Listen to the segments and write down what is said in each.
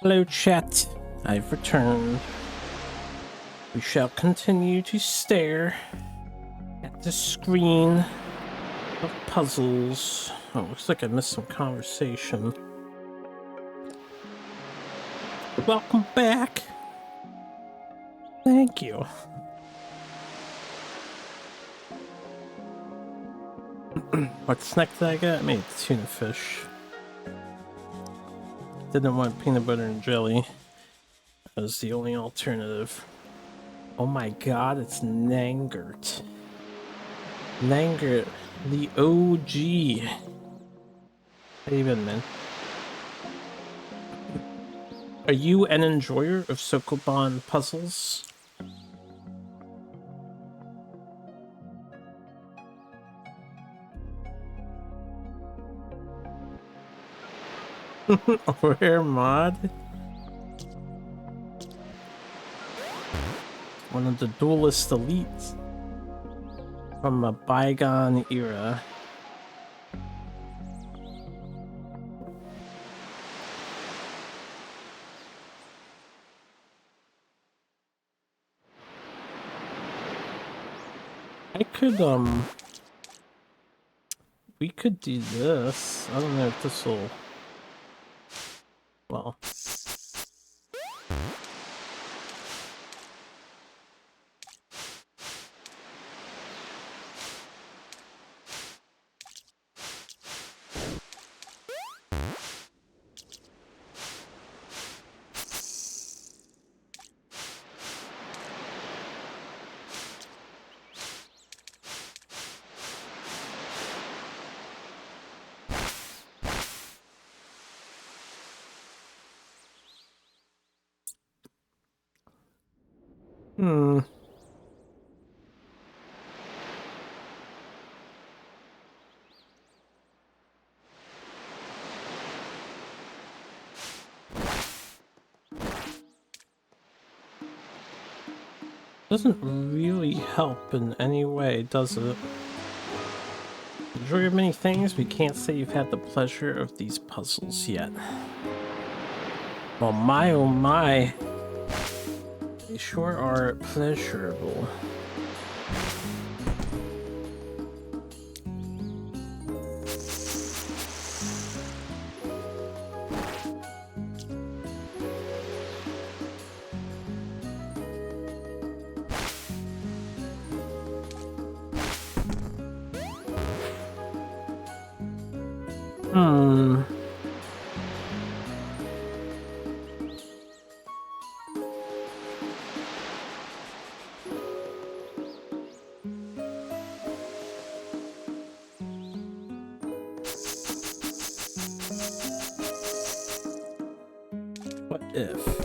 Hello, chat. I've returned. We shall continue to stare at the screen of puzzles. Oh, looks like I missed some conversation. Welcome back. Thank you. What snack did I get? I made tuna fish. Didn't want peanut butter and jelly. That was the only alternative. Oh my god, it's Nangert. Nangert, the OG. How you been, man? Are you an enjoyer of Sokoban puzzles? Rare mod? One of the duelist elites from a bygone era. I could, we could do this. I don't know if this will, well. Doesn't really help in any way, does it? Enjoy your many things, but you can't say you've had the pleasure of these puzzles yet. Well, my oh my. They sure are pleasurable. What if?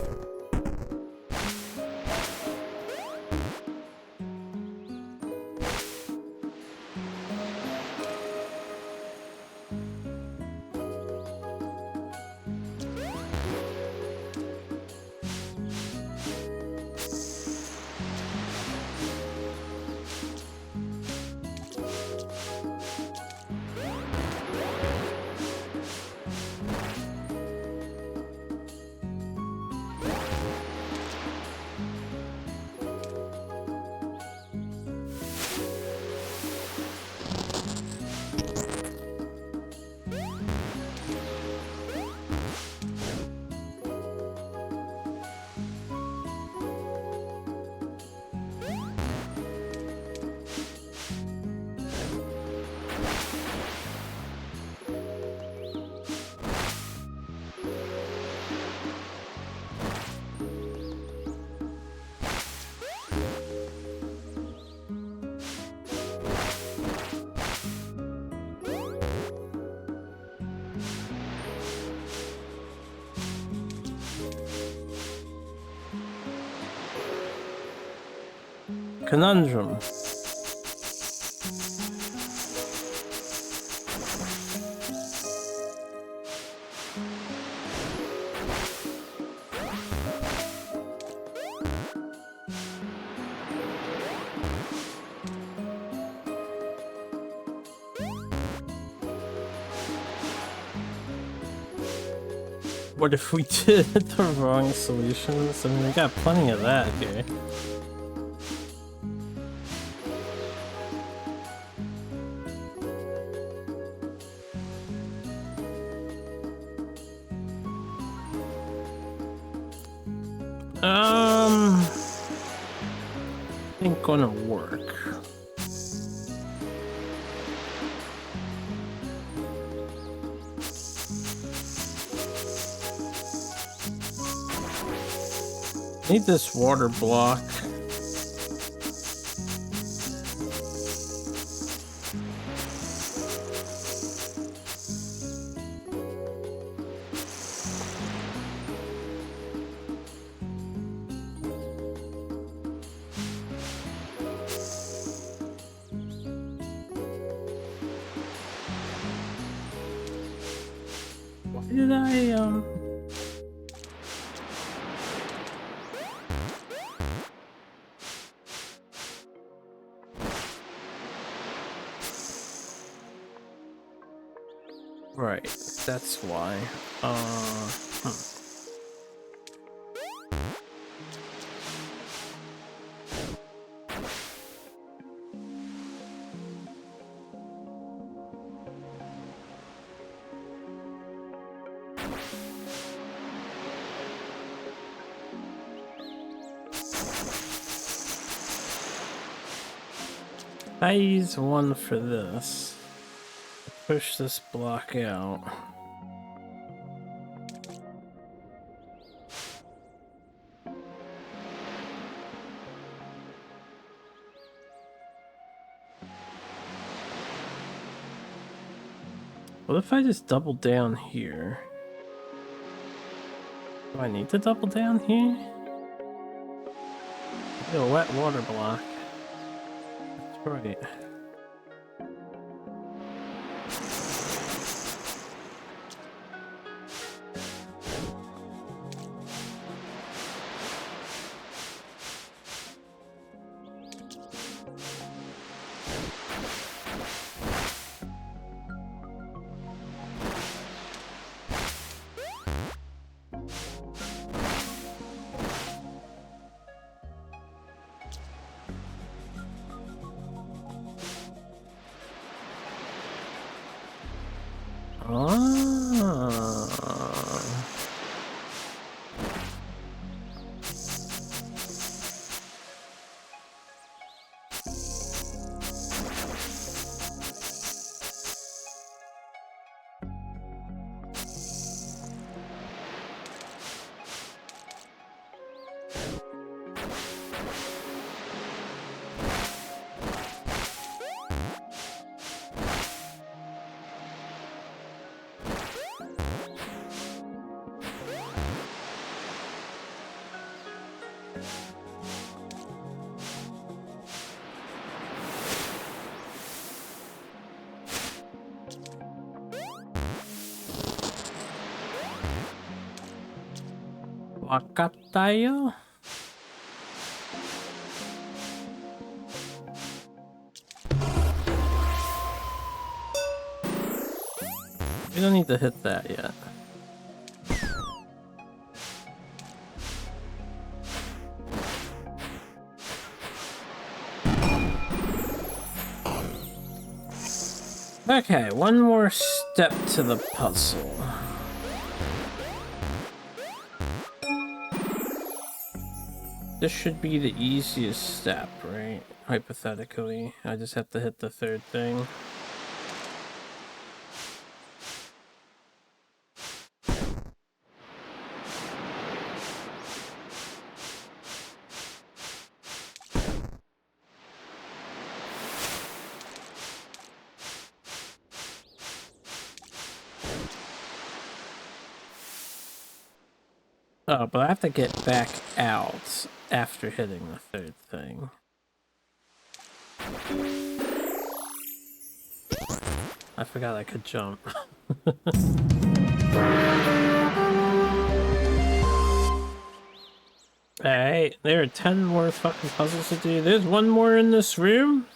Conundrum. What if we did the wrong solutions? I mean, we got plenty of that here. Ain't gonna work. Need this water block. Why did I, Right, that's why. I use one for this. Push this block out. What if I just double down here? Do I need to double down here? A wet water block. That's right. Wakatayo? We don't need to hit that yet. Okay, one more step to the puzzle. This should be the easiest step, right? Hypothetically, I just have to hit the third thing. Oh, but I have to get back out after hitting the third thing. I forgot I could jump. Alright, there are 10 more fucking puzzles to do. There's one more in this room.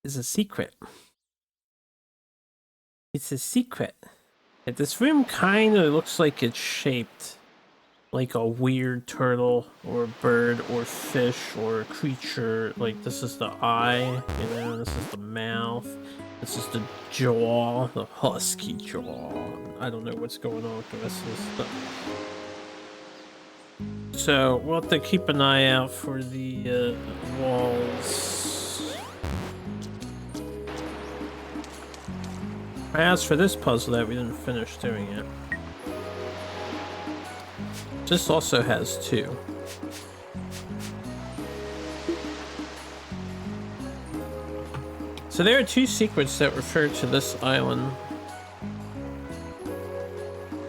is a secret. It's a secret. This room kind of looks like it's shaped like a weird turtle or bird or fish or a creature. Like this is the eye, you know, this is the mouth, this is the jaw, the husky jaw. I don't know what's going on with the rest of this stuff. So we'll have to keep an eye out for the walls. As for this puzzle that we didn't finish doing yet. This also has 2. So there are 2 secrets that refer to this island.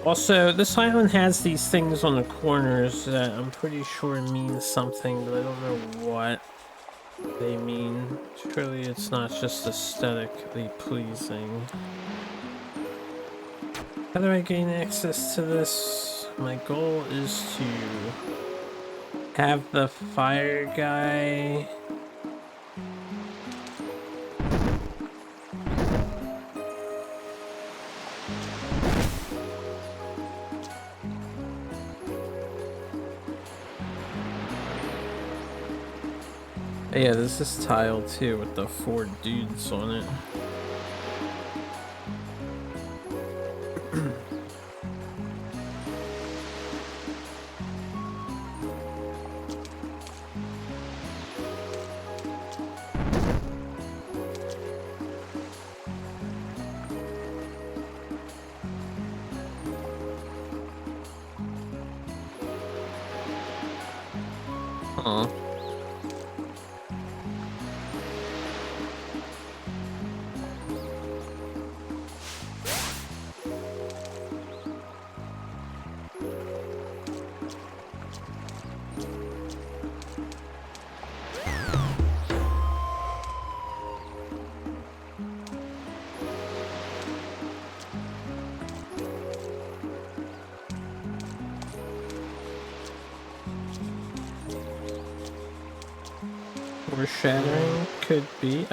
Also, this island has these things on the corners that I'm pretty sure mean something, but I don't know what they mean. Surely it's not just aesthetically pleasing. How do I gain access to this? My goal is to have the fire guy yeah, this is tile too with the 4 dudes on it. Huh. Foreshadowing could be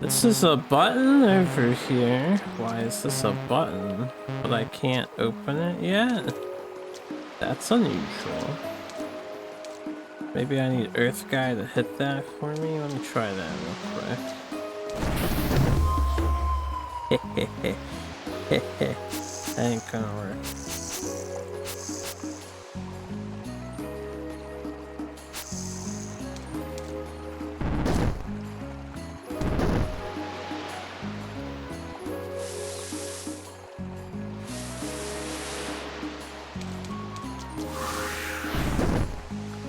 this is a button over here. Why is this a button? But I can't open it yet? That's unusual. Maybe I need Earth Guy to hit that for me? Let me try that real quick. That ain't gonna work.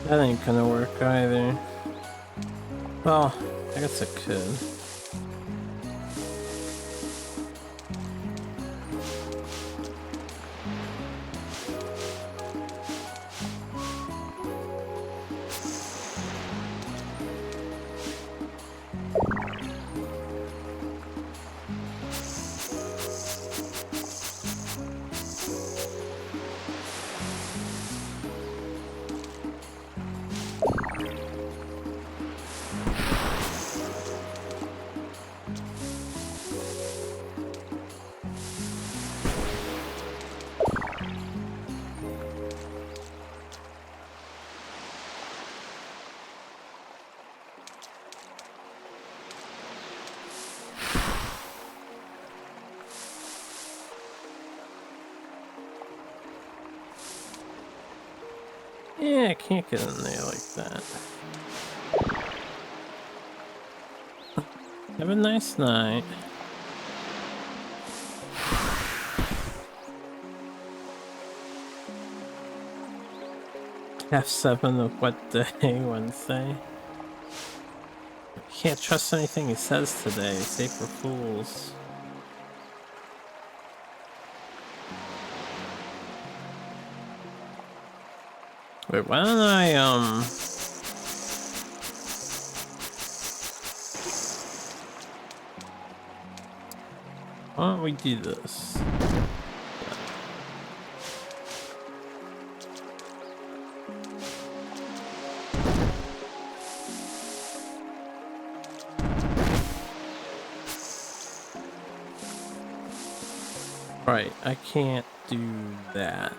That ain't gonna work either. Well, I guess it could. Yeah, I can't get in there like that. Have a nice night. F7 of what day? Wednesday? Can't trust anything he says today, save for fools. Wait, why don't I, why don't we do this? Right, I can't do that.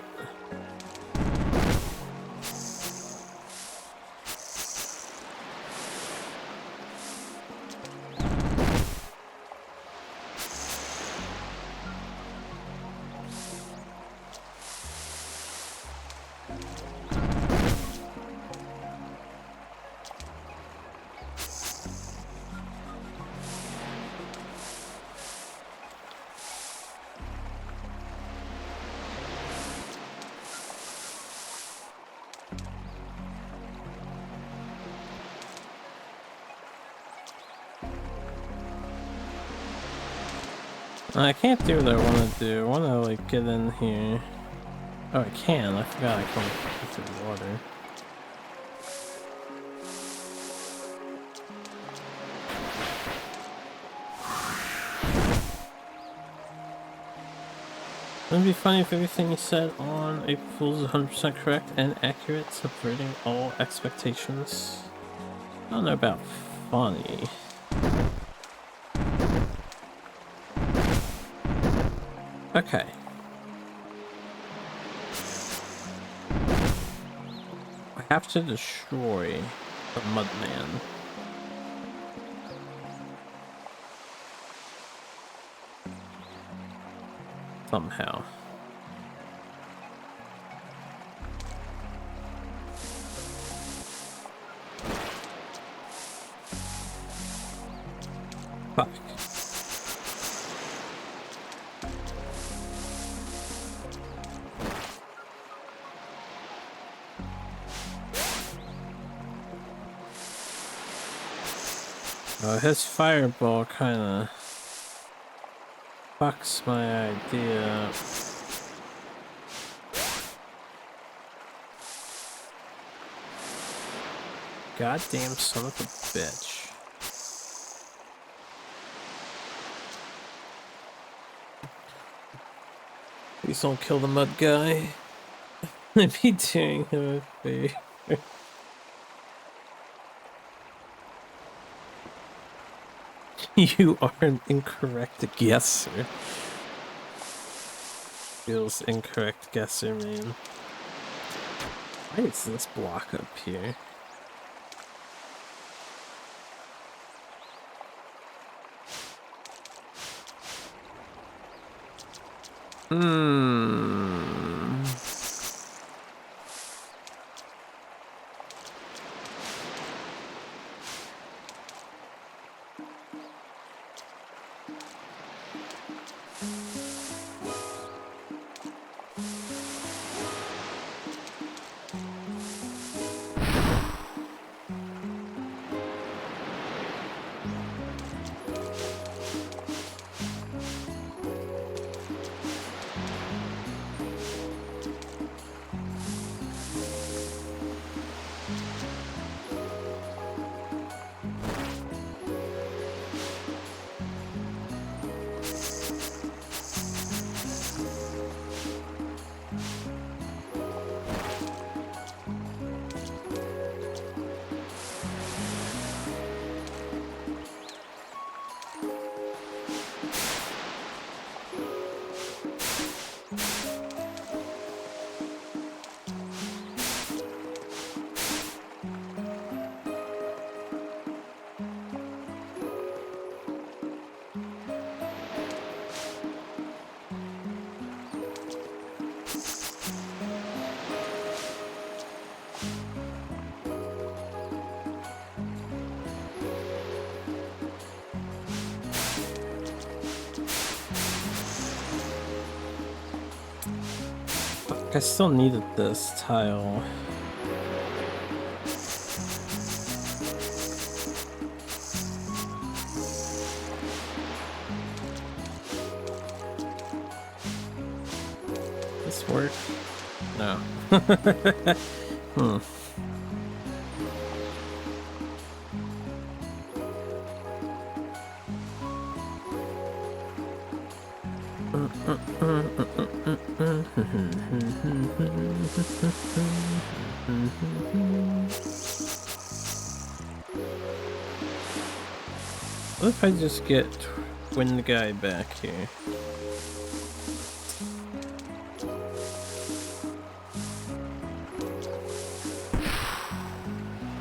I can't do what I want to do. I want to like get in here. Oh, I can. I forgot I can get through the water. Wouldn't it be funny if everything you said on April Fool's is 100% correct and accurate, subverting all expectations? I don't know about funny. Okay. I have to destroy the Mudman. Somehow. Fuck. His fireball kinda fucks my idea. Goddamn son of a bitch. Please don't kill the mud guy. I'd be doing him a favor. You are an incorrect guesser. Feels incorrect guesser, man. Why is this block up here? I still needed this tile. This work? No. What if I just get Wind Guy back here?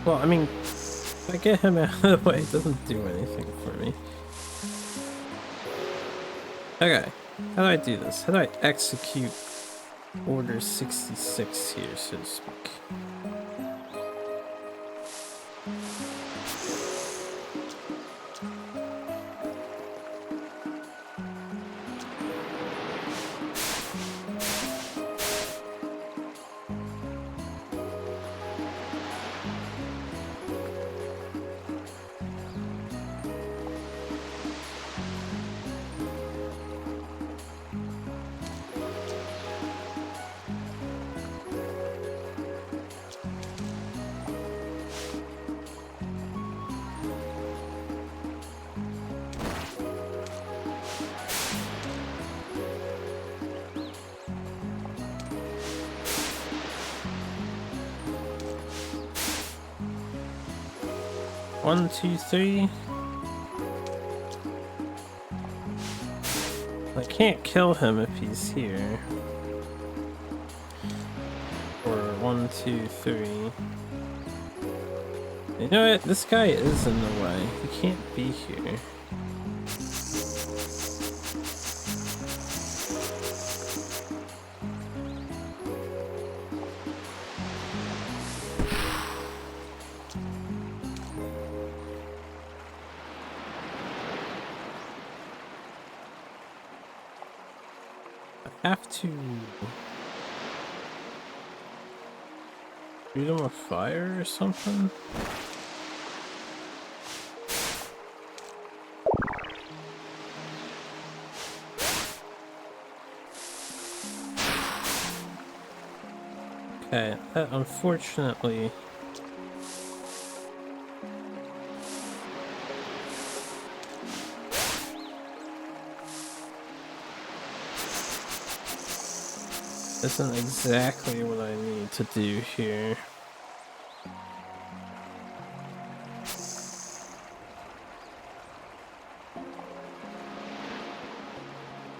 Well, I mean, if I get him out of the way, it doesn't do anything for me. Okay, how do I do this? How do I execute Order 66 here, so to speak? One, two, three. I can't kill him if he's here. Or 1, 2, 3. You know what? This guy is in the way. He can't be here. I have to shoot him with fire or something? Okay, that unfortunately... isn't exactly what I need to do here.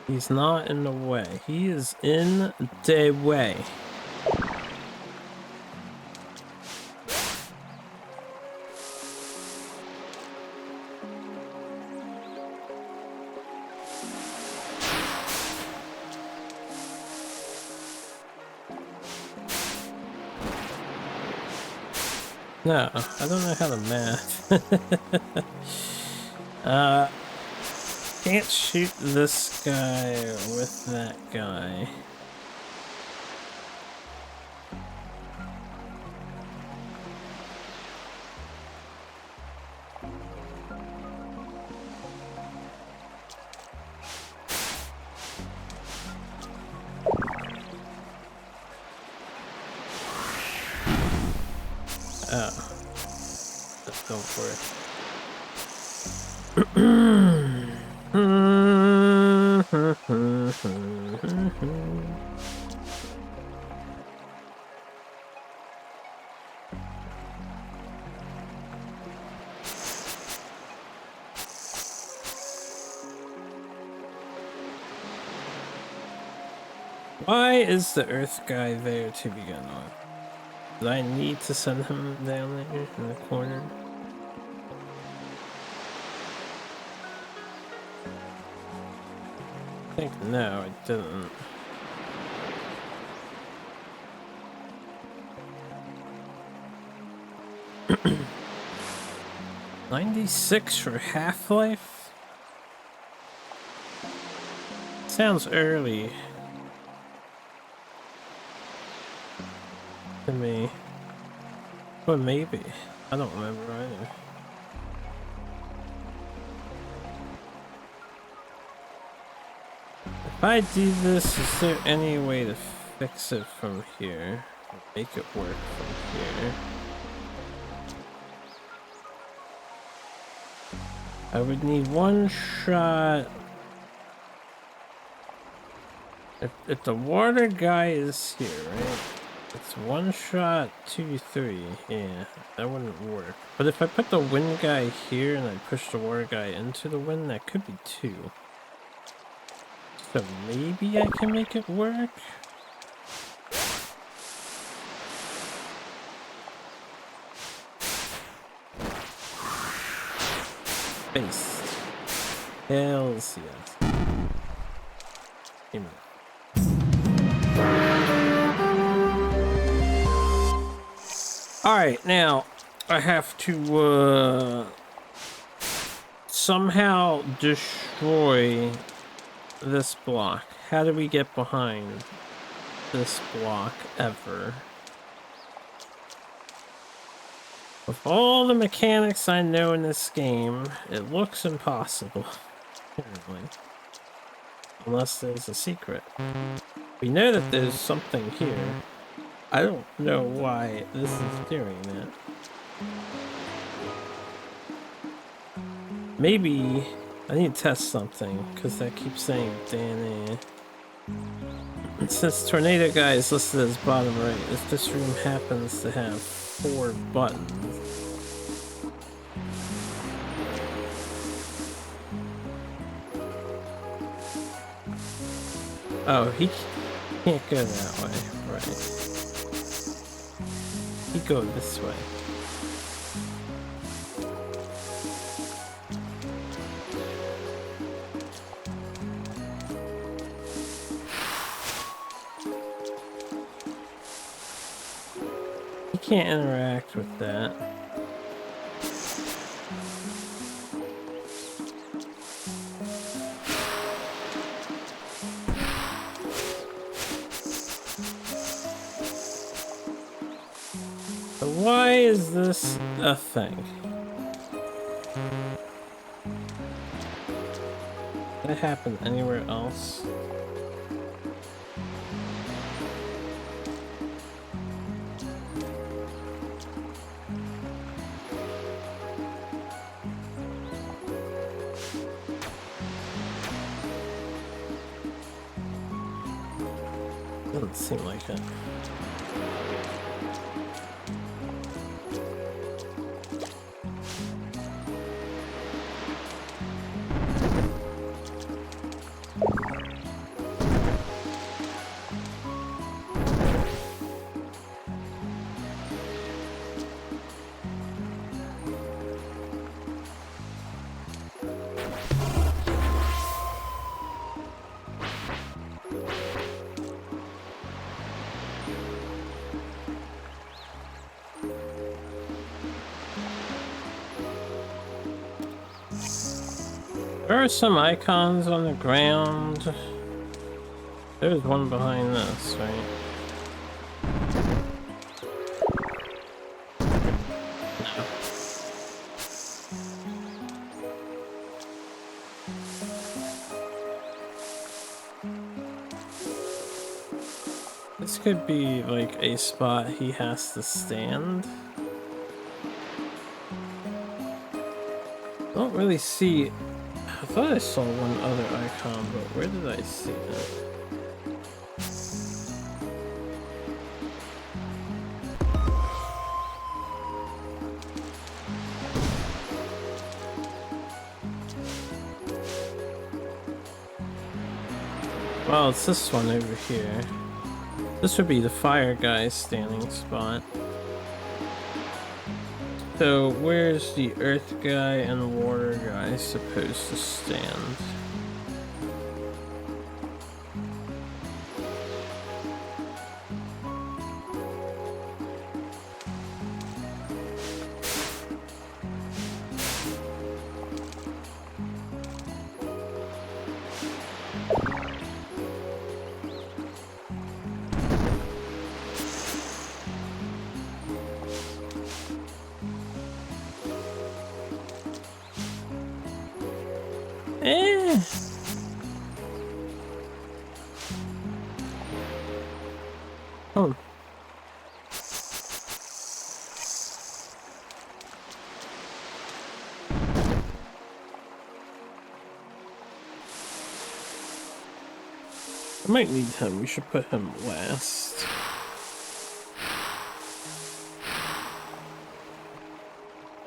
He's not in the way. He is in the way. No, I don't know how to math. Can't shoot this guy with that guy. Oh. Let's go for it. Why is the Earth guy there to begin with? Do I need to send him down there in the corner? I think no, I didn't. $96 for Half-Life? Sounds early to me. But maybe. I don't remember either. If I do this, is there any way to fix it from here? Make it work from here? I would need one shot. If the water guy is here, right? It's one shot, 2, 3. Yeah, that wouldn't work. But if I put the wind guy here and I push the water guy into the wind, that could be 2. So maybe I can make it work? Based. Hells yes. Amen. Alright, now I have to somehow destroy this block. How do we get behind this block ever? With all the mechanics I know in this game, it looks impossible. Apparently. Unless there's a secret. We know that there's something here. I don't know why this is doing it. Maybe I need to test something, because that keeps saying Danny. Since Tornado Guy is listed as bottom right, if this room happens to have 4 buttons. Oh, he can't go that way, right. He go this way. He can't interact with that. So why is this a thing? Did that happen anywhere else? Doesn't seem like it. There are some icons on the ground. There's one behind this, right? No. This could be like a spot he has to stand. I don't really see. I thought I saw one other icon, but where did I see it? Well, it's this one over here. This would be the fire guy's standing spot. So where's the earth guy and water guy supposed to stand? Oh. I might need him. We should put him last.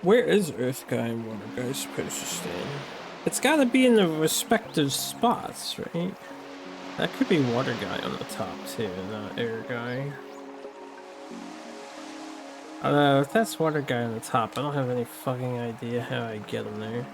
Where is Earth Guy and Water Guy supposed to stand? It's gotta be in the respective spots, right? That could be Water Guy on the top too, not Air Guy. Although, if that's Water Guy on the top, I don't have any fucking idea how I get him there.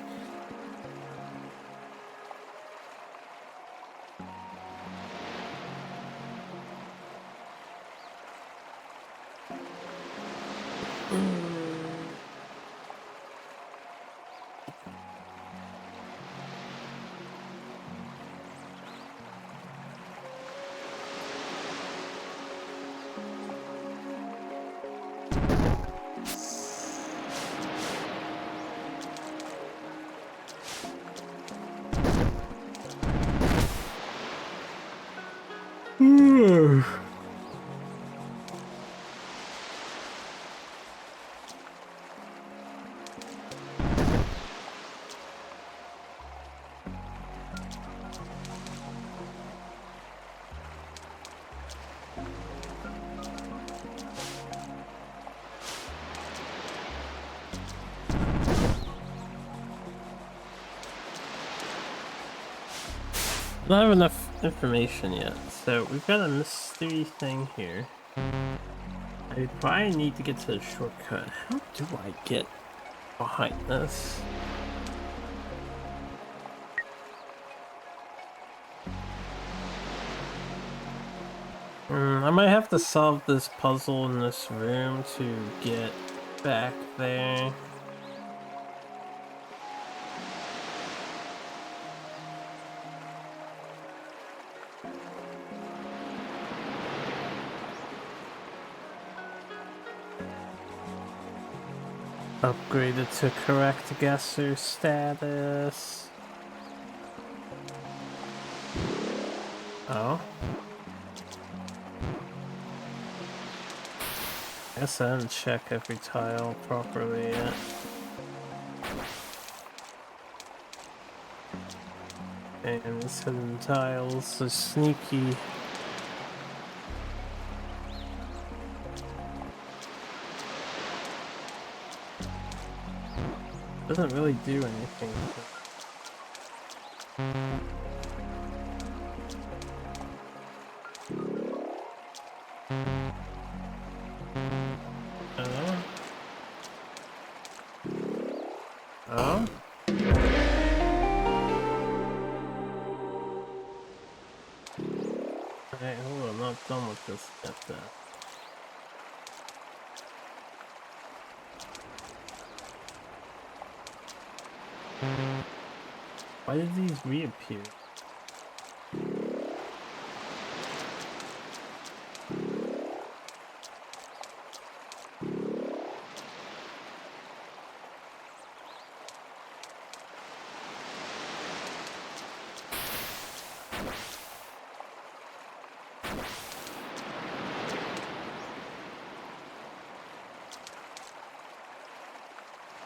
Not have enough information yet. So we've got a mystery thing here. I probably need to get to the shortcut. How do I get behind this? I might have to solve this puzzle in this room to get back there. Upgraded to correct guesser status. Oh. Guess I didn't check every tile properly yet. And these hidden tiles are sneaky. Doesn't really do anything. Oh? Hey, hold on, I'm not done with this yet then. Why did these reappear?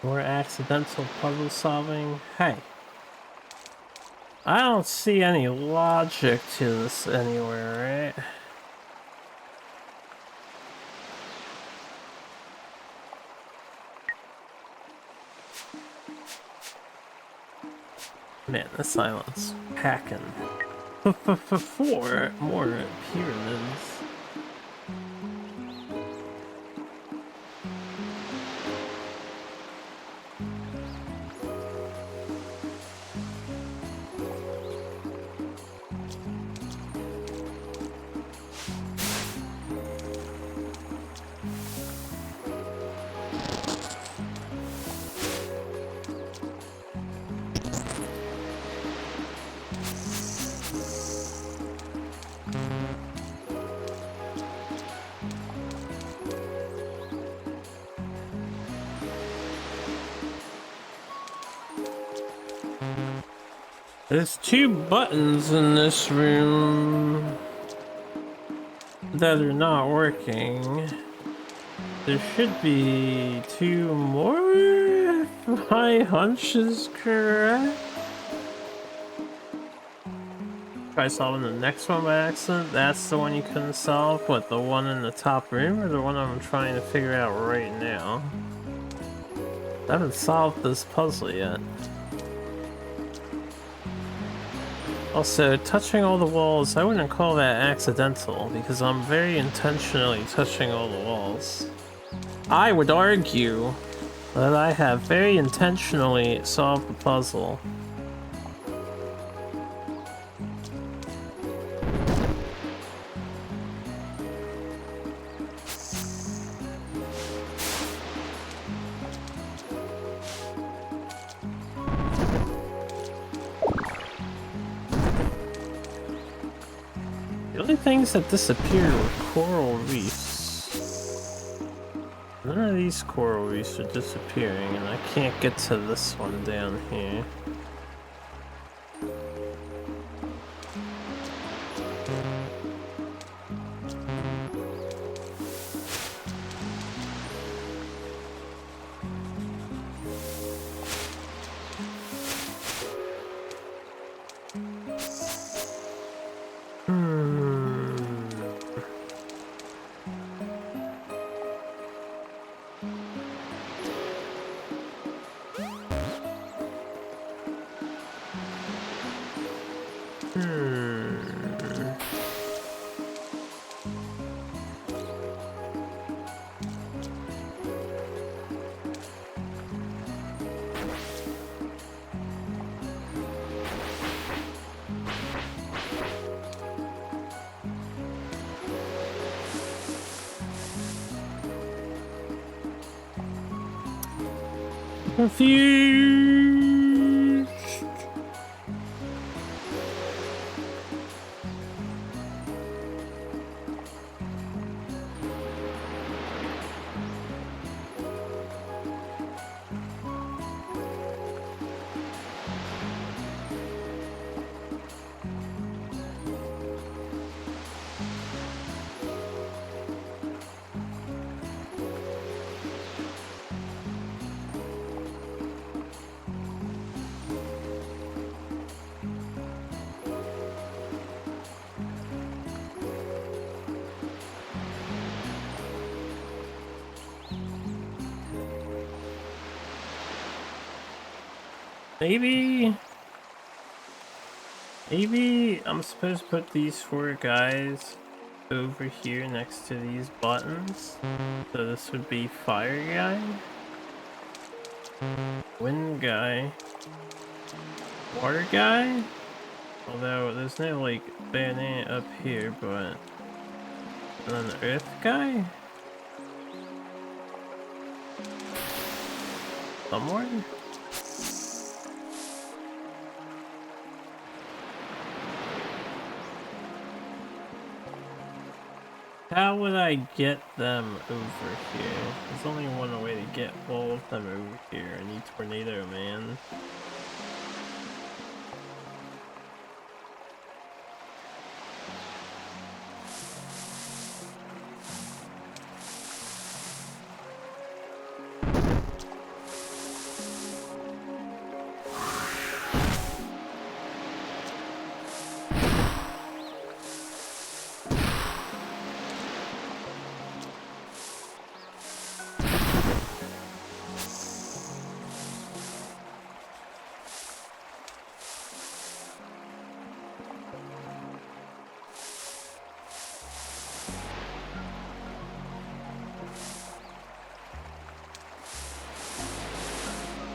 More accidental puzzle solving? Hey. I don't see any logic to this anywhere, right? Man, the silence. Hacking. Four more pyramids. There's two buttons in this room that are not working. There should be two more, if my hunch is correct. Try solving the next one by accident. That's the one you couldn't solve. What, the one in the top room or the one I'm trying to figure out right now? I haven't solved this puzzle yet. Also, touching all the walls, I wouldn't call that accidental, because I'm very intentionally touching all the walls. I would argue that I have very intentionally solved the puzzle. The only things that disappear were coral reefs. None of these coral reefs are disappearing, and I can't get to this one down here. Confused. Maybe I'm supposed to put these 4 guys over here next to these buttons. So this would be fire guy, wind guy, water guy. Although there's no like bayonet up here, but and then earth guy. Someone. How would I get them over here? There's only one way to get all of them over here. I need Tornado Man.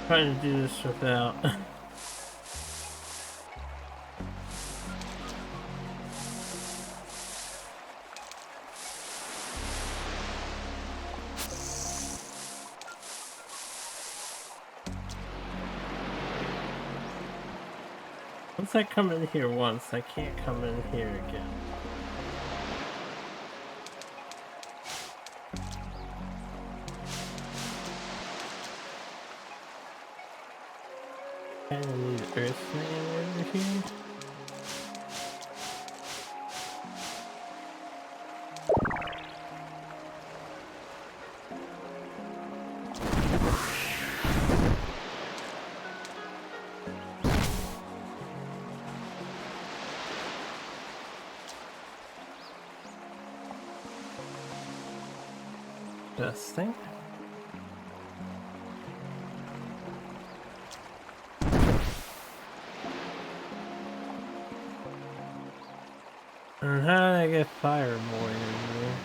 Trying to do this without once I come in here once, I can't come in here again. Kinda need Earthman over here. Testing. And how did I get Fire Boy in here?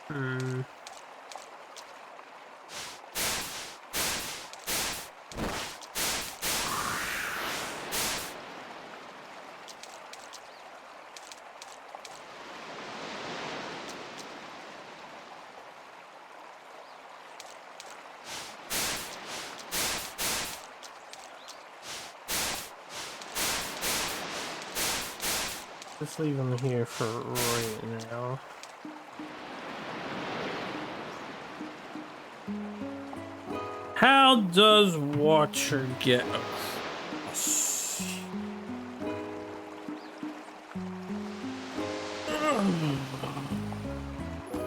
Hmm. Just leave him here for right now. How does water get across?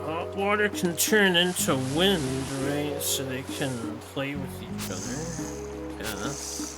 Hot water can turn into wind, right? So they can play with each other. Yes.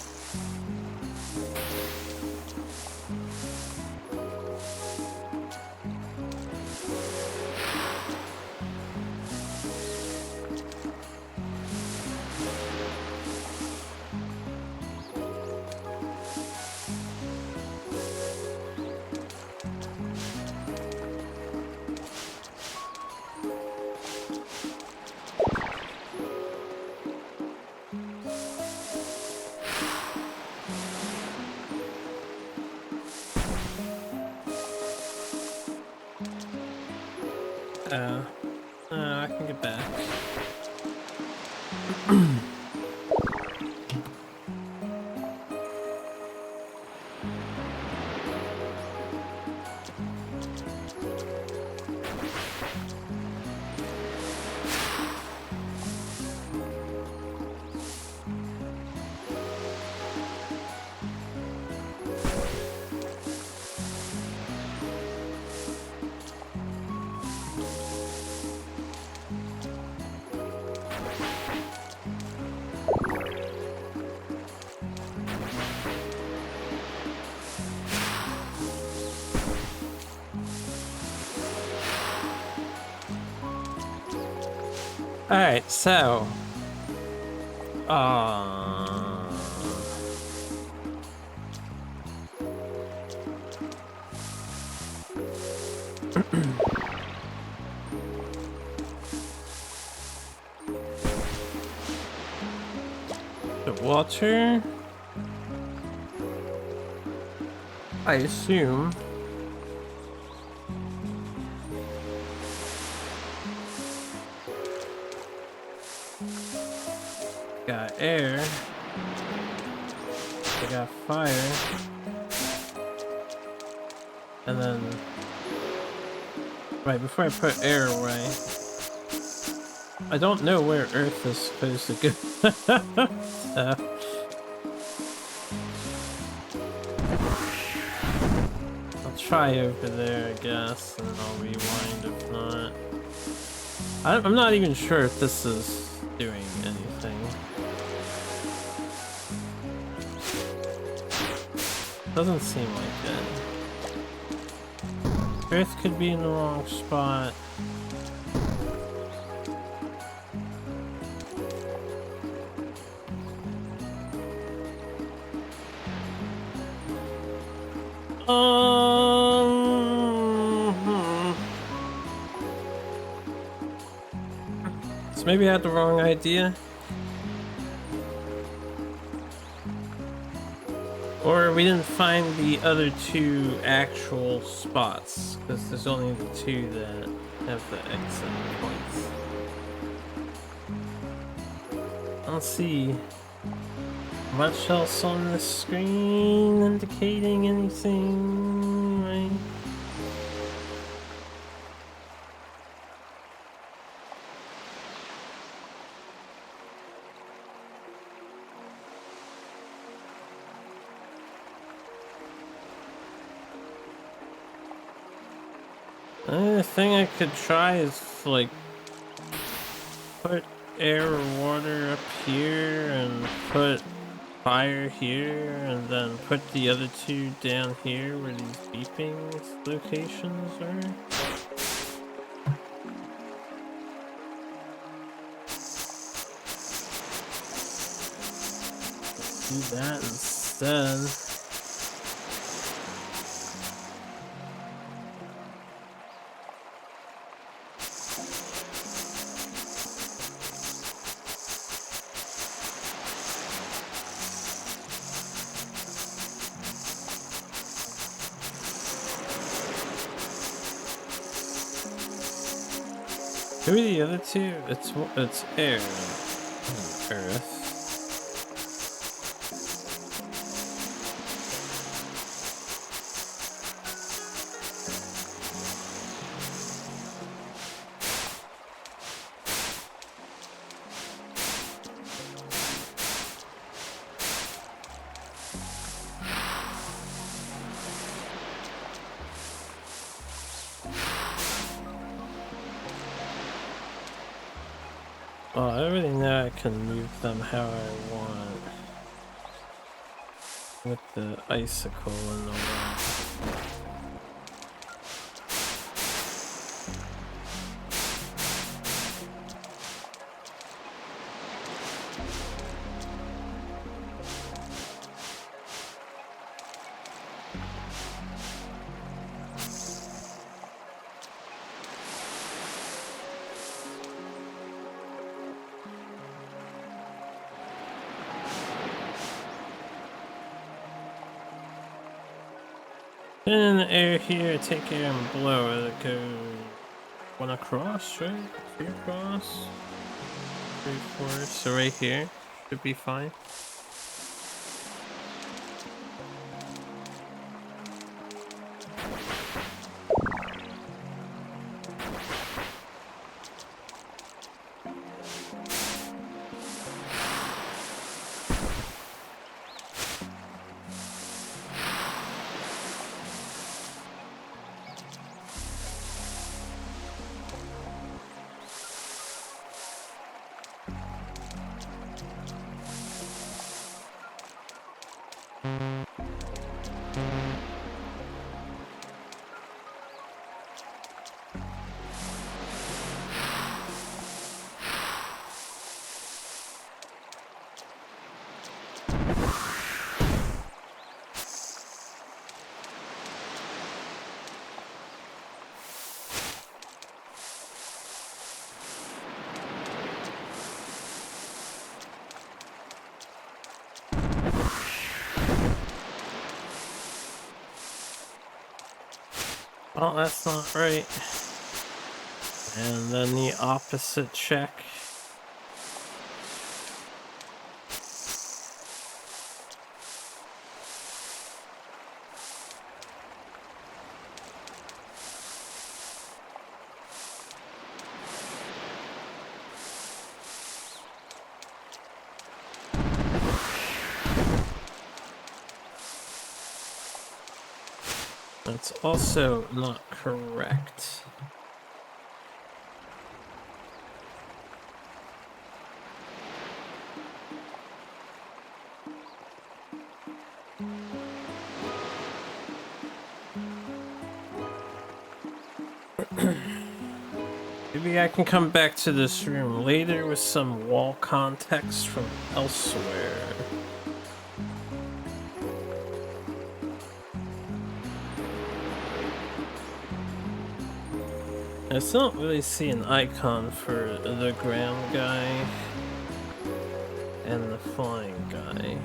I can get back. Alright, so the water, I assume, got air, I got fire, and then, right, before I put air away, I don't know where Earth is supposed to go. I'll try over there, I guess, and I'll rewind if not. I'm not even sure if this is doing anything. Doesn't seem like it. Earth could be in the wrong spot. So maybe I had the wrong idea. Or we didn't find the other two actual spots, because there's only the two that have the exit points. I don't see much else on the screen indicating anything, right? The only thing I could try is like put air or water up here and put fire here and then put the other two down here where these beeping locations are. Do that instead. Who are the other two? It's air and earth. Oh, I already know I can move them how I want with the icicle and the wall. In the air here, take air and blow it. Go one across, right? 2 across, 3, 4. So right here should be fine. Oh, that's not right. And then the opposite check. That's also not correct. Maybe I can come back to this room later with some wall context from elsewhere. I still don't really see an icon for the ground guy and the flying guy.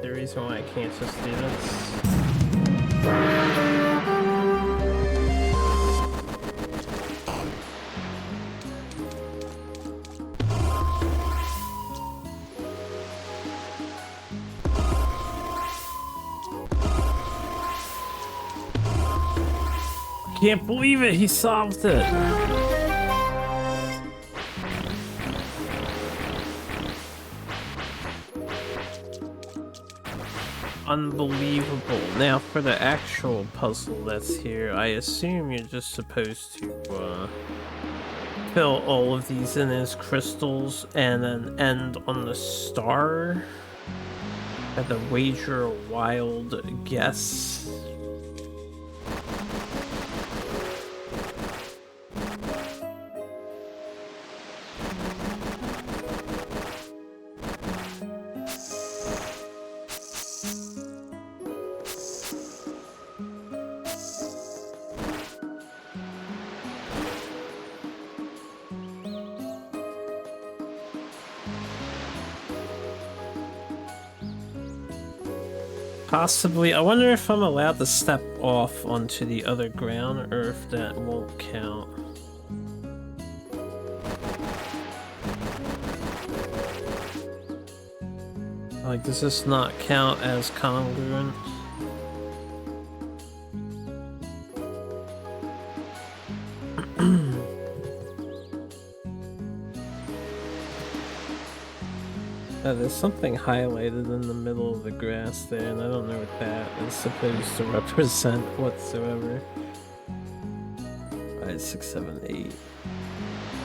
The reason why I can't just do this. Can't believe it, he solved it. Unbelievable. Now for the actual puzzle that's here, I assume you're just supposed to fill all of these in as crystals and then end on the star. I had to wager a wild guess. Possibly. I wonder if I'm allowed to step off onto the other ground or if that won't count. Like, does this not count as congruent? There's something highlighted in the middle of the grass there, and I don't know what that is supposed to represent whatsoever. 5, 6, 7, 8.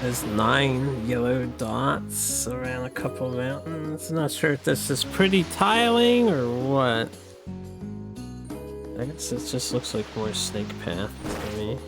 There's 9 yellow dots around a couple mountains. Not sure if this is pretty tiling or what. I guess it just looks like more snake path to me.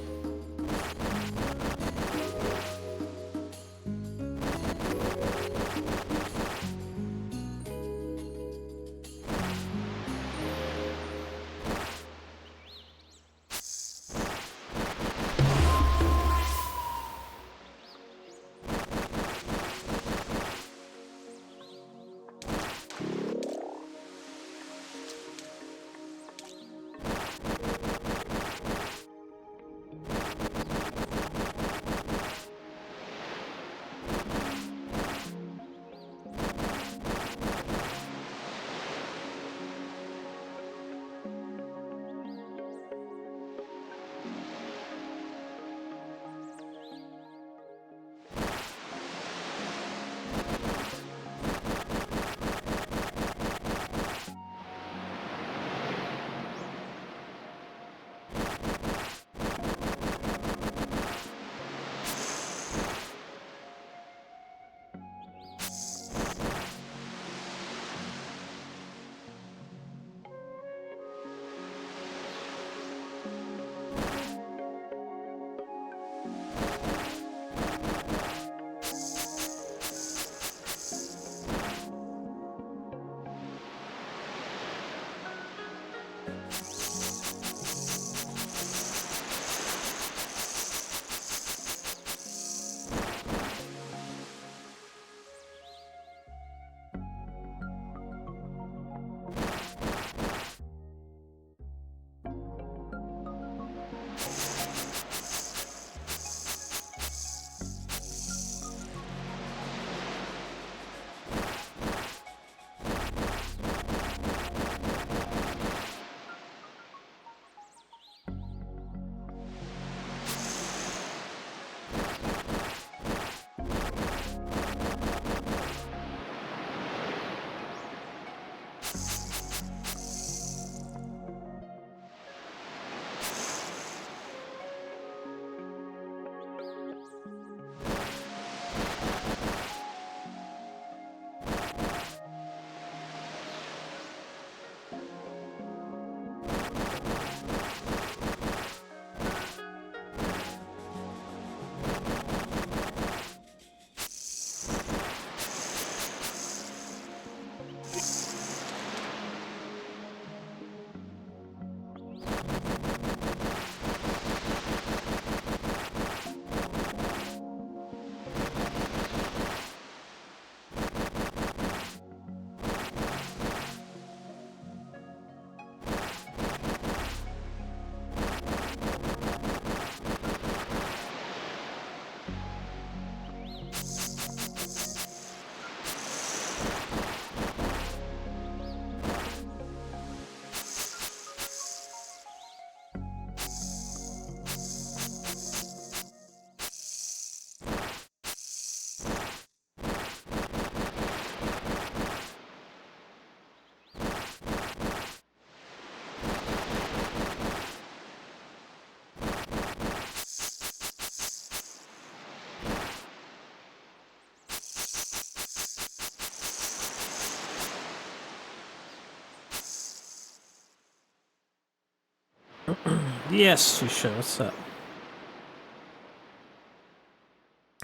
Yes, Susha, what's up?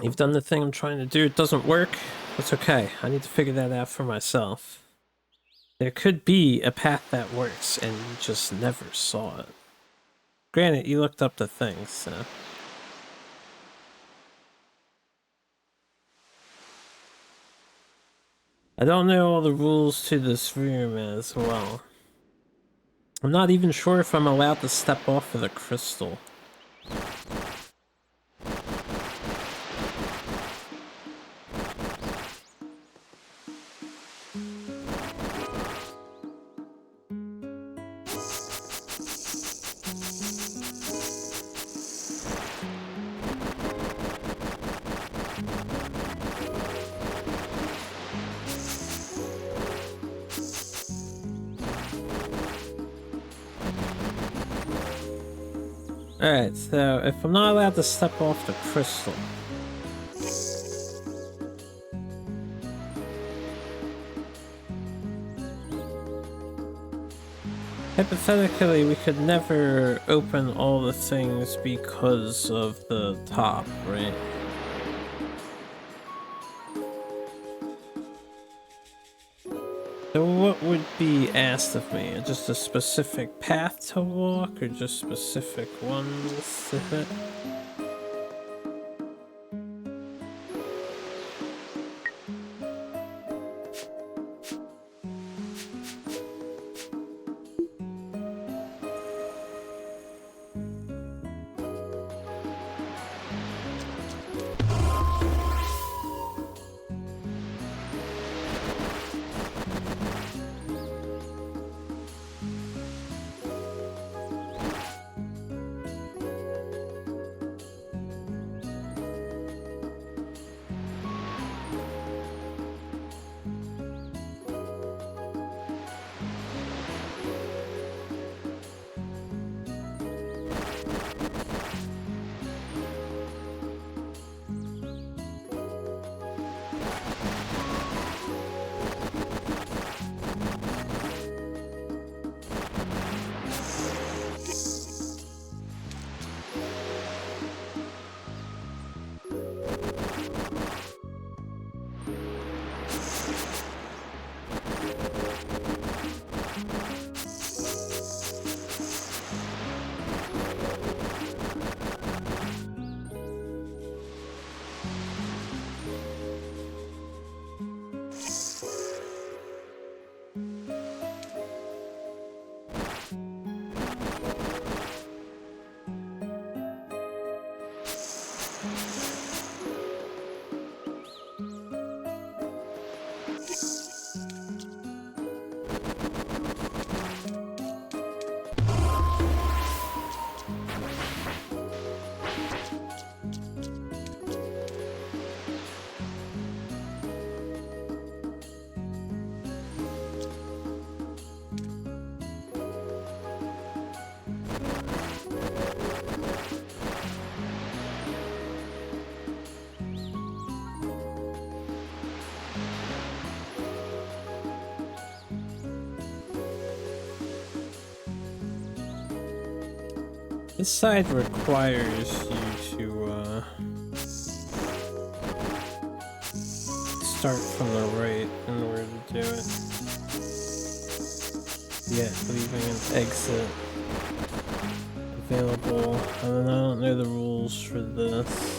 You've done the thing I'm trying to do. It doesn't work. That's okay. I need to figure that out for myself. There could be a path that works, and you just never saw it. Granted, you looked up the things, so... I don't know all the rules to this room as well. I'm not even sure if I'm allowed to step off of the crystal. Alright, so if I'm not allowed to step off the crystal, hypothetically we could never open all the things because of the top, right? So what would be asked of me? Just a specific path to walk, or just specific ones to hit? This side requires you to start from the right in order to do it. Yeah, leaving an exit available. I don't know the rules for this.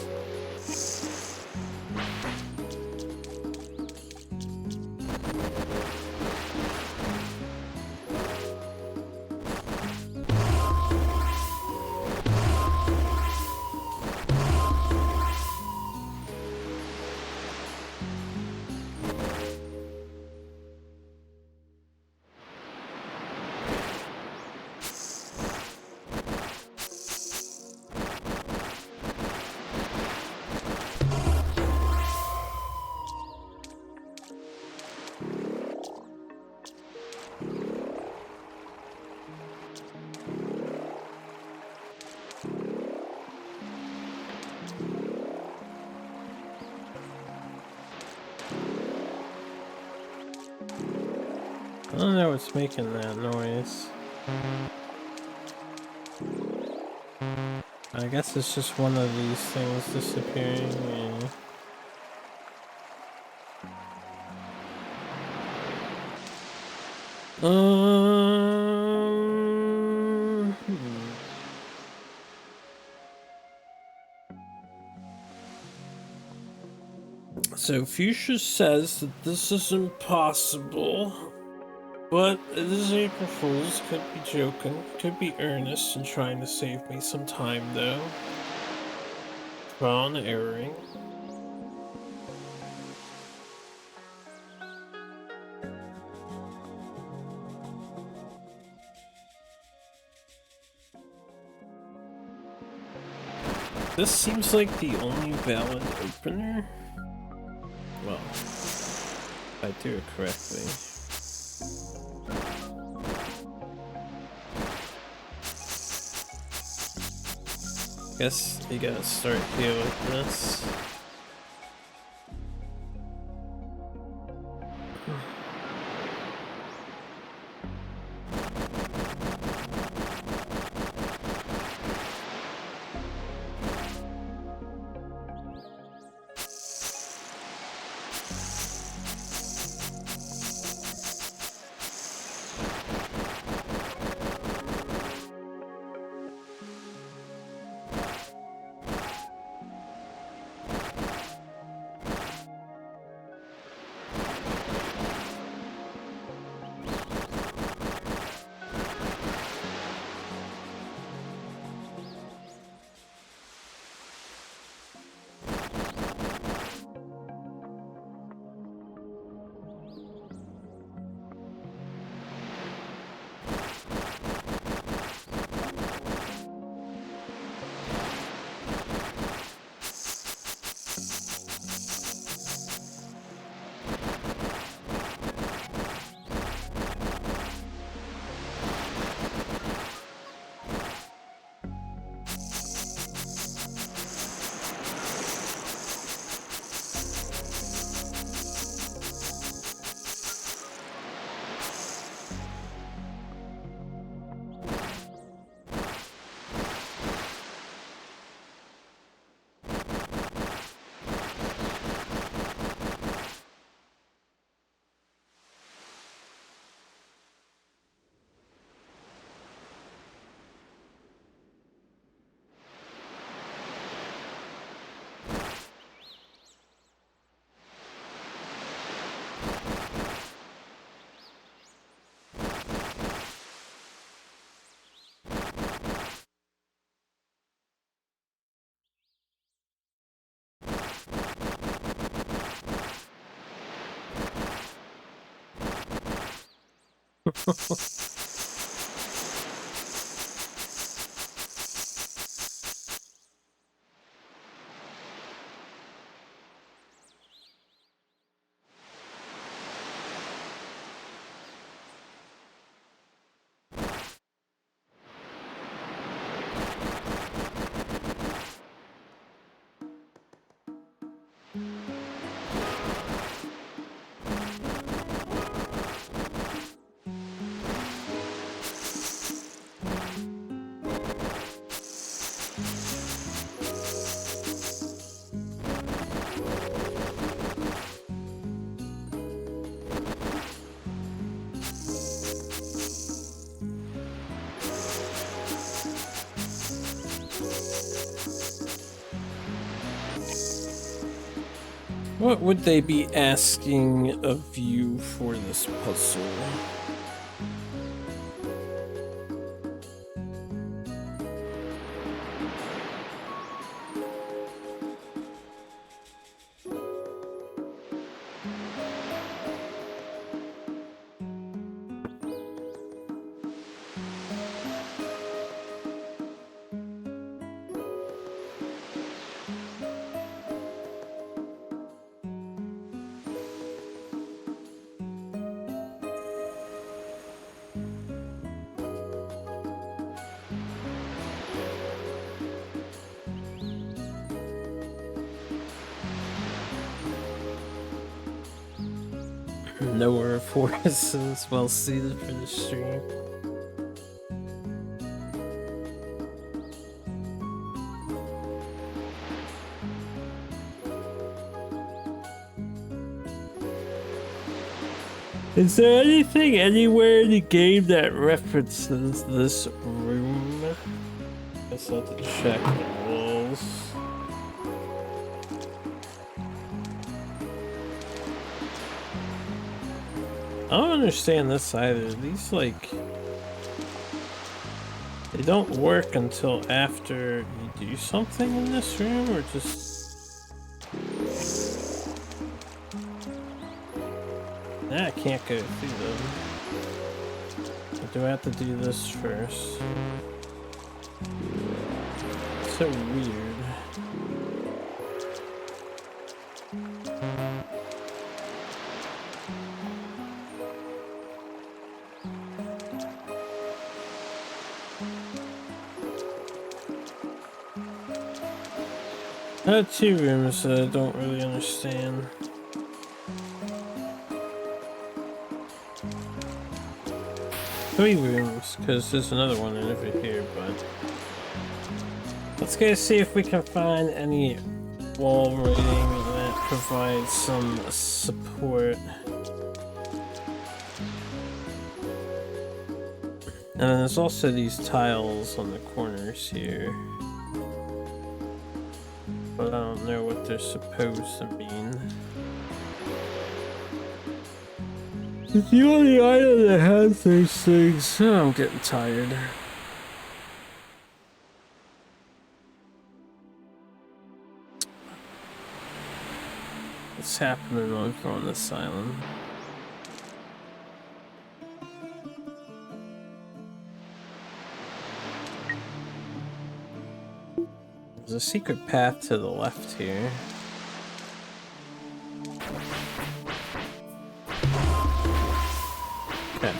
I don't know what's making that noise. I guess it's just one of these things disappearing. Yeah. So Fuchsia says that this is impossible. But this April Fools could be joking, could be earnest and trying to save me some time though. Trial and erroring. This seems like the only valid opener. Well, if I do it correctly. Guess you gotta start here with this. What would they be asking of you for this puzzle? Nowhere Forest is well suited for the stream. Is there anything anywhere in the game that references this room? Guess I'll have to check the walls. I don't understand this either. These, like, they don't work until after you do something in this room, or just... Nah, I can't go through them. Or do I have to do this first? So weird. I have 2 rooms that I don't really understand. 3 rooms, because there's another one over here, but... Let's go see if we can find any wall writing that provides some support. And then there's also these tiles on the corners here. But I don't know what they're supposed to mean. It's the only item that has those things. Oh, I'm getting tired. What's happening over on this island? There's a secret path to the left here. Okay.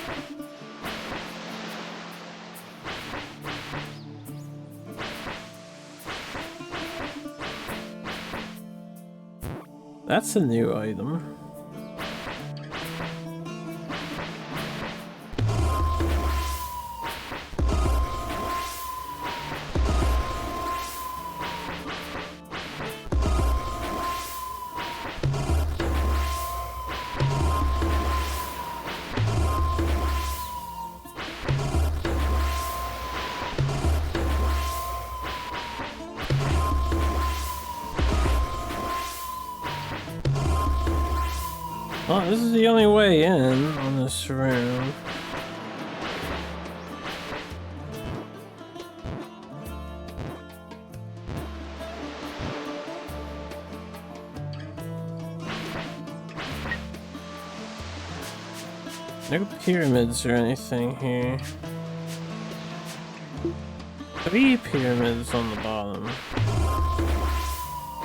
That's a new item. Oh, this is the only way in on this room. No pyramids or anything here. 3 pyramids on the bottom.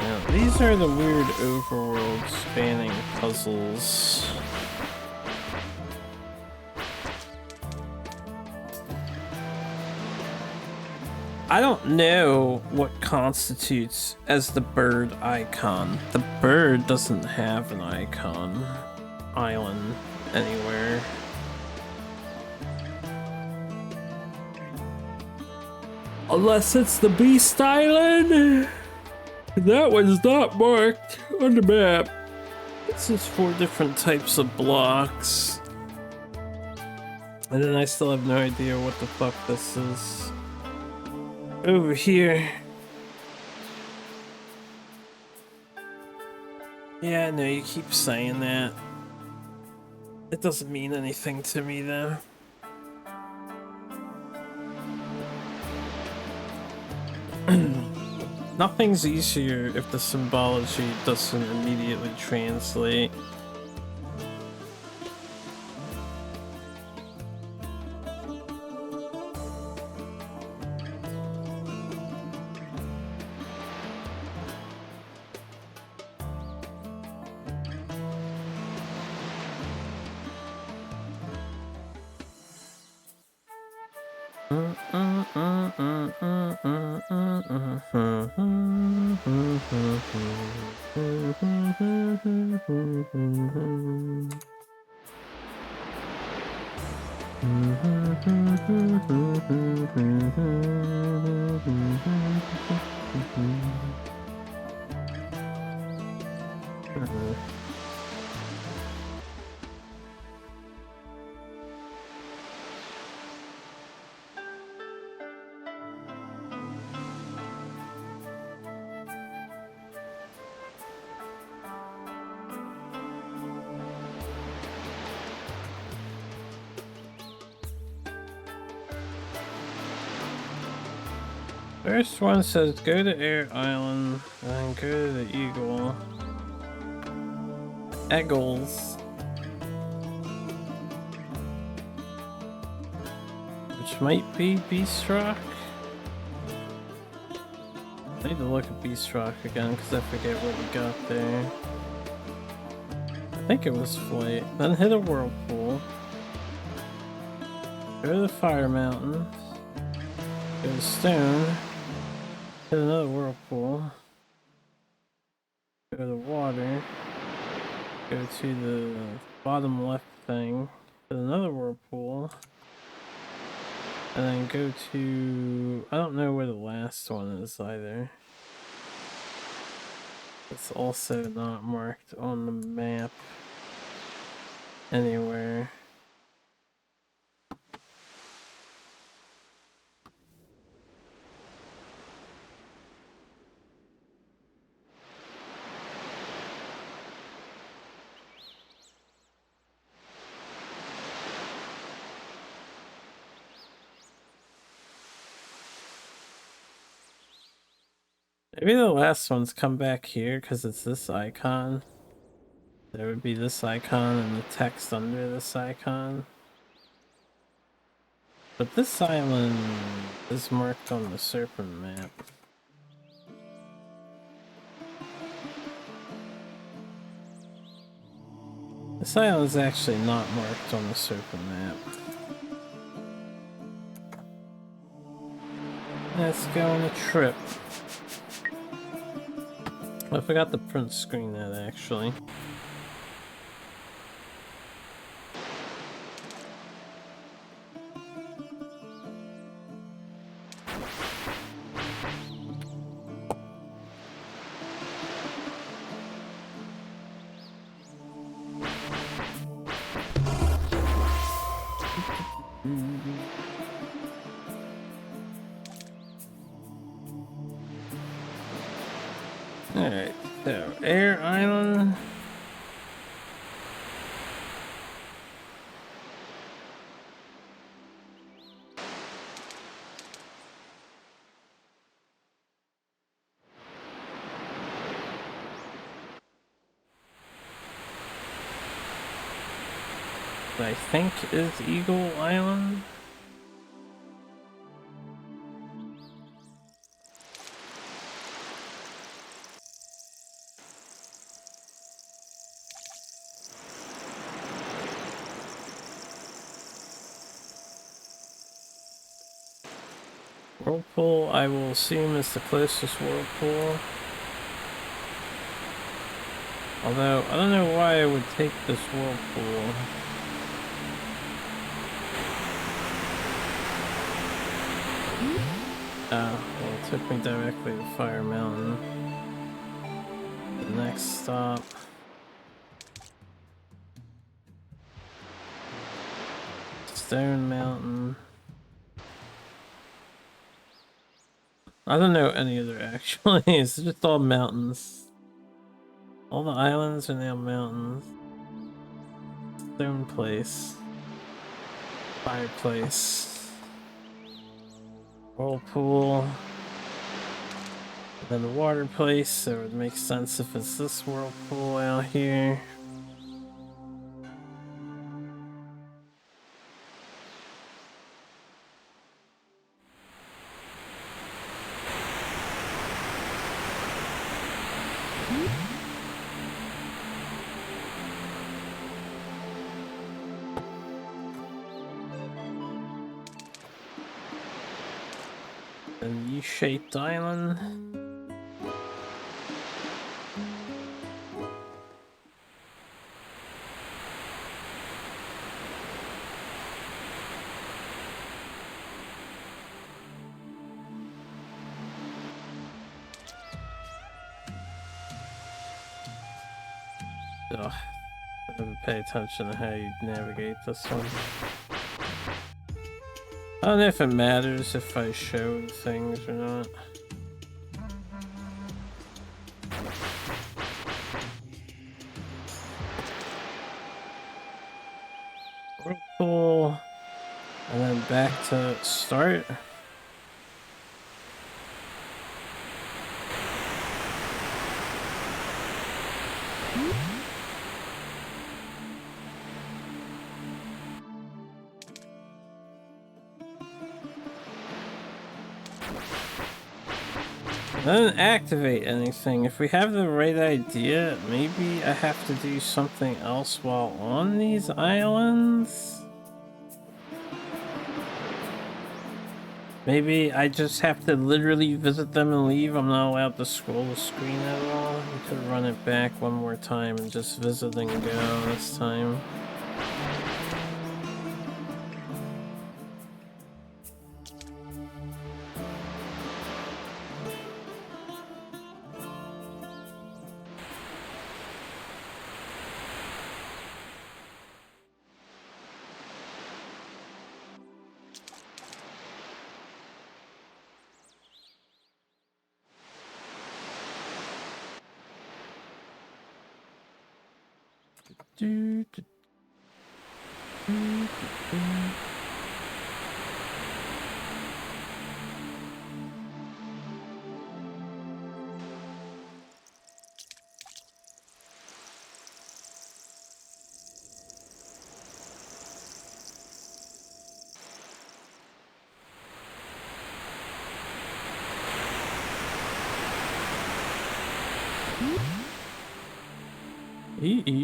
Now, these are the weird overworld spanning puzzles. I don't know what constitutes as the bird icon. The bird doesn't have an icon island anywhere. Unless it's the Beast Island. That one's not marked on the map. This is 4 different types of blocks. And then I still have no idea what the fuck this is. Over here. Yeah, no, you keep saying that. It doesn't mean anything to me though. Nothing's easier if the symbology doesn't immediately translate. First one says go to Air Island, and then go to the Eagle. Eggles. Which might be Beast Rock. I need to look at Beast Rock again because I forget what we got there. I think it was Flight. Then hit a Whirlpool. Go to the Fire Mountain. Go to Stone. Hit another Whirlpool. Go to the Water. Go to the bottom left thing. Hit another Whirlpool. And then go to... I don't know where the last one is either. It's also not marked on the map anywhere. Maybe the last one's come back here because it's this icon. There would be this icon and the text under this icon. But this island is marked on the Serpent map. This island is actually not marked on the Serpent map. Let's go on a trip. I forgot to print screen that actually. Alright, so Air Island. I think is Eagle Island. Whirlpool, I will assume, is the closest Whirlpool. Although, I don't know why I would take this Whirlpool. Well, it took me directly to Fire Mountain. The next stop. Stone Mountain. I don't know any other actually, it's just all mountains. All the islands are now mountains. Stone Place. Fireplace. Whirlpool. And then the water place, so it would make sense if it's this Whirlpool out here. An U-shaped island. Ugh. I didn't pay attention to how you navigate this one. I don't know if it matters if I show things or not. Whirlpool, and then back to start. Doesn't activate anything. If we have the right idea, maybe I have to do something else while on these islands? Maybe I just have to literally visit them and leave? I'm not allowed to scroll the screen at all? We could run it back one more time and just visit and go this time. Do, do, do, do, do. Ee.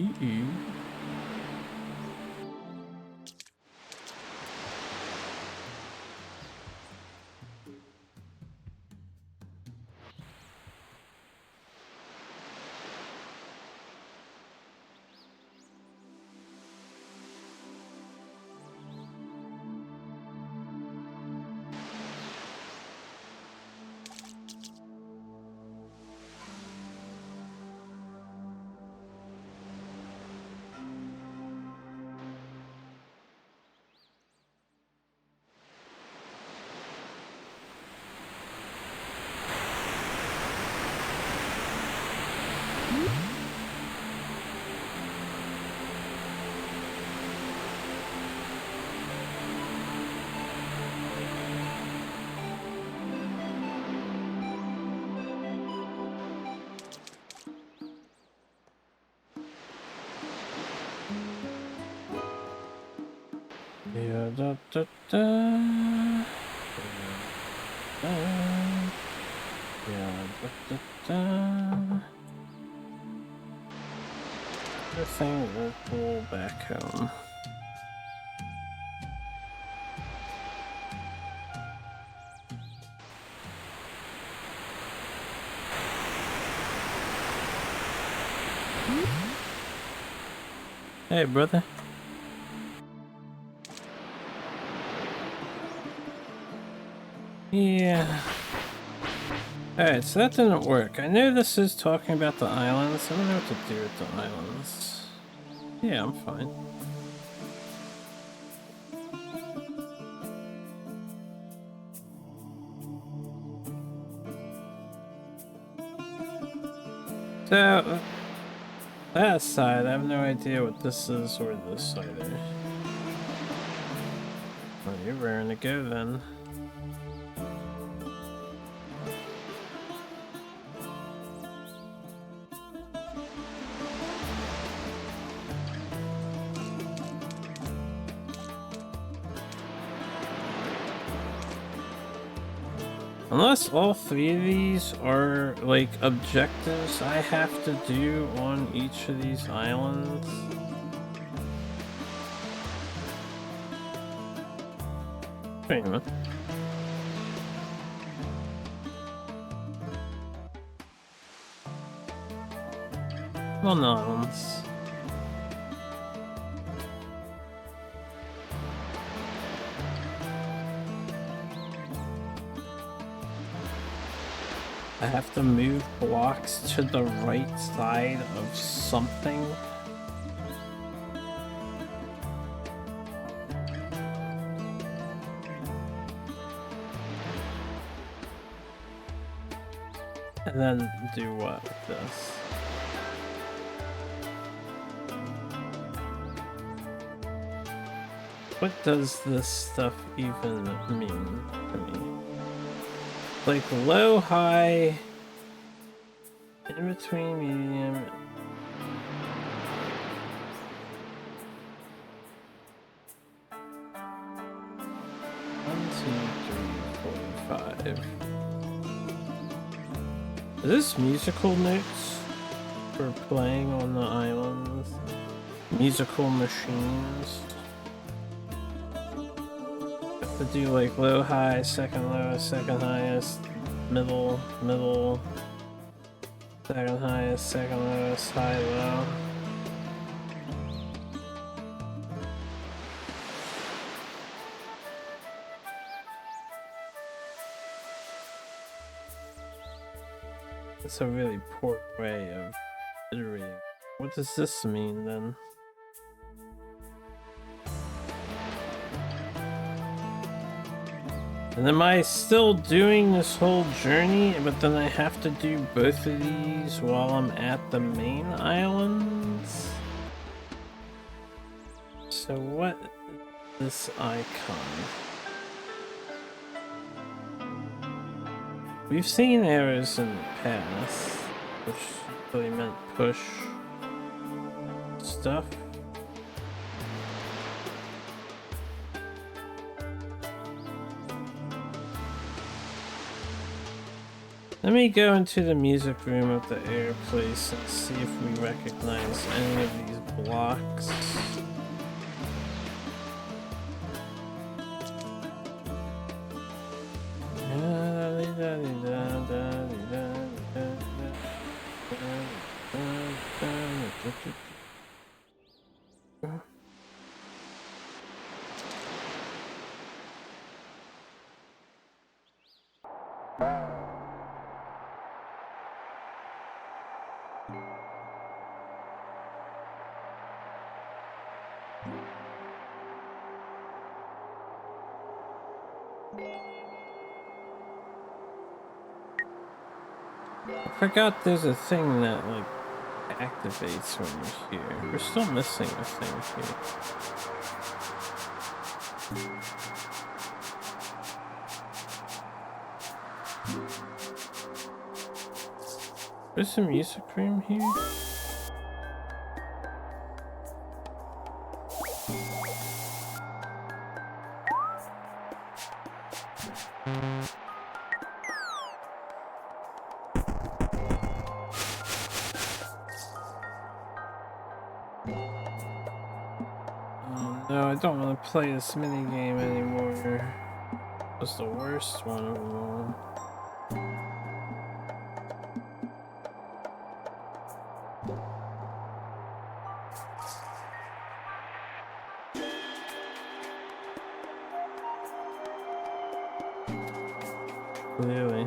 Yeah, da, da, da. Yeah, da, da, da. Everything will pull back home. Hey, brother. Yeah. Alright, so that didn't work. I know this is talking about the islands. I don't know what to do with the islands. Yeah, I'm fine. So, that side, I have no idea what this is or this either. Well, you're raring to go then. Unless all three of these are, like, objectives I have to do on each of these islands. Wait a minute. Well, no islands. I have to move blocks to the right side of something. And then do what with this? What does this stuff even mean to me? Like low, high, in between, medium. One, two, three, 45. Is this musical notes for playing on the islands? Musical machines? Have to do like low, high, second lowest, second highest, middle, middle, second highest, second lowest, high, low. It's a really poor way of iterating. What does this mean then? And am I still doing this whole journey, but then I have to do both of these while I'm at the main islands? So what is this icon? We've seen arrows in the past, which really meant push stuff. Let me go into the music room at the air place and see if we recognize any of these blocks. I forgot there's a thing that like activates when you're here. We're still missing a thing here. There's some music room here. No, I don't want to play this minigame anymore. It was the worst one of them all. Really?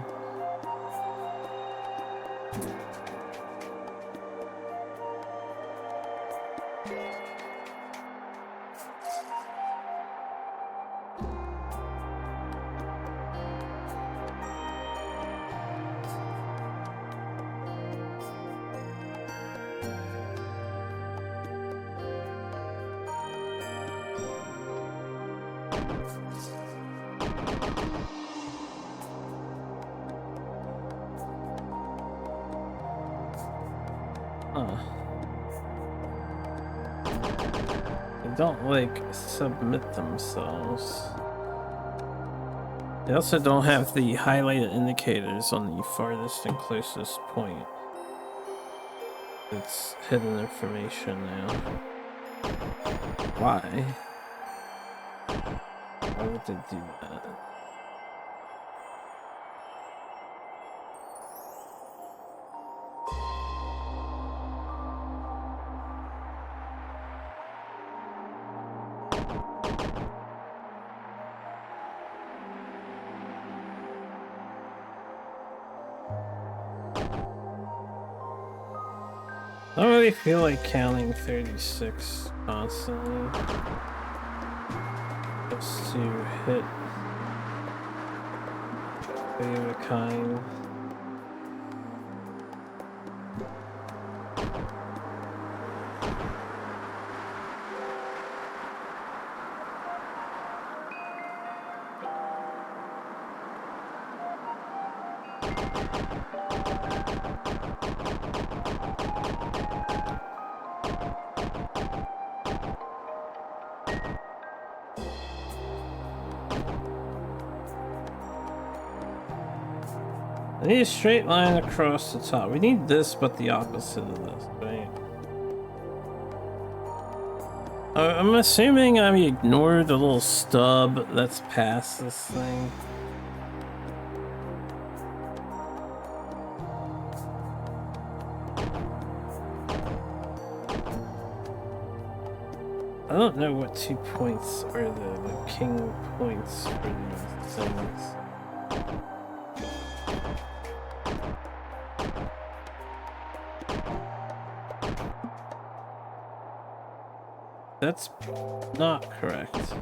They don't like submit themselves. They also don't have the highlighted indicators on the farthest and closest point. It's hidden information now. Why? Why would they do that? I don't really feel like counting 36 constantly. Just to hit of a kind. I need a straight line across the top. We need this, but the opposite of this, right? I'm assuming I ignored the little stub that's past this thing. I don't know what 2 points are the king points for these things. That's not correct.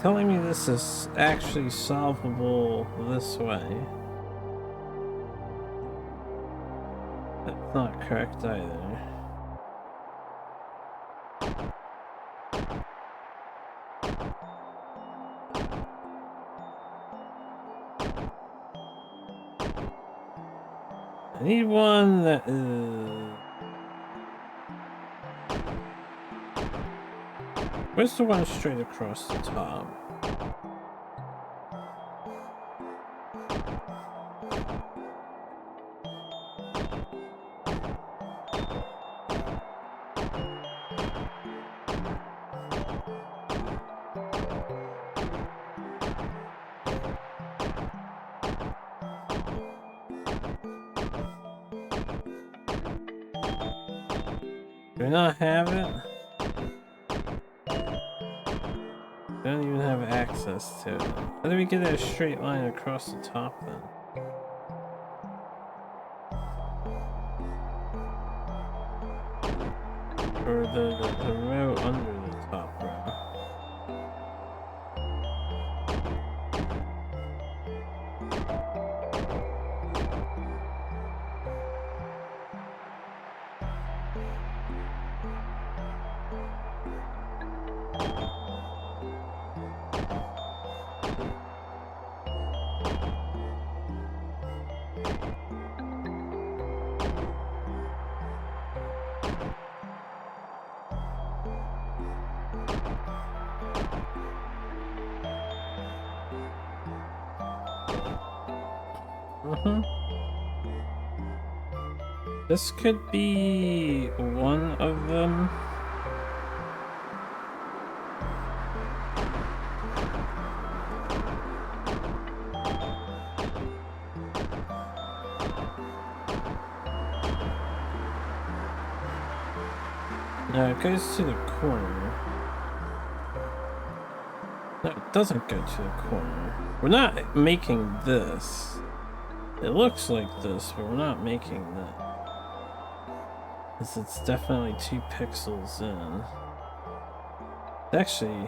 Telling me this is actually solvable this way. That's not correct either. I need one that is... Where's the one straight across the top? Do we not have it? Don't even have access to it. How do we get a straight line across the top then? Or the row under the top row? This could be one of them. No, it goes to the corner. No, it doesn't go to the corner. We're not making this. It looks like this, but we're not making that. Because it's definitely 2 pixels in. Actually...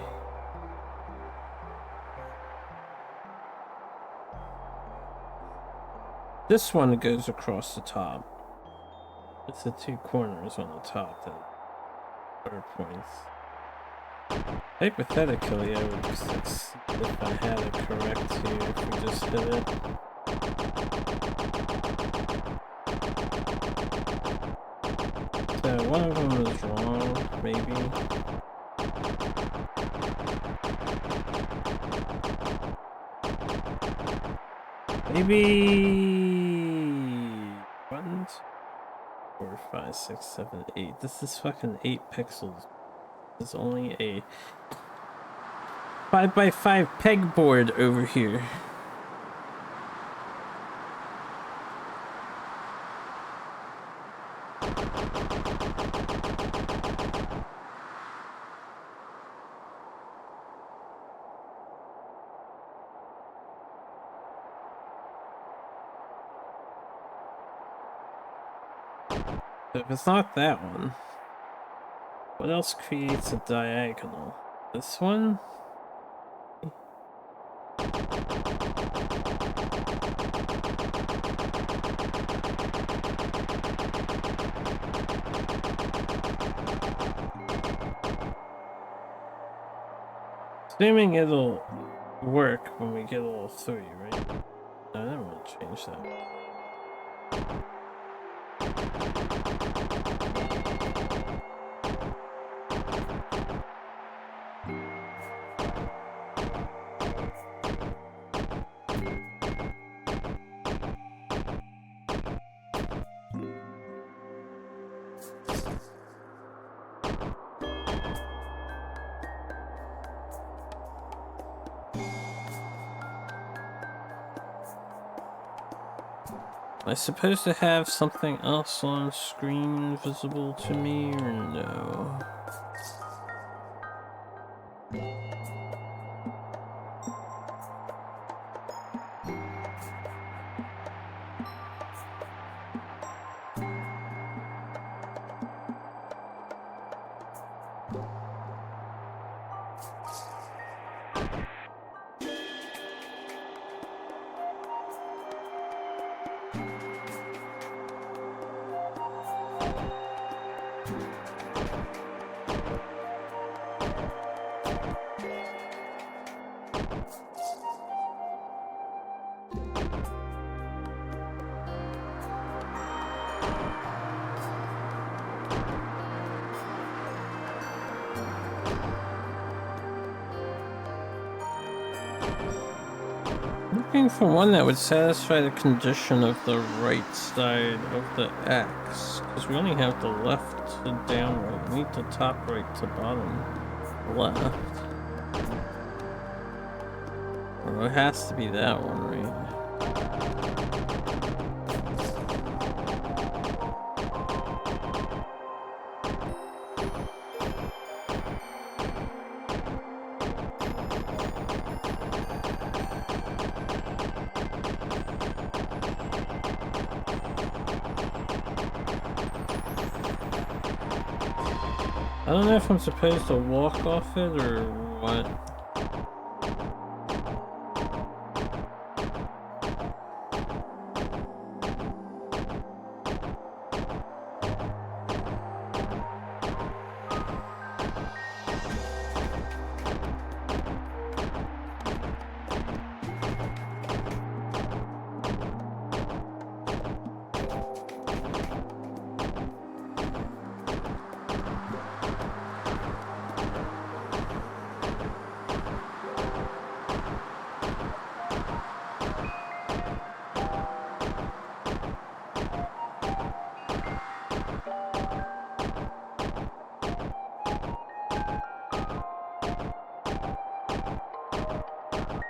This one goes across the top. It's the 2 corners on the top that are points. Hypothetically, I would succeed if I had it correct here, if we just hit it. So one of them is wrong, maybe. Maybe 1, 2, 4, 5, 6, 7, 8. This is fucking 8 pixels. This is only a 5x5 pegboard over here. If it's not that one, what else creates a diagonal? This one? Assuming it'll work when we get all 3, right? No, I don't want to change that. Am I supposed to have something else on screen visible to me, or no? Looking for one that would satisfy the condition of the right side of the X, because we only have the left to down right. We need the top right to bottom left. Or it has to be that one, right? I don't know if I'm supposed to walk off it or what.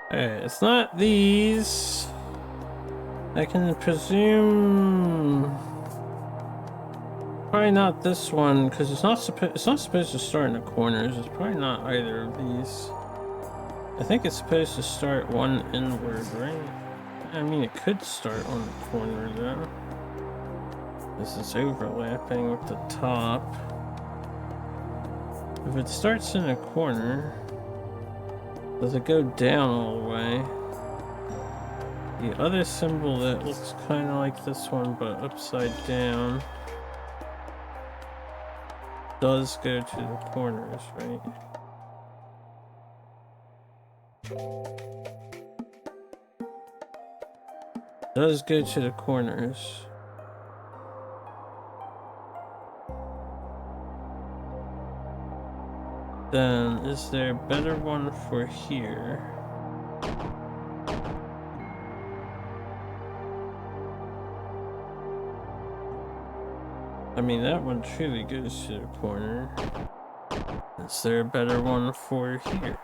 Hey, it's not these. I can presume probably not this one, because it's not supposed to start in the corners. It's probably not either of these. I think it's supposed to start one inward, right? I mean, it could start on the corner though. This is overlapping with the top. If it starts in a corner, does it go down all the way? The other symbol that looks kind of like this one but upside down does go to the corners, right? Does go to the corners. Then, is there a better one for here? I mean, that one truly goes to the corner. Is there a better one for here?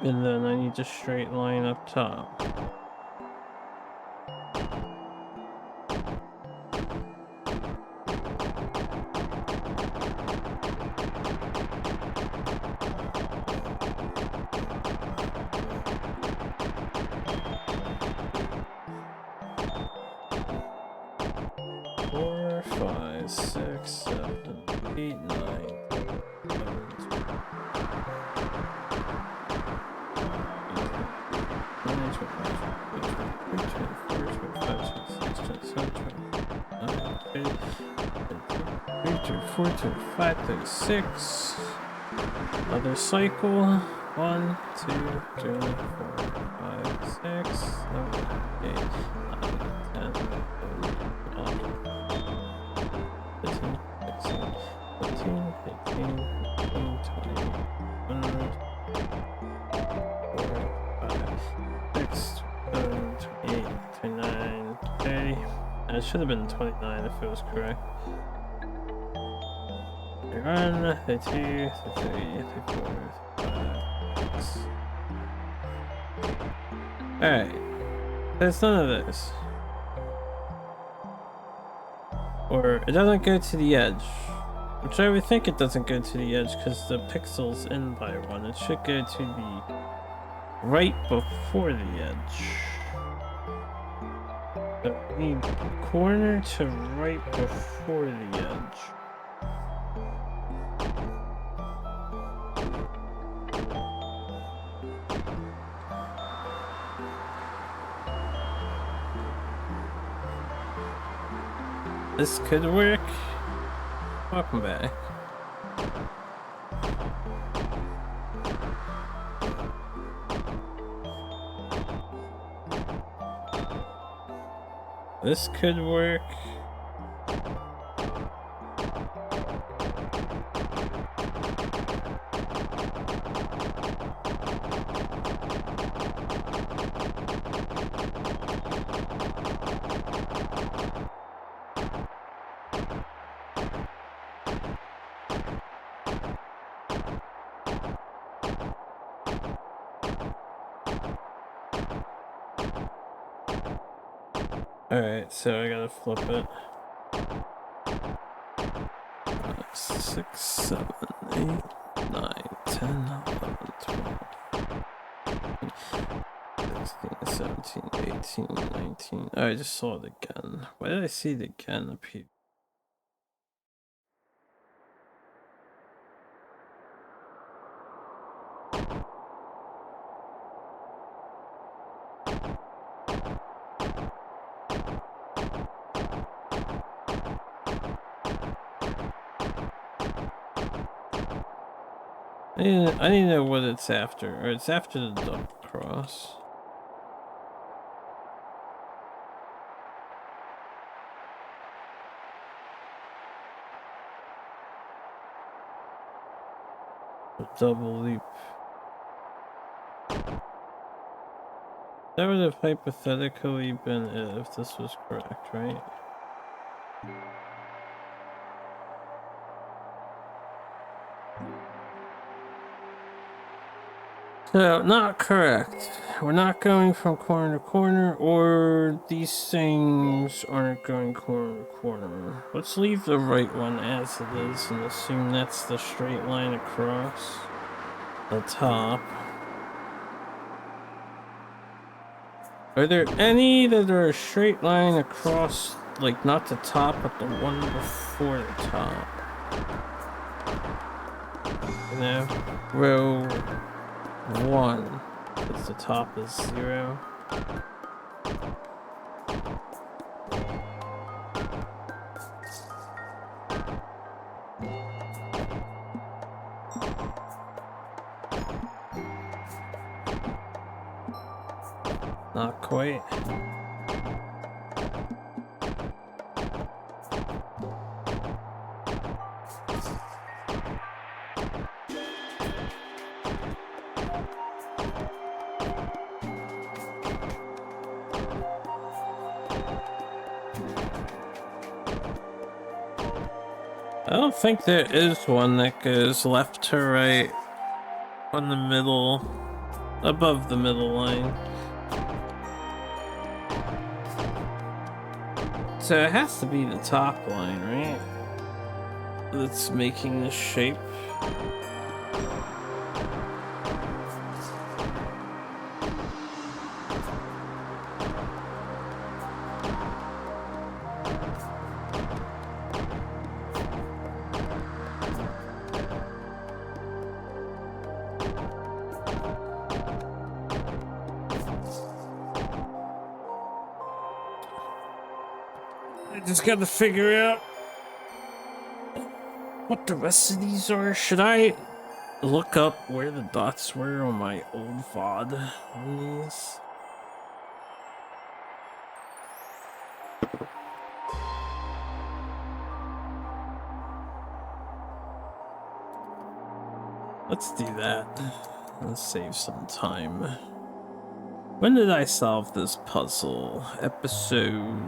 And then I need a straight line up top. Six. Another cycle. 1, 2, 3, 4, 5, 6, 7, 8, 9, 10, 11, 12, 13, 16, 17, 18, 19, 20, 21, 4, 5, 6, 7, 28, 29, 30. It should have been 29 if it was correct. 31, 32, 33, 34, 35, 36. Alright. There's none of this. Or it doesn't go to the edge. Which I would think it doesn't go to the edge because the pixel's in by 1. It should go to the right before the edge. So we need corner to right before the edge. This could work. Welcome back. This could work. Alright, so I gotta flip it. 5, 6, 7, 8, 9, 10, 11, 12, 16, 17, 18, 19. Oh, I just saw it again. Why did I see it again up here? I need to know what it's after. Or it's after the double cross. A double leap. That would have hypothetically been it if this was correct, right? So, not correct. We're not going from corner to corner, or these things aren't going corner to corner. Let's leave the right one as it is and assume that's the straight line across the top. Are there any that are a straight line across, like not the top, but the one before the top? You know, row 1, because the top is 0. Not quite. I don't think there is one that goes left to right on the middle, above the middle line. So it has to be the top line, right? That's making this shape. I just gotta figure out what the rest of these are. Should I look up where the dots were on my old VOD on these. Let's do that. Let's save some time. When did I solve this puzzle? Episode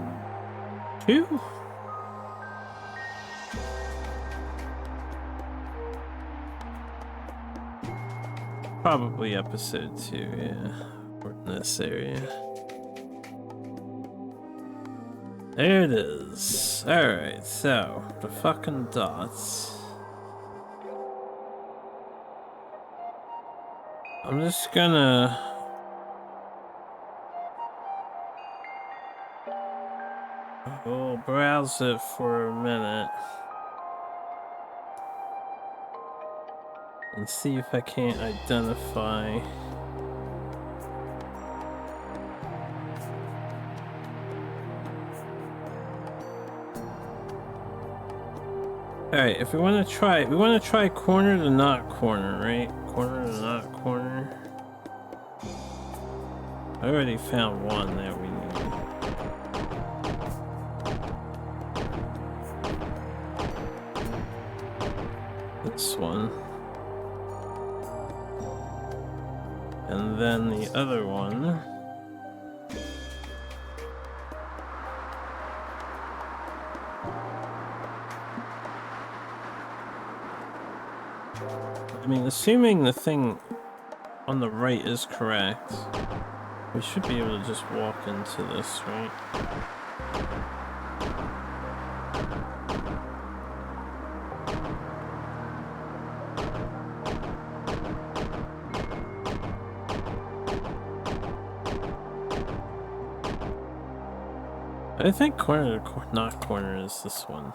2? Probably episode 2, yeah. Or in this area. There it is. Alright, so, the fucking dots. I'm just gonna... We'll browse it for a minute. And see if I can't identify... Alright, if we want to try corner to not corner, right? Corner to not corner. I already found one that we need. This one. And then the other one. I mean, assuming the thing on the right is correct, we should be able to just walk into this, right? I think corner to not corner is this one.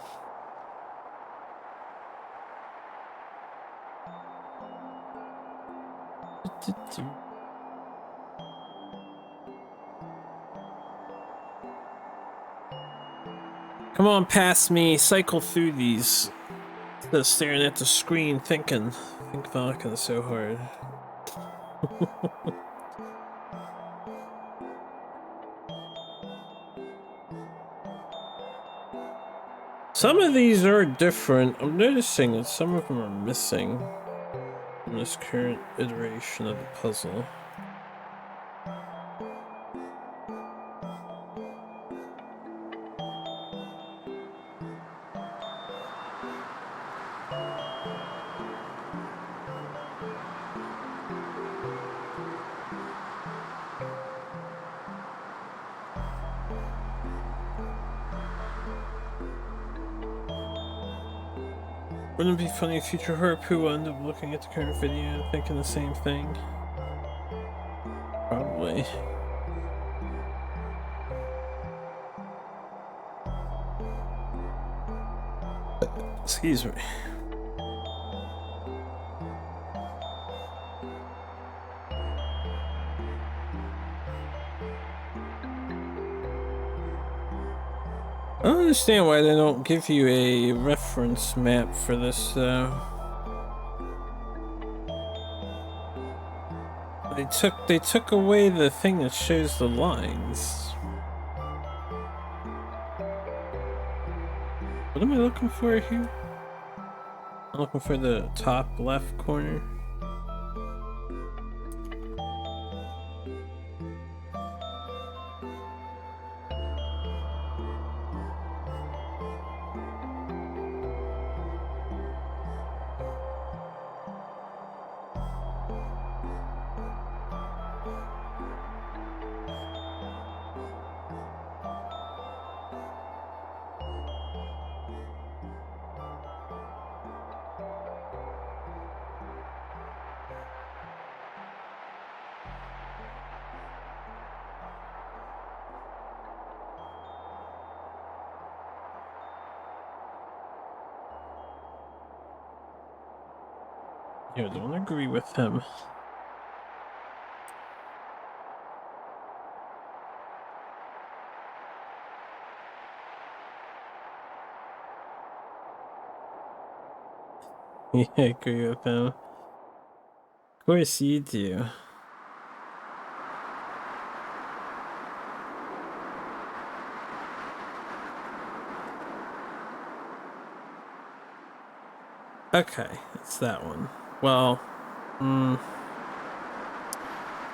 Come on, past me. Cycle through these. Instead of staring at the screen, thinking. Think vodka is so hard. Some of these are different. I'm noticing that some of them are missing in this current iteration of the puzzle. Wouldn't it be funny if future Harpoo will end up looking at the current video and thinking the same thing? Probably. Excuse me. I don't understand why they don't give you a reference map for this, though. They took away the thing that shows the lines. What am I looking for here? I'm looking for the top left corner. Yeah, I don't agree with him. Yeah, I agree with him. course you do. Okay, it's that one. Well, I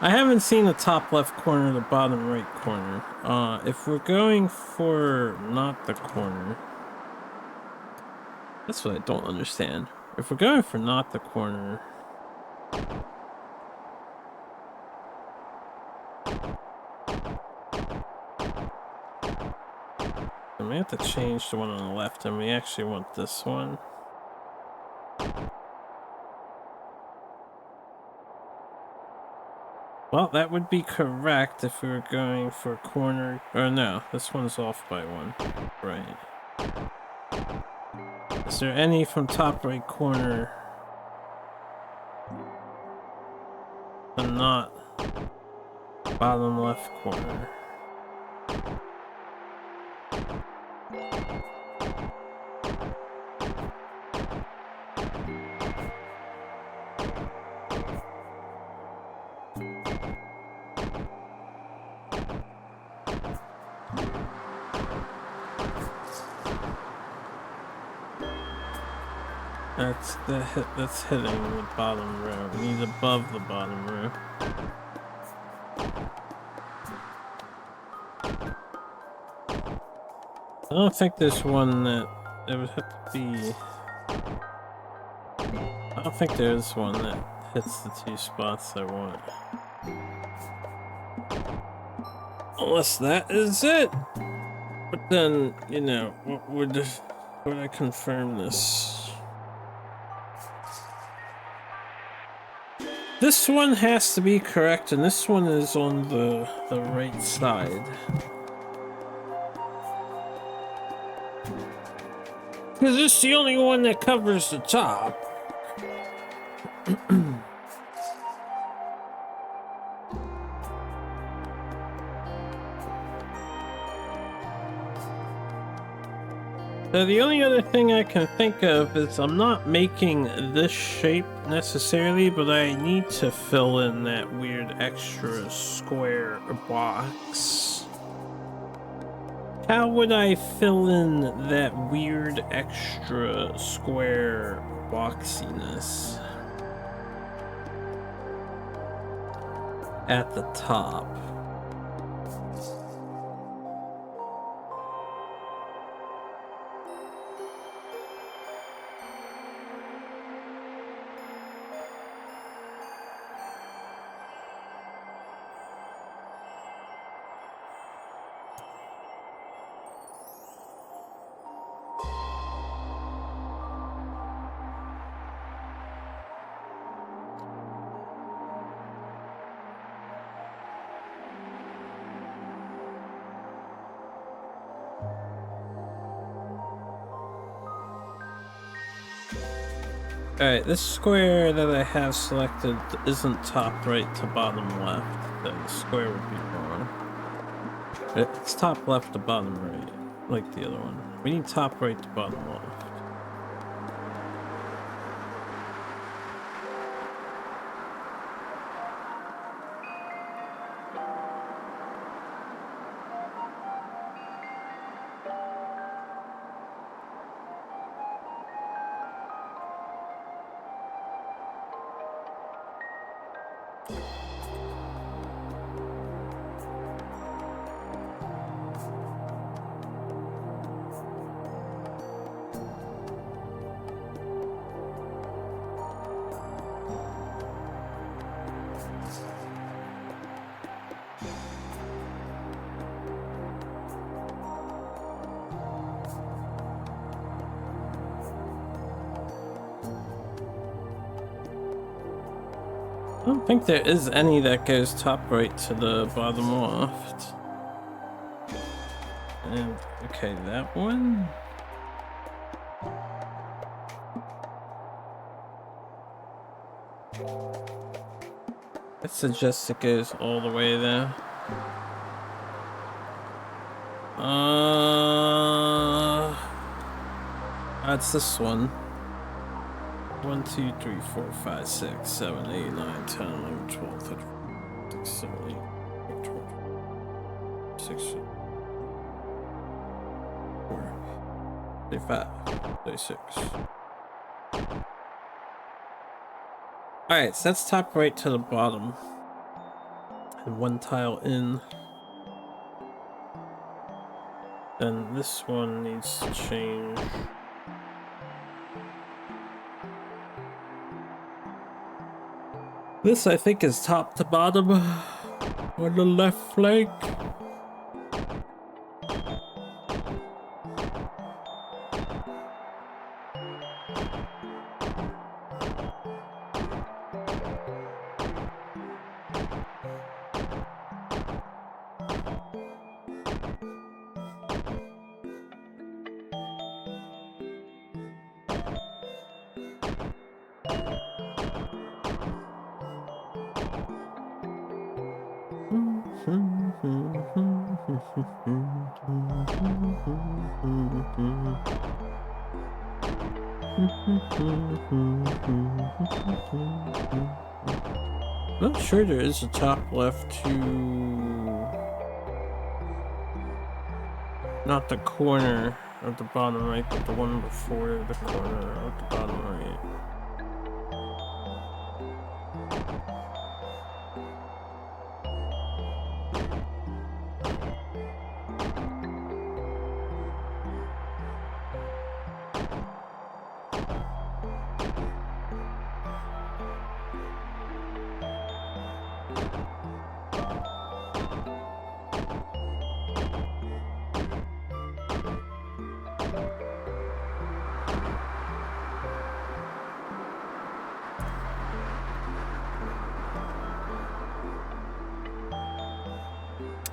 haven't seen the top left corner, the bottom right corner. If we're going for not the corner, that's what I don't understand. If we're going for not the corner, then we have to change the one on the left, and we actually want this one. Well, that would be correct if we were going for corner. Or no, this one's off by one. Right. Is there any from top right corner? And not bottom left corner? That's hitting the bottom row. We need above the bottom row. I don't think there's one that it would have to be. I don't think there's one that hits the two spots I want. Unless that is it. But then, you know, would I confirm this? This one has to be correct, and this one is on the right side. Because it's the only one that covers the top. So the only other thing I can think of is I'm not making this shape necessarily, but I need to fill in that weird extra square box. How would I fill in that weird extra square boxiness at the top? Alright, this square that I have selected isn't top right to bottom left. The square would be wrong. It's top left to bottom right, like the other one. We need top right to bottom left. I don't think there is any that goes top right to the bottom left. And, okay, that one? It suggests it goes all the way there. That's this one. 1, 2, 3, 4, 5, 6, 7, 8, 9, 10, 11, 12, 13, 6, 7, 8, 9, 12, 6, 4, 35, 36. Alright, so that's top right to the bottom. And one tile in. Then this one needs to change. This, I think, is top to bottom on the left flank. Not sure there is a top left to... Not the corner of the bottom right, but the one before the corner of the bottom right.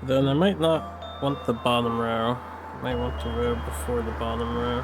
Then I might not want the bottom row. I might want the row before the bottom row.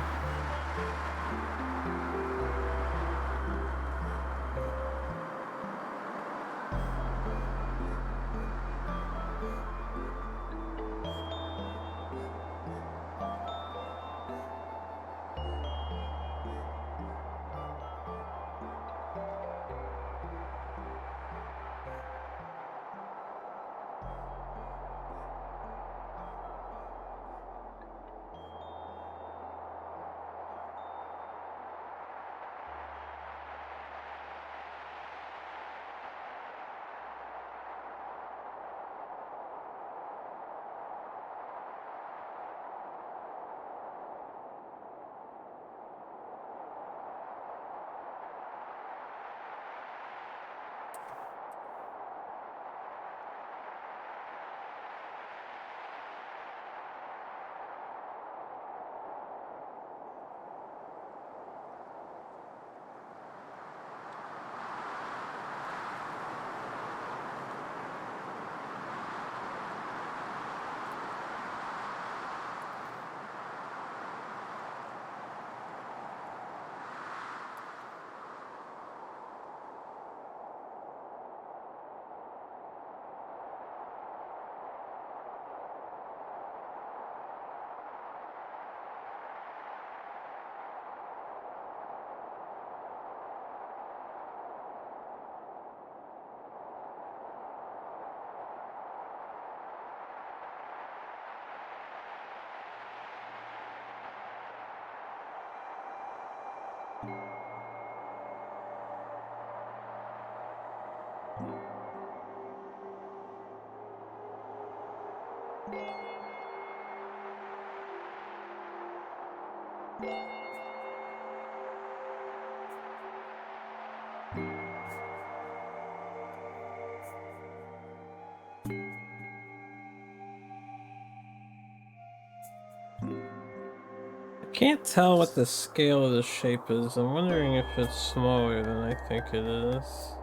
Can't tell what the scale of the shape is. I'm wondering if it's smaller than I think it is.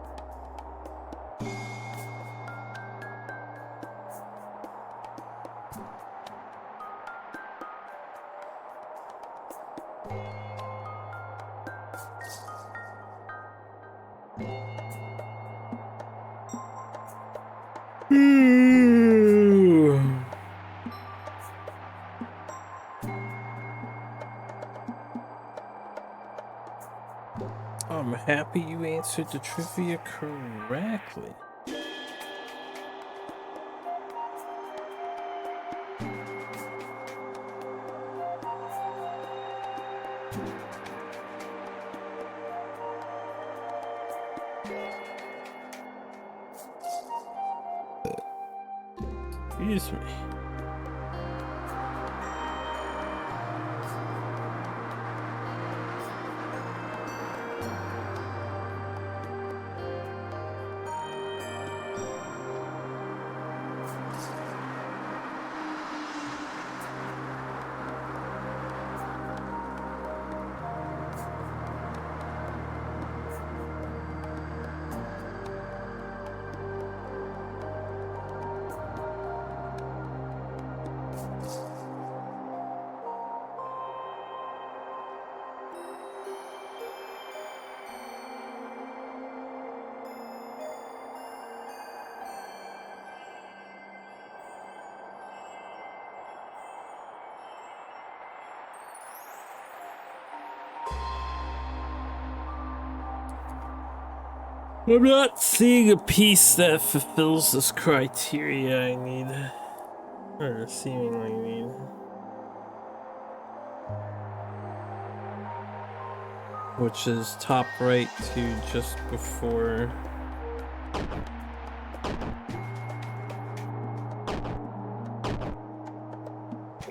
Oh, my happy you answered the trivia correctly. Excuse me. I'm not seeing a piece that fulfills this criteria I need. Or seemingly need. Which is top right to just before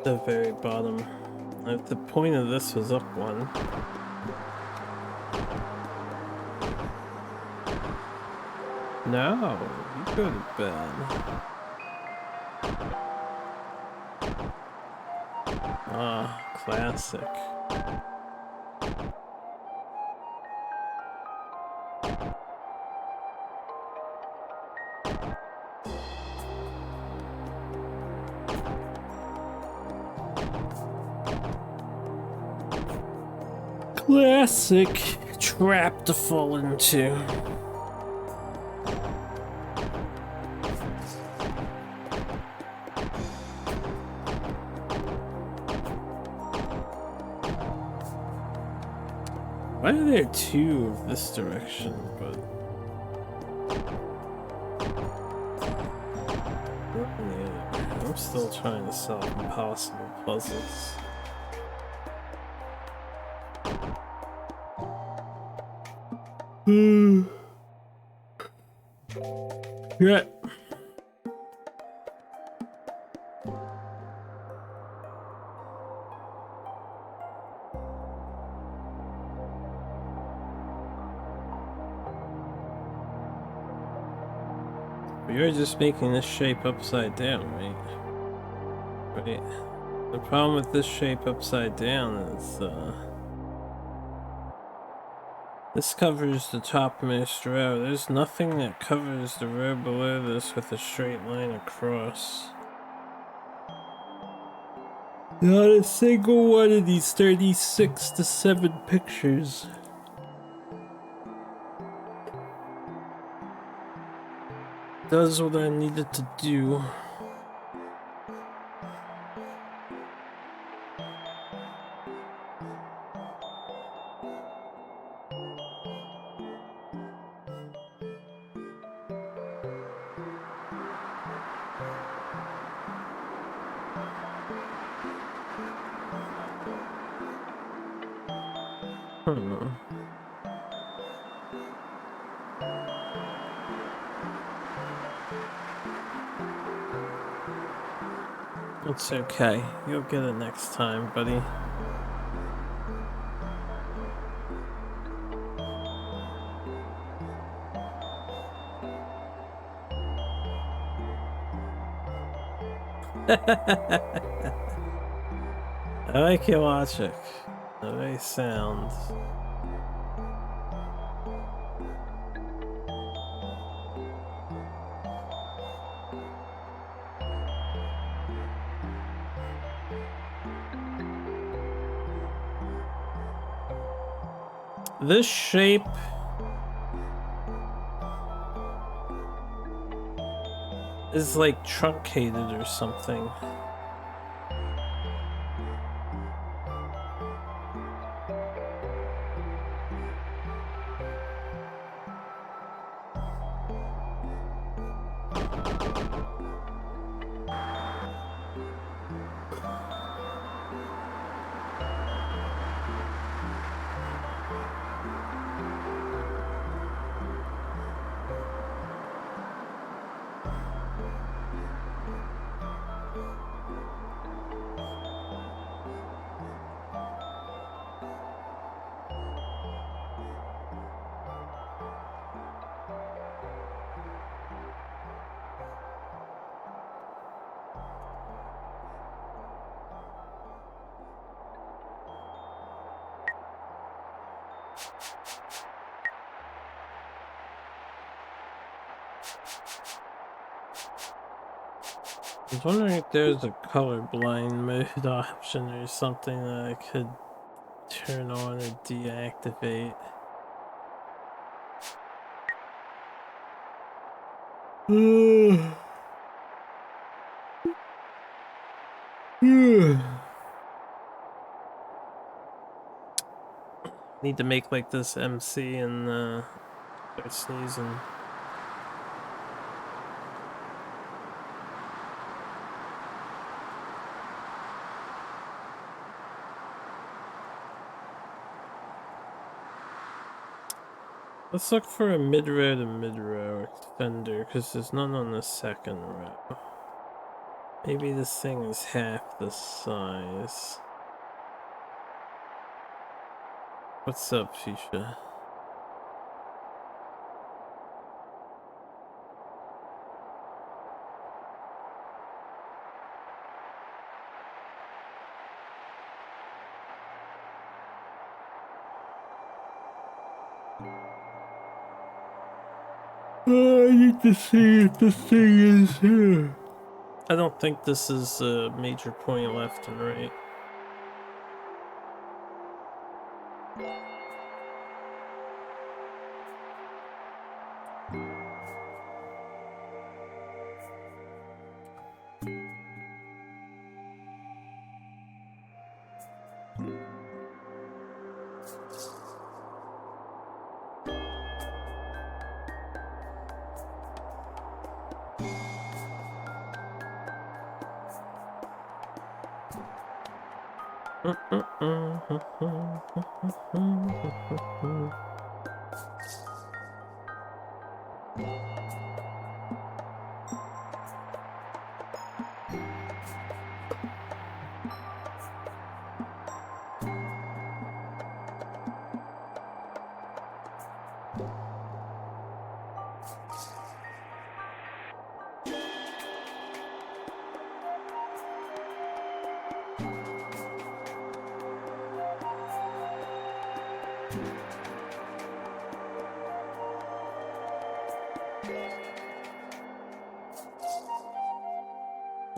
the very bottom. If the point of this was up one. No, you go to bed. Ah, classic. Classic trap to fall into. Why are there two of this direction, but not in the other? I'm still trying to solve impossible puzzles. Yeah. You're just making this shape upside down, right? Right. The problem with this shape upside down is, this covers the topmost row. There's nothing that covers the row below this with a straight line across. Not a single one of these 36 to 7 pictures. Does what I needed to do. It's okay. You'll get it next time, buddy. I like your logic. Very sound. This shape is like truncated or something. I was wondering if there's a colorblind mode option or something that I could turn on or deactivate. Need to make like this MC and start sneezing. Let's look for a mid-row to mid-row extender, because there's none on the second row. Maybe this thing is half the size. What's up, Shisha? I need to see if this thing is here. I don't think this is a major point left and right.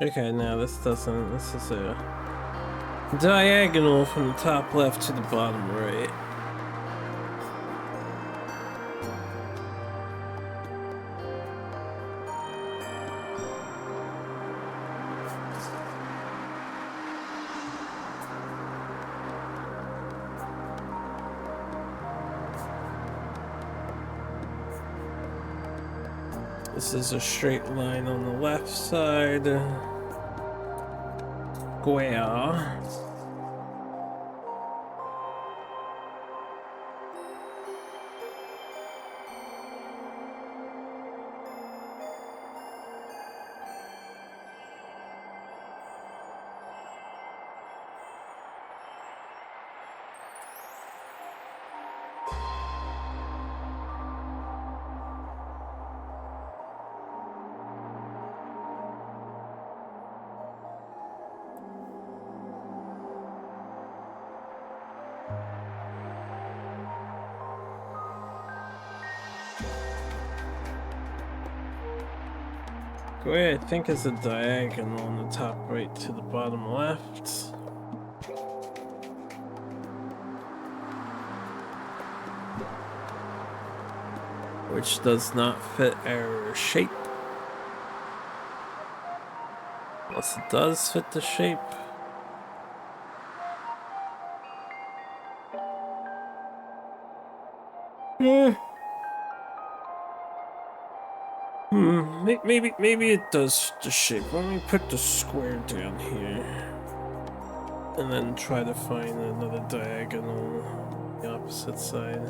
Okay, now this is a diagonal from the top left to the bottom right. This is a straight line on the left side. Square. Square, I think, is a diagonal on the top right to the bottom left. Which does not fit our shape. Unless it does fit the shape. Maybe it does the shape. Let me put the square down here. And then try to find another diagonal on the opposite side.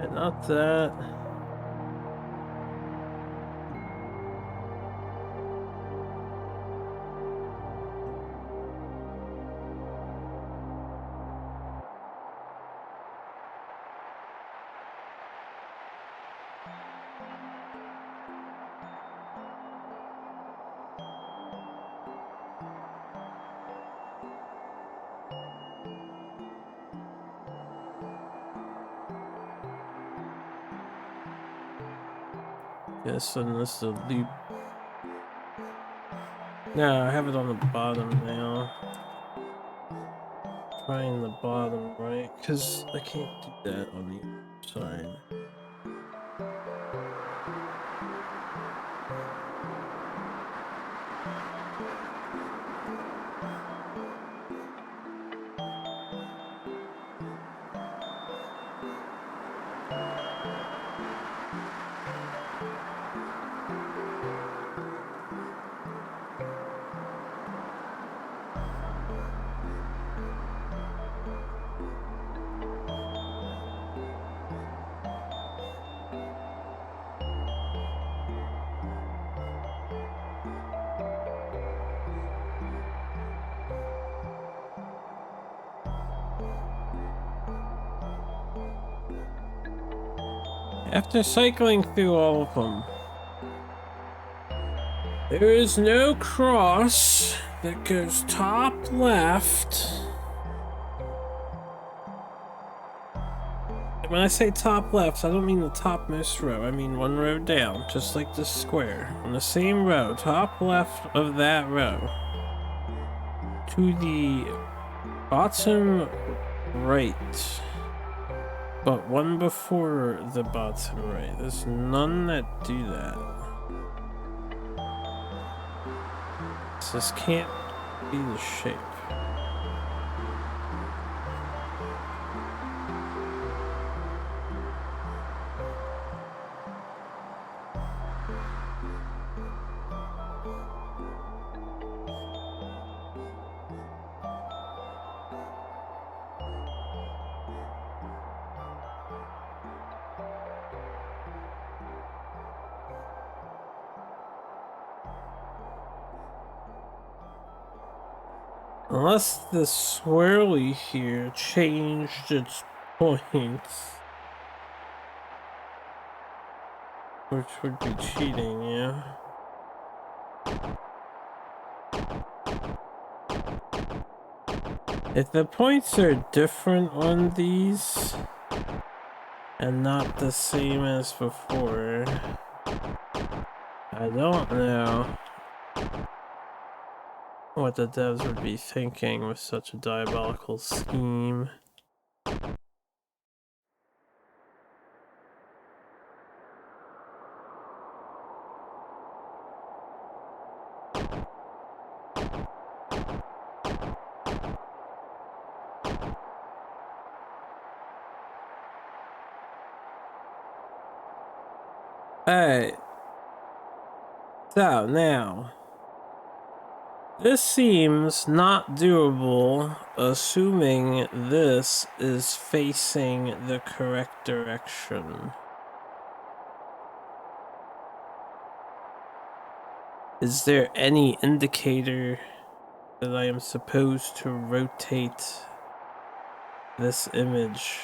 And not that. Yes, and this is a loop. No, I have it on the bottom now. Find the bottom right, because I can't do that on the other side. After cycling through all of them, there is no cross that goes top left. When I say top left, I don't mean the topmost row. I mean one row down, just like this square. On the same row, top left of that row, to the bottom right. But one before the bottom right. There's none that do that. So this can't be the shape. Unless the swirly here changed its points. Which would be cheating, yeah. If the points are different on these, and not the same as before, I don't know what the devs would be thinking with such a diabolical scheme. Alright. So now, this seems not doable, assuming this is facing the correct direction. Is there any indicator that I am supposed to rotate this image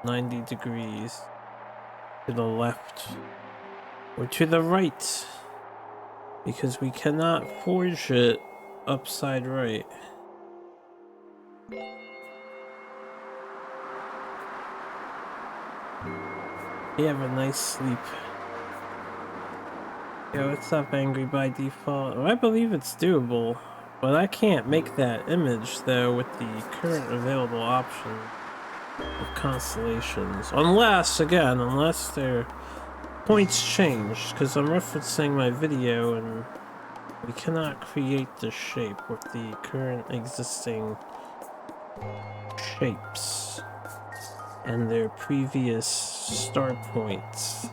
90 degrees to the left or to the right, because we cannot forge it upside right. You have a nice sleep. Yo, what's up, Angry by Default? Oh, I believe it's doable, but I can't make that image though with the current available option of constellations. Unless their points change, because I'm referencing my video and we cannot create the shape with the current existing shapes and their previous start points.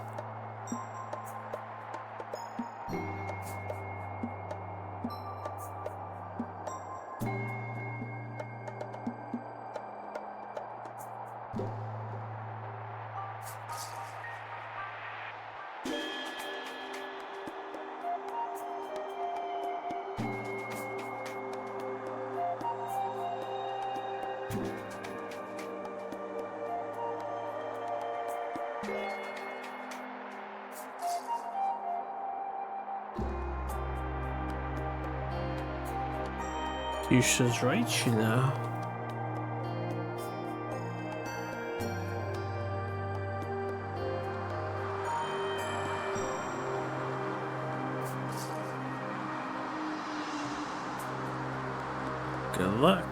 Fuchsia's right, you know. Good luck.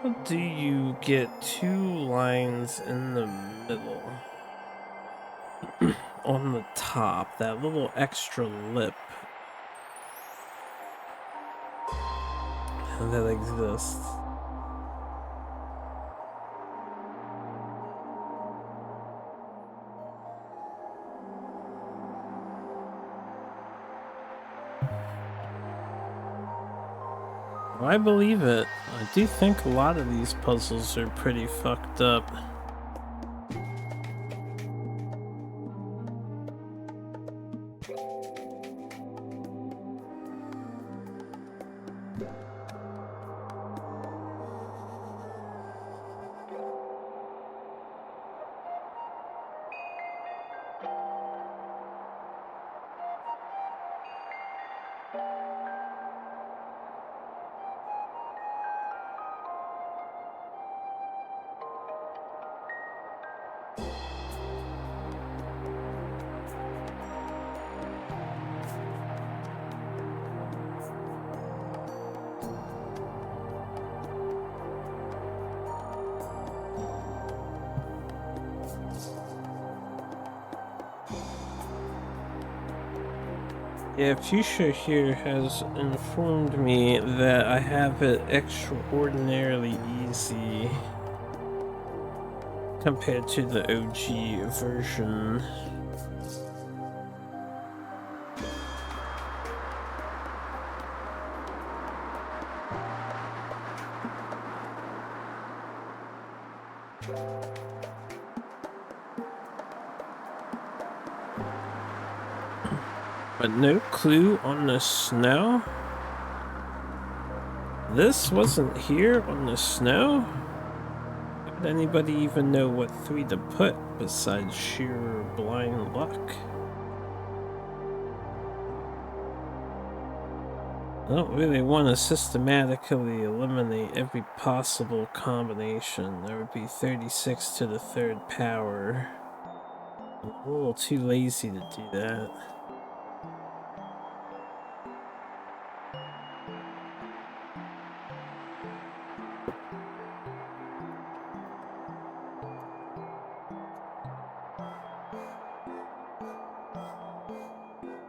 How do you get two lines in the middle? On the top, that little extra lip that exists. I believe it. I do think a lot of these puzzles are pretty fucked up. Yeah, Fuchsia here has informed me that I have it extraordinarily easy compared to the OG version. But no clue on the snow? This wasn't here on the snow? How would anybody even know what 3 to put besides sheer blind luck? I don't really want to systematically eliminate every possible combination. There would be 36 to the 3rd power. I'm a little too lazy to do that.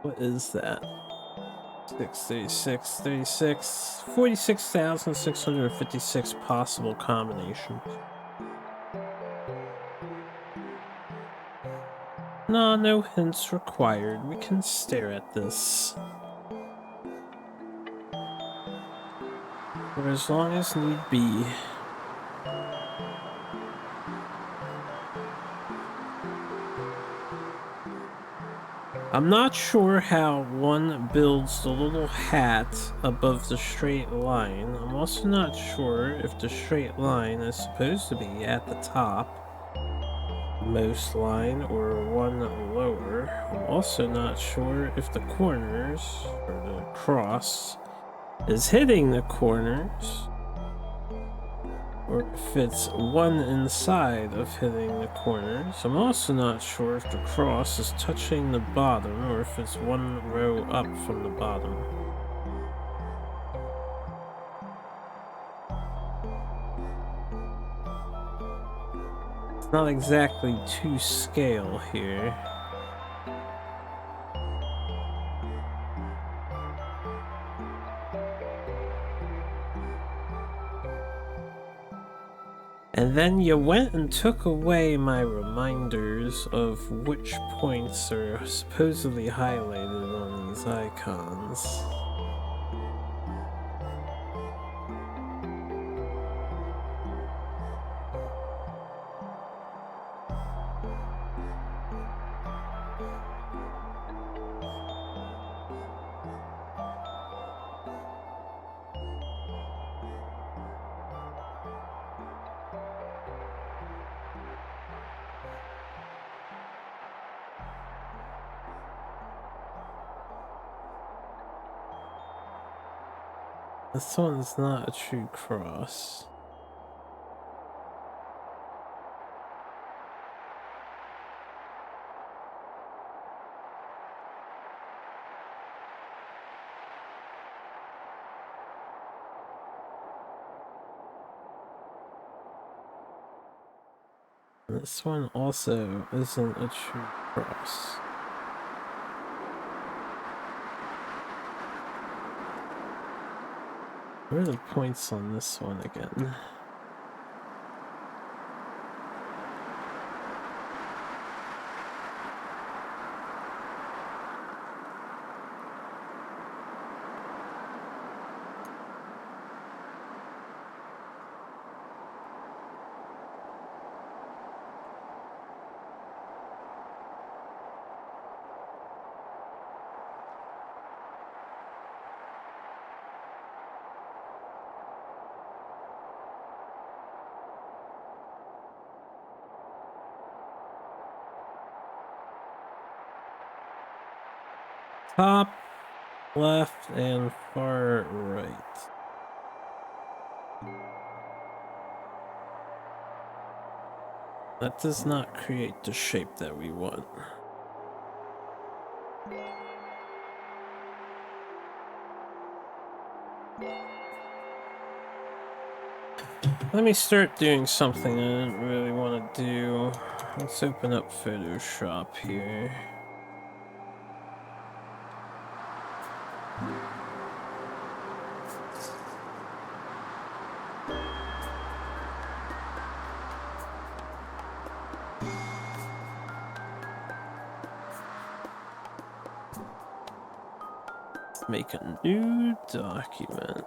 What is that? 636, 36, 46,656 possible combinations. No, no hints required. We can stare at this. for as long as need be. I'm not sure how one builds the little hat above the straight line. I'm also not sure if the straight line is supposed to be at the top most line or one lower. I'm also not sure if the corners or the cross is hitting the corners or if it's one inside of hitting the corners. I'm also not sure if the cross is touching the bottom or if it's one row up from the bottom. It's not exactly to scale here. And then you went and took away my reminders of which points are supposedly highlighted on these icons. This one's not a true cross. This one also isn't a true cross. Where are the points on this one again? Top, left, and far right. That does not create the shape that we want. Let me start doing something I didn't really want to do. Let's open up Photoshop here. Let's make a new document.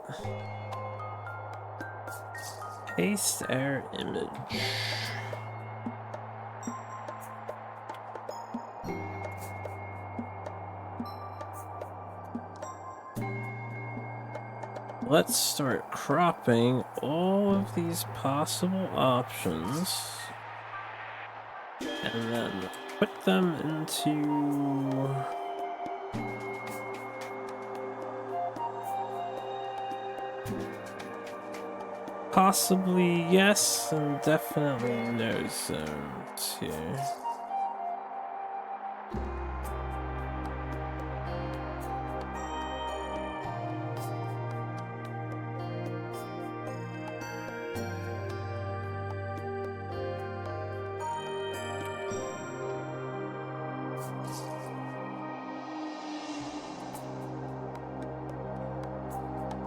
Paste our image. Let's start cropping all of these possible options and then put them into possibly yes and definitely no zones here.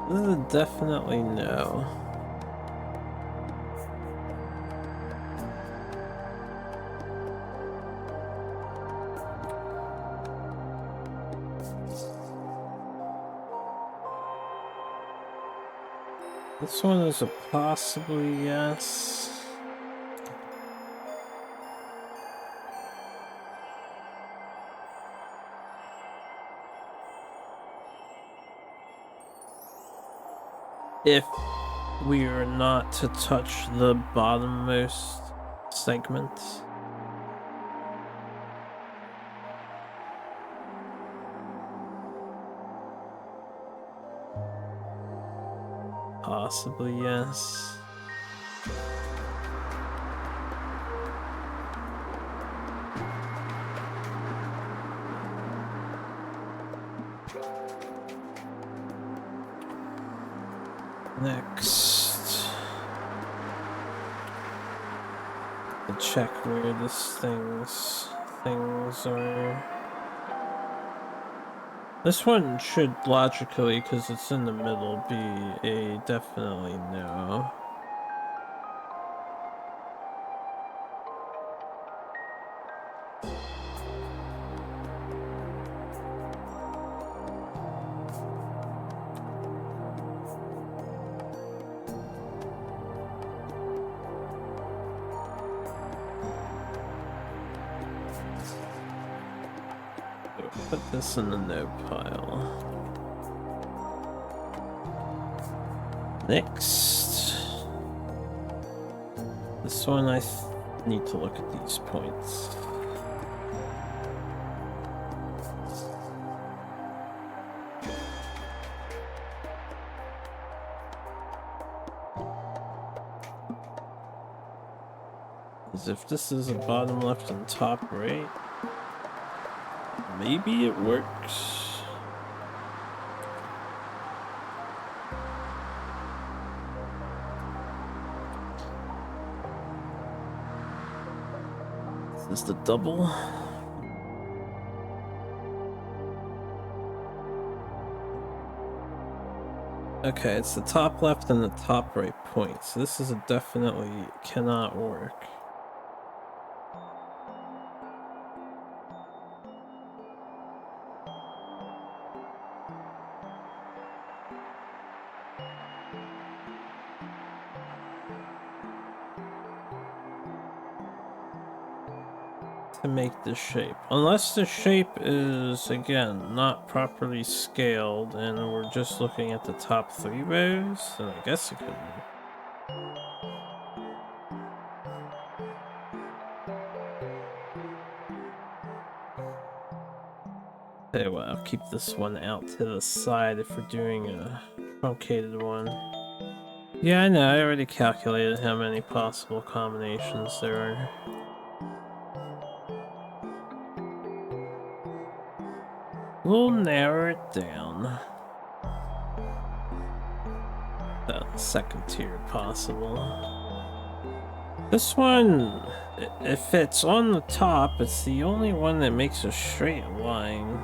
This is definitely no. This one is a possibly yes. If we are not to touch the bottommost segment. Possibly yes. Next, to check where this things are. This one should logically, because it's in the middle, be a definitely no. Put this in the no pile. Next. This one I need to look at these points. As if this is a bottom left and top right. Maybe it works. Is this the double? Okay, it's the top left and the top right point. So this is a definitely cannot work. To make this shape, unless the shape is again not properly scaled and we're just looking at the top 3 rows, then I guess it could be. Okay, well, I'll keep this one out to the side if we're doing a truncated one. Yeah, I know, I already calculated how many possible combinations there are. We'll narrow it down. The second tier possible. This one, if it's on the top, it's the only one that makes a straight line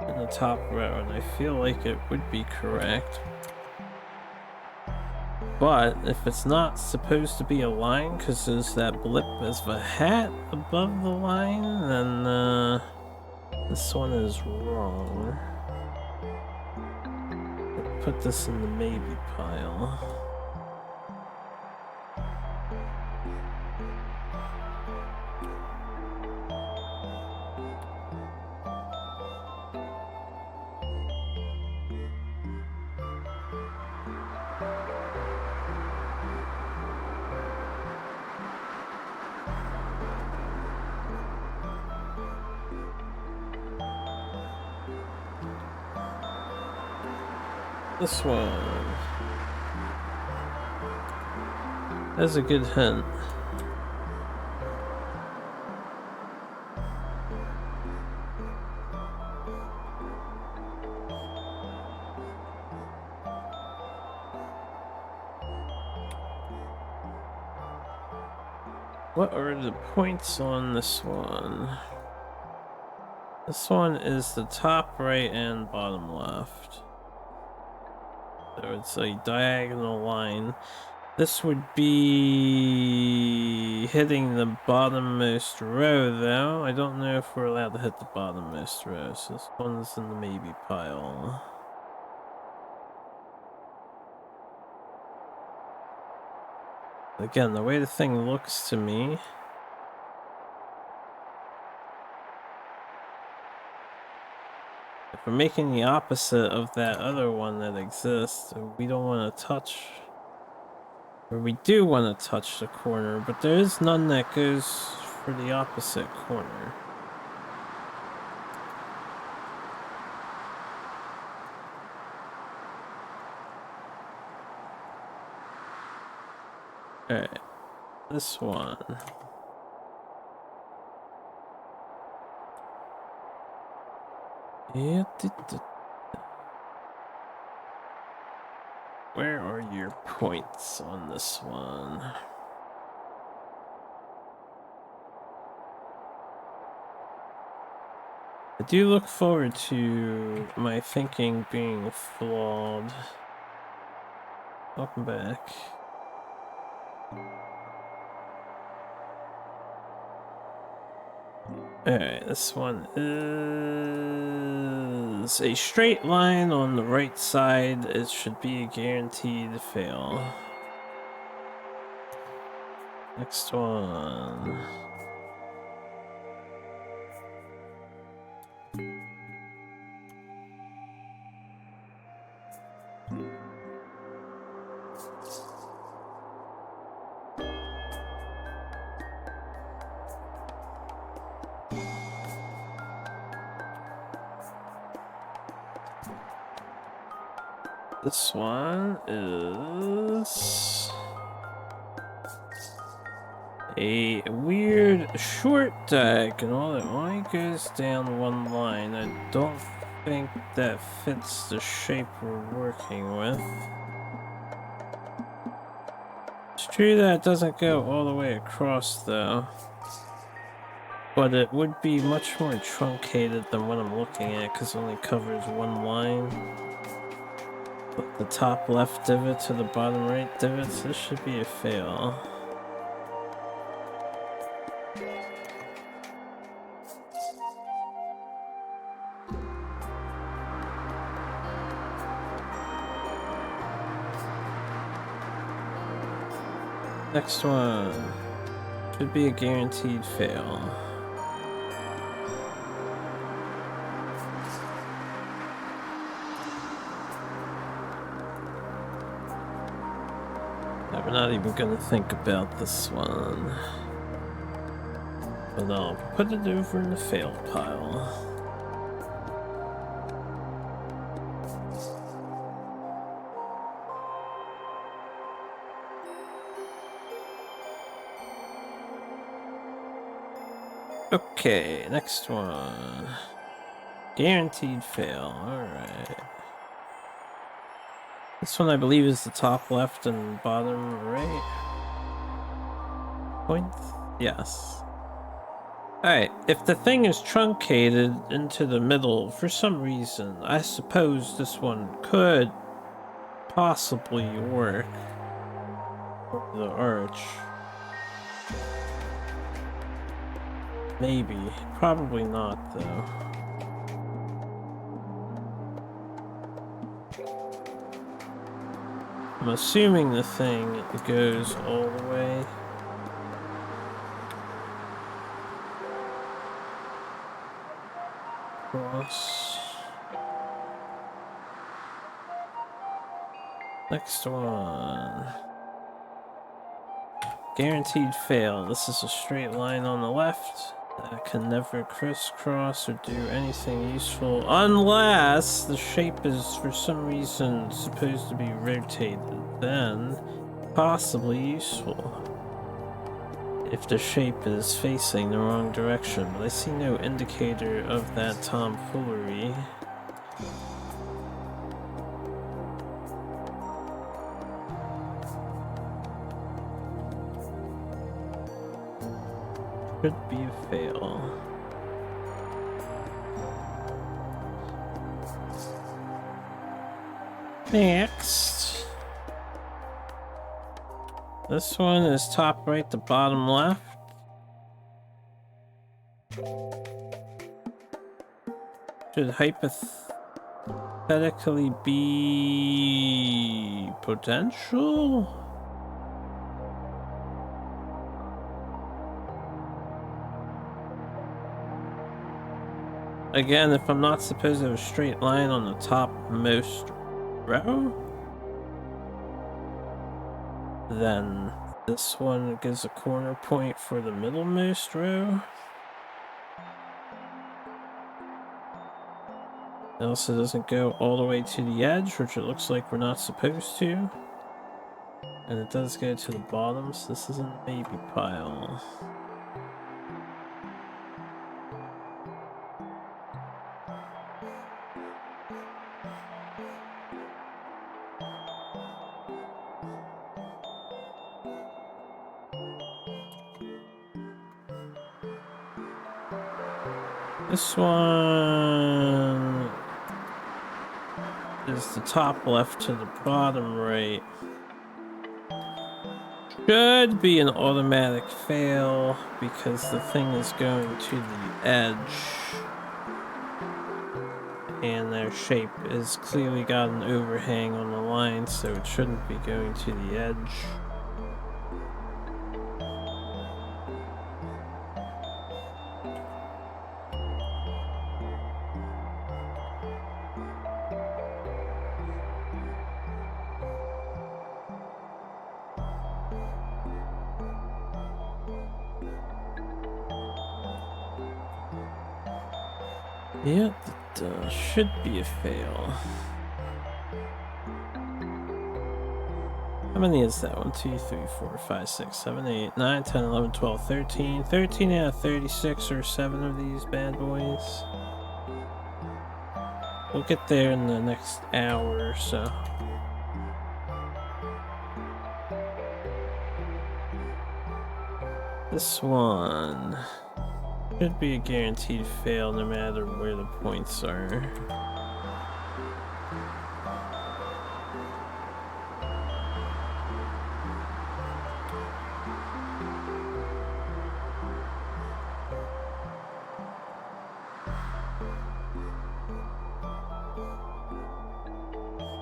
in the top row, and I feel like it would be correct. But if it's not supposed to be a line because there's that blip as a hat above the line, then this one is wrong. Put this in the maybe pile. This one has a good hint. What are the points on this one? This one is the top right and bottom left. So it's a diagonal line. This would be hitting the bottommost row, though. I don't know if we're allowed to hit the bottommost row, so this one's in the maybe pile. Again, the way the thing looks to me... If we're making the opposite of that other one that exists, we don't want to touch... Or we do want to touch the corner, but there is none that goes for the opposite corner. Alright, this one. Where are your points on this one? I do look forward to my thinking being flawed. Welcome back. Alright, this one is a straight line on the right side. It should be a guaranteed fail. Next one. This one is a weird short diagonal that only goes down one line. I don't think that fits the shape we're working with. It's true that it doesn't go all the way across though, but it would be much more truncated than what I'm looking at because it only covers one line. The top left divot to the bottom right divots, this should be a fail. Next one should be a guaranteed fail. I'm not even gonna think about this one, but I'll put it over in the fail pile. Okay, next one. Guaranteed fail, alright. This one I believe is the top left and bottom right. Point? Yes. Alright, if the thing is truncated into the middle for some reason, I suppose this one could possibly work for the arch. Maybe. Probably not, though. I'm assuming the thing goes all the way. Across. Next one. Guaranteed fail. This is a straight line on the left. That can never crisscross or do anything useful unless the shape is for some reason supposed to be rotated, then possibly useful if the shape is facing the wrong direction, but I see no indicator of that tomfoolery. Could be a fail. Next. This one is top right to bottom left. Should hypothetically be potential? Again, if I'm not supposed to have a straight line on the topmost row, then this one gives a corner point for the middlemost row. It also doesn't go all the way to the edge, which it looks like we're not supposed to. And it does go to the bottom, so this is a maybe pile. This one is the top left to the bottom right. Should be an automatic fail because the thing is going to the edge. And their shape has clearly got an overhang on the line, so it shouldn't be going to the edge. Yep, it should be a fail. How many is that? 1, 2, 3, 4, 5, 6, 7, 8, 9, 10, 11, 12, 13. 13 out of 36 or 7 of these bad boys. We'll get there in the next hour or so. This one should be a guaranteed fail no matter where the points are.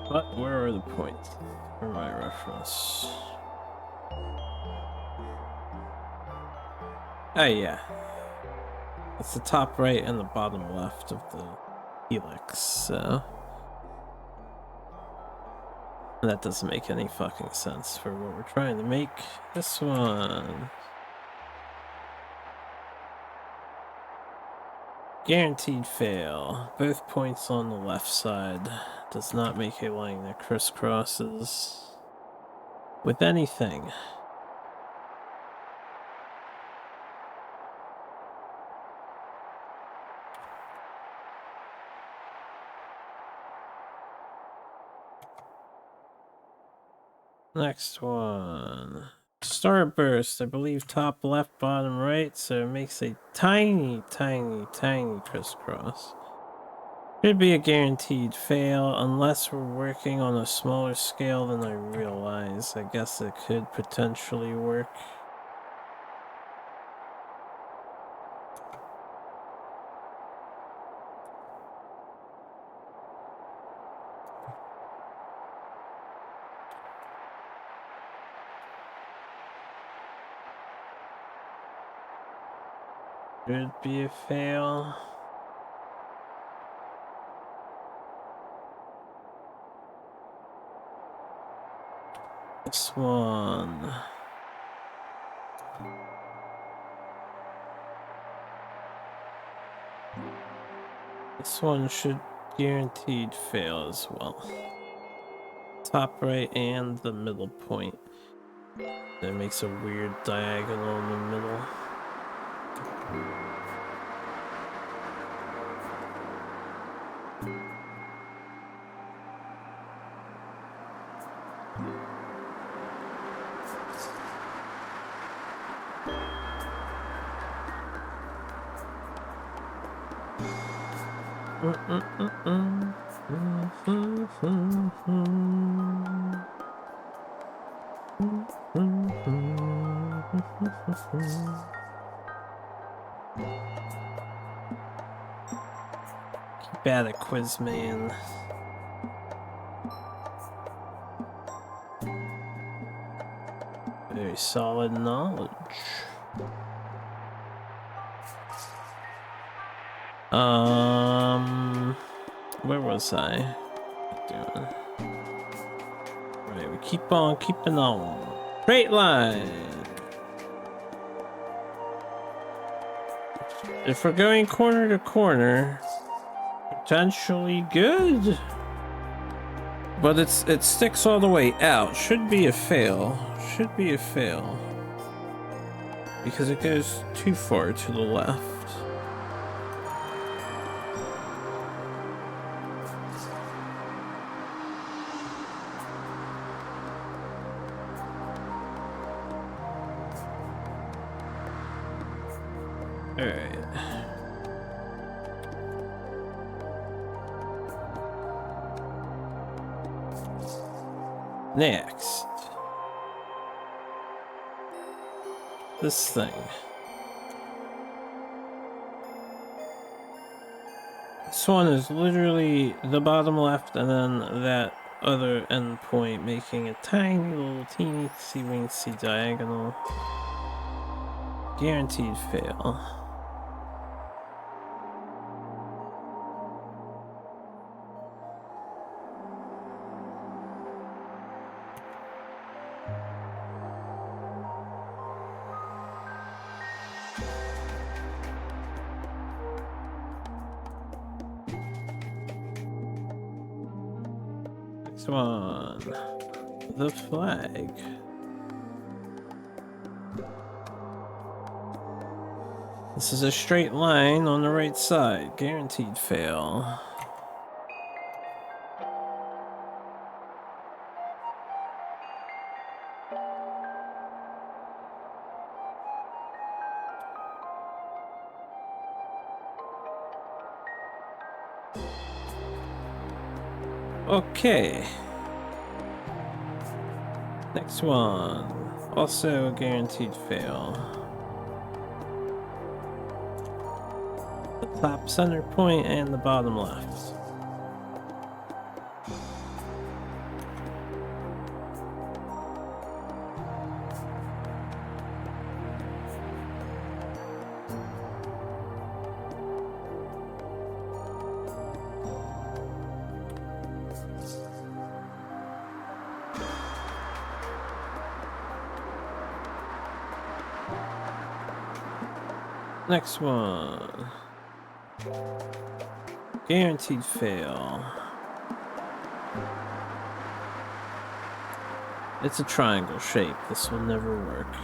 But where are the points for my reference? Oh yeah. It's the top right and the bottom left of the helix, so... that doesn't make any fucking sense for what we're trying to make. This one... guaranteed fail. Both points on the left side. Does not make a line that crisscrosses with anything. Next one. Starburst, I believe top left, bottom right, so it makes a tiny, tiny, tiny crisscross. Should be a guaranteed fail, unless we're working on a smaller scale than I realize. I guess it could potentially work. Should be a fail. This one. This one should guaranteed fail as well. Top right and the middle point. That makes a weird diagonal in the middle. Keep at it, Quizman. Very solid knowledge. Where was I? Doing? Right, we keep on keeping on. Straight line. If we're going corner to corner, potentially good. But it sticks all the way out. Should be a fail. Should be a fail. Because it goes too far to the left. Alright. Next. This thing. This one is literally the bottom left and then that other endpoint making a tiny little teensy-weensy diagonal. Guaranteed fail. Next one. The flag. This is a straight line on the right side. Guaranteed fail. Okay. Next one. Also a guaranteed fail. The top center point and the bottom left. Next one. Guaranteed fail. It's a triangle shape. This will never work.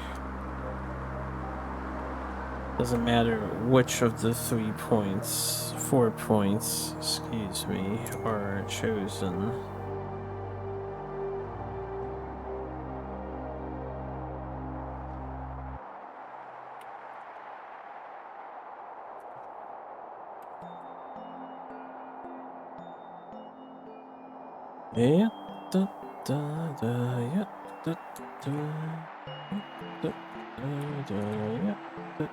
Doesn't matter which of the 3 points, 4 points, excuse me, are chosen. Yeah, da, da, da, yeah, da, da, da, da, yeah, da,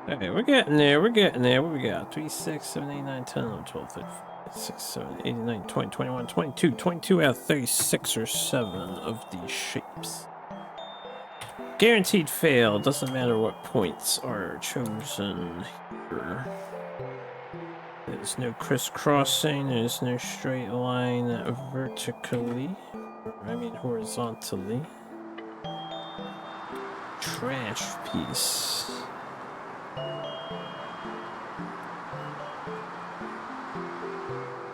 da. Okay, we're getting there, we're getting there. What we got? 3, 6, 7, 8, 9, 10, 11, 12, 13, 6, 7, 8, 9, 20, 21, 22. 22 out of 36 or 7 of these shapes. Guaranteed fail. Doesn't matter what points are chosen here. There's no crisscrossing, there's no straight line vertically. I mean horizontally. Trash piece.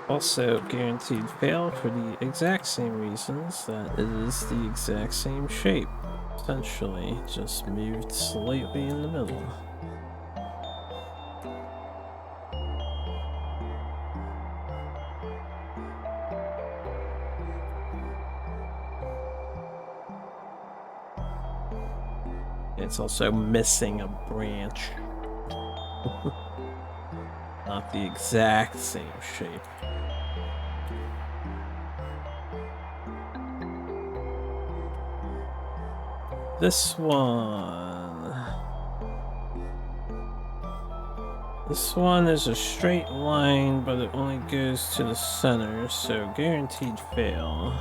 Also guaranteed fail for the exact same reasons that it is the exact same shape. Essentially, just moved slightly in the middle. It's also missing a branch. Not the exact same shape. This one. This one is a straight line, but it only goes to the center, so guaranteed fail.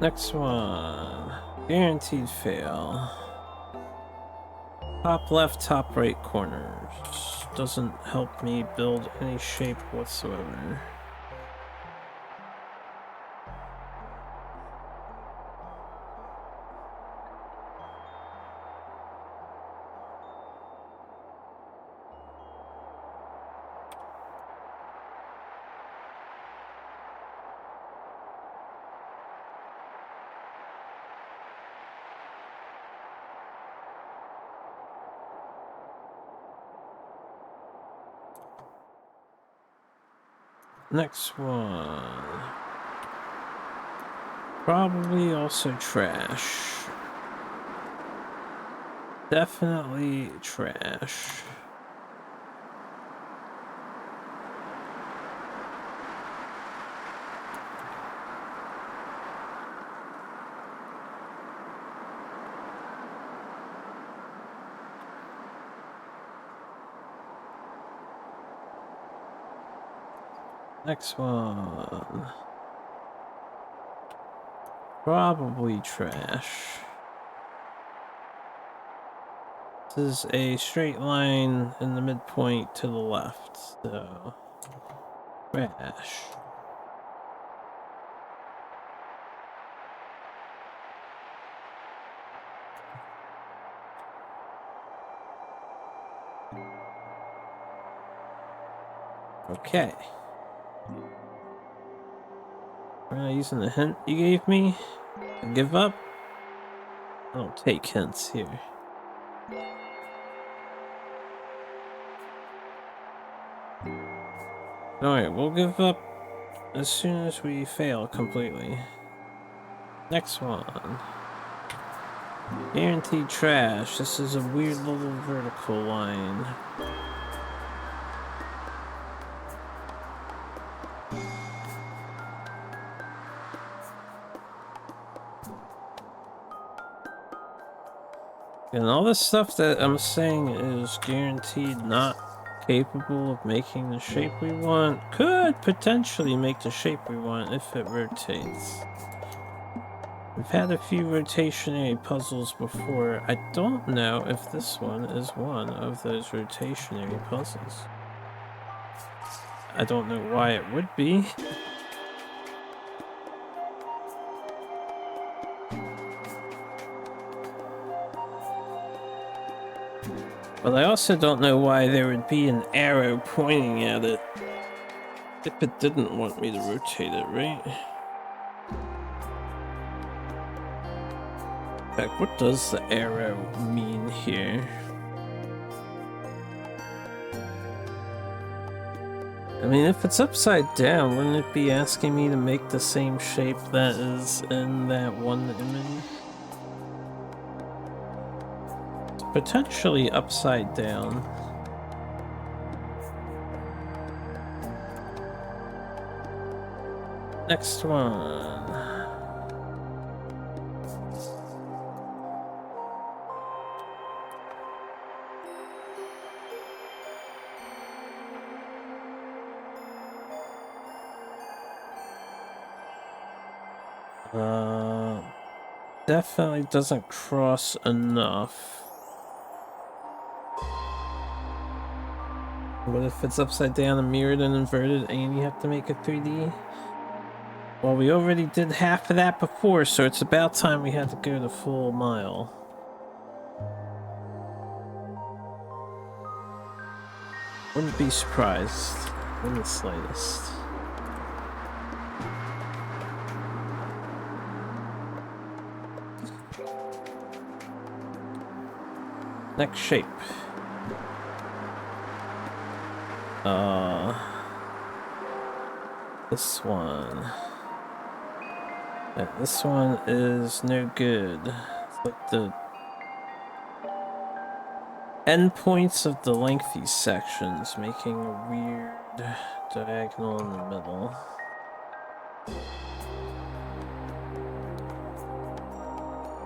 Next one. Guaranteed fail. Top left, top right corners. Doesn't help me build any shape whatsoever. Next one. Probably also trash. Definitely trash. Next one. Probably trash. This is a straight line in the midpoint to the left, so trash. Okay. We're not using the hint you gave me. Give up? I don't take hints here. Alright, we'll give up as soon as we fail completely. Next one. Guaranteed trash. This is a weird little vertical line. And all this stuff that I'm saying is guaranteed not capable of making the shape we want could potentially make the shape we want if it rotates. We've had a few rotationary puzzles before. I don't know if this one is one of those rotationary puzzles. I don't know why it would be. But I also don't know why there would be an arrow pointing at it if it didn't want me to rotate it, right? In fact, what does the arrow mean here? I mean, if it's upside down, wouldn't it be asking me to make the same shape that is in that one image? Potentially upside down. Next one. Definitely doesn't cross enough. What if it's upside down and mirrored and inverted and you have to make it 3D? Well, we already did half of that before, so it's about time we had to go the full mile. Wouldn't be surprised in the slightest. Next shape. This one. Yeah, this one is no good. It's like the endpoints of the lengthy sections making a weird diagonal in the middle.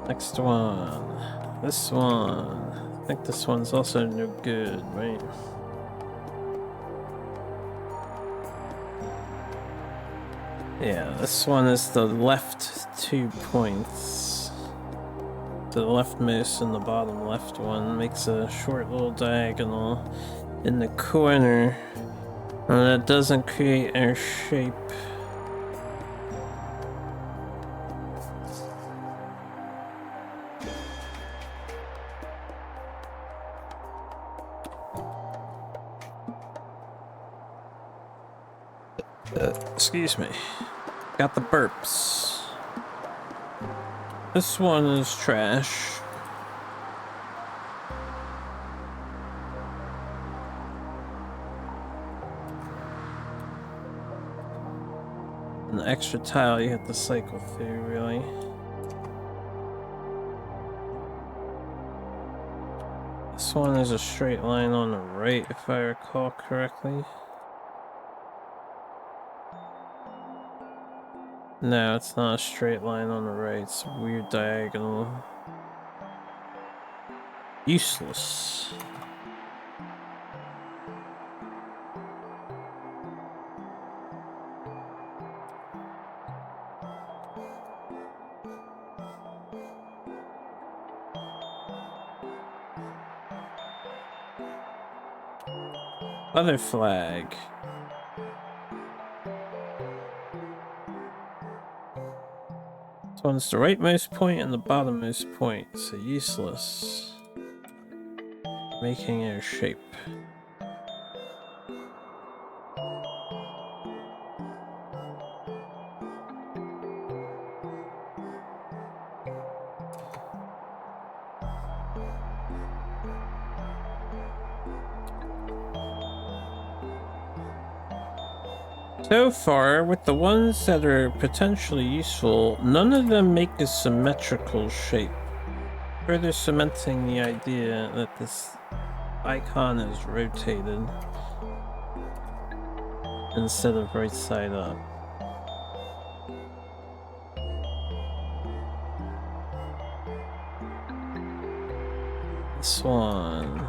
Next one. This one. I think this one's also no good, right? Yeah, this one is the left 2 points. The leftmost and the bottom left one makes a short little diagonal in the corner. And that doesn't create our shape. Excuse me. Got the burps. This one is trash. An extra tile you have to cycle through, really. This one is a straight line on the right, if I recall correctly. No, it's not a straight line on the right, it's a weird diagonal. Useless. Other flag. This one's the rightmost point and the bottommost point, so useless. Making a shape. So far, with the ones that are potentially useful, none of them make a symmetrical shape, further cementing the idea that this icon is rotated instead of right side up. This one.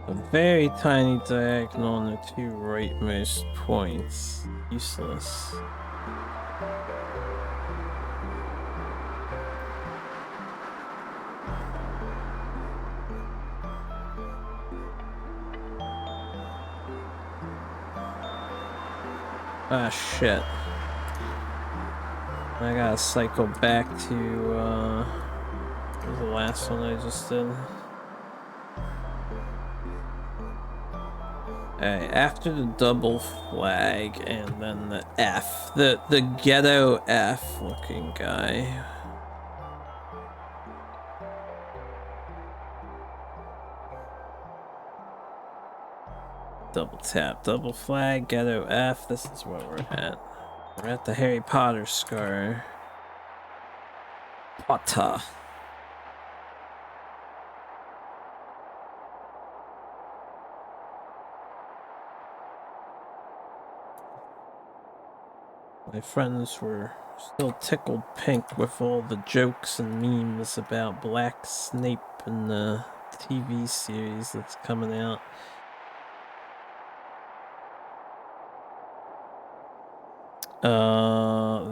A very tiny diagonal on the 2 rightmost points. Useless. Ah, shit. I gotta cycle back to, what was the last one I just did? Alright, after the double flag and then the F, the ghetto F looking guy. Double tap, double flag, ghetto F, this is where we're at. We're at the Harry Potter scar. Potter. My friends were still tickled pink with all the jokes and memes about Black Snape in the TV series that's coming out.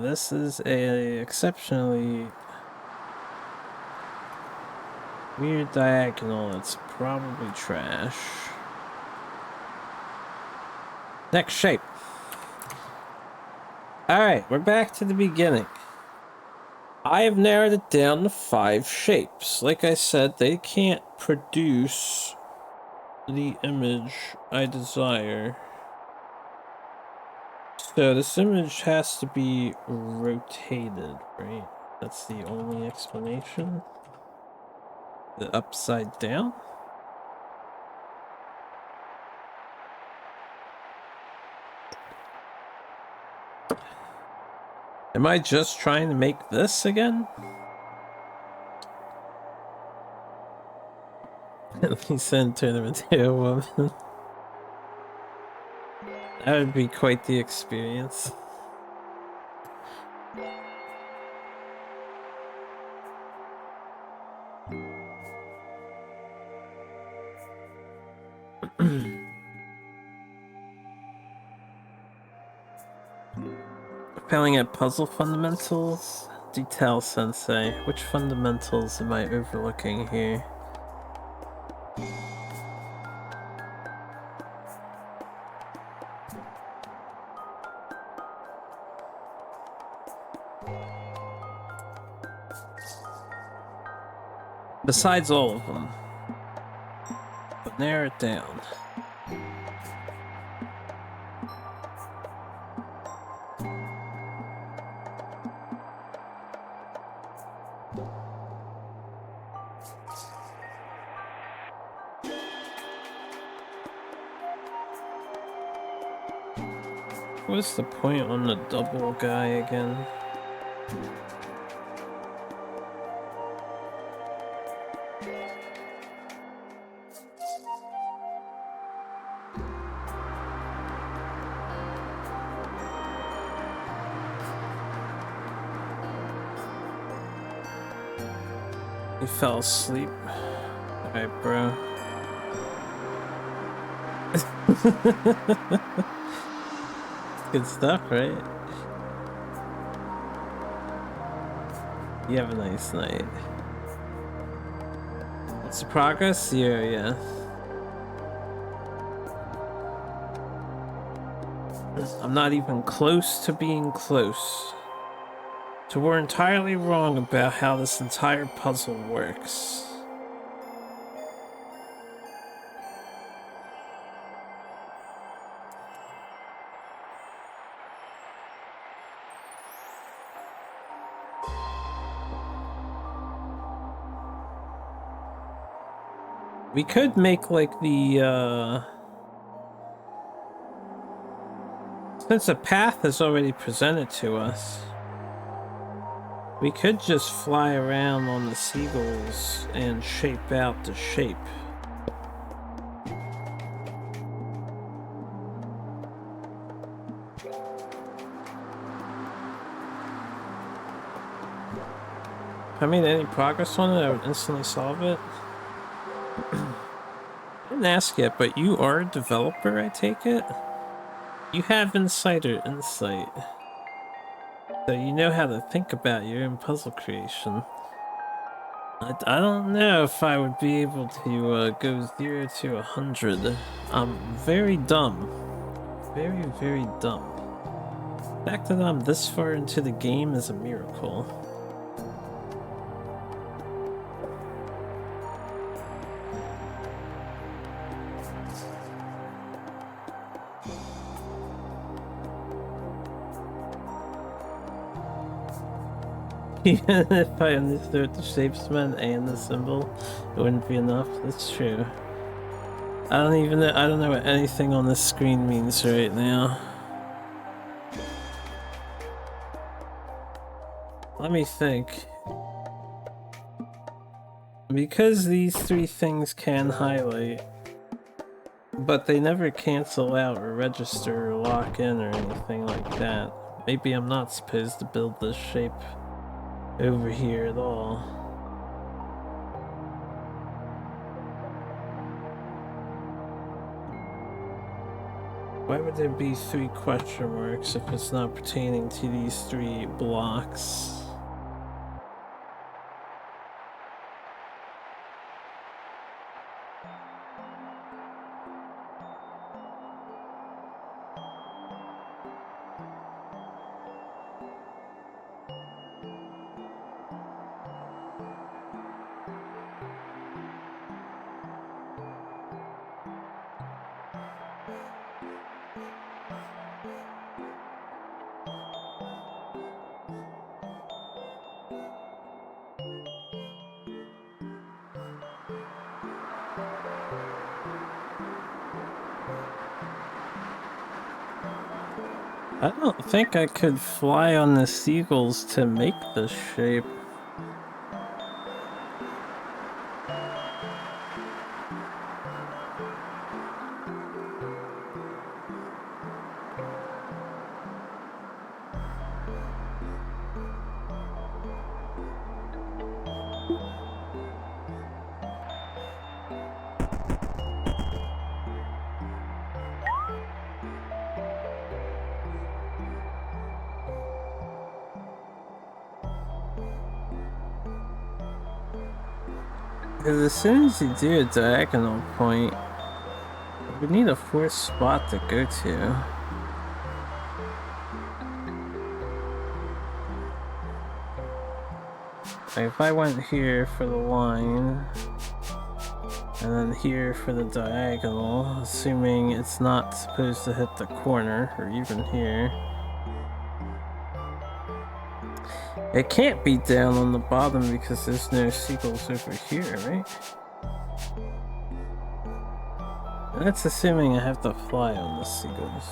This is a exceptionally weird diagonal that's probably trash. Next shape. Alright, we're back to the beginning. I have narrowed it down to 5 shapes. Like I said, they can't produce the image I desire. So this image has to be rotated, right? That's the only explanation. The upside down? Am I just trying to make this again? He said turn him into a woman. That would be quite the experience. Failing at puzzle fundamentals? Detail Sensei. Which fundamentals am I overlooking here? Besides all of them. But narrow it down. What's the point on the double guy again? He fell asleep. Alright, bro. Good stuff, right? You have a nice night. What's the progress? Yeah. I'm not even close to being close. So we're entirely wrong about how this entire puzzle works. We could make like the since the path is already presented to us, we could just fly around on the seagulls and shape out the shape. If I made any progress on it, I would instantly solve it. I didn't ask yet, but you are a developer, I take it? You have insider insight. So you know how to think about your own puzzle creation. I don't know if I would be able to go 0 to 100. I'm very dumb. Very, very dumb. The fact that I'm this far into the game is a miracle. Even if I understood the shapes meant and the symbol, it wouldn't be enough. That's true. I don't know what anything on this screen means right now. Let me think. Because these three things can highlight, but they never cancel out or register or lock in or anything like that. Maybe I'm not supposed to build this shape over here at all. Why would there be 3 question marks if it's not pertaining to these 3 blocks? I don't think I could fly on the seagulls to make this shape. Because as soon as you do a diagonal point, we need a fourth spot to go to. Like if I went here for the line, and then here for the diagonal, assuming it's not supposed to hit the corner, or even here. It can't be down on the bottom because there's no seagulls over here, right? And that's assuming I have to fly on the seagulls.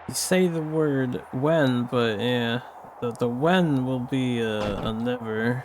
You say the word when, but yeah, the when will be a never.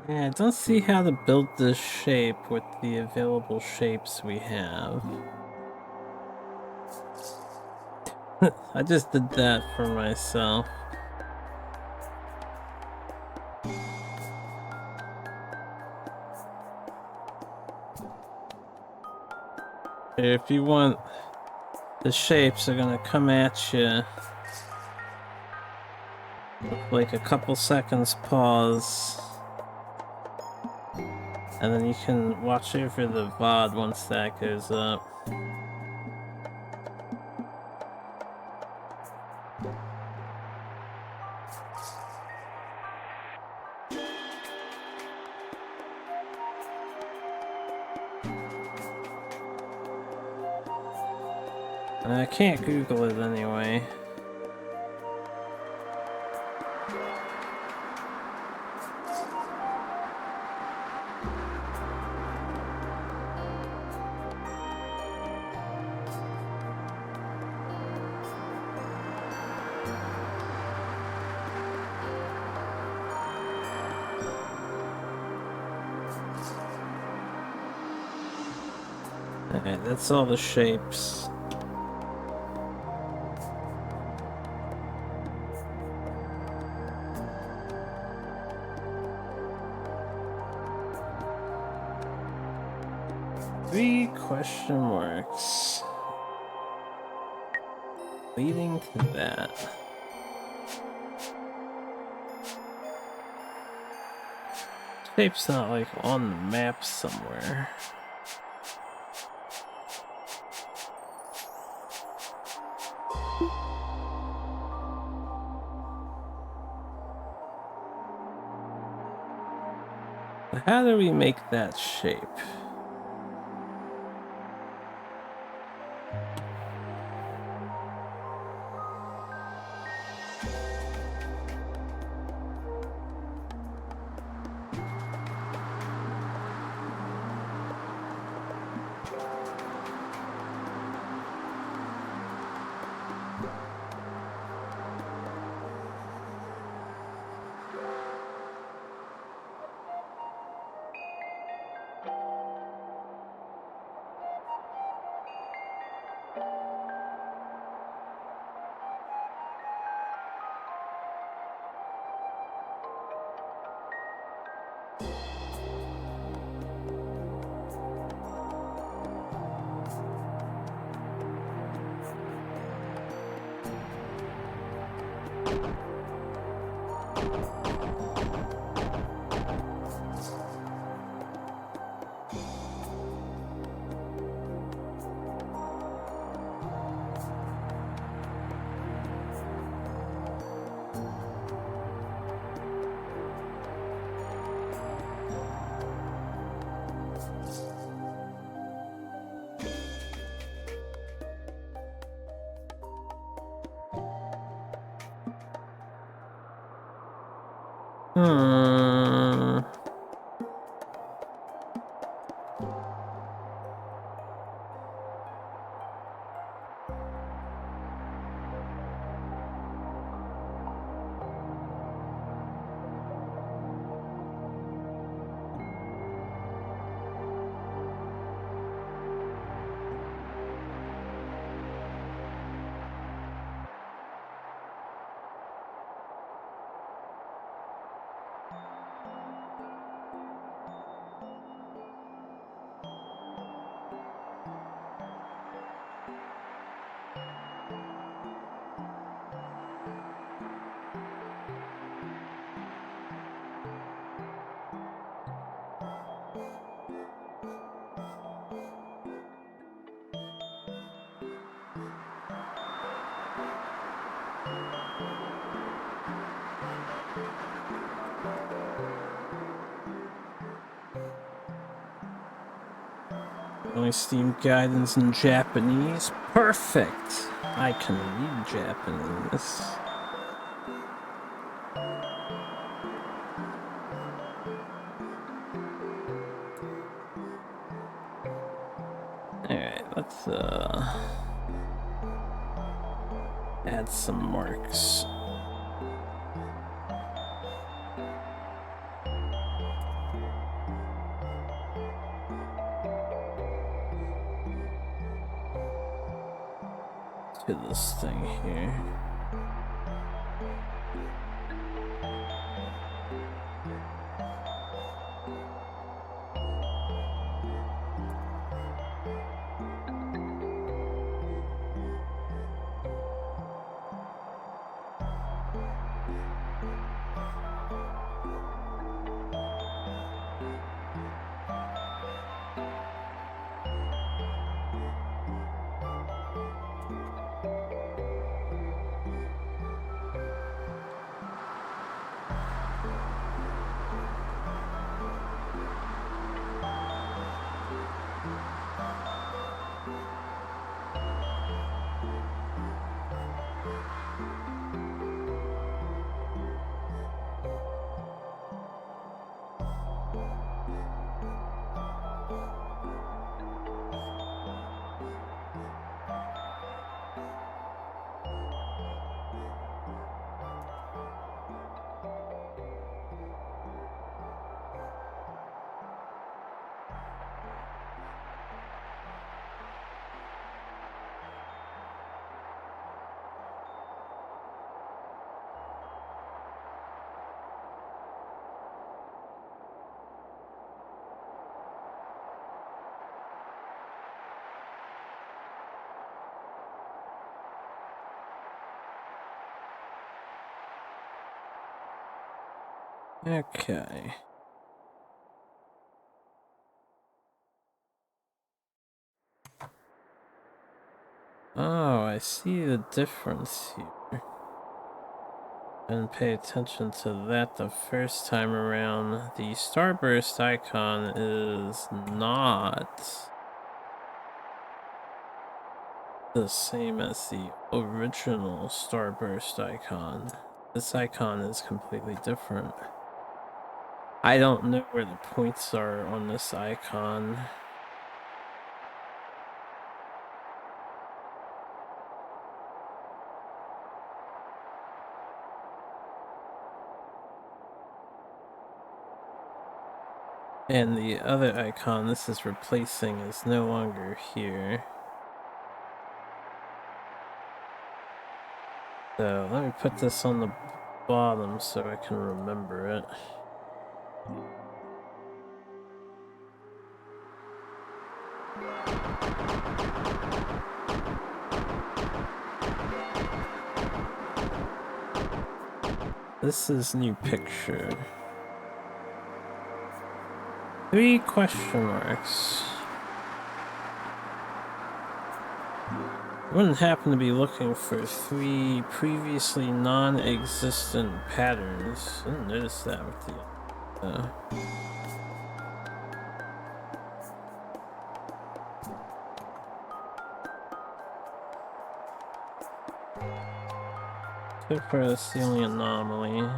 Yeah, I don't see how to build this shape with the available shapes we have. I just did that for myself. If you want, the shapes are gonna come at you with like a couple seconds pause. And then you can watch over the VOD once that goes up. I can't Google it anyway. Alright, that's all the shapes. Three question marks leading to that. Shape's not like on the map somewhere. How do we make that shape? Hmm. Only Steam guidance in Japanese. Perfect. I can read Japanese. Alright, let's add some marks. To this thing here. Okay. Oh, I see the difference here. And pay attention to that the first time around. The starburst icon is not the same as the original Starburst icon. This icon is completely different. I don't know where the points are on this icon. And the other icon this is replacing is no longer here. So let me put this on the bottom so I can remember it. This is new picture. 3 question marks. I wouldn't happen to be looking for 3 previously non-existent patterns. I didn't notice that with the so far that's the only anomaly.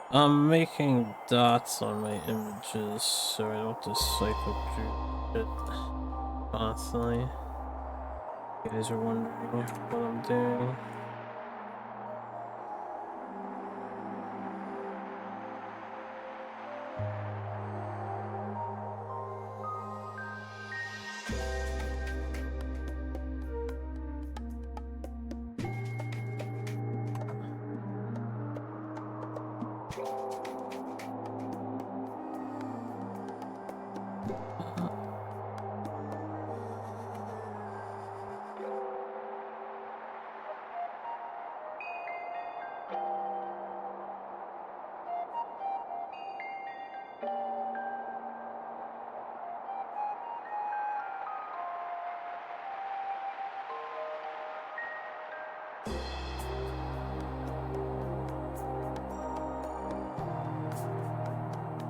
I'm making dots on my images so I don't have to cycle through it constantly. You guys are wondering what I'm doing.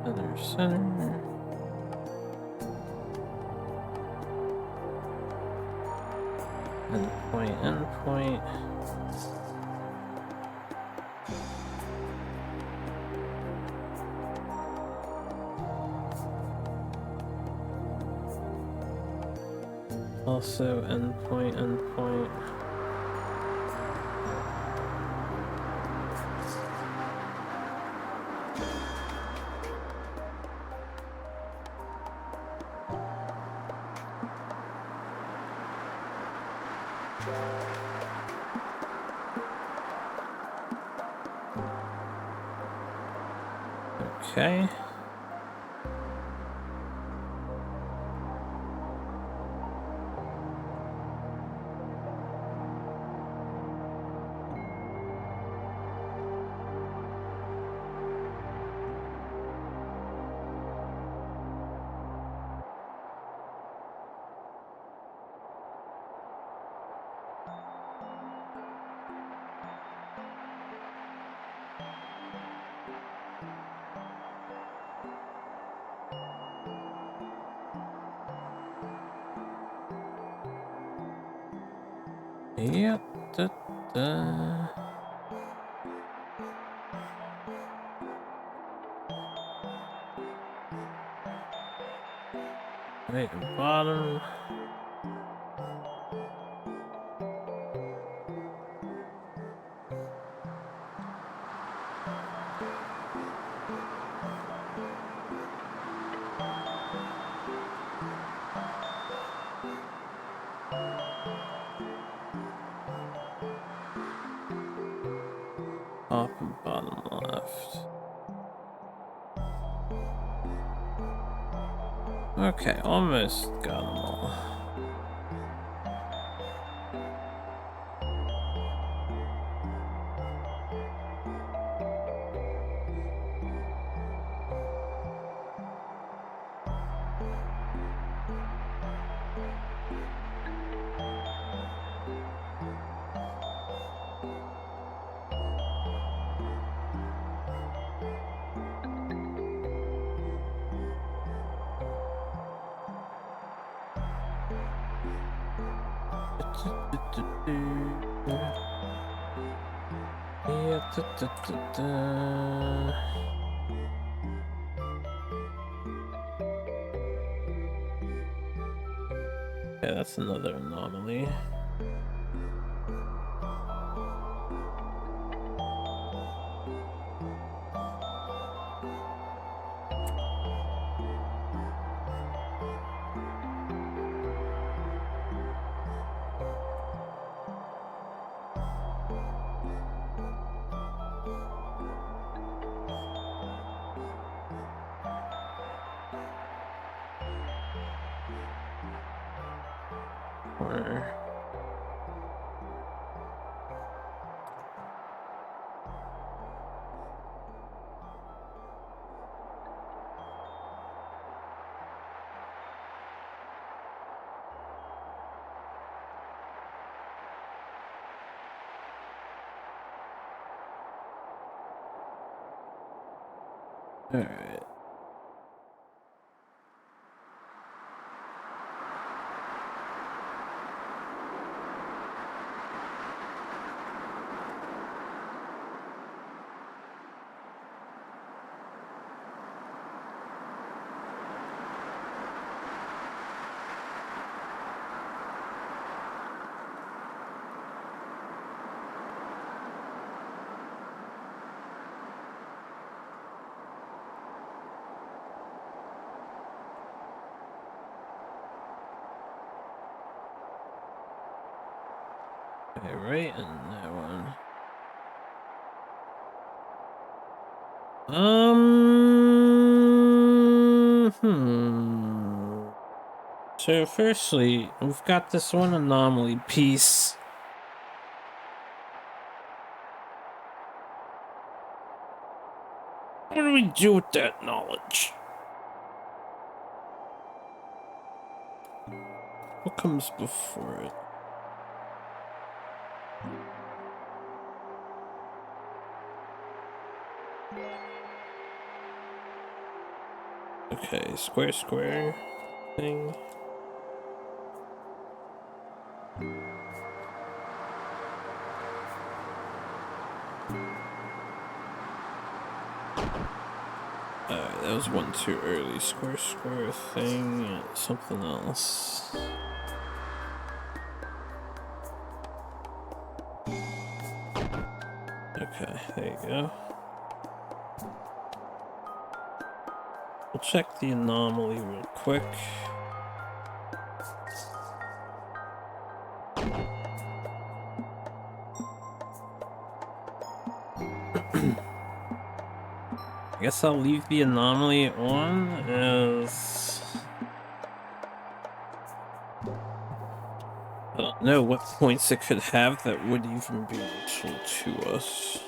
Other center. Endpoint, endpoint. Also endpoint, endpoint. Okay. Yeah. Da, da. Right at the bottom. Top and bottom left. Okay, almost got them all. Yeah, da, da, da, da. Okay, that's another anomaly. Or all right. Okay, right, and that one. So firstly, we've got this one anomaly piece. What do we do with that knowledge? What comes before it? Okay, square, square thing. Alright, that was one too early. Square, square thing, something else. Okay, there you go. We'll check the anomaly real quick. I guess I'll leave the anomaly on as... I don't know what points it could have that would even be useful to us.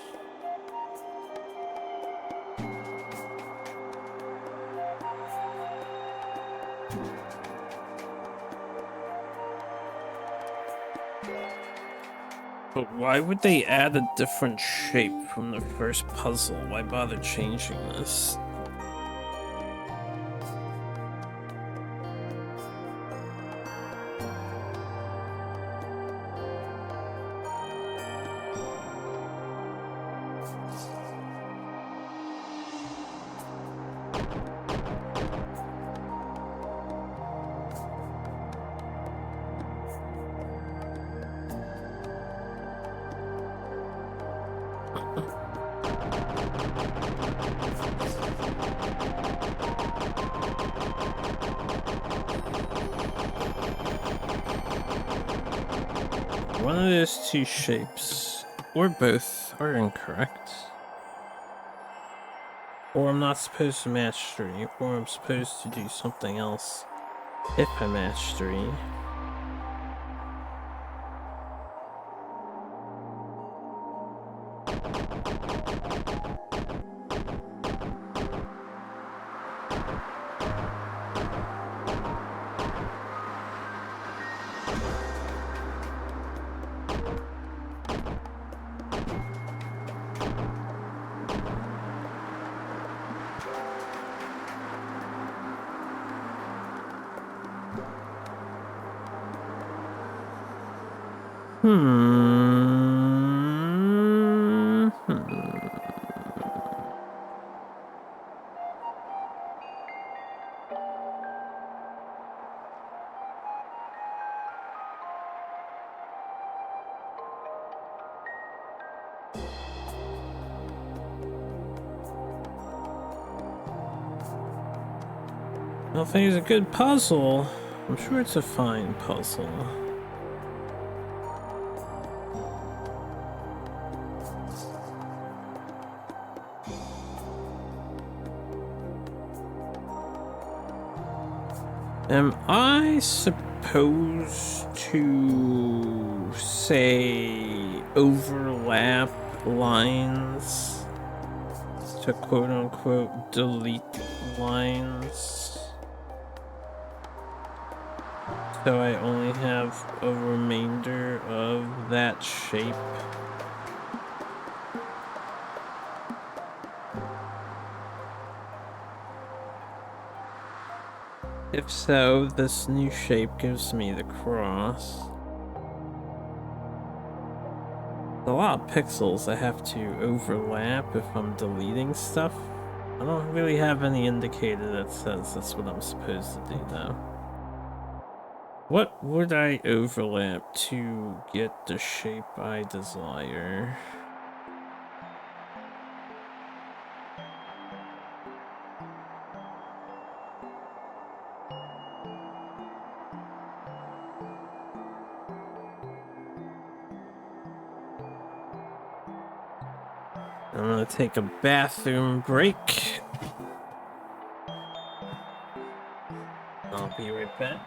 But why would they add a different shape from the first puzzle? Why bother changing this? One of those two shapes, or both, are incorrect. Or I'm not supposed to match 3, or I'm supposed to do something else if I match 3. I don't think it's a good puzzle. I'm sure it's a fine puzzle. Am I supposed to say overlap lines to quote unquote delete lines? So I only have a remainder of that shape. If so, this new shape gives me the cross. A lot of pixels I have to overlap if I'm deleting stuff. I don't really have any indicator that says that's what I'm supposed to do though. What would I overlap to get the shape I desire? I'm gonna take a bathroom break. I'll be right back.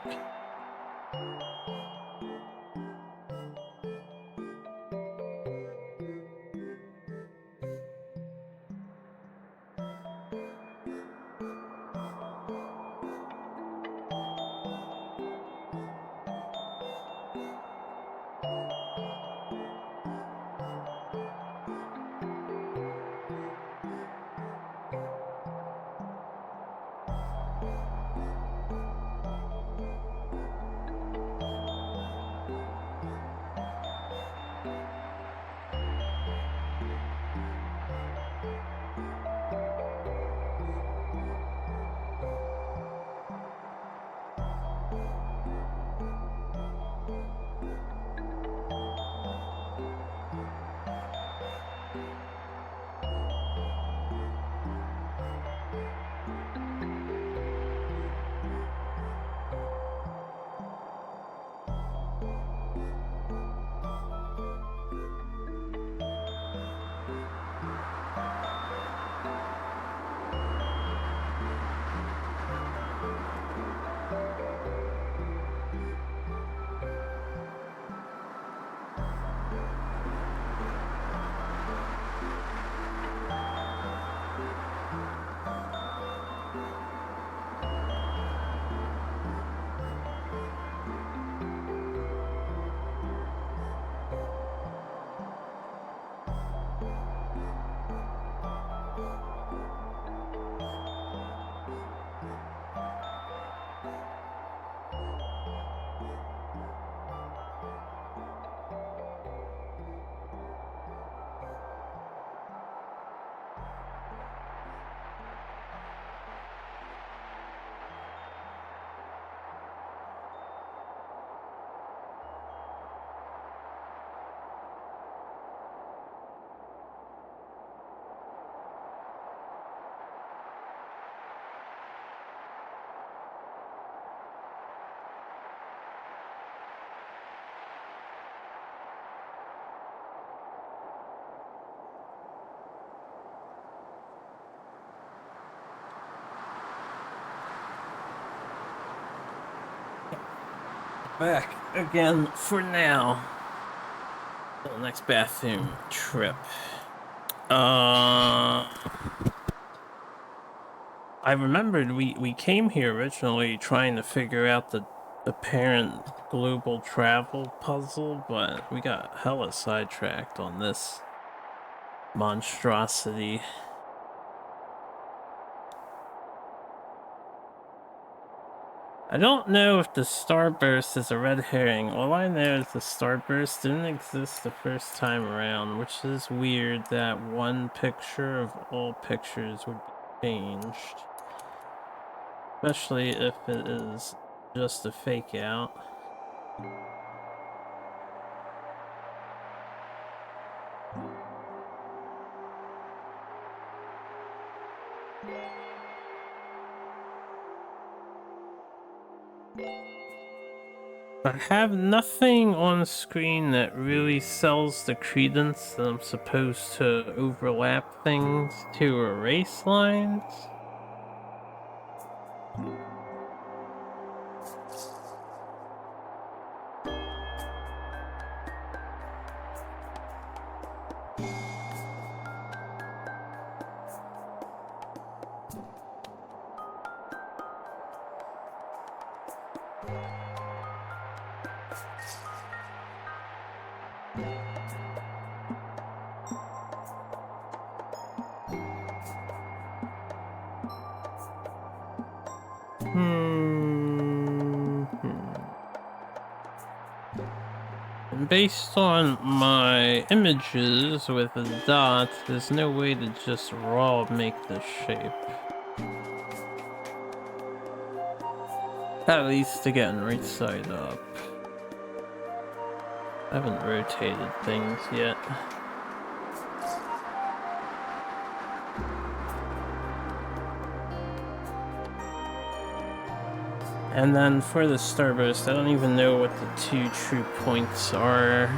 back again for now. Till the next bathroom trip. I remembered we came here originally trying to figure out the apparent global travel puzzle, but we got hella sidetracked on this monstrosity. I don't know if the starburst is a red herring. All I know is the starburst didn't exist the first time around, which is weird that one picture of all pictures would be changed. Especially if it is just a fake out. I have nothing on screen that really sells the credence that I'm supposed to overlap things to erase lines. Based on my images with the dots, there's no way to just raw make this shape. At least again, right side up. I haven't rotated things yet. And then for the starburst, I don't even know what the two true points are.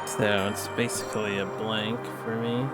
So it's basically a blank for me.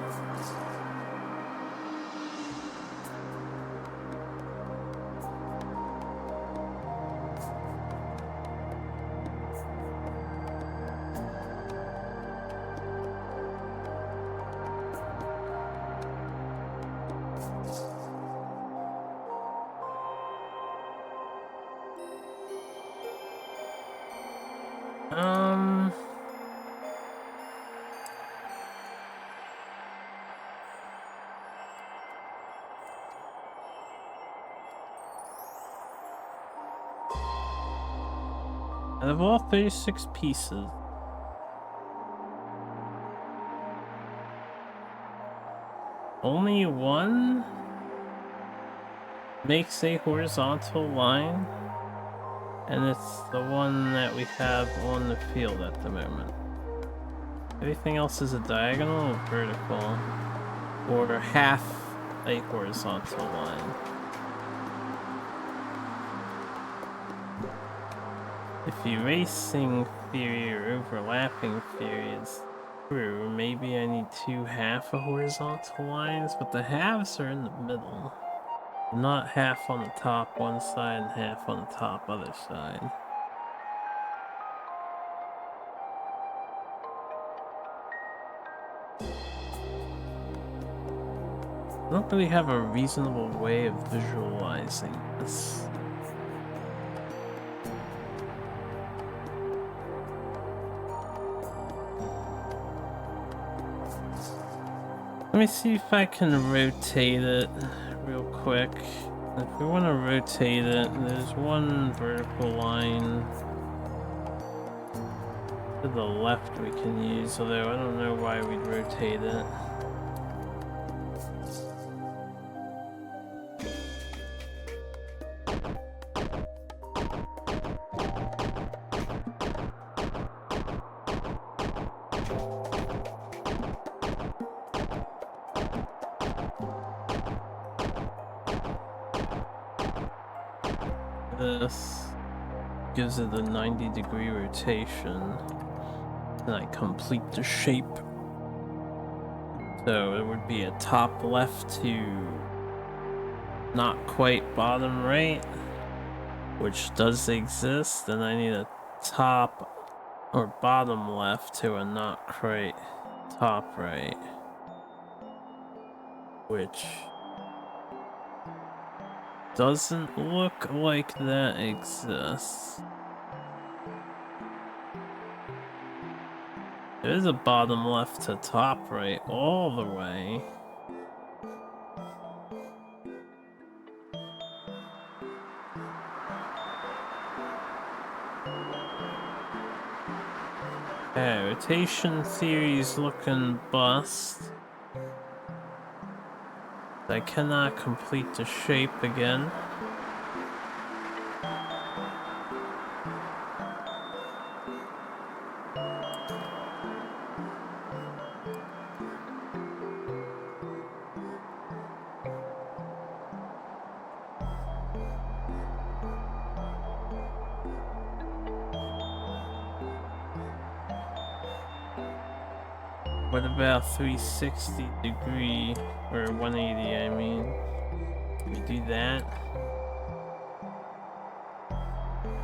Out of all 36 pieces, only one makes a horizontal line, and it's the one that we have on the field at the moment. Everything else is a diagonal or vertical, or half a horizontal line. If erasing theory or overlapping theory is true, maybe I need two half a horizontal lines, but the halves are in the middle. Not half on the top one side and half on the top other side. I don't really have a reasonable way of visualizing this. Let me see if I can rotate it real quick. If we want to rotate it, there's one vertical line to the left we can use, although I don't know why we'd rotate it. This gives it a 90-degree rotation, and I complete the shape. So it would be a top left to not quite bottom right. which does exist, and I need a top or bottom left to a not quite top right, which doesn't look like that exists. There's a bottom left to top right all the way. Okay, rotation theory's looking bust. I cannot complete the shape again. What about 360 degree, or 180, I mean? Can we do that?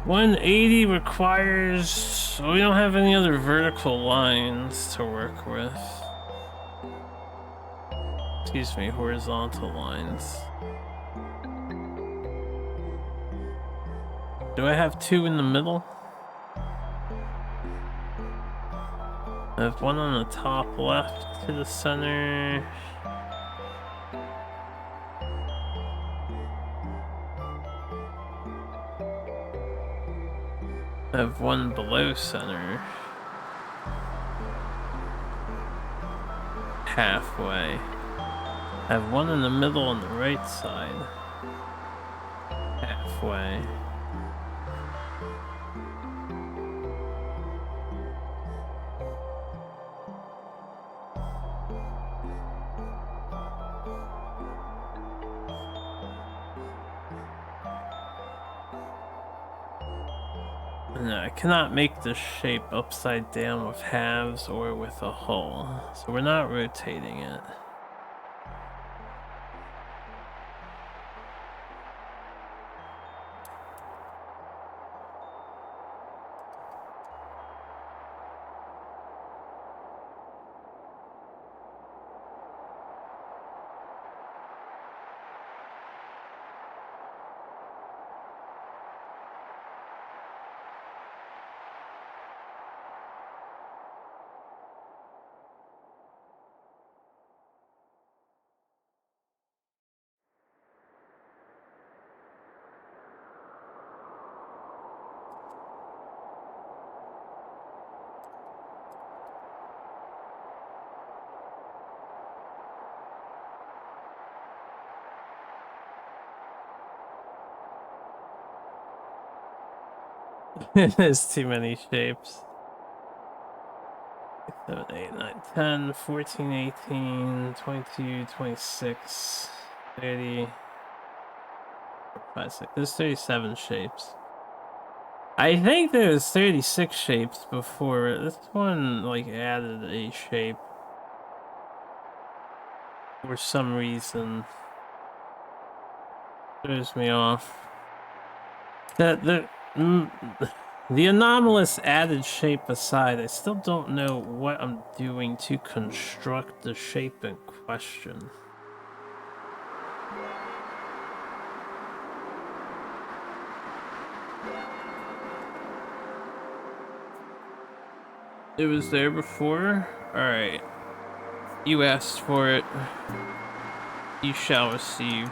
180 requires... we don't have any other vertical lines to work with. Excuse me, horizontal lines. Do I have two in the middle? I have one on the top left to the center. I have one below center. Halfway. I have one in the middle on the right side. Halfway. No, I cannot make this shape upside down with halves or with a hull, so we're not rotating it. There's too many shapes. 7, 8, 9, 10, 14, 18, 22, 26, 30, 5, 6. There's 37 shapes. I think there's 36 shapes before. This one, like, added a shape. For some reason. Throws me off. The anomalous added shape aside, I still don't know what I'm doing to construct the shape in question. It was there before? Alright. You asked for it. You shall receive.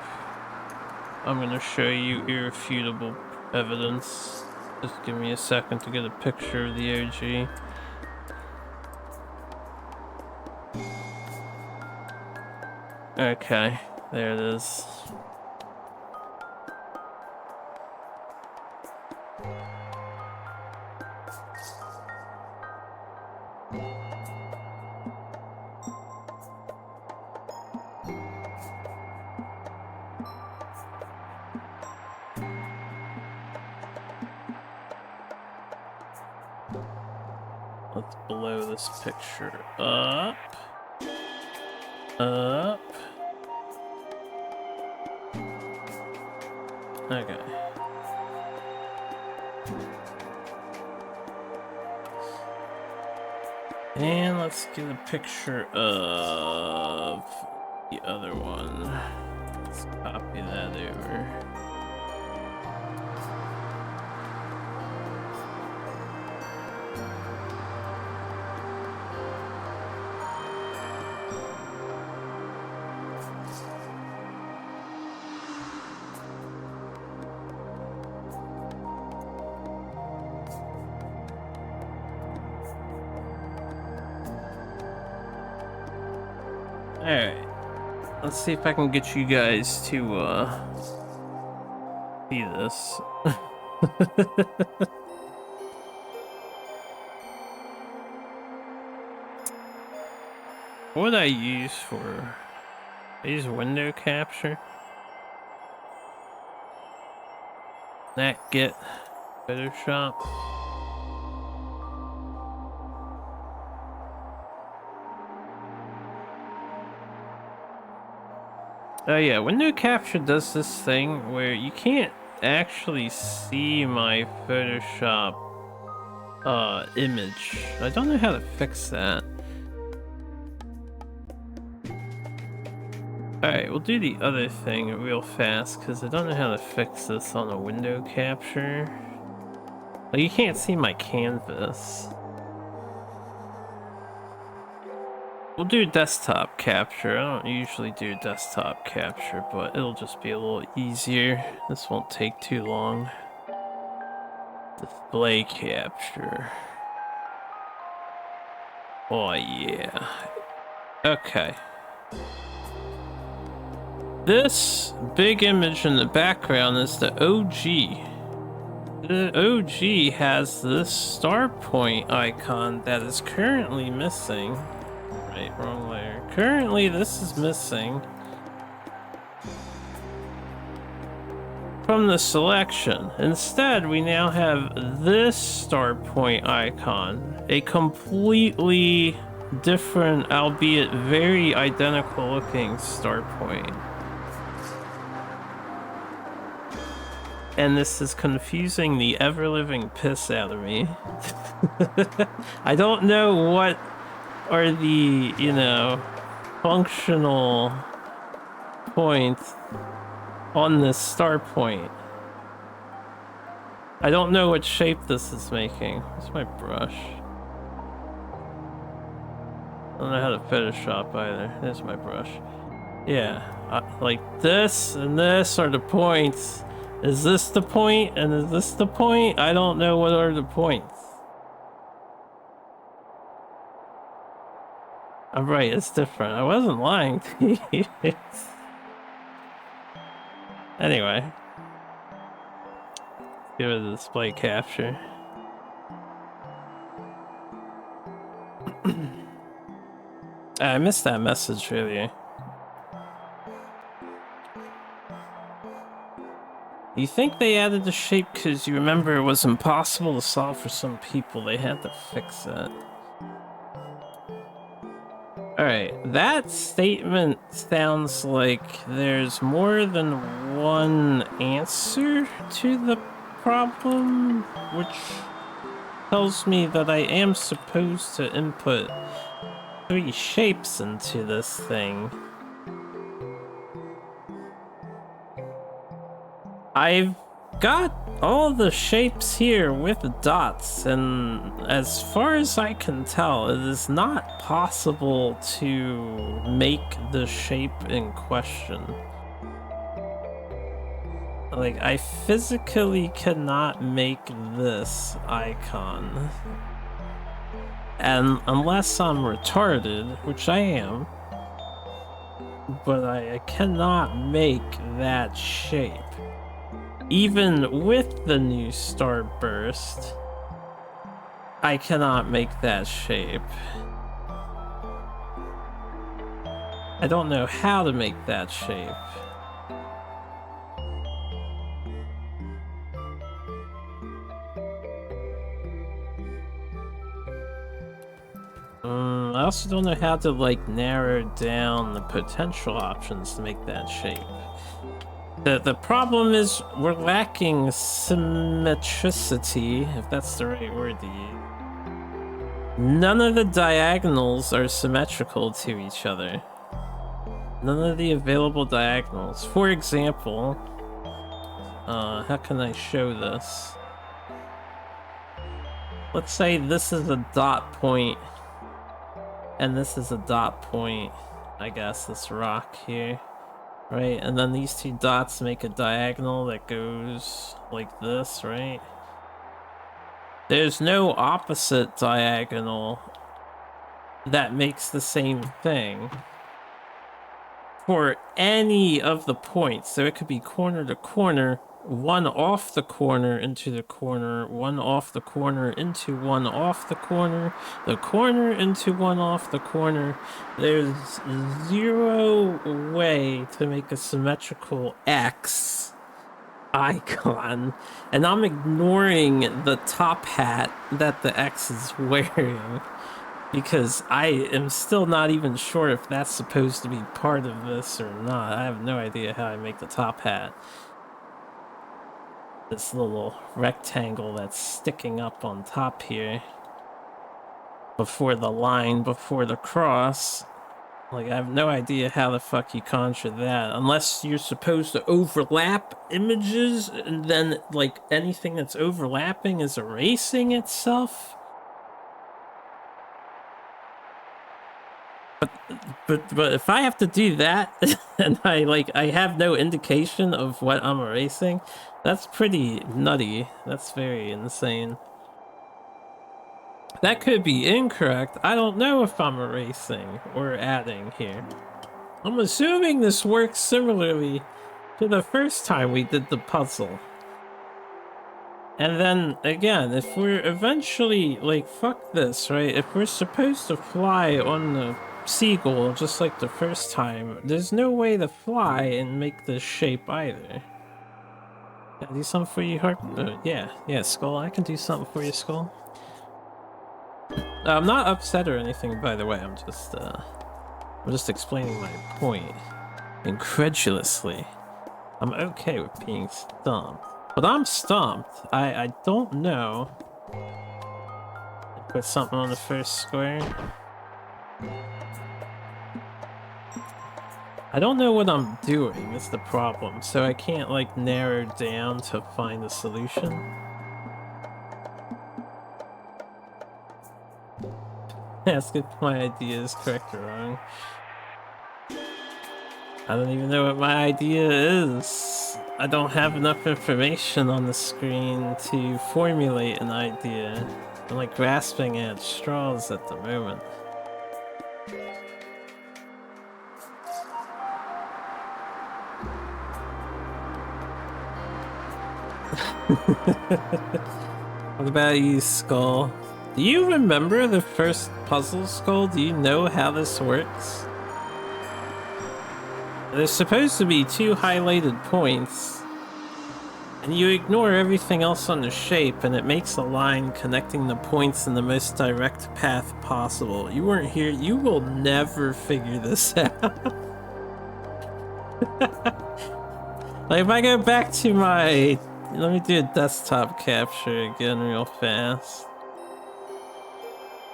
I'm gonna show you irrefutable evidence. Just give me a second to get a picture of the OG. Okay, there it is. Let's blow this picture up. Up. Okay. And let's get a picture of the other one. Let's copy that over. Alright, let's see if I can get you guys to see this. What would I use for? I use window capture. Get Photoshop. Oh yeah, window capture does this thing where you can't actually see my Photoshop image. I don't know how to fix that. Alright, we'll do the other thing real fast because I don't know how to fix this on a window capture. Like, you can't see my canvas. We'll do desktop capture. I don't usually do desktop capture, but it'll just be a little easier. This won't take too long. Display capture. Oh yeah. Okay. This big image in the background is the OG. The OG has this star point icon that is currently missing. Right, wrong layer. Currently, this is missing from the selection. Instead, we now have this star point icon, a completely different, albeit very identical looking star point. And this is confusing the ever-living piss out of me. I don't know what are the, you know, functional points on this star point. I don't know what shape this is making. Where's my brush? I don't know how to Photoshop either. There's my brush. Yeah, like this and this are the points. Is this the point and is this the point? I don't know what are the points. I'm right, it's different. I wasn't lying to you. Anyway. Let's give it a display capture. I missed that message really. You think they added the shape because you remember it was impossible to solve for some people. They had to fix it. Alright, that statement sounds like there's more than one answer to the problem, which tells me that I am supposed to input 3 shapes into this thing. I've got all the shapes here with dots, and as far as I can tell, it is not possible to make the shape in question. Like, I physically cannot make this icon. And unless I'm retarded, which I am, but I cannot make that shape. Even with the new Starburst, I cannot make that shape. I don't know how to make that shape. I also don't know how to, like, narrow down the potential options to make that shape. The problem is we're lacking symmetricity, if that's the right word to use. None of the diagonals are symmetrical to each other. None of the available diagonals. For example, how can I show this? Let's say this is a dot point, and this is a dot point, I guess, this rock here, right? And then these two dots make a diagonal that goes like this, right? There's no opposite diagonal that makes the same thing for any of the points. So it could be corner to corner, one off the corner into the corner, one off the corner into one off the corner into one off the corner. There's zero way to make a symmetrical X icon, and I'm ignoring the top hat that the X is wearing because I am still not even sure if that's supposed to be part of this or not. I have no idea how I make the top hat. This little rectangle that's sticking up on top here before the line, before the cross. Like, I have no idea how the fuck you conjure that, unless you're supposed to overlap images, and then, like, anything that's overlapping is erasing itself. But if I have to do that, and I have no indication of what I'm erasing, that's pretty nutty. That's very insane. That could be incorrect. I don't know if I'm erasing or adding here. I'm assuming this works similarly to the first time we did the puzzle. And then, again, if we're eventually, like, fuck this, right? If we're supposed to fly on the seagull just like the first time, there's no way to fly and make this shape either. Can I do something for you, Harp? Yeah, Skull, I can do something for you, Skull. I'm not upset or anything, by the way. I'm just explaining my point incredulously. I'm okay with being stumped, but I'm stumped. I don't know. Put something on the first square. I don't know what I'm doing, is the problem, so I can't, like, narrow down to find a solution. Ask if my idea is correct or wrong. I don't even know what my idea is. I don't have enough information on the screen to formulate an idea. I'm, like, grasping at straws at the moment. What about you, Skull? Do you remember the first puzzle, Skull? Do you know how this works? There's supposed to be two highlighted points, and you ignore everything else on the shape, and it makes a line connecting the points in the most direct path possible. You weren't here. You will never figure this out. Like, if I go back to my... Let me do a desktop capture again real fast.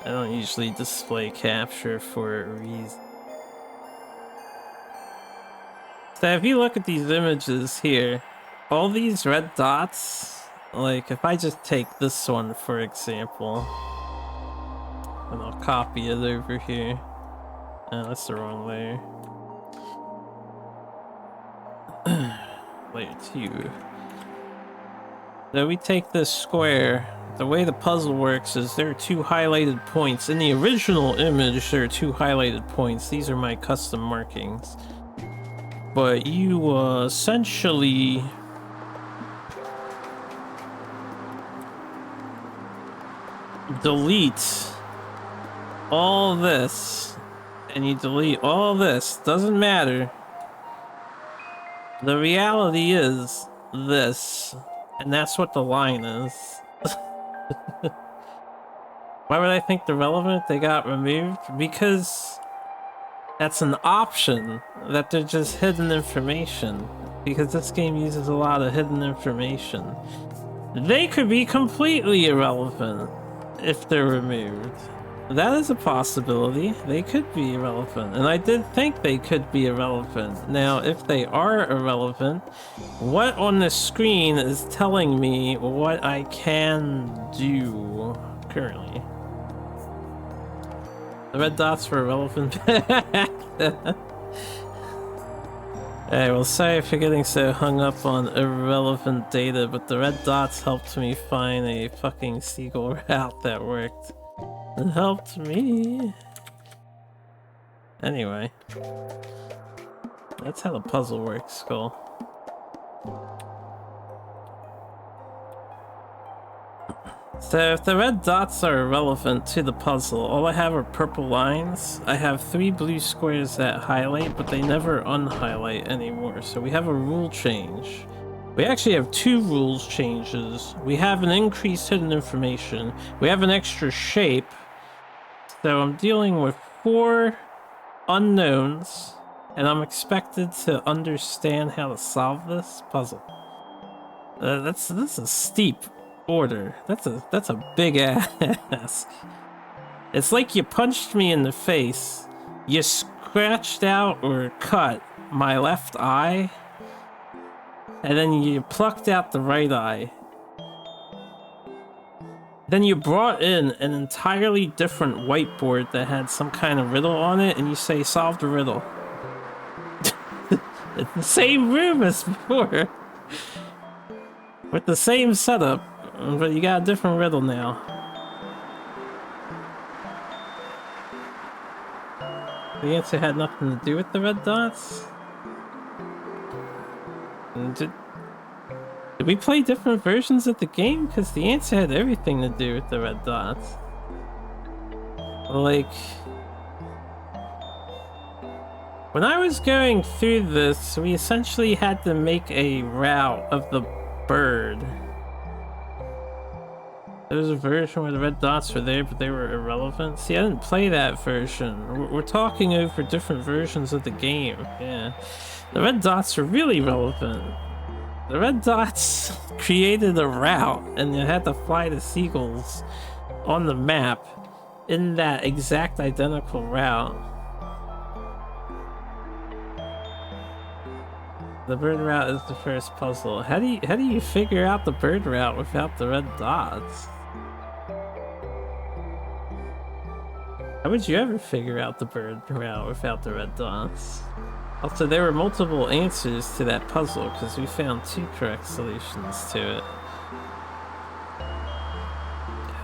I don't usually display capture for a reason. So if you look at these images here, all these red dots, like if I just take this one for example, and I'll copy it over here. Oh, that's the wrong layer. Layer 2. So we take this square. The way the puzzle works is there are two highlighted points. In the original image, there are two highlighted points. These are my custom markings. But you essentially delete all this, and you delete all this. Doesn't matter. The reality is this. And that's what the line is. Why would I think they're relevant? They got removed? Because that's an option, that they're just hidden information. Because this game uses a lot of hidden information. They could be completely irrelevant if they're removed. That is a possibility. They could be irrelevant, and I did think they could be irrelevant. Now, if they are irrelevant, what on the screen is telling me what I can do currently? The red dots were irrelevant. Hey, well, sorry for getting so hung up on irrelevant data, but the red dots helped me find a fucking seagull route that worked. It helped me. Anyway, that's how the puzzle works, Skull. So if the red dots are irrelevant to the puzzle, all I have are purple lines. I have 3 blue squares that highlight, but they never unhighlight anymore. So we have a rule change. We actually have 2 rules changes. We have an increased hidden information. We have an extra shape. So I'm dealing with 4 unknowns, and I'm expected to understand how to solve this puzzle. That's a steep order. That's a big ask. It's like you punched me in the face, you scratched out or cut my left eye, and then you plucked out the right eye. Then you brought in an entirely different whiteboard that had some kind of riddle on it, and you say, solve the riddle. It's the same room as before. With the same setup, but you got a different riddle now. The answer had nothing to do with the red dots? Did we play different versions of the game? Because the answer had everything to do with the red dots. Like, when I was going through this, we essentially had to make a route of the bird. There was a version where the red dots were there, but they were irrelevant. See, I didn't play that version. We're talking over different versions of the game. Yeah. The red dots are really relevant. The red dots created a route, and you had to fly the seagulls on the map in that exact identical route. The bird route is the first puzzle. How do you figure out the bird route without the red dots? How would you ever figure out the bird route without the red dots? Also, there were multiple answers to that puzzle because we found 2 correct solutions to it.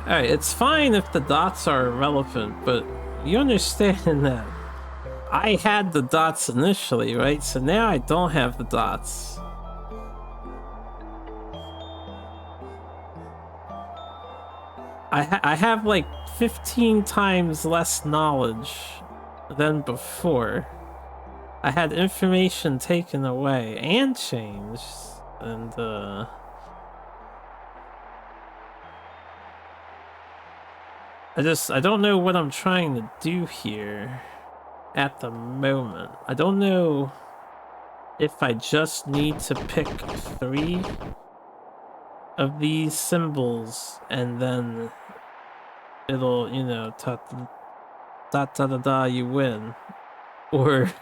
Alright, it's fine if the dots are irrelevant, but you understand that I had the dots initially, right? So now I don't have the dots. I have like 15 times less knowledge than before. I had information taken away and changed, and I don't know what I'm trying to do here at the moment. I don't know if I just need to pick 3 of these symbols and then it'll, you know, da you win, or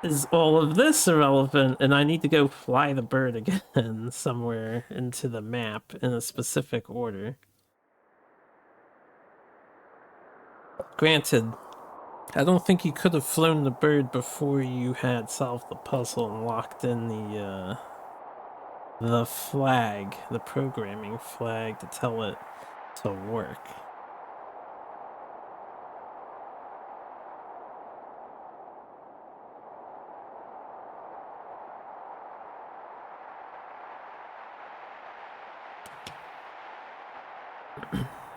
is all of this irrelevant and I need to go fly the bird again somewhere into the map in a specific order? Granted, I don't think you could have flown the bird before you had solved the puzzle and locked in the flag, the programming flag to tell it to work.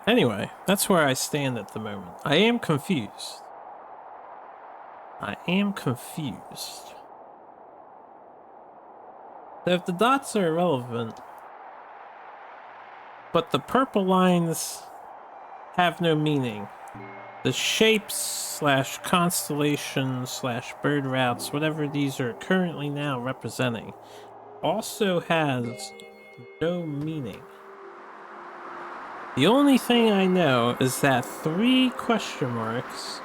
Anyway, that's where I stand at the moment. I am confused. So if the dots are irrelevant, but the purple lines have no meaning, the shapes / constellations / bird routes, whatever these are currently now representing, also has no meaning. The only thing I know is that 3 question marks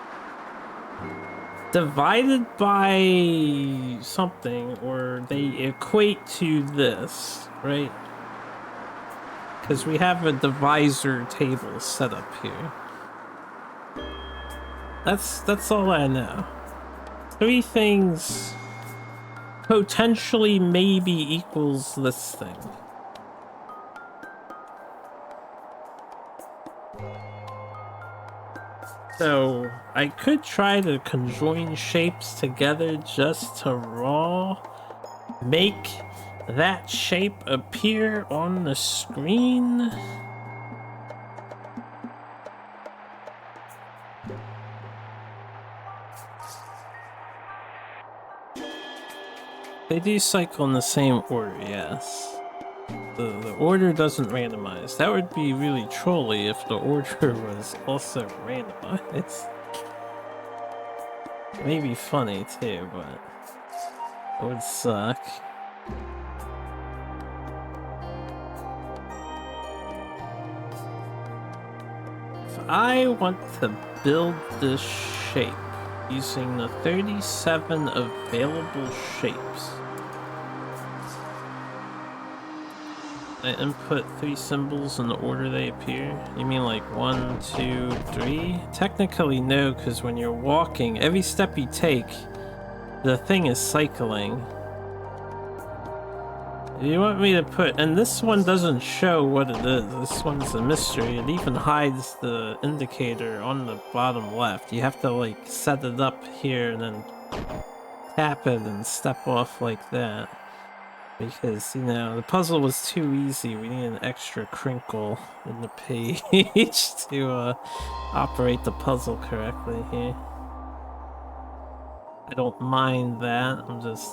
divided by something, or they equate to this, right? Because we have a divisor table set up here. That's all I know. 3 things potentially maybe equals this thing. So I could try to conjoin shapes together just to make that shape appear on the screen. They do cycle in the same order, yes. The order doesn't randomize. That would be really trolly if the order was also randomized. Maybe funny too, but it would suck. If I want to build this shape using the 37 available shapes, I input 3 symbols in the order they appear. You mean like 1, 2, 3? Technically no, because when you're walking, every step you take, the thing is cycling. You want me to put, and this one doesn't show what it is. This one's a mystery. It even hides the indicator on the bottom left. You have to like set it up here and then tap it and step off like that. Because, you know, the puzzle was too easy. We need an extra crinkle in the page to operate the puzzle correctly here. I don't mind that. I'm just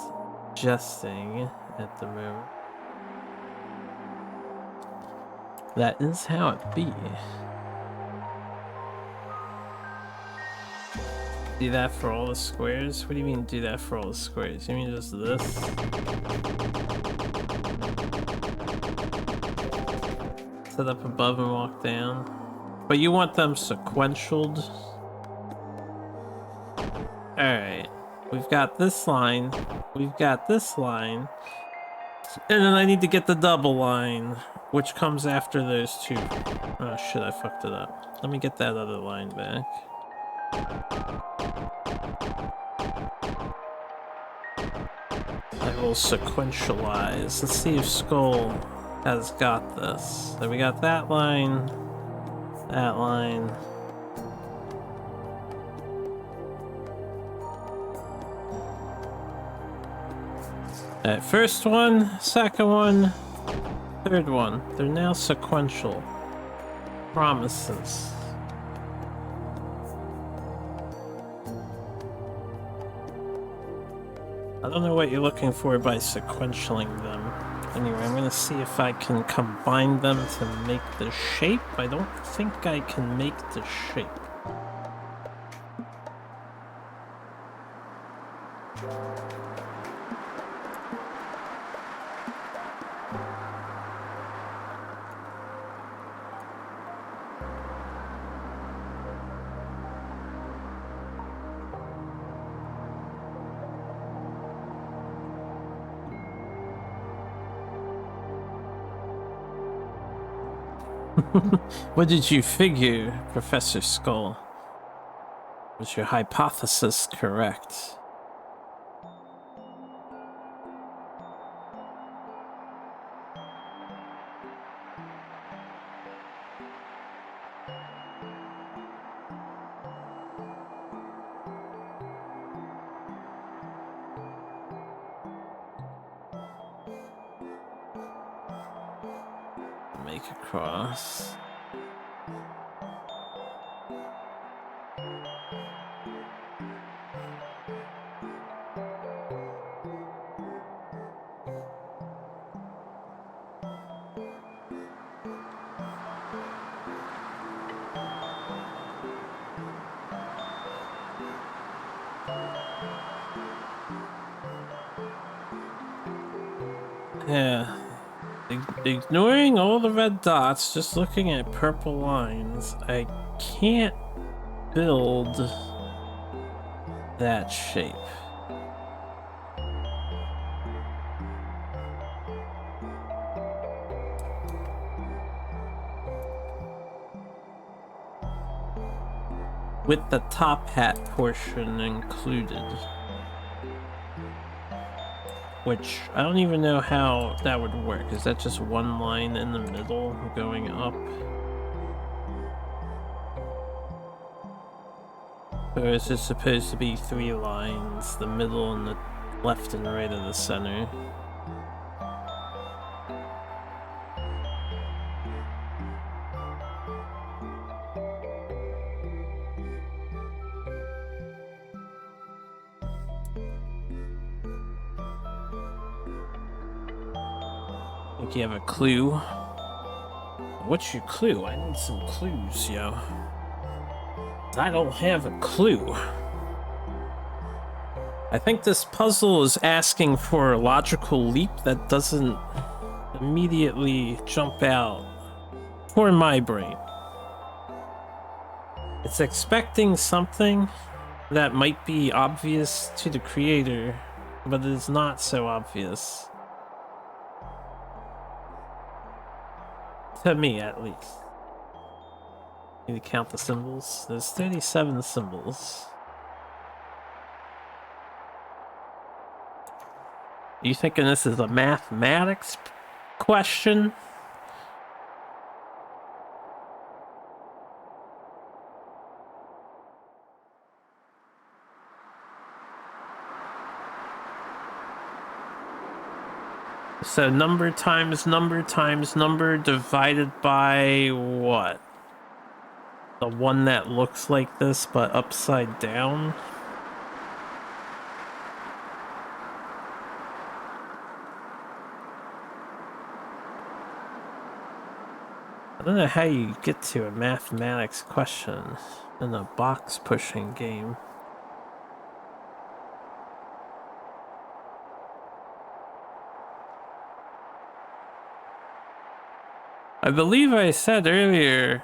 jesting at the moment. That is how it be. Do that for all the squares? What do you mean do that for all the squares? You mean just this? Set up above and walk down. But you want them sequentialed? Alright. We've got this line. We've got this line. And then I need to get the double line, which comes after those 2. Oh shit, I fucked it up. Let me get that other line back. I will sequentialize. Let's see if Skull has got this. So we got that line, that line. Alright, first one, second one, third one. They're now sequential. Promises. I don't know what you're looking for by sequentialing them. Anyway, I'm gonna see if I can combine them to make the shape. I don't think I can make the shape. What did you figure, Professor Skull? Was your hypothesis correct? Make a cross. Yeah. Ignoring all the red dots, just looking at purple lines, I can't build that shape. With the top hat portion included. Which, I don't even know how that would work. Is that just one line in the middle going up? Or is it supposed to be 3 lines, the middle and the left and right of the center? Think you have a clue? What's your clue? I need some clues, yo. I don't have a clue. I think this puzzle is asking for a logical leap that doesn't immediately jump out for my brain. It's expecting something that might be obvious to the creator, but it is not so obvious. To me, at least. Need to count the symbols. There's 37 symbols. You thinking this is a mathematics question? So number times number times number divided by what? The one that looks like this but upside down? I don't know how you get to a mathematics question in a box pushing game. I believe I said earlier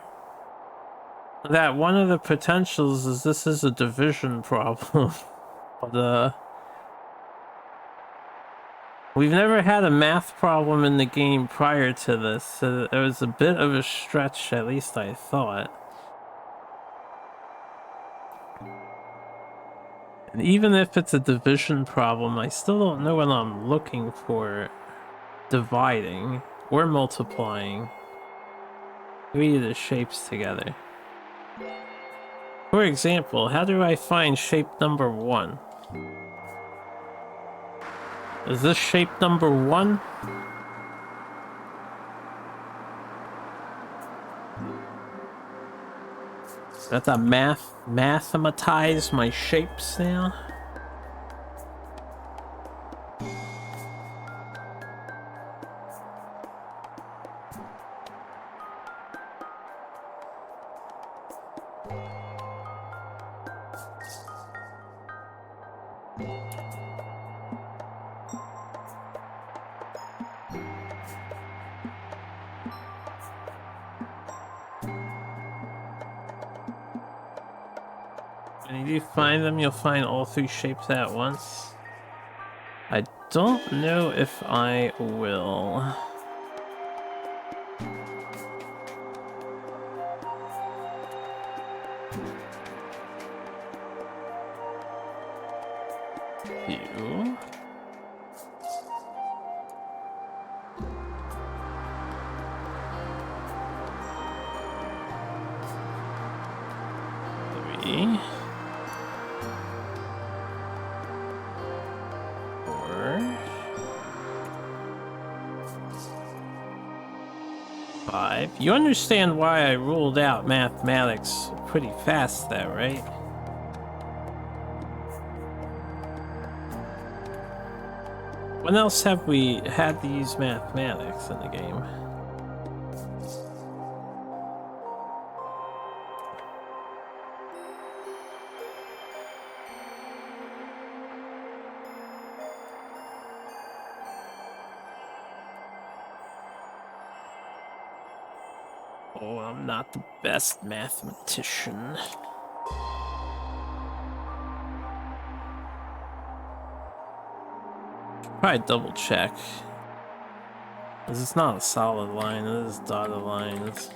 that one of the potentials is this is a division problem. But we've never had a math problem in the game prior to this, so it was a bit of a stretch, at least I thought. And even if it's a division problem, I still don't know what I'm looking for dividing or multiplying 3 of the shapes together. For example, how do I find shape number 1? Is this shape number 1? I have to mathematize my shapes now? When you do find them, you'll find all 3 shapes at once. I don't know if I will. You. 3. 4. 5. You understand why I ruled out mathematics pretty fast there, right? When else have we had to use mathematics in the game? Oh, I'm not the best mathematician. Probably double check. Because it's not a solid line, it is dotted lines.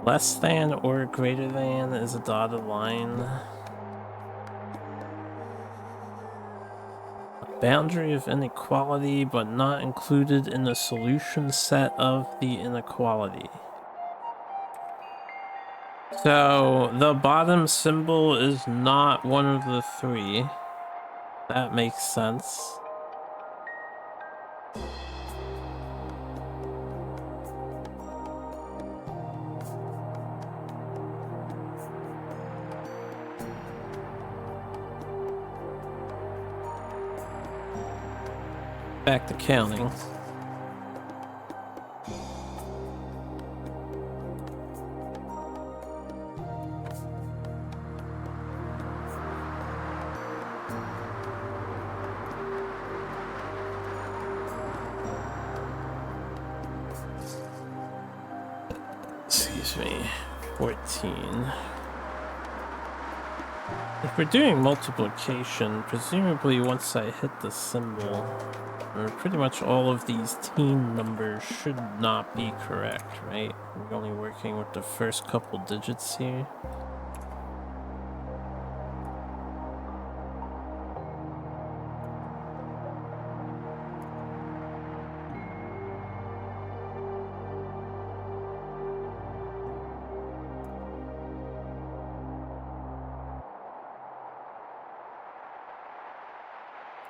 Less than or greater than is a dotted line. A boundary of inequality, but not included in the solution set of the inequality. So the bottom symbol is not one of the three. That makes sense. Back to counting. Excuse me. 14. If we're doing multiplication, presumably once I hit the symbol, pretty much all of these teen numbers should not be correct, right? We're only working with the first couple digits here.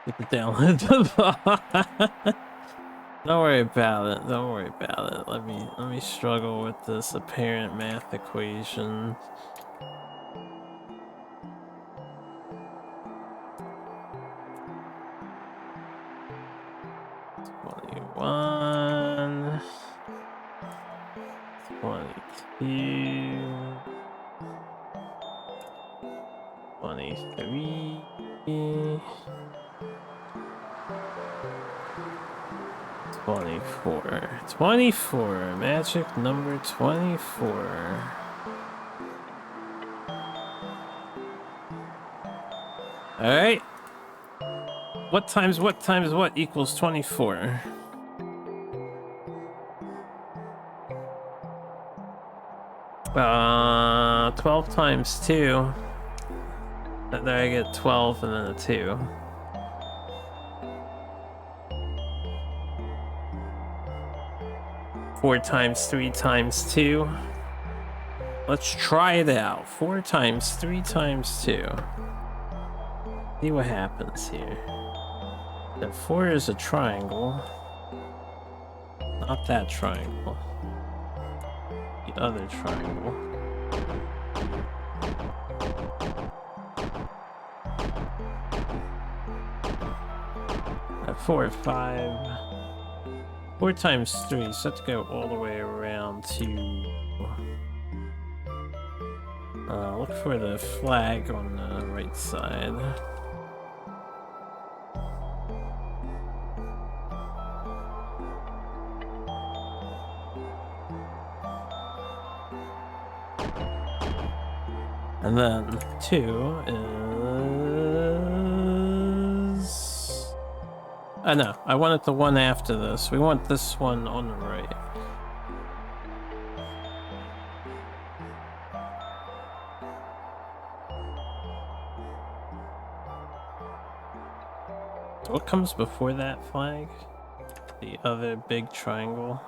Keep it down. Don't worry about it. Don't worry about it. Let me struggle with this apparent math equation. One, 22, 23. 24, magic number 24. All right. What times what equals 24? Uh, 12 times 2. There I get 12 and then a 2. Four times 3 times 2. Let's try it out. 4 times 3 times 2. See what happens here. That 4 is a triangle. Not that triangle. The other triangle. At 4, 5. 4 times 3, so let's go all the way around to... look for the flag on the right side. And then 2 is... Oh no, I wanted the one after this. We want this one on the right. What comes before that flag? The other big triangle.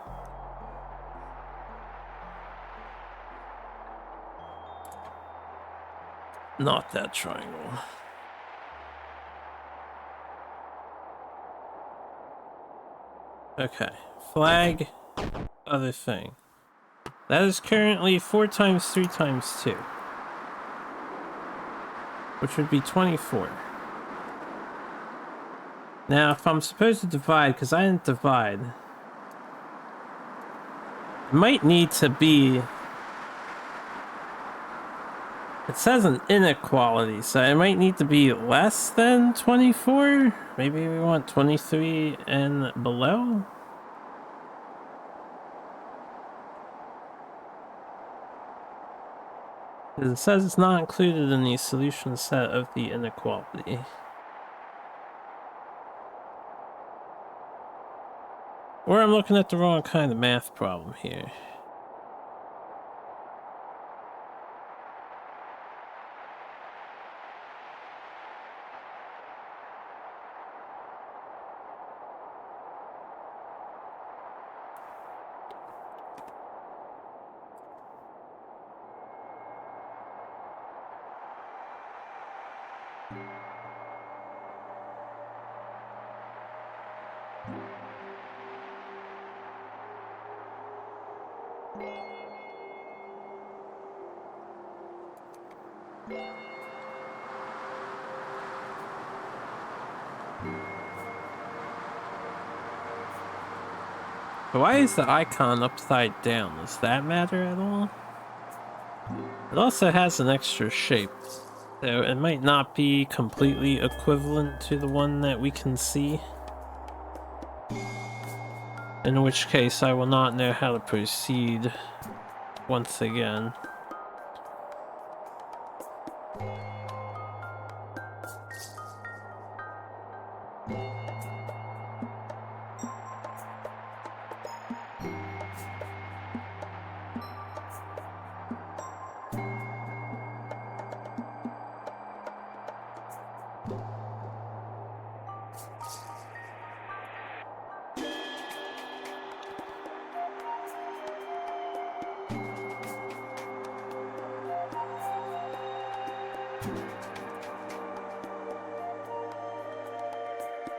Not that triangle. Okay, flag, other thing. That is currently 4 times 3 times 2. Which would be 24. Now, if I'm supposed to divide, because I didn't divide. It might need to be... It says an inequality, so it might need to be less than 24? Maybe we want 23 and below? Because it says it's not included in the solution set of the inequality. Or I'm looking at the wrong kind of math problem here. Why is the icon upside down? Does that matter at all? It also has an extra shape, so it might not be completely equivalent to the one that we can see. In which case, I will not know how to proceed once again.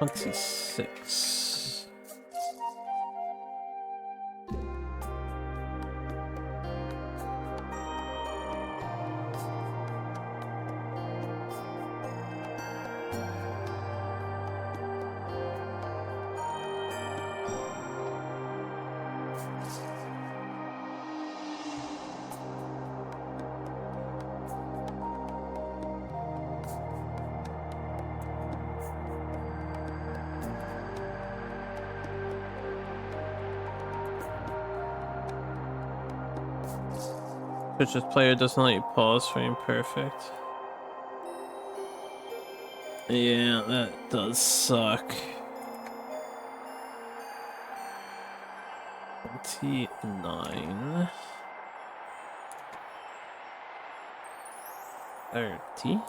$26. Which player doesn't let you pause for imperfect. Yeah, that does suck. 29. 30.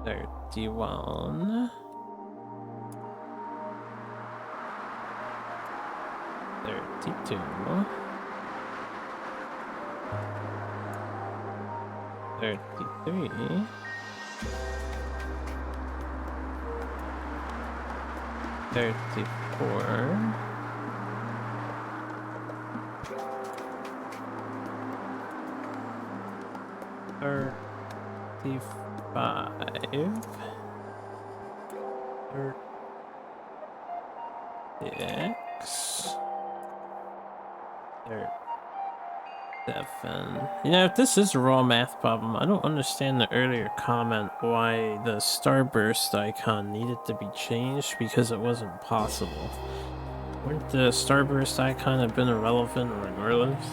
31. 32. 33. 34. 35. 36. 37. You know, if this is a raw math problem, I don't understand the earlier comment why the starburst icon needed to be changed because it wasn't possible. Wouldn't the starburst icon have been irrelevant regardless?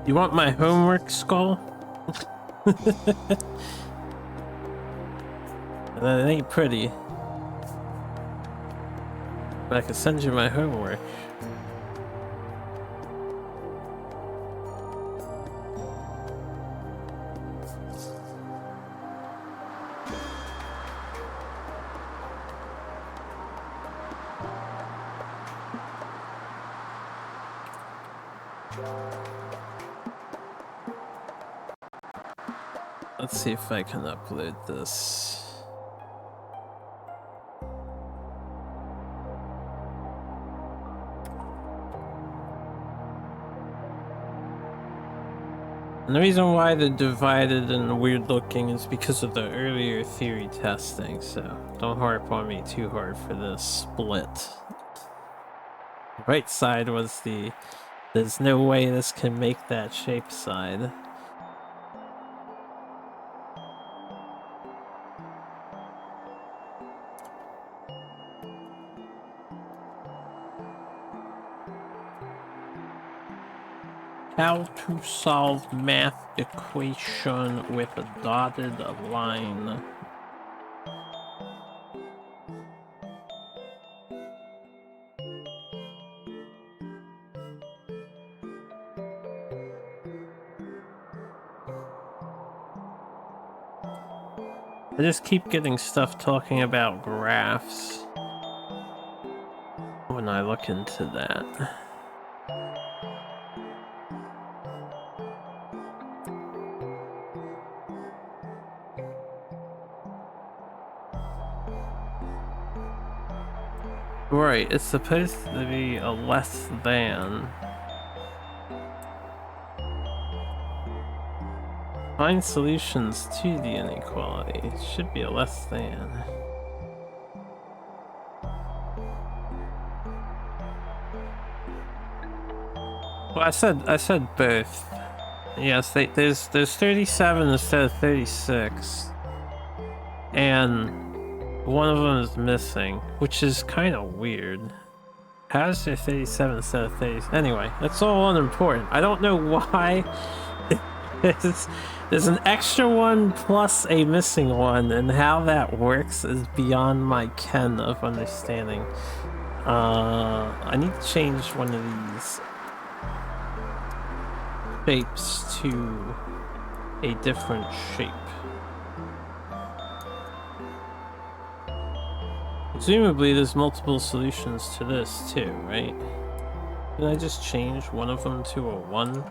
You want my homework, Skull? That ain't pretty. But I can send you my homework. Let's see if I can upload this. And the reason why they're divided and weird looking is because of the earlier theory testing, so don't harp on me too hard for this split. Right side was the there's no way this can make that shape side. How to solve math equation with a dotted line. I just keep getting stuff talking about graphs when I look into that. Right, it's supposed to be a less than. Find solutions to the inequality. It should be a less than. Well, I said both. Yes, there's 37 instead of 36, and one of them is missing, which is kind of weird. How is there 37 instead of 30? Anyway, that's all unimportant. I don't know why there's an extra one plus a missing one, and how that works is beyond my ken of understanding. I need to change one of these shapes to a different shape. Presumably there's multiple solutions to this too, right? Can I just change one of them to a 1?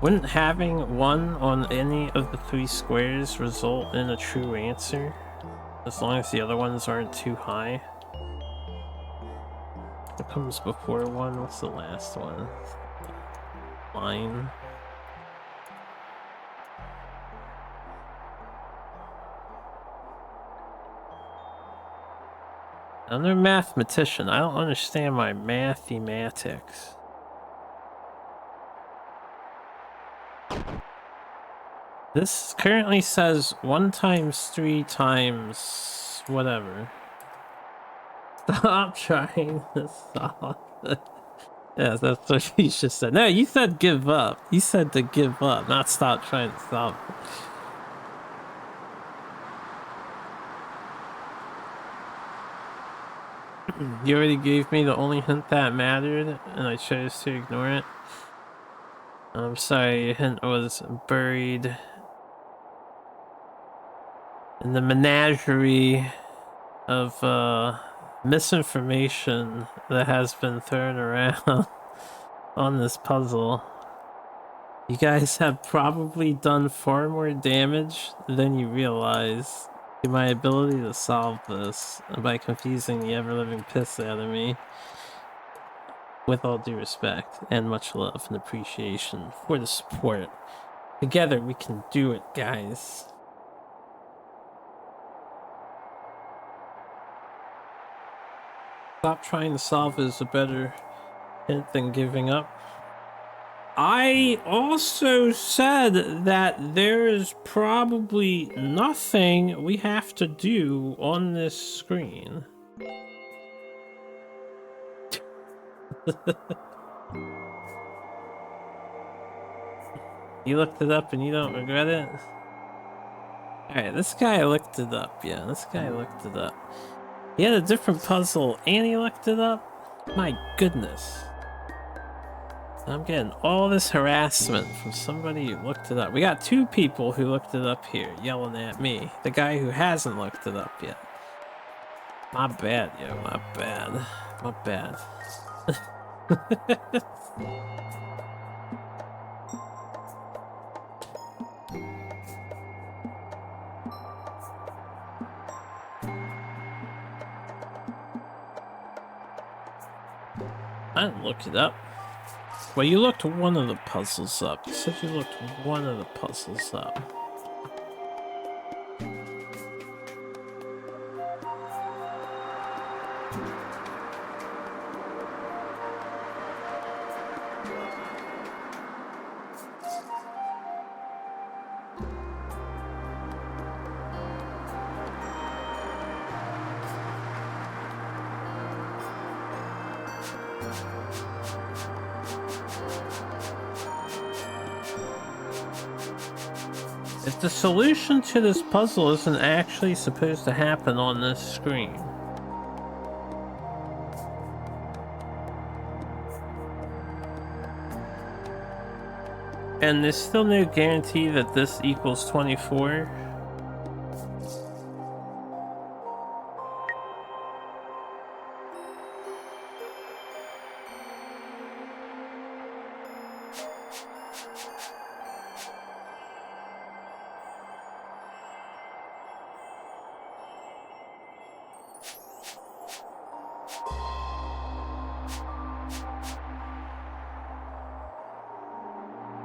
Wouldn't having 1 on any of the 3 squares result in a true answer? As long as the other ones aren't too high? What comes before 1? What's the last one? Line. I'm a mathematician. I don't understand my mathematics. This currently says 1 times 3 times whatever. Stop trying to solve it. Yeah, that's what you just said. No, you said give up. You said to give up, not stop trying to solve it. You already gave me the only hint that mattered, and I chose to ignore it. I'm sorry, your hint was buried in the menagerie of misinformation that has been thrown around on this puzzle. You guys have probably done far more damage than you realize to my ability to solve this by confusing the ever-living piss out of me. With all due respect and much love and appreciation for the support. Together we can do it, guys. Stop trying to solve is a better hint than giving up. I also said that there is probably nothing we have to do on this screen. You looked it up and you don't regret it? Alright, this guy looked it up. Yeah, this guy looked it up. He had a different puzzle and he looked it up? My goodness. I'm getting all this harassment from somebody who looked it up. We got 2 people who looked it up here yelling at me. The guy who hasn't looked it up yet. My bad, yo. My bad. My bad. I didn't look it up. Well, you looked one of the puzzles up. You said you looked one of the puzzles up. If the solution to this puzzle isn't actually supposed to happen on this screen. And there's still no guarantee that this equals 24.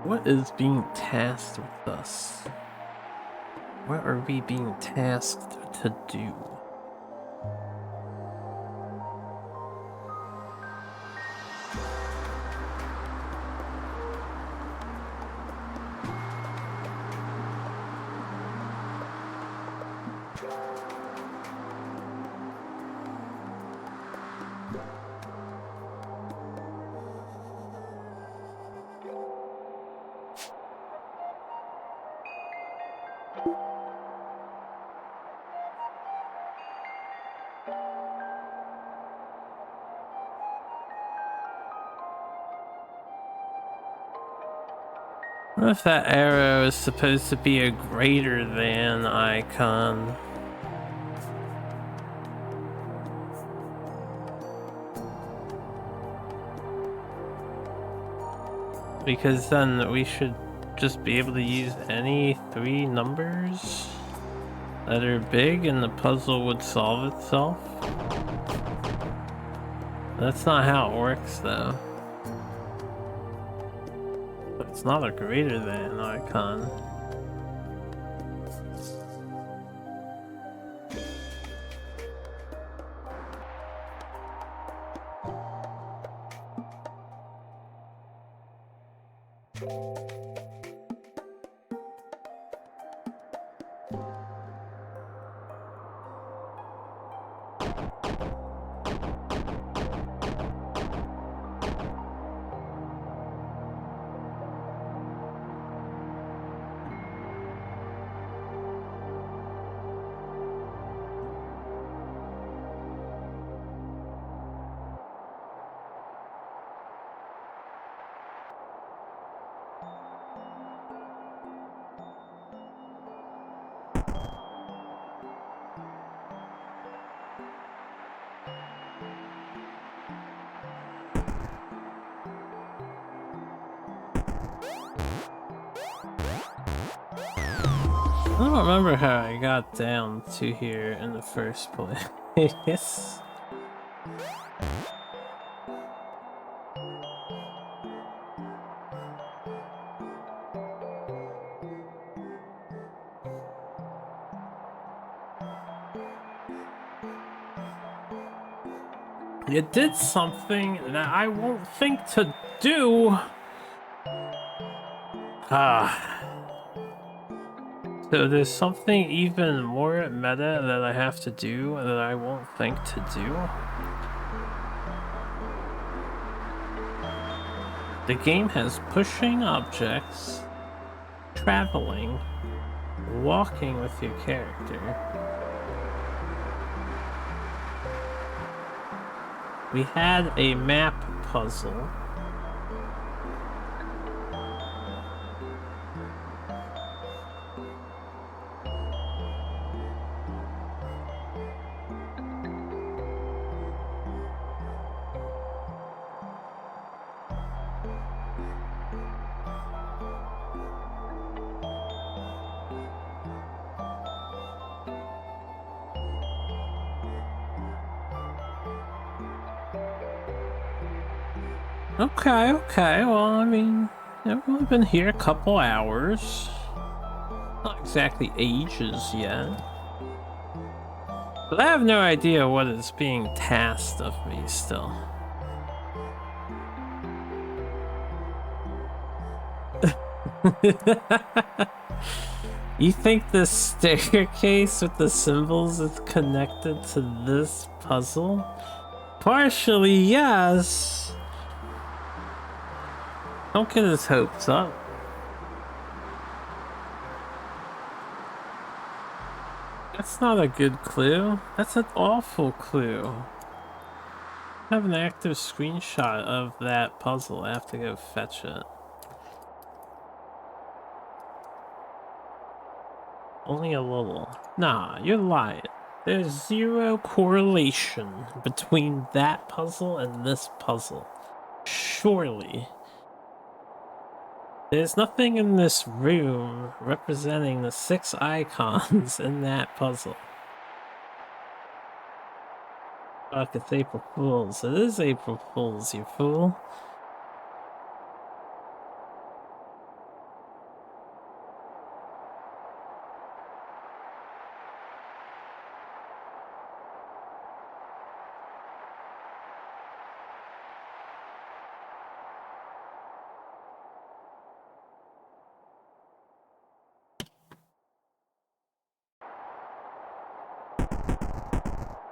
What is being tasked with us? What are we being tasked to do? What if that arrow is supposed to be a greater than icon? Because then we should just be able to use any 3 numbers that are big and the puzzle would solve itself. That's not how it works though. But it's not a greater than icon. I don't remember how I got down to here in the first place. It did something that I won't think to do. So there's something even more meta that I have to do that I won't think to do. The game has pushing objects, traveling, walking with your character. We had a map puzzle. Okay, okay. Well, I mean, I've only been here a couple hours. Not exactly ages yet. But I have no idea what is being tasked of me still. You think the staircase with the symbols is connected to this puzzle? Partially, yes. Don't get his hopes up. That's not a good clue. That's an awful clue. I have an active screenshot of that puzzle. I have to go fetch it. Only a little. Nah, you're lying. There's zero correlation between that puzzle and this puzzle. Surely. There's nothing in this room representing the 6 icons in that puzzle. Fuck, it's April Fool's. It is April Fool's, you fool.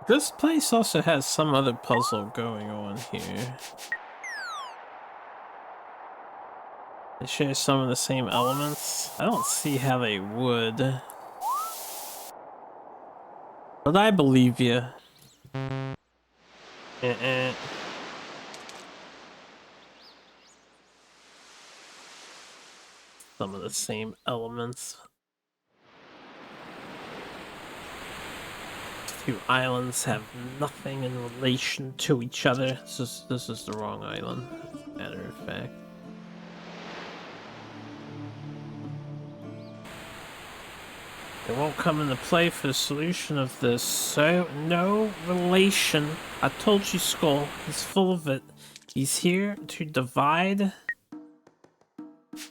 This place also has some other puzzle going on here. They share some of the same elements. I don't see how they would. But I believe you. Some of the same elements. Two islands have nothing in relation to each other. This is the wrong island, as a matter of fact. It won't come into play for the solution of this, so no relation. I told you, Skull, he's full of it. He's here to divide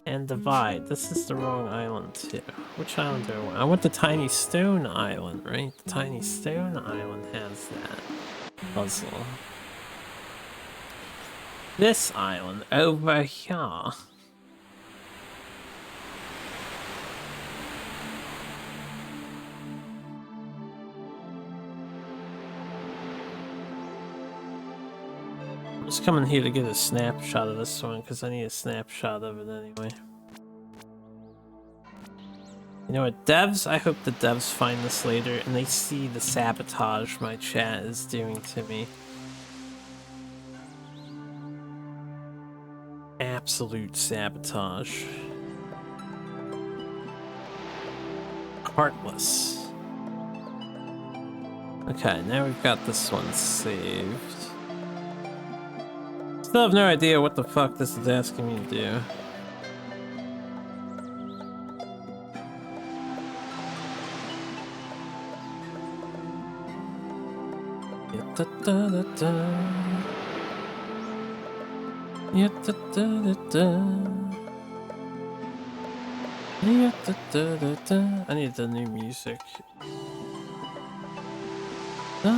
and divide. This is the wrong island too. Which island do I want? I want the Tiny Stone Island, right? The Tiny Stone Island has that puzzle. This island over here. I'm just coming here to get a snapshot of this one because I need a snapshot of it anyway. You know what, devs? I hope the devs find this later and they see the sabotage my chat is doing to me. Absolute sabotage. Heartless. Okay, now we've got this one saved. Still have no idea what the fuck this is asking me to do. Da da da da. Yeah, da da da da. Yeah, da da da da. I need the new music. Da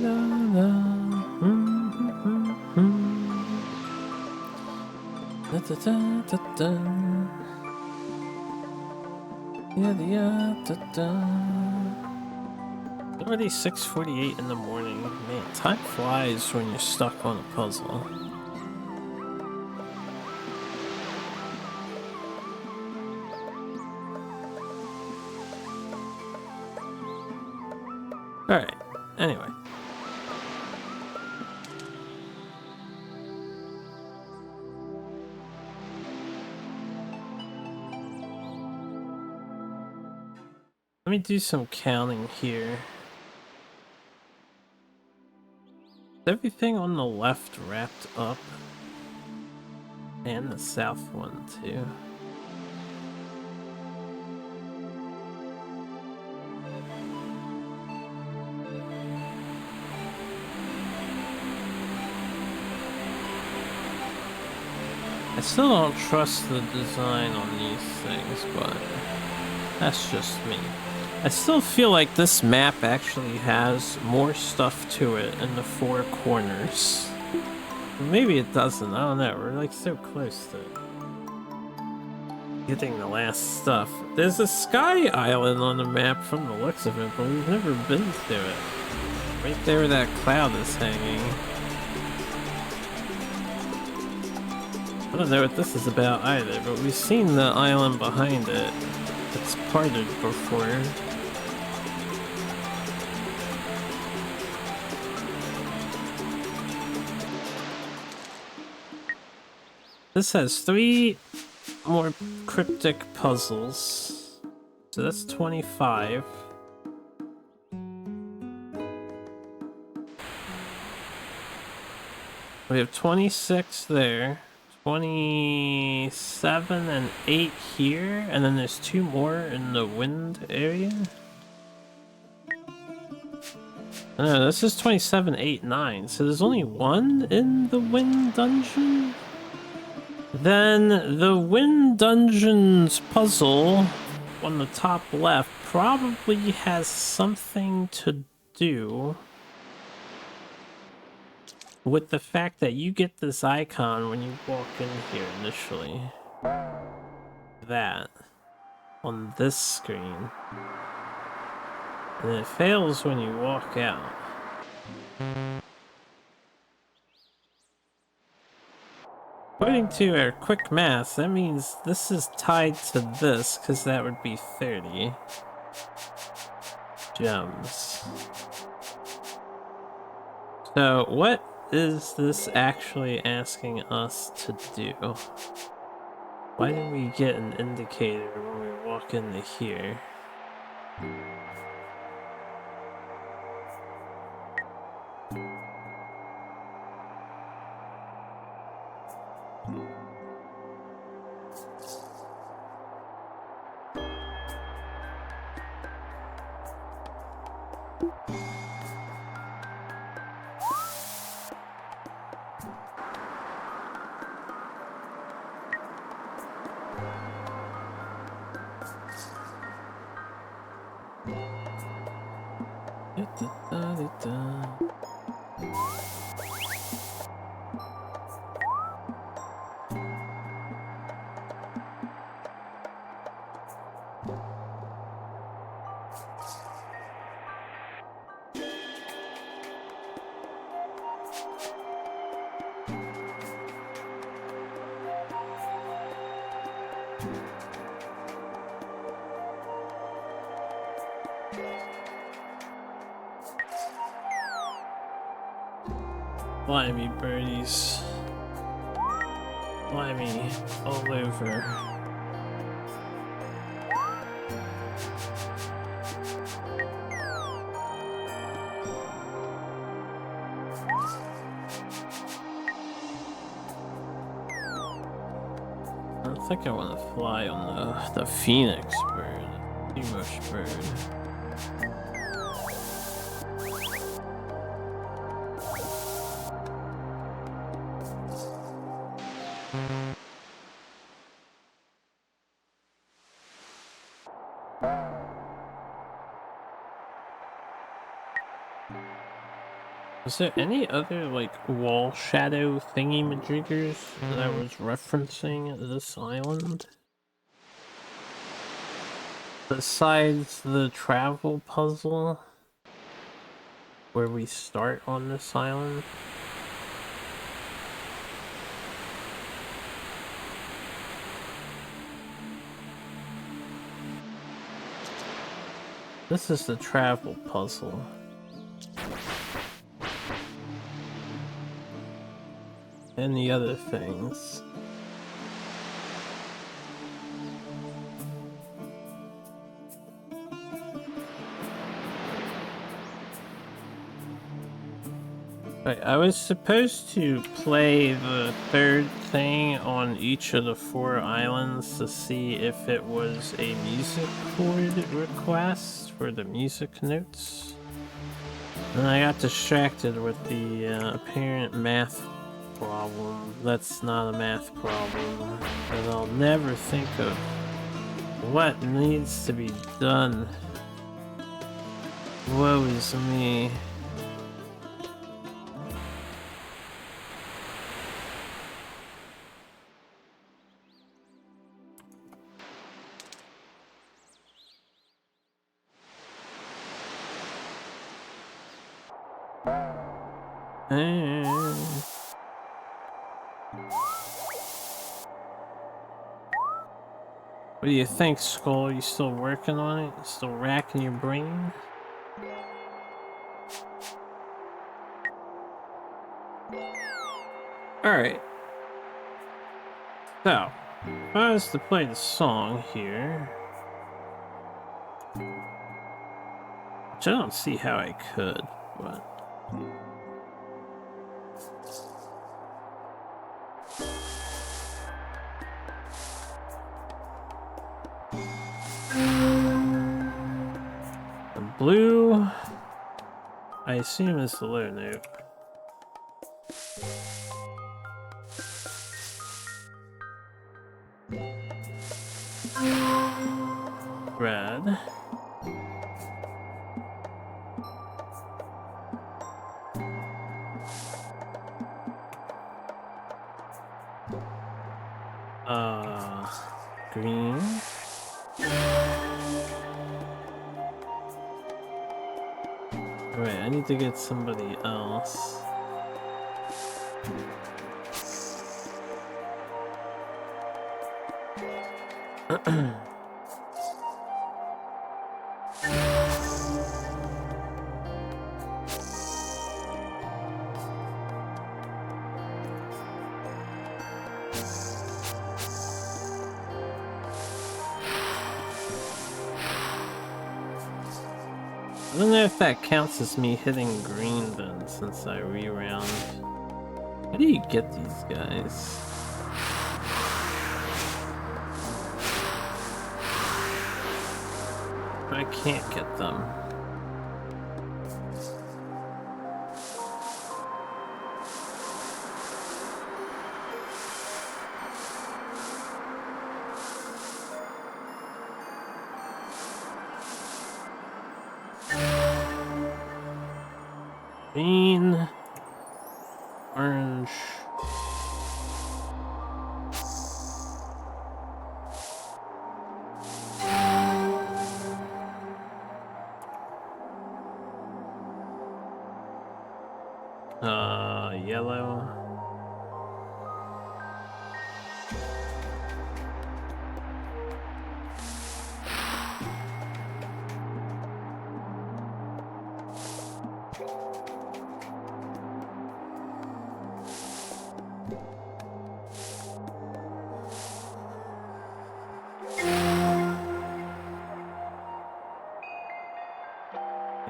da da. Da da da da da. Yeah, yeah, da da. Already 6:48 in the morning. Man, time flies when you're stuck on a puzzle. Alright, anyway. Let me do some counting here. Everything on the left wrapped up, and the south one too. I still don't trust the design on these things, but that's just me. I still feel like this map actually has more stuff to it in the four corners. Maybe it doesn't, I don't know, we're like so close to getting the last stuff. There's a sky island on the map from the looks of it, but we've never been to it. Right there where that cloud is hanging. I don't know what this is about either, but we've seen the island behind it. It's parted before. This has 3 more cryptic puzzles. So that's 25. We have 26 there. 27 and 8 here, and then there's 2 more in the wind area. No, this is 27, 8, 9, so there's only 1 in the wind dungeon? Then the wind dungeon's puzzle on the top left probably has something to do with the fact that you get this icon when you walk in here initially. That. On this screen. And it fails when you walk out. According to our quick math, that means this is tied to this, because that would be 30 gems. So what is this actually asking us to do? Why did we get an indicator when we walk into here? Blimey, birdies. Blimey, all over. I think I want to fly on the phoenix bird, the English bird. Is there any other, like, wall shadow thingy-majiggers that I was referencing at this island? Besides the travel puzzle, where we start on this island? This is the travel puzzle. And the other things. Right, I was supposed to play the third thing on each of the 4 islands to see if it was a music chord request for the music notes. And I got distracted with the apparent math problem. That's not a math problem. And I'll never think of what needs to be done. Woe is me. What do you think, Skull? You still working on it? You still racking your brain? Alright. So, if I was to play the song here, which I don't see how I could, but... The blue, I assume, is the low note. Red. Green. Right, I need to get somebody else. I don't know if that counts as me hitting green then, since I re-round. How do you get these guys? I can't get them. Green, orange. Yellow.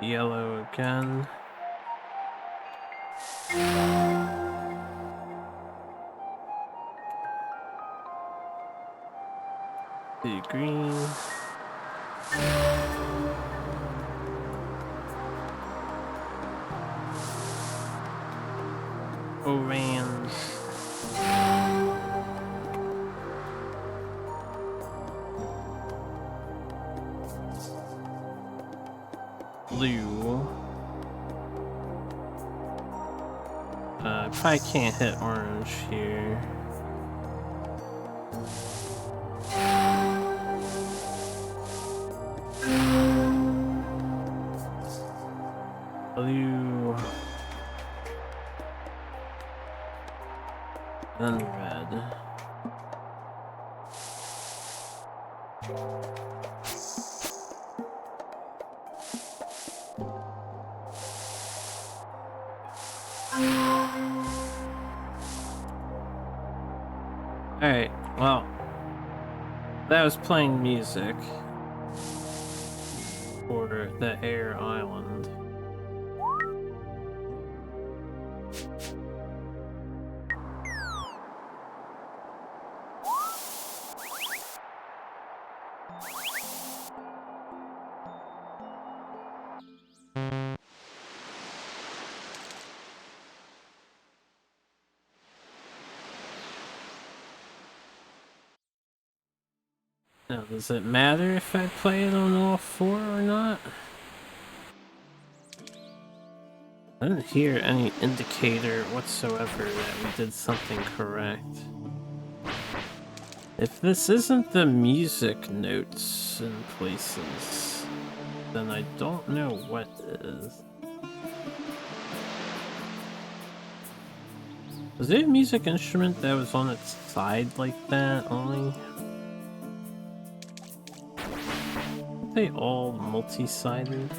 Yellow again. The green. Orange. Blue. I probably can't hit orange here. Blue. Then red. Alright, well, that was playing music for the Air Island. Now, does it matter if I play it on all four or not? I didn't hear any indicator whatsoever that we did something correct. If this isn't the music notes in places, then I don't know what is. Was there a music instrument that was on its side like that only? Aren't they all multi-sided?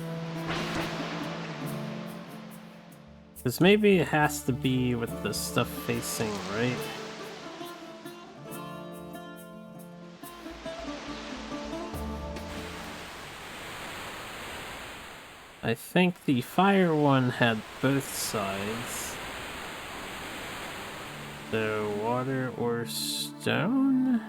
Because maybe it has to be with the stuff facing right. I think the fire one had both sides. So water or stone?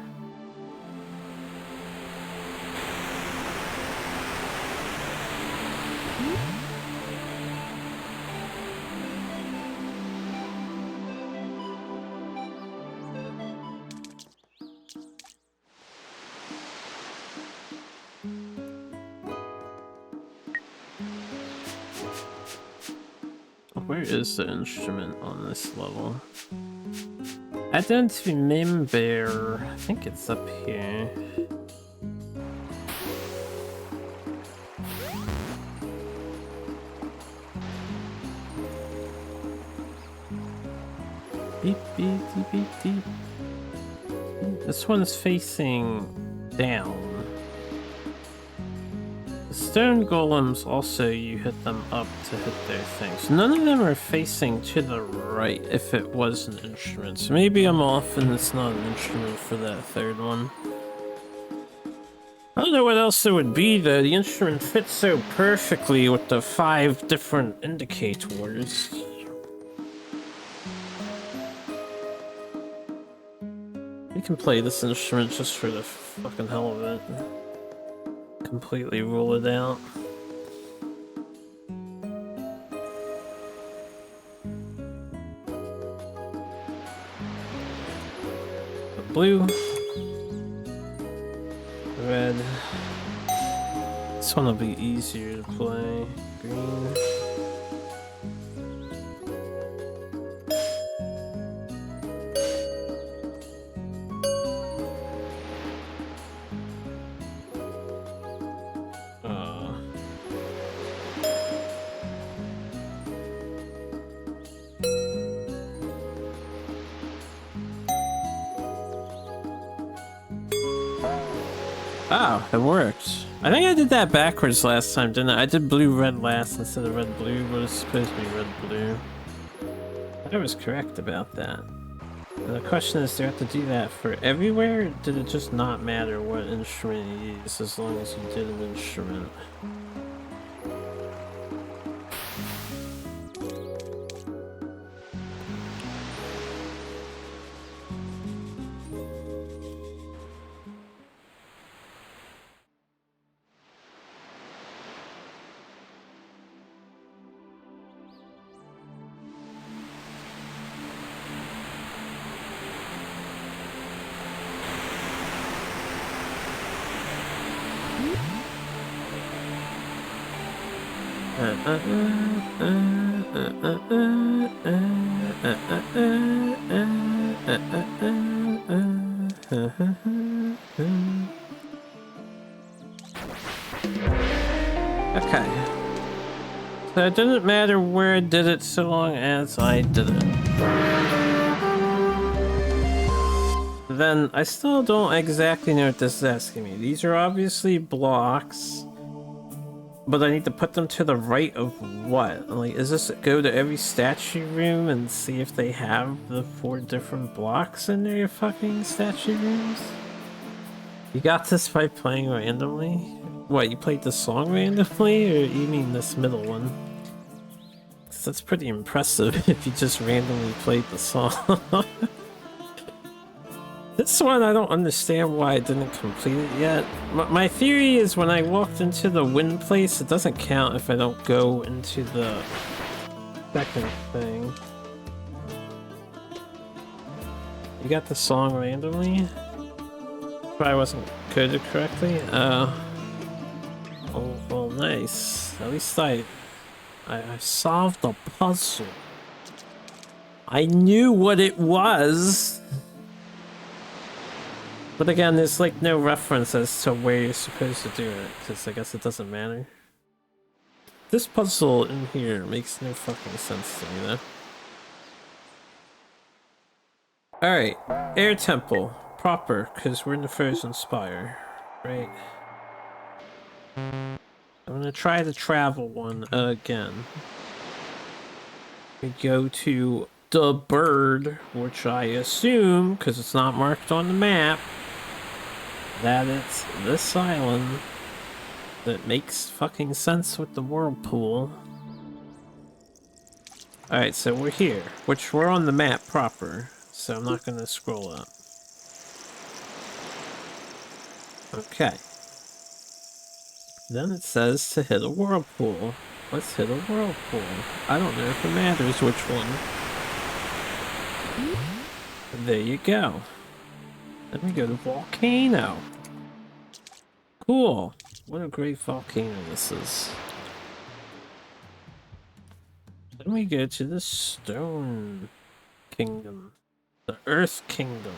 Where is the instrument on this level? I don't remember. I think it's up here. Beep, beep, beep, beep, beep. This one's facing down. The stone golems also, you hit them up to hit their things. None of them are facing to the right if it was an instrument. So maybe I'm off and it's not an instrument for that third one. I don't know what else there would be though. The instrument fits so perfectly with the 5 different indicators. We can play this instrument just for the fucking hell of it. Completely rule it out. Blue. Red. This one will be easier to play. Green. Oh, it worked. I think I did that backwards last time, didn't I? I did blue-red last instead of red-blue, but it's supposed to be red-blue. I was correct about that. And the question is, do you have to do that for everywhere, or did it just not matter what instrument you use as long as you did an instrument? Okay. So it didn't matter where I did it so long as I did it. Then I still don't exactly know what this is asking me. These are obviously blocks. But I need to put them to the right of what? Like, is this go to every statue room and see if they have the 4 different blocks in their fucking statue rooms? You got this by playing randomly? What, you played the song randomly, or you mean this middle one? 'Cause that's pretty impressive if you just randomly played the song. This one, I don't understand why I didn't complete it yet. My theory is when I walked into the wind place, it doesn't count if I don't go into the second thing. You got the song randomly? Probably wasn't coded correctly? Oh, well, nice. At least I solved the puzzle. I knew what it was. But again, there's like no reference as to where you're supposed to do it, because I guess it doesn't matter. This puzzle in here makes no fucking sense to me, though. Alright, Air Temple. Proper, because we're in the Frozen Spire. Right. I'm gonna try the travel one again. We go to the bird, which I assume, because it's not marked on the map, that it's this island that makes fucking sense with the whirlpool. Alright, so we're here, which we're on the map proper, so I'm not gonna scroll up. Okay. Then it says to hit a whirlpool. Let's hit a whirlpool. I don't know if it matters which one. There you go. Then we go to Volcano. Cool. What a great volcano this is. Then we go to the Stone Kingdom. The Earth Kingdom.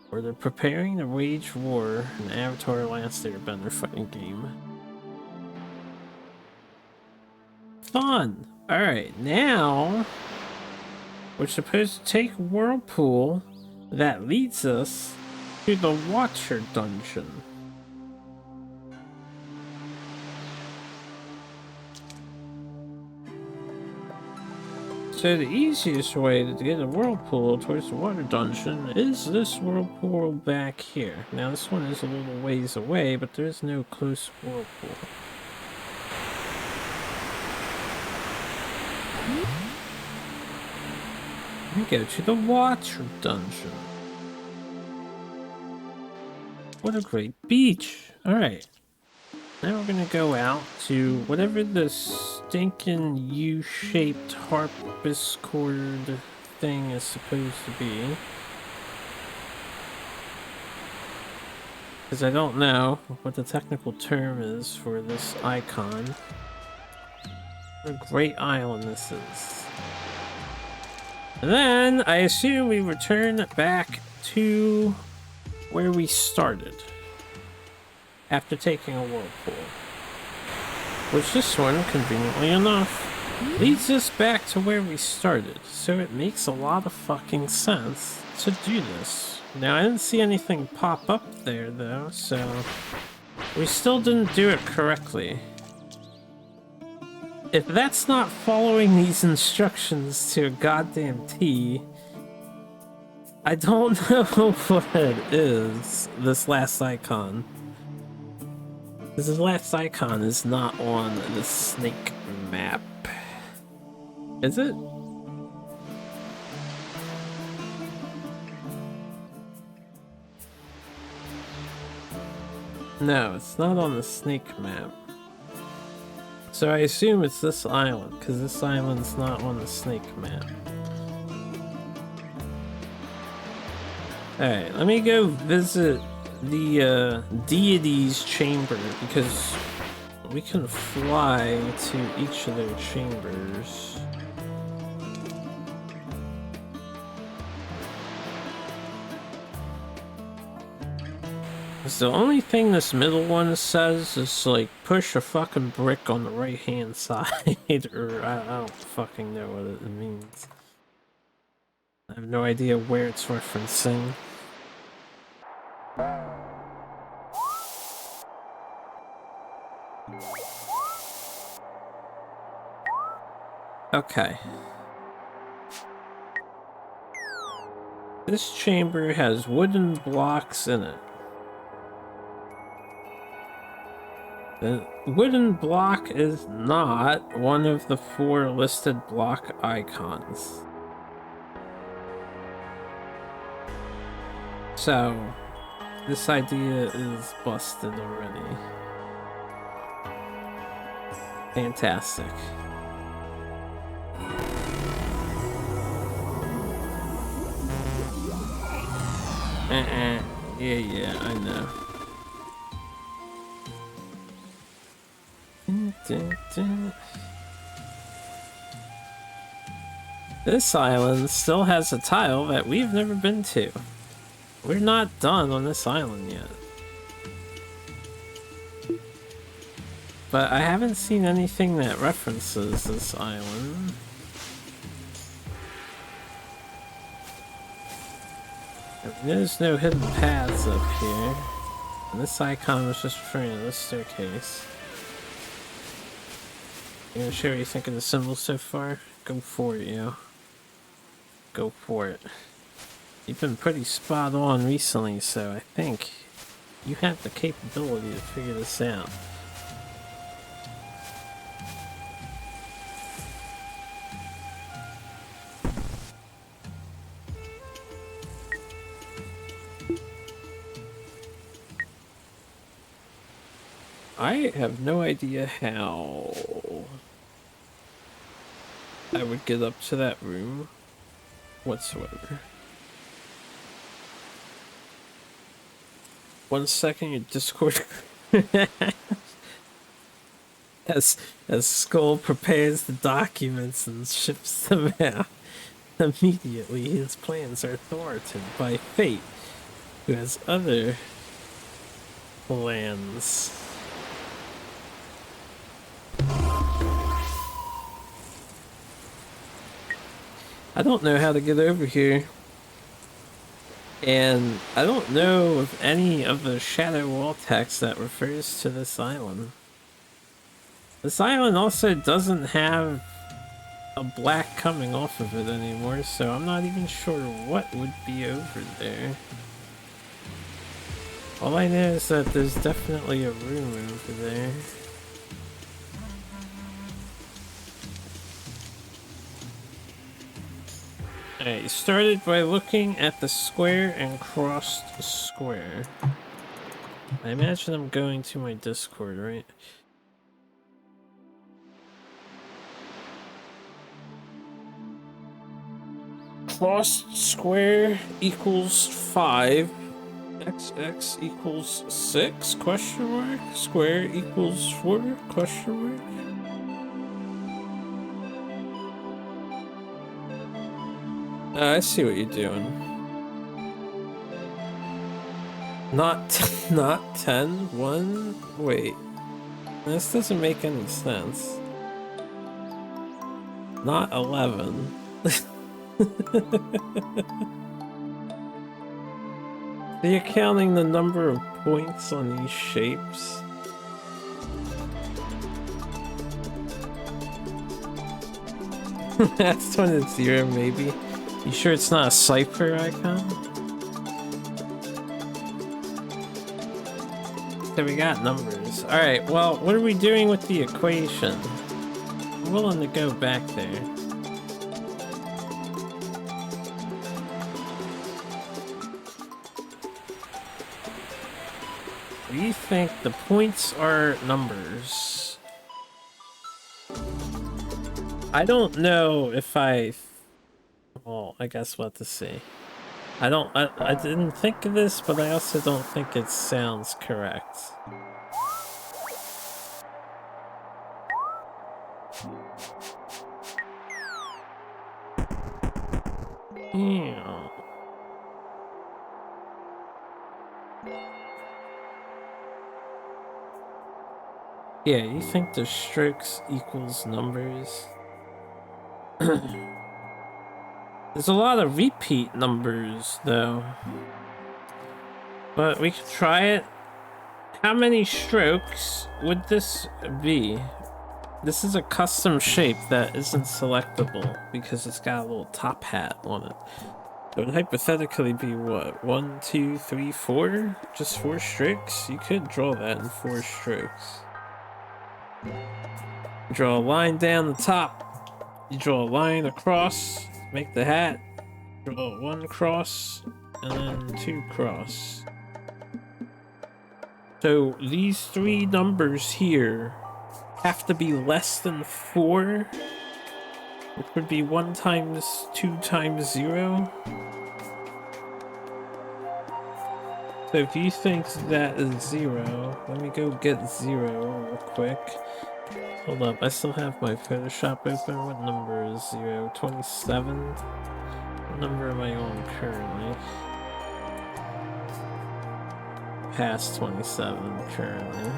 Where they're preparing to wage war in Avatar: Last Airbender fighting game. Fun! Alright, now we're supposed to take a whirlpool that leads us to the Watcher Dungeon. So the easiest way to get a whirlpool towards the water dungeon is this whirlpool back here. Now this one is a little ways away, but there's no close whirlpool. We go to the Watcher Dungeon. What a great beach! Alright. Now we're gonna go out to whatever the stinking U-shaped harpsichord thing is supposed to be. Because I don't know what the technical term is for this icon. What a great island this is. And then, I assume we return back to where we started. After taking a whirlpool. Which this one, conveniently enough, leads us back to where we started. So it makes a lot of fucking sense to do this. Now, I didn't see anything pop up there, though, so we still didn't do it correctly. If that's not following these instructions to a goddamn T, I don't know what it is, this last icon. This last icon is not on the snake map. Is it? No, it's not on the snake map. So I assume it's this island, because this island's not on the snake map. Alright, let me go visit the deity's chamber, because we can fly to each of their chambers. The only thing this middle one says is like push a fucking brick on the right hand side, or I don't fucking know what it means. I have no idea where it's referencing. Okay. This chamber has wooden blocks in it. The wooden block is not one of the 4 listed block icons. So, this idea is busted already. Fantastic. Yeah, I know. This island still has a tile that we've never been to. We're not done on this island yet. But I haven't seen anything that references this island. There's no hidden paths up here. And this icon was just referring to this staircase. You gonna share what you think of the symbol so far? Go for it, yo. Go for it. You've been pretty spot on recently, so I think you have the capability to figure this out. I have no idea how I would get up to that room whatsoever. 1 second, your Discord. as Skull prepares the documents and ships them out, immediately his plans are thwarted by fate, who has other plans. I don't know how to get over here. And I don't know of any of the shadow wall text that refers to this island. This island also doesn't have a black coming off of it anymore, so I'm not even sure what would be over there. All I know is that there's definitely a room over there. Alright, you started by looking at the square and crossed the square. I imagine I'm going to my Discord, right? Crossed square equals 5. XX equals 6? Question mark? Square equals 4? Question mark? I see what you're doing. Not 10? 1? Wait. This doesn't make any sense. Not 11. So you're counting the number of points on these shapes? That's when it's 0, maybe. You sure it's not a cipher icon? So we got numbers. Alright, well, what are we doing with the equation? I'm willing to go back there. We think the points are numbers. I don't know if well, I guess what to say. I didn't think of this, but I also don't think it sounds correct. Yeah. Yeah, you think the strokes equals numbers? There's a lot of repeat numbers, though. But we could try it. How many strokes would this be? This is a custom shape that isn't selectable because it's got a little top hat on it. It would hypothetically be what? 1, 2, 3, 4? Just 4 strokes? You could draw that in 4 strokes. You draw a line down the top. You draw a line across. Make the hat. Draw 1 cross. And then 2 cross. So these 3 numbers here have to be less than 4, which would be 1 times 2 times 0. So if you think that is 0, let me go get 0 real quick. Hold up, I still have my Photoshop open. What number is 0? 27? What number am I on currently? Past 27 currently.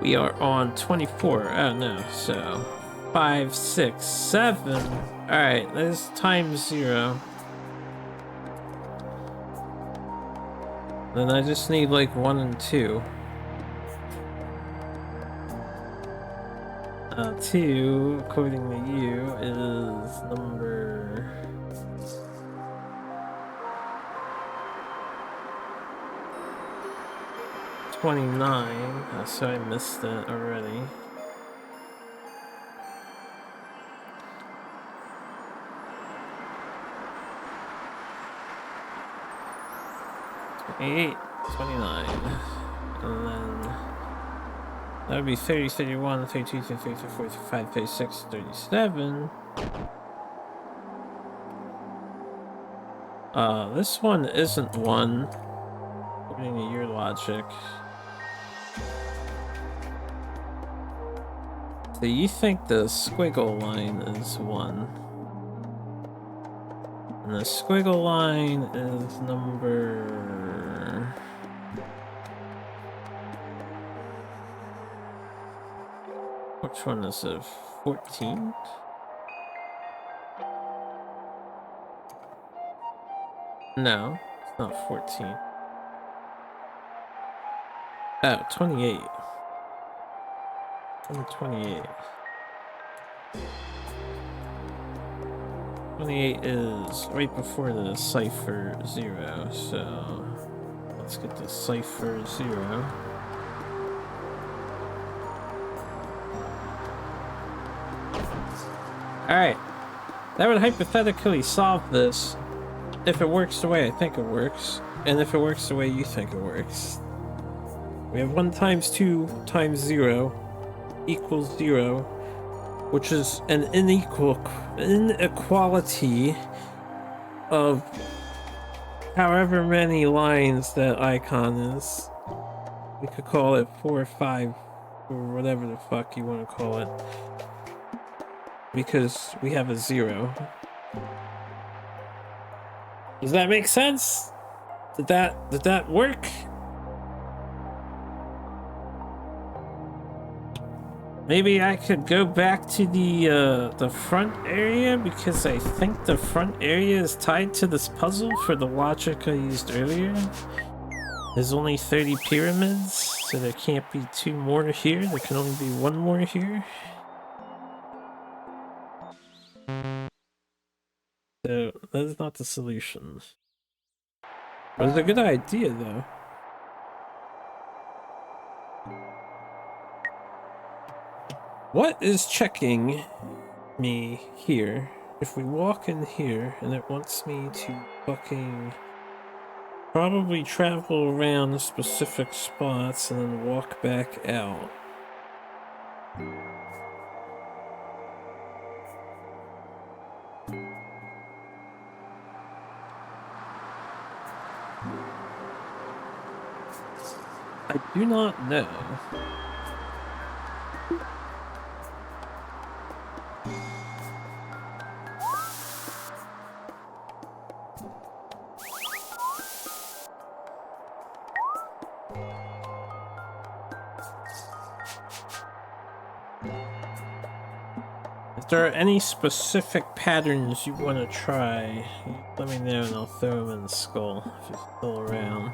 We are on 24. Oh no, so 5, 6, 7. Alright, let's times 0. Then I just need like 1 and 2. 2, according to you, is number... $29. So I missed it already. $28, $29, and then that would be 30, 31, 32, 33, 34, 35, 36, 37. This one isn't 1, according to your logic. So you think the squiggle line is 1. And the squiggle line is number... Which one is it? 14? No, it's not 14. Oh, 28. 28. 28 is right before the cipher 0, so let's get the cipher 0. Alright, that would hypothetically solve this if it works the way I think it works, and if it works the way you think it works. We have 1 times 2 times 0 equals 0, which is an inequality of however many lines that icon is. We could call it 4 or 5, or whatever the fuck you want to call it, because we have a 0. Does that make sense? Did that work? Maybe I could go back to the front area, because I think the front area is tied to this puzzle for the logic I used earlier. There's only 30 pyramids, so there can't be 2 more here. There can only be 1 more here. So that is not the solution. But it's a good idea, though. What is checking me here? If we walk in here and it wants me to fucking probably travel around specific spots and then walk back out. I do not know. If there are any specific patterns you want to try, let me know and I'll throw them in the skull if it's still around.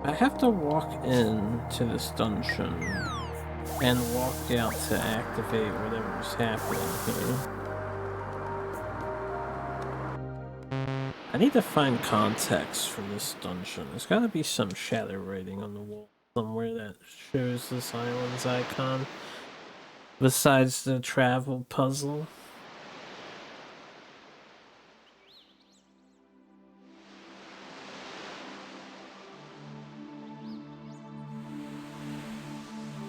I have to walk into this dungeon and walk out to activate whatever's happening here. I need to find context for this dungeon. There's gotta be some shadow writing on the wall somewhere that shows this island's icon. Besides the travel puzzle.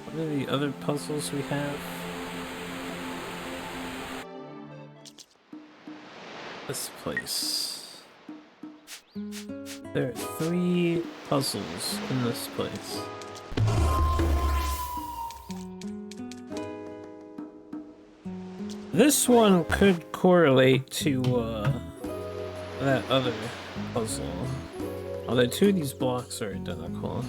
What are the other puzzles we have? This place. There are 3 puzzles in this place. This one could correlate to that other puzzle. Although 2 of these blocks are identical.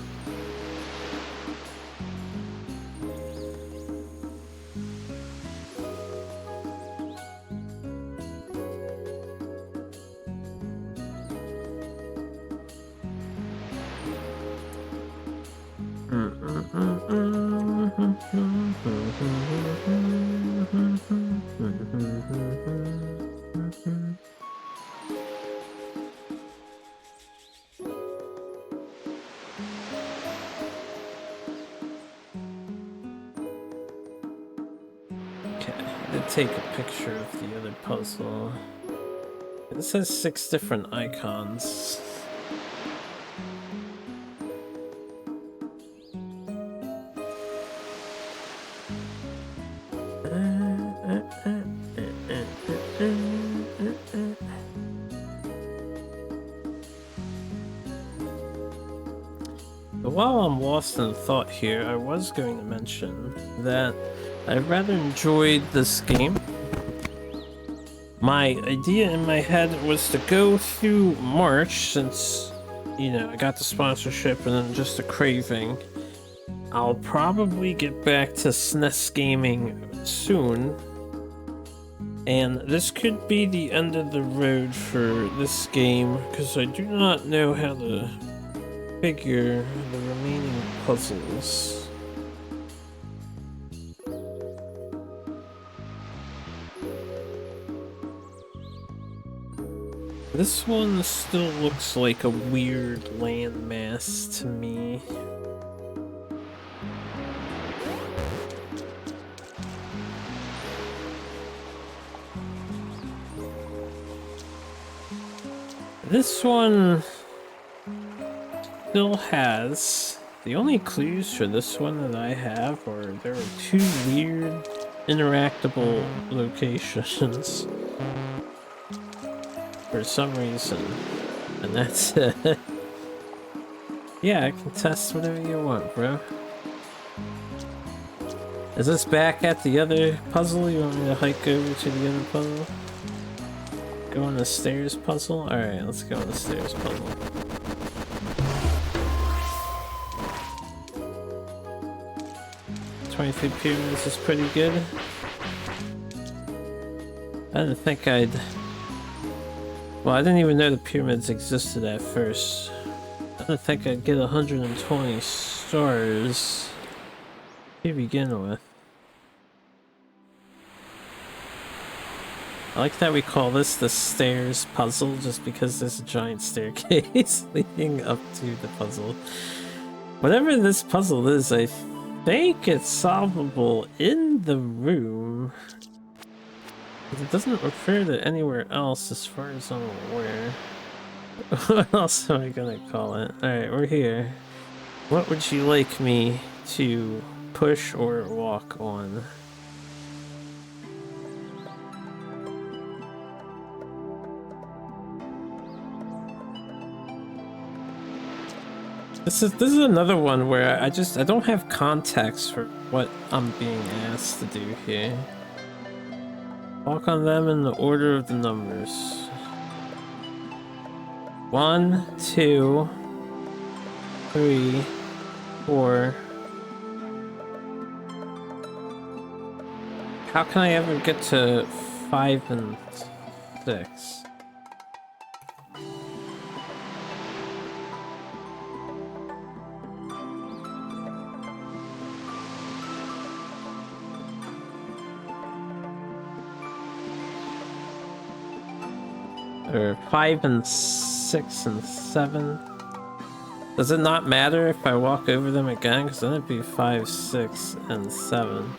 Take a picture of the other puzzle. This has 6 different icons. But while I'm lost in thought here, I was going to mention that I rather enjoyed this game. My idea in my head was to go through March since, you know, I got the sponsorship and then just a craving. I'll probably get back to SNES gaming soon. And this could be the end of the road for this game because I do not know how to figure the remaining puzzles. This one still looks like a weird landmass to me. This one still has... The only clues for this one that I have are there are 2 weird interactable locations. For some reason, and that's it. Yeah, I can test whatever you want, bro. Is this back at the other puzzle? You want me to hike over to the other puzzle? Go on the stairs puzzle? Alright, let's go on the stairs puzzle. "23 Pyramids" is pretty good. I didn't think I'd... Well, I didn't even know the pyramids existed at first. I didn't think I'd get 120 stars to begin with. I like that we call this the stairs puzzle just because there's a giant staircase leading up to the puzzle. Whatever this puzzle is, I think it's solvable in the room. It doesn't refer to anywhere else as far as I'm aware. What else am I gonna call it? Alright, we're here. What would you like me to push or walk on? This is another one where I don't have context for what I'm being asked to do here. Walk on them in the order of the numbers. 1, 2, 3, 4. How can I ever get to 5 and 6? Or 5 and 6 and 7. Does it not matter if I walk over them again? Because then it'd be 5, 6, and 7.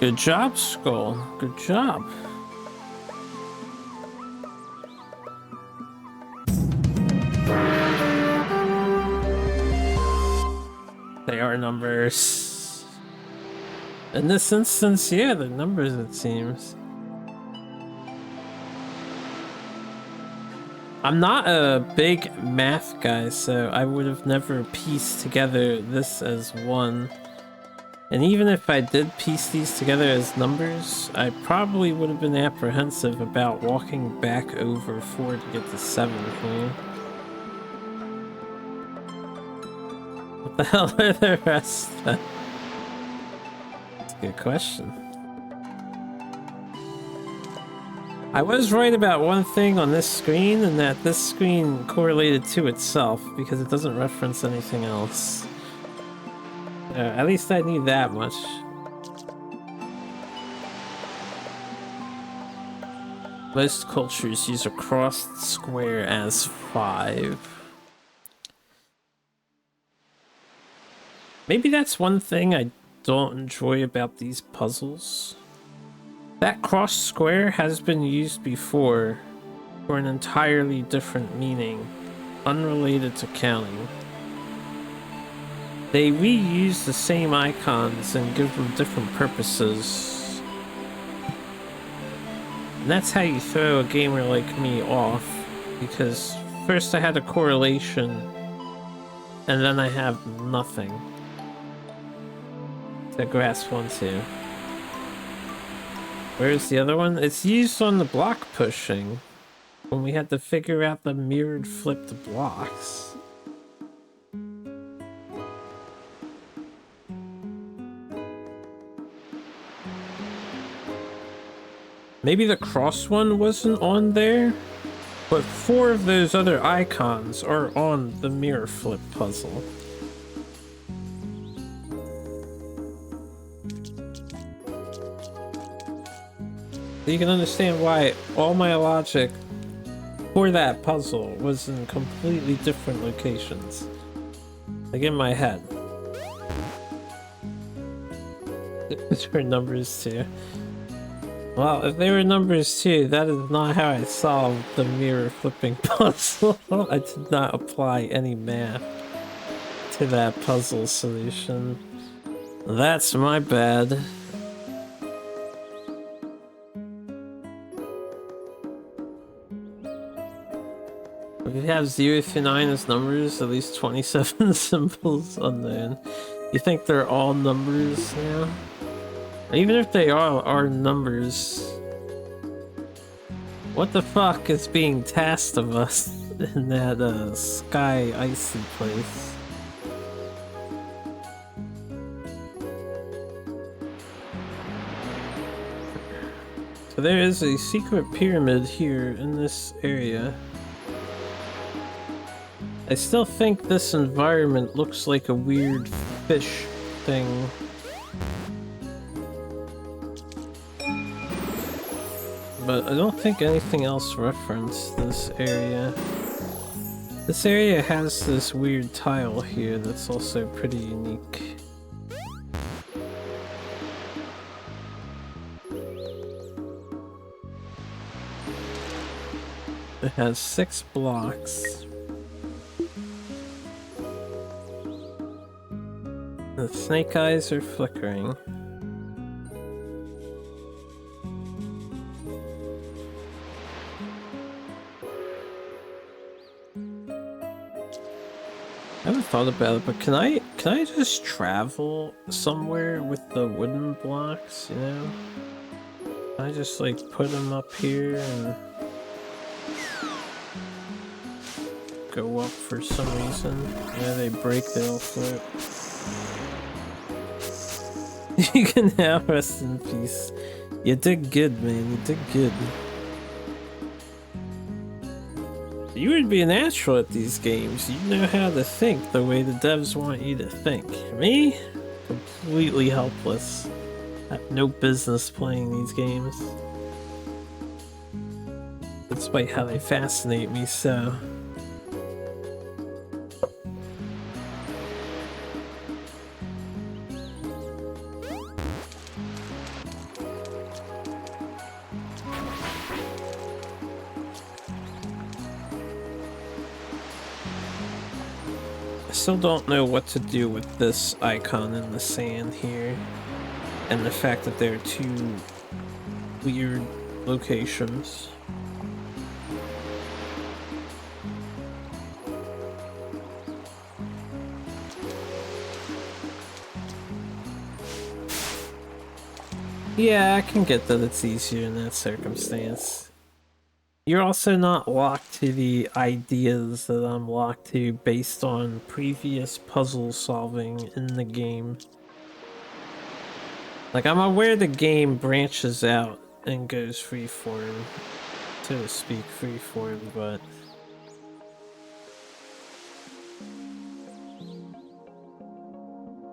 Good job, Skull. Good job. They are numbers. In this instance, yeah, they're numbers, it seems. I'm not a big math guy, so I would have never pieced together this as one. And even if I did piece these together as numbers, I probably would have been apprehensive about walking back over 4 to get to 7 here. What the hell are the rest then? That's a good question. I was right about one thing on this screen, and that this screen correlated to itself because it doesn't reference anything else. At least I knew that much. Most cultures use a crossed square as 5. Maybe that's one thing I don't enjoy about these puzzles. That crossed square has been used before for an entirely different meaning, unrelated to counting. They reuse the same icons and give them different purposes. And that's how you throw a gamer like me off, because first I had a correlation, and then I have nothing to grasp onto. Where's the other one? It's used on the block pushing, when we had to figure out the mirrored flipped blocks. Maybe the cross one wasn't on there, but 4 of those other icons are on the mirror flip puzzle. So you can understand why all my logic for that puzzle was in completely different locations. Like in my head. These were numbers too. Well, if they were numbers too, that is not how I solved the mirror flipping puzzle. I did not apply any math to that puzzle solution. That's my bad. If you have 0 through 9 as numbers, at least 27 symbols unknown. You think they're all numbers now? Even if they are numbers, what the fuck is being tasked of us in that sky icy place? So there is a secret pyramid here in this area. I still think this environment looks like a weird fish thing. But I don't think anything else referenced this area. This area has this weird tile here that's also pretty unique. It has 6 blocks. The snake eyes are flickering. I haven't thought about it, but can I just travel somewhere with the wooden blocks, you know? Can I just like put them up here and go up for some reason? Yeah, they break, they'll flip. You can now rest in peace. You did good, man, you did good. You would be a natural at these games. You know how to think the way the devs want you to think. Me? Completely helpless. I have no business playing these games. Despite how they fascinate me so. I still don't know what to do with this icon in the sand here, and the fact that there are two weird locations. Yeah, I can get that it's easier in that circumstance. You're also not locked to the ideas that I'm locked to based on previous puzzle solving in the game. Like, I'm aware the game branches out and goes freeform, so to speak, freeform, but...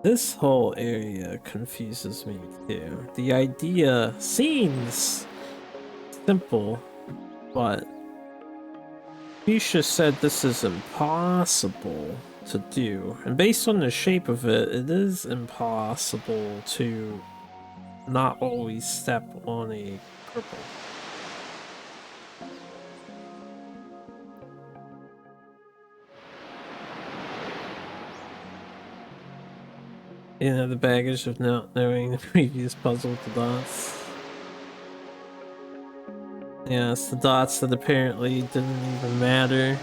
this whole area confuses me too. The idea seems simple, but Keisha said this is impossible to do. And based on the shape of it, it is impossible to not always step on a purple. You know, the baggage of not knowing the previous puzzle with the dots. Yeah, it's the dots that apparently didn't even matter.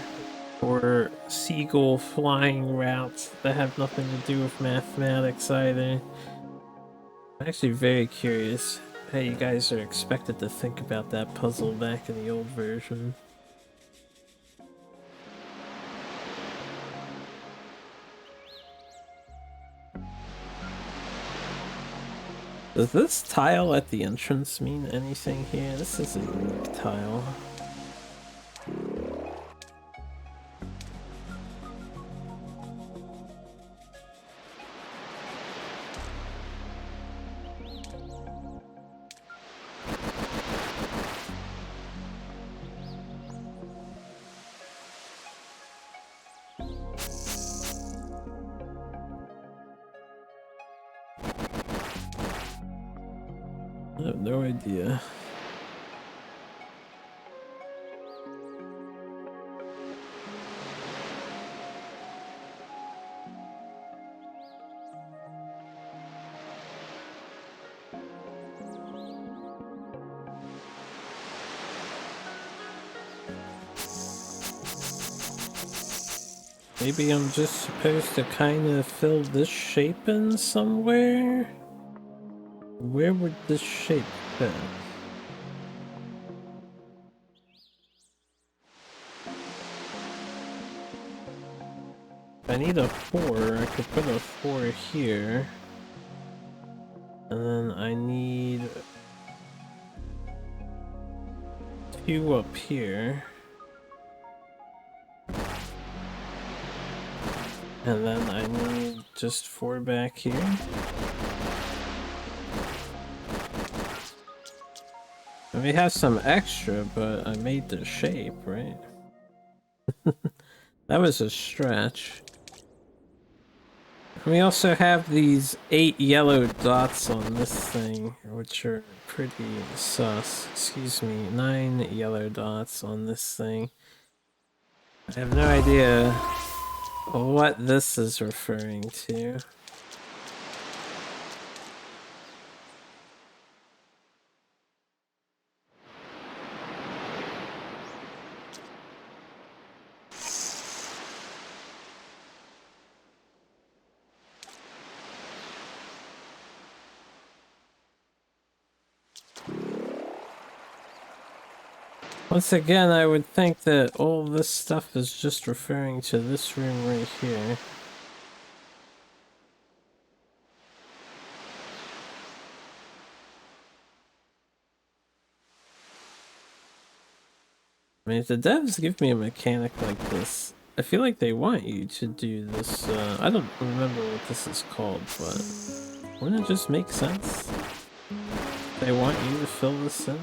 Or seagull flying routes that have nothing to do with mathematics either. I'm actually very curious how you guys are expected to think about that puzzle back in the old version. Does this tile at the entrance mean anything here? This is a unique tile. I have no idea. Maybe I'm just supposed to kind of fill this shape in somewhere? Where would this shape fit? If I need a 4, I could put a 4 here. And then I need 2 up here. And then I need just 4 back here. I may have some extra, but I made the shape, right? That was a stretch. We also have these 8 yellow dots on this thing, which are pretty sus. Excuse me, 9 yellow dots on this thing. I have no idea what this is referring to. Once again, I would think that all this stuff is just referring to this room right here. I mean, if the devs give me a mechanic like this, I feel like they want you to do this, I don't remember what this is called, but wouldn't it just make sense? they want you to fill this in.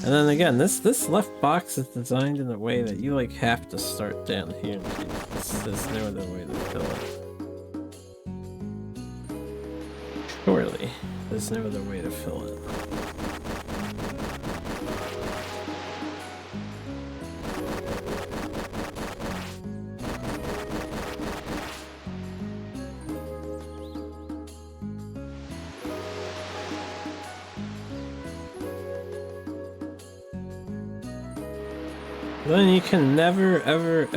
And then again, this left box is designed in a way that you like have to start down here. There's no other way to fill it. Surely, there's no other way to fill it. Then you can never, ever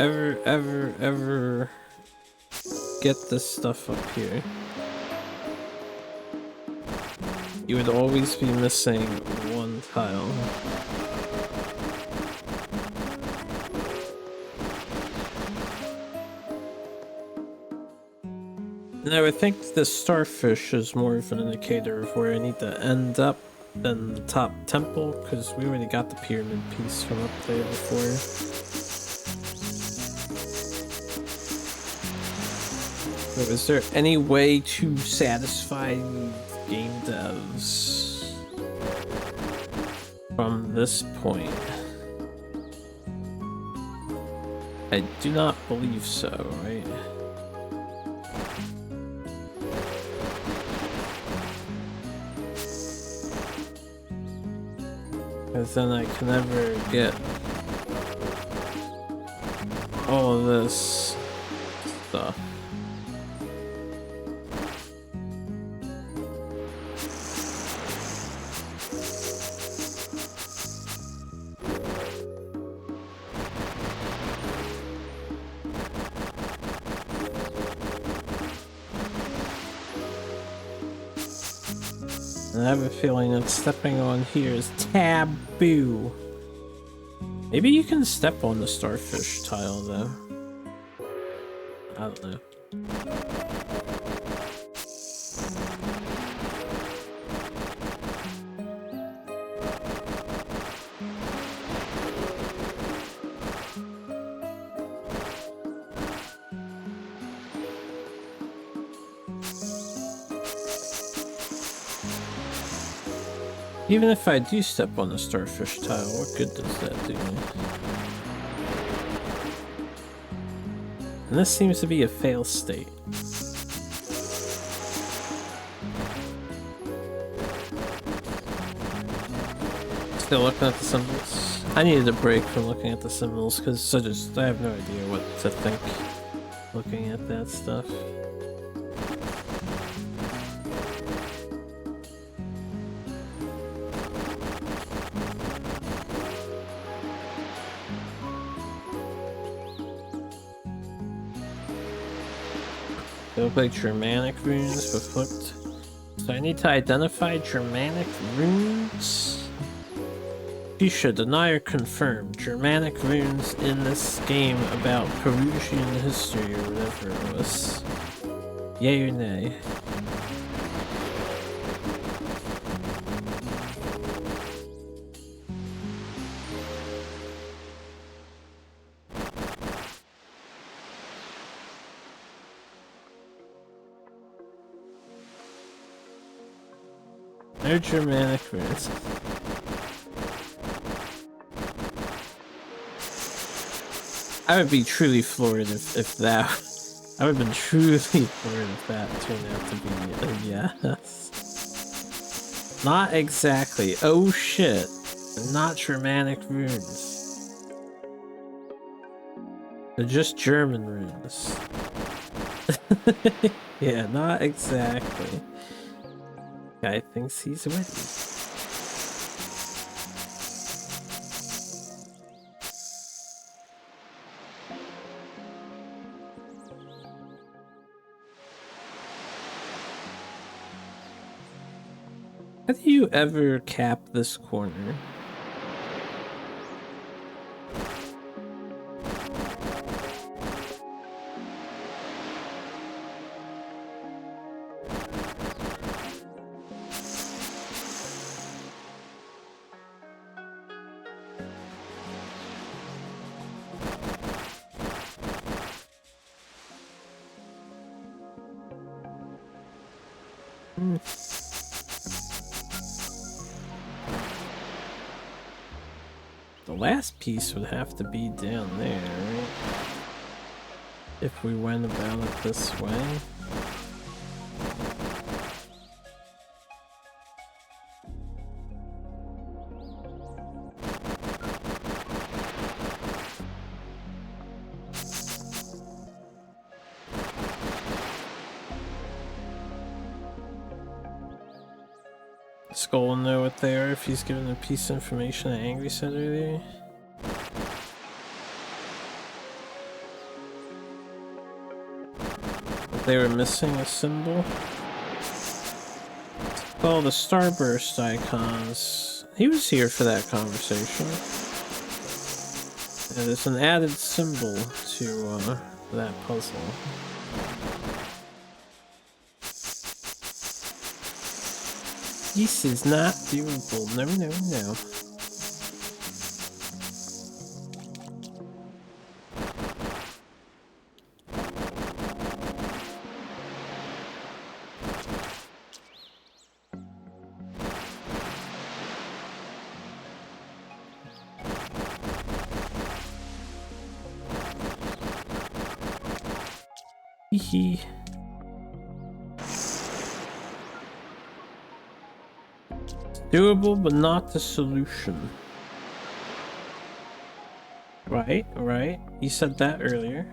get this stuff up here. You would always be missing one tile. And I would think the starfish is more of an indicator of where I need to end up than the top temple, because we already got the pyramid piece from up there before. So is there any way to satisfy game devs from this point? I do not believe so, right? Because then I can never get all of this stuff. And I have a feeling that stepping on here is taboo. Maybe you can step on the starfish tile though. I don't know. Even if I do step on the starfish tile, what good does that do me? And this seems to be a fail state. Still looking at the symbols? I needed a break from looking at the symbols because I have no idea what to think looking at that stuff. They look like Germanic runes, but flipped. So I need to identify Germanic runes? You should deny or confirm Germanic runes in this game about Perusian history or whatever it was. Yay or nay? They're Germanic runes. I would be truly floored if that... I would have been truly floored if that turned out to be a yes. Not exactly. Oh shit. They're not Germanic runes. They're just German runes. Yeah, not exactly. Guy thinks he's ready. How do you ever cap this corner? The last piece would have to be down there, right? If we went about it this way. Skull will know what they are if he's given a piece of information that Angry said earlier. They were missing a symbol. Oh, the starburst icons. He was here for that conversation. Yeah, there's an added symbol to that puzzle. This is not doable. No, no, no. Hee. Doable, but not the solution. Right, right. You said that earlier.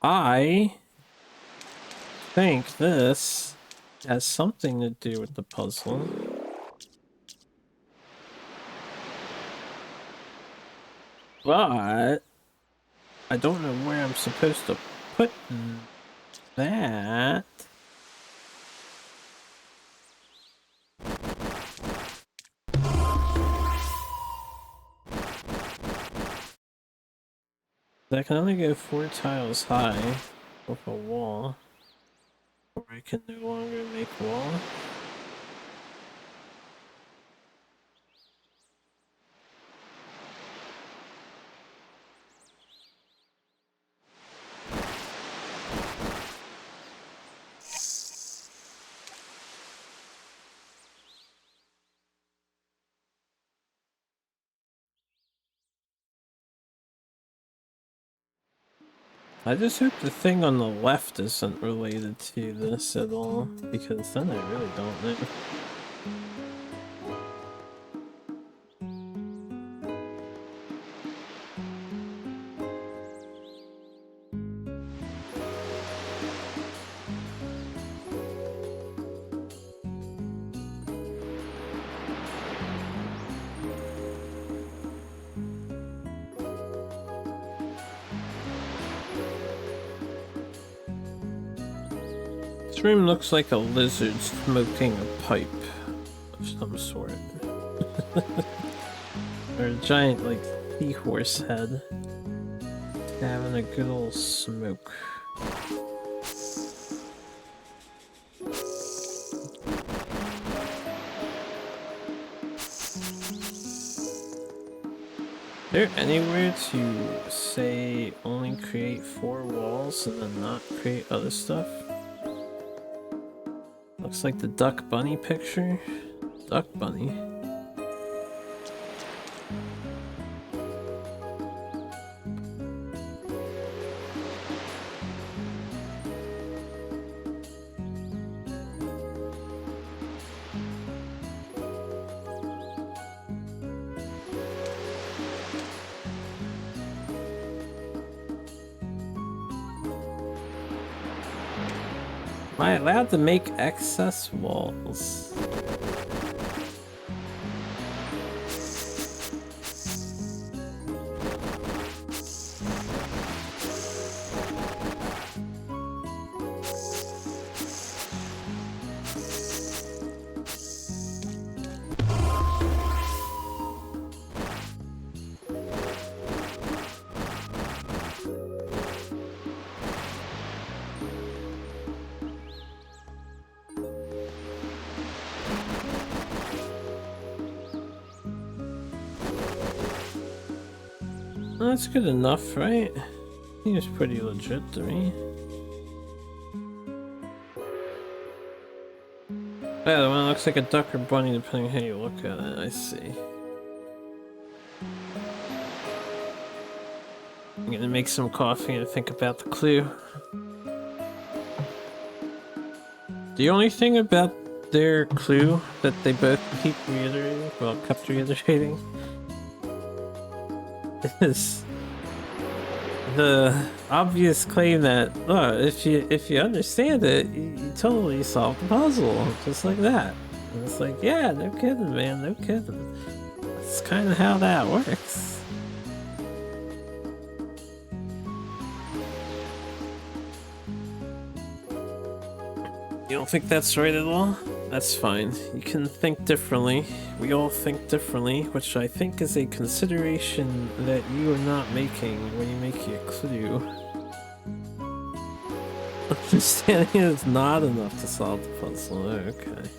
I think this has something to do with the puzzle. But I don't know where I'm supposed to put that. I can only go 4 tiles high with a wall, or I can no longer make wall. I just hope the thing on the left isn't related to this at all, because then I really don't know. This room looks like a lizard smoking a pipe of some sort. Or a giant, like, seahorse head. Having a good old smoke. Is there anywhere to say only create 4 walls and then not create other stuff? Looks like the Duck Bunny picture. Duck Bunny. Am I allowed to make excess walls? That's good enough, right? Seems pretty legit to me. Yeah, the one looks like a duck or bunny depending on how you look at it. I see. I'm gonna make some coffee and think about the clue. The only thing about their clue that they both keep reiterating, well, kept reiterating, is the obvious claim that, oh, if you understand it, you totally solve the puzzle, just like that. And it's like, yeah, no kidding, man, no kidding. That's kind of how that works. You don't think that's right at all? That's fine. You can think differently. We all think differently, which I think is a consideration that you are not making when you make your clue. Understanding is not enough to solve the puzzle. Okay.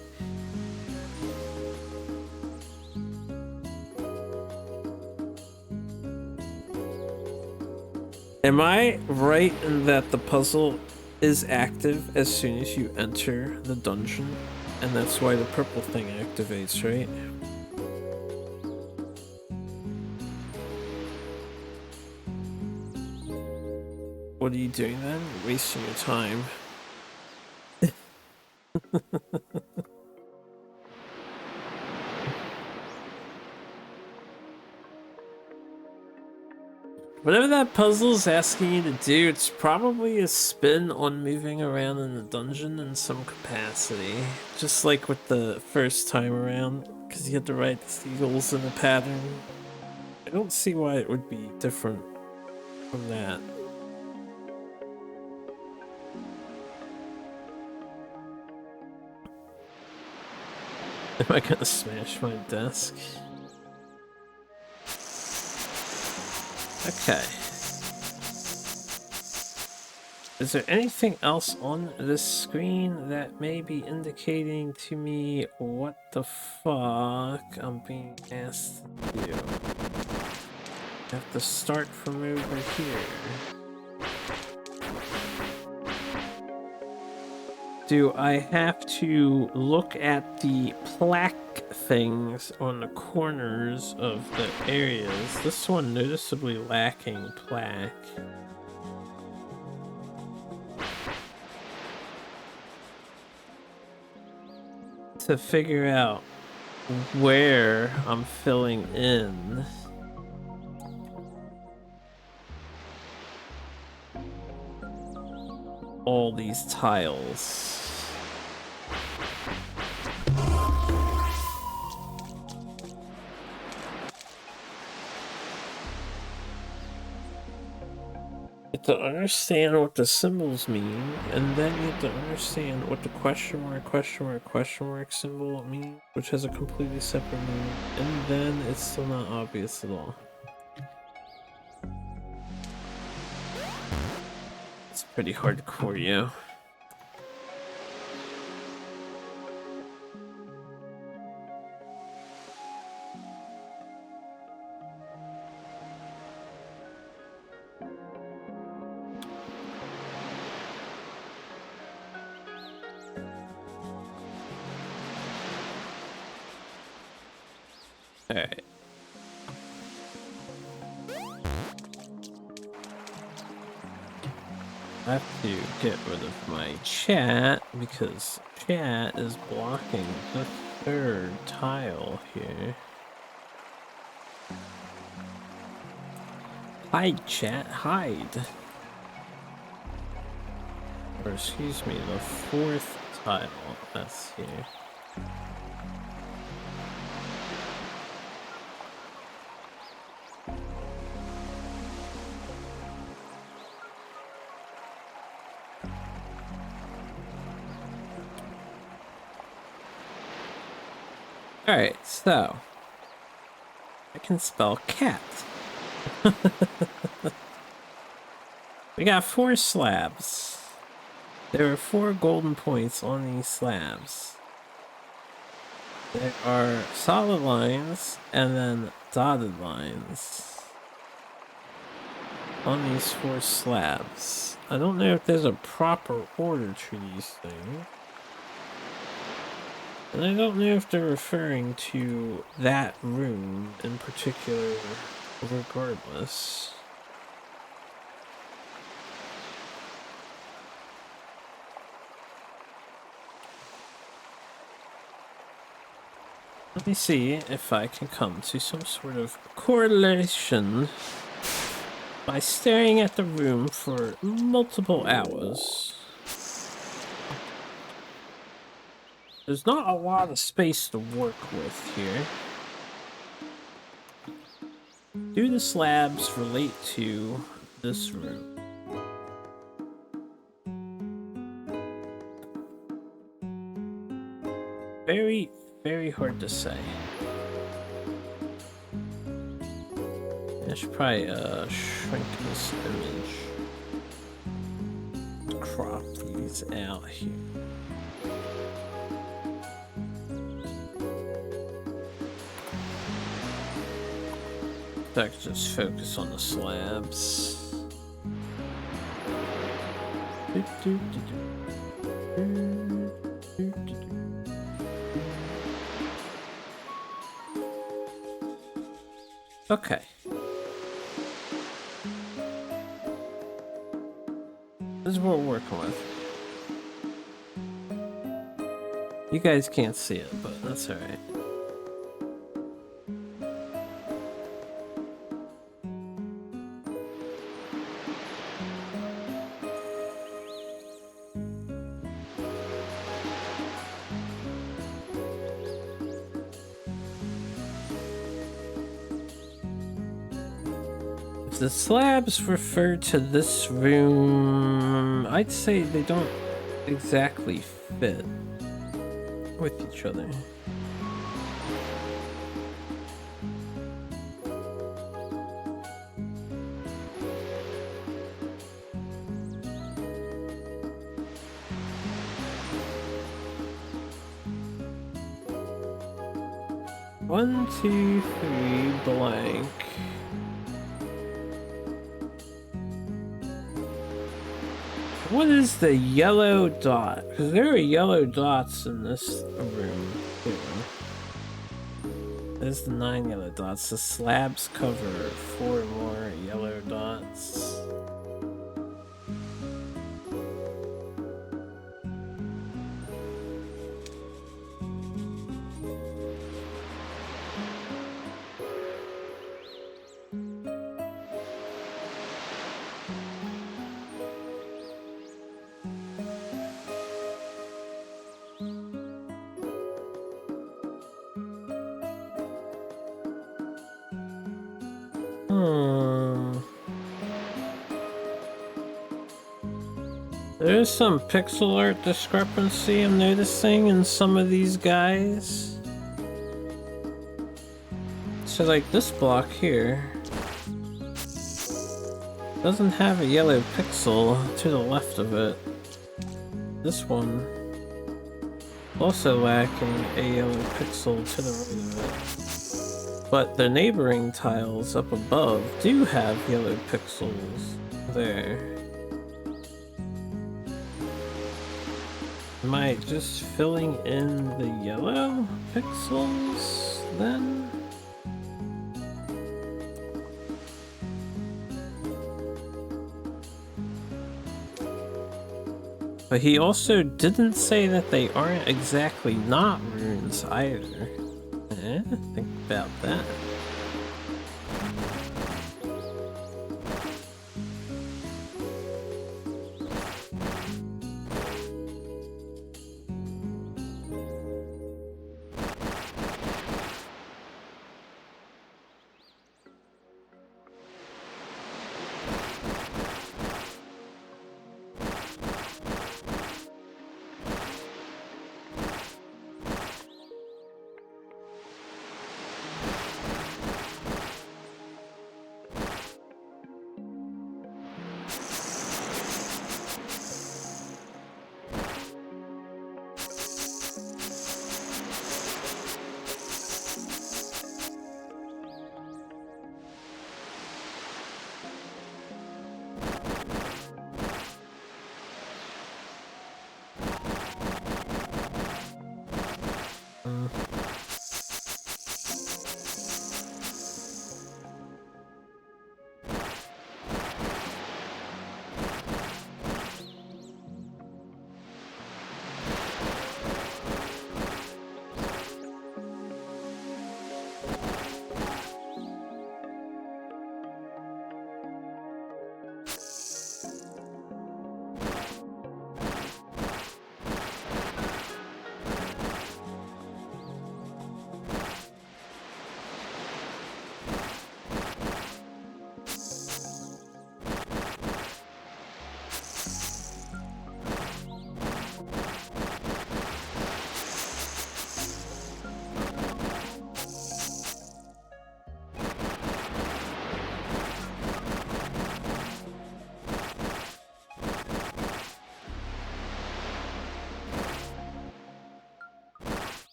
Am I right in that the puzzle is active as soon as you enter the dungeon? And that's why the purple thing activates, right? What are you doing then? You're wasting your time. Whatever that puzzle's asking you to do, it's probably a spin on moving around in the dungeon in some capacity. Just like with the first time around, because you had to write the seagulls in a pattern. I don't see why it would be different from that. Am I gonna smash my desk? Okay. Is there anything else on this screen that may be indicating to me what the fuck I'm being asked to do? I have to start from over here. Do I have to look at the plaque things on the corners of the areas? This one noticeably lacking plaque. To figure out where I'm filling in. All these tiles. You have to understand what the symbols mean, and then you have to understand what the question mark symbol means, which has a completely separate meaning, and then it's still not obvious at all. It's pretty hardcore, yeah. Alright. I have to get rid of my chat because chat is blocking the third tile here. Hide, chat, hide. Or excuse me, the fourth tile that's here. Alright, so I can spell cat. We got 4 slabs. There are 4 golden points on these slabs. There are solid lines and then dotted lines on these 4 slabs. I don't know if there's a proper order to these things. And I don't know if they're referring to that room in particular, regardless. Let me see if I can come to some sort of correlation by staring at the room for multiple hours. There's not a lot of space to work with here. Do the slabs relate to this room? Very, very hard to say. I should probably shrink this image. Crop these out here. So I can just focus on the slabs. Okay. This is what we're working with. You guys can't see it, but that's alright. The slabs refer to this room. I'd say they don't exactly fit with each other. One, two, three, blank. What is the yellow dot? Because there are yellow dots in this room too. There's the 9 yellow dots. The slabs cover 4 more yellow dots. There's some pixel art discrepancy I'm noticing in some of these guys. So like this block here doesn't have a yellow pixel to the left of it. This one also lacking a yellow pixel to the right of it. But the neighboring tiles up above do have yellow pixels there. Am I just filling in the yellow pixels then? But he also didn't say that they aren't exactly not runes either. Think about that.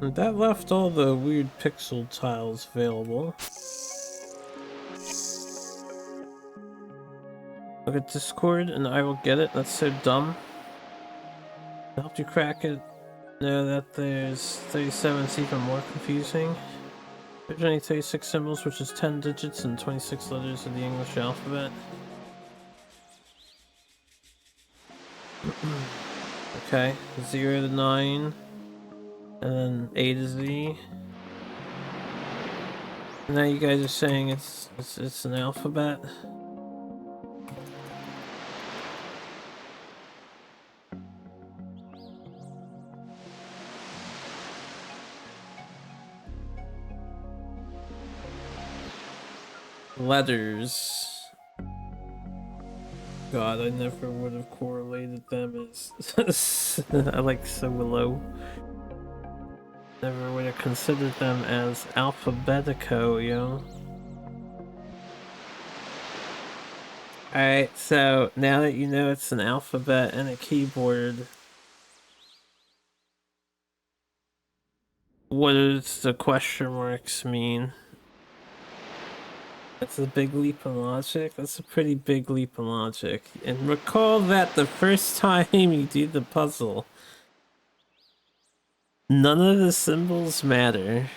And that left all the weird pixel tiles available. Look at Discord and I will get it. That's so dumb. I helped you crack it. Know that there's 37, it's even more confusing. There's only 36 symbols, which is 10 digits and 26 letters of the English alphabet. Okay, 0 to 9, and then A to Z. And now you guys are saying it's an alphabet. Letters. God, I never would have correlated them as I like so low. Never would have considered them as alphabetico, yo. Alright, so now that you know it's an alphabet and a keyboard, what does the question marks mean? That's a big leap in logic. That's a pretty big leap in logic. And recall that the first time you do the puzzle, none of the symbols matter.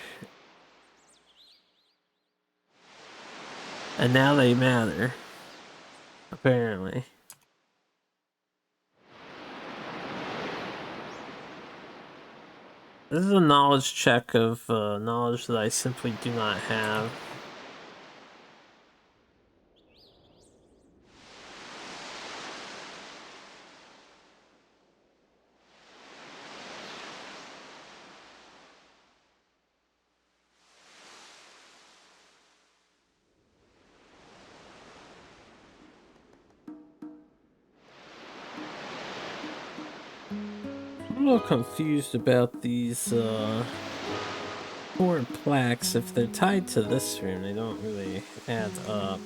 And now they matter. Apparently. This is a knowledge check of knowledge that I simply do not have. I'm a little confused about these 4 plaques. If they're tied to this room, they don't really add up.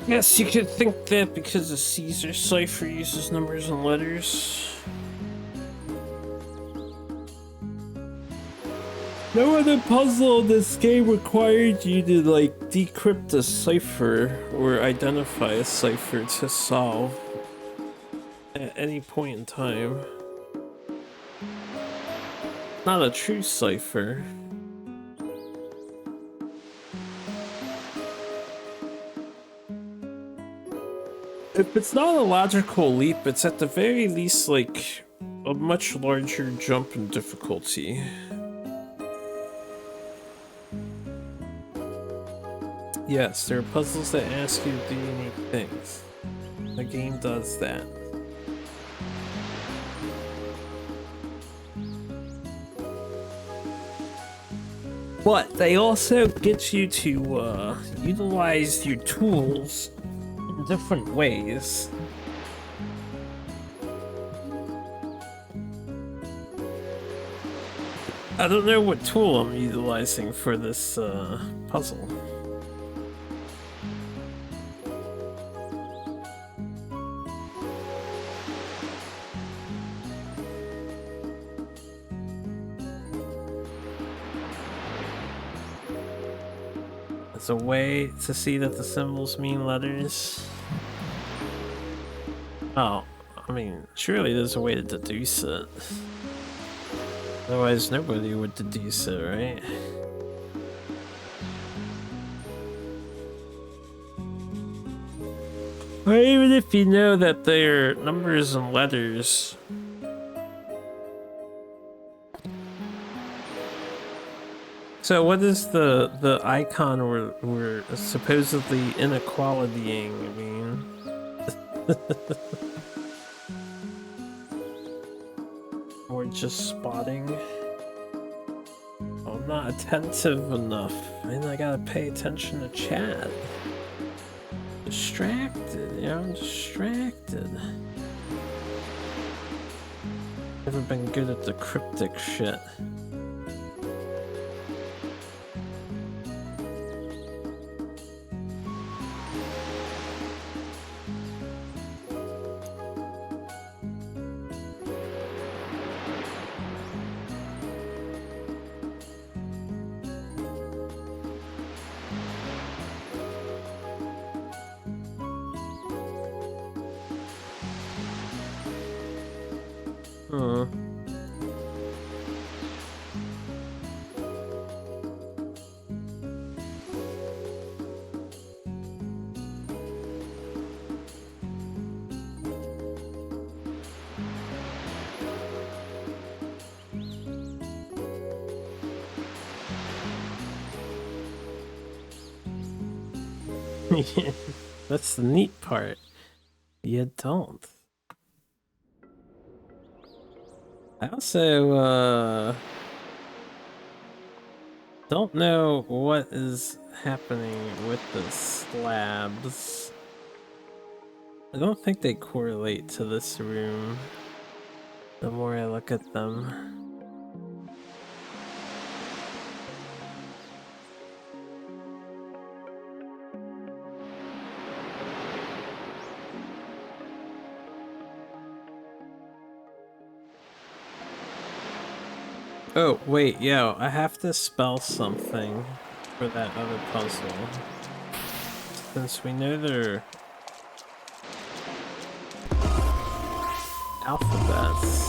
Yes, you could think that because the Caesar cipher uses numbers and letters. No other puzzle in this game required you to, like, decrypt a cipher or identify a cipher to solve at any point in time. Not a true cipher. If it's not a logical leap, it's at the very least, like, a much larger jump in difficulty. Yes, there are puzzles that ask you to do unique things. The game does that. But they also get you to utilize your tools in different ways. I don't know what tool I'm utilizing for this puzzle. It's a way to see that the symbols mean letters. Oh, I mean, surely there's a way to deduce it. Otherwise, nobody would deduce it, right? Or even if you know that they're numbers and letters. So what is the icon we're supposedly inequalitying mean? Or just spotting? I'm not attentive enough. Man, I gotta pay attention to chat. Distracted, yeah, I'm distracted. Never been good at the cryptic shit. Hmm. Yeah, that's the neat part. You don't. I also, don't know what is happening with the slabs. I don't think they correlate to this room the more I look at them. Oh, wait, yo, I have to spell something for that other puzzle. Since we know they're alphabets.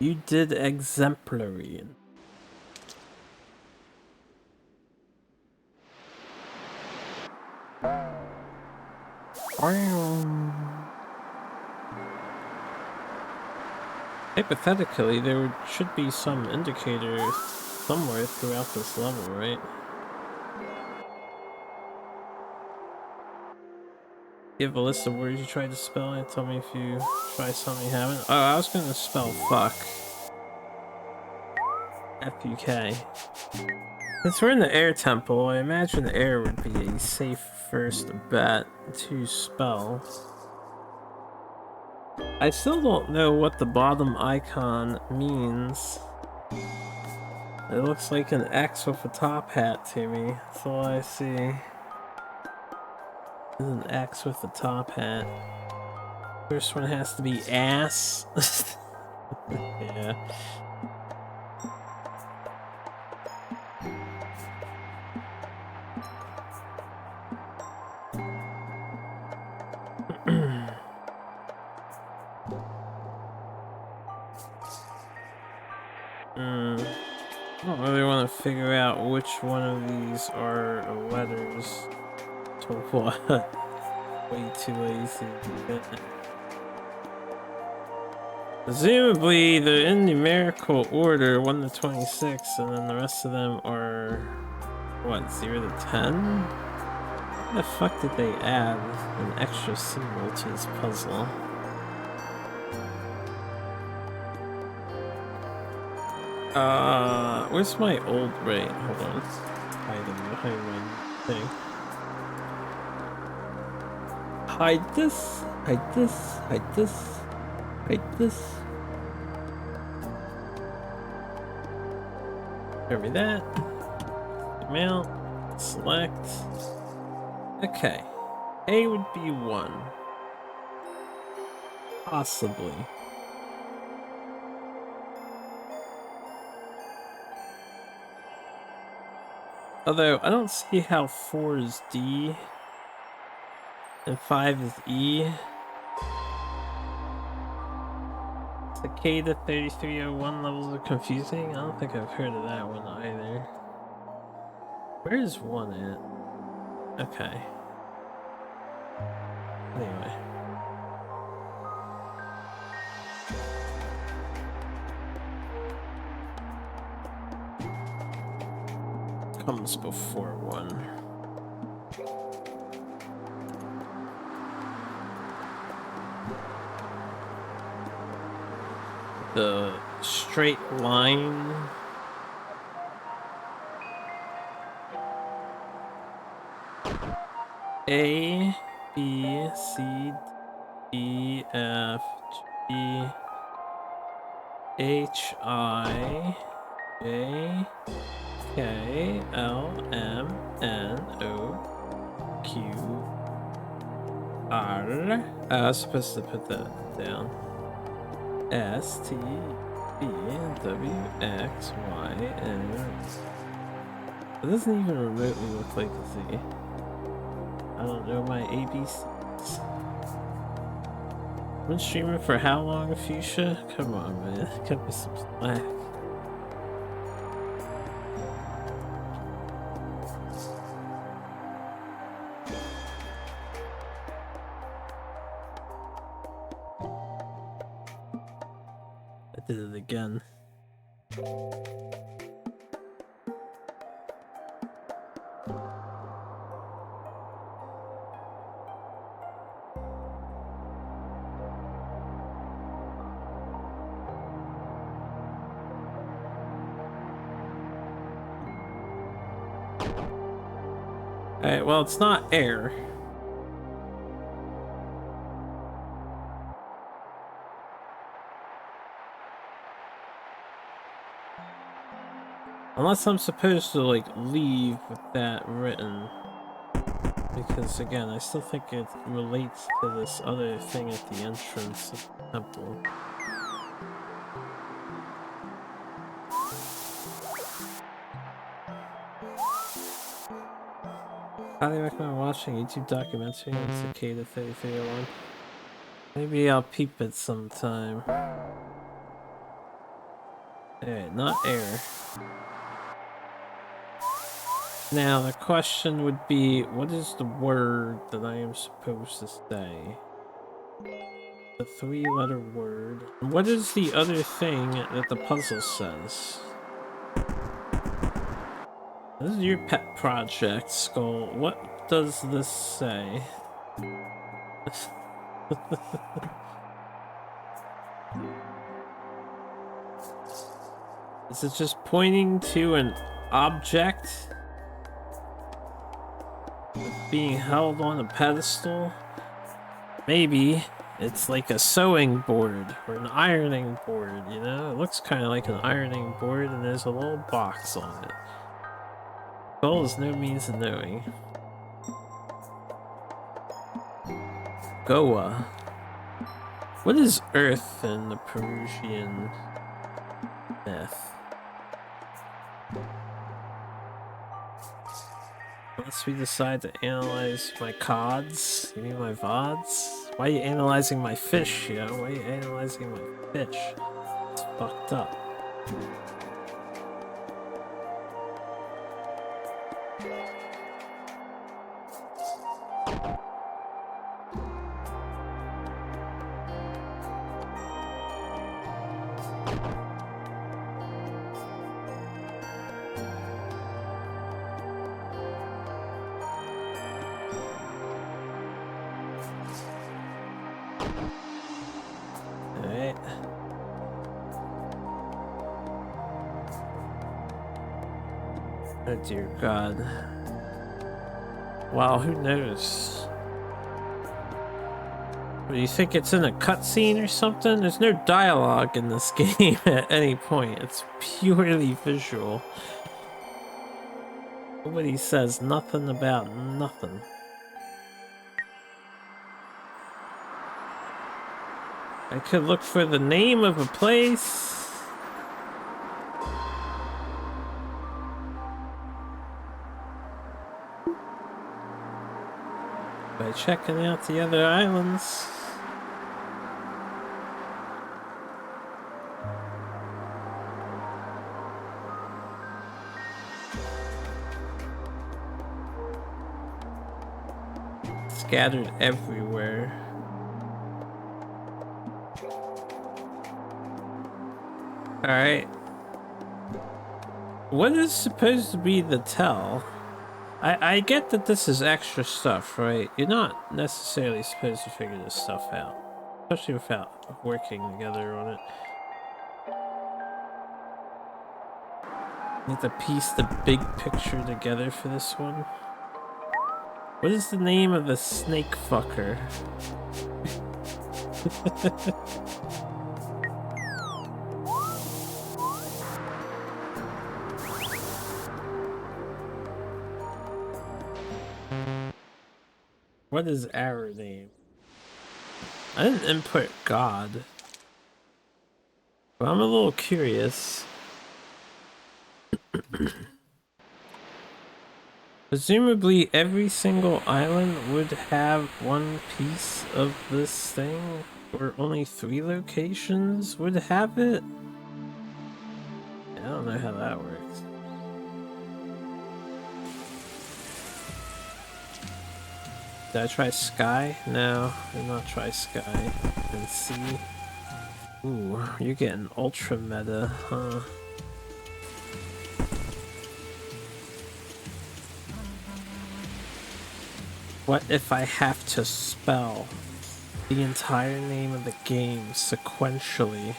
You did exemplary. Hypothetically, there should be some indicator somewhere throughout this level, right? You have a list of words you tried to spell and tell me if you try something you haven't. Oh, I was gonna spell fuck. F-U-K. Since we're in the air temple, I imagine air would be a safe first bet to spell. I still don't know what the bottom icon means. It looks like an X with a top hat to me. That's all I see. It's an X with a top hat. First one has to be ass. Yeah. I don't really want to figure out which one of these are letters to what. Way too lazy. Presumably they're in numerical order 1 to 26, and then the rest of them are what, 0 to 10? How the fuck did they add an extra symbol to this puzzle? Where's my old rate? Hold on. Hiding behind my thing. Hide this, hide this, hide this, hide this. Cover that. Amount. Select. Okay. A would be 1. Possibly. Although, I don't see how 4 is D and 5 is E. Cicada 3301 levels are confusing? I don't think I've heard of that one either. Where is 1 at? Okay. Anyway. Comes before 1. The straight line. A, B, C, D, F, G, H, I, J, K, L, M, N, O, Q, R. I was supposed to put that down. S T B W X Y and it doesn't even remotely look like a Z. I don't know my ABCs. Been streaming for how long, Fuchsia? Come on, man. Cut me some slack. I did it again. Alright, well, it's not air. Unless I'm supposed to, like, leave with that written. Because, again, I still think it relates to this other thing at the entrance of the temple. Highly recommend watching a YouTube documentary on Cicada 3301. Maybe I'll peep it sometime. Alright, not air. Now, the question would be, what is the word that I am supposed to say? The 3-letter word. What is the other thing that the puzzle says? This is your pet project, Skull. What does this say? Is it just pointing to an object being held on a pedestal? Maybe it's like a sewing board or an ironing board, you know? It looks kind of like an ironing board and there's a little box on it. Skull is no means of knowing. Goa. What is Earth in the Peruvian myth? Unless we decide to analyze my CODs, you mean my VODs? Why are you analyzing my fish, yo? Why are you analyzing my fish? It's fucked up. Oh dear God. Wow, who knows? Do you think it's in a cutscene or something? There's no dialogue in this game at any point. It's purely visual. Nobody says nothing about nothing. I could look for the name of a place. By checking out the other islands. Scattered everywhere. Alright. What is supposed to be the tell? I get that this is extra stuff, right? You're not necessarily supposed to figure this stuff out. Especially without working together on it. Need to piece the big picture together for this one. What is the name of the snake fucker? What is our name? I didn't input God. But I'm a little curious. Presumably every single island would have one piece of this thing, or only 3 locations would have it? I don't know how that works. Did I try Sky? No, I did not try Sky. And Sea. Ooh, you're getting ultra meta, huh? What if I have to spell the entire name of the game sequentially?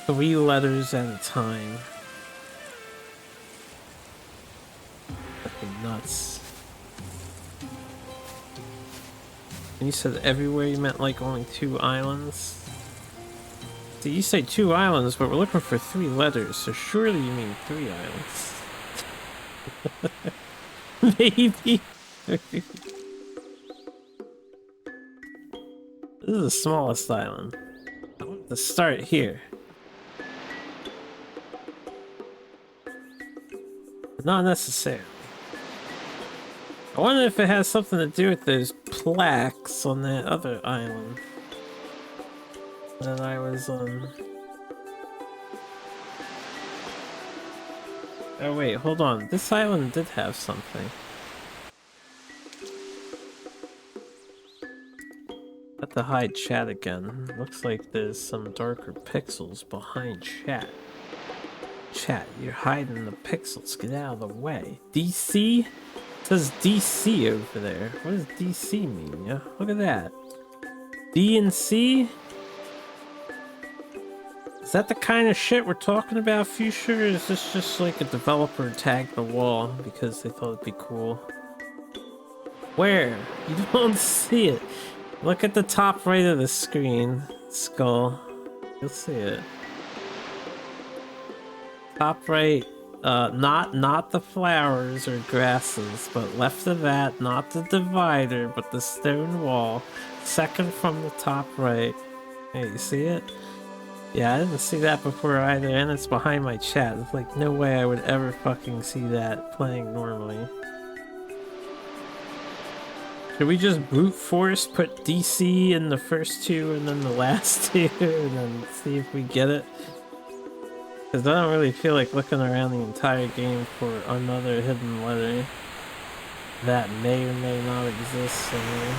3 letters at a time. Fucking nuts. And you said everywhere you meant like only 2 islands? See, you say 2 islands, but we're looking for 3 letters, so surely you mean 3 islands. Maybe. This is the smallest island. I want to start here. But not necessarily. I wonder if it has something to do with those plaques on that other island that I was on. Oh wait, hold on. This island did have something. Have to hide chat again. Looks like there's some darker pixels behind chat. Chat, you're hiding the pixels. Get out of the way. DC? It says DC over there. What does DC mean? Yeah, look at that. D and C? Is that the kind of shit we're talking about, Fuchsia? Or is this just like a developer tagged the wall because they thought it'd be cool? Where? You don't see it. Look at the top right of the screen, Skull. You'll see it. Top right, not the flowers or grasses, but left of that, not the divider, but the stone wall. Second from the top right. Hey, you see it? Yeah, I didn't see that before either, and it's behind my chat. It's like, no way I would ever fucking see that playing normally. Should we just brute force put DC in the first 2 and then the last 2 and then see if we get it? Because I don't really feel like looking around the entire game for another hidden letter that may or may not exist somewhere.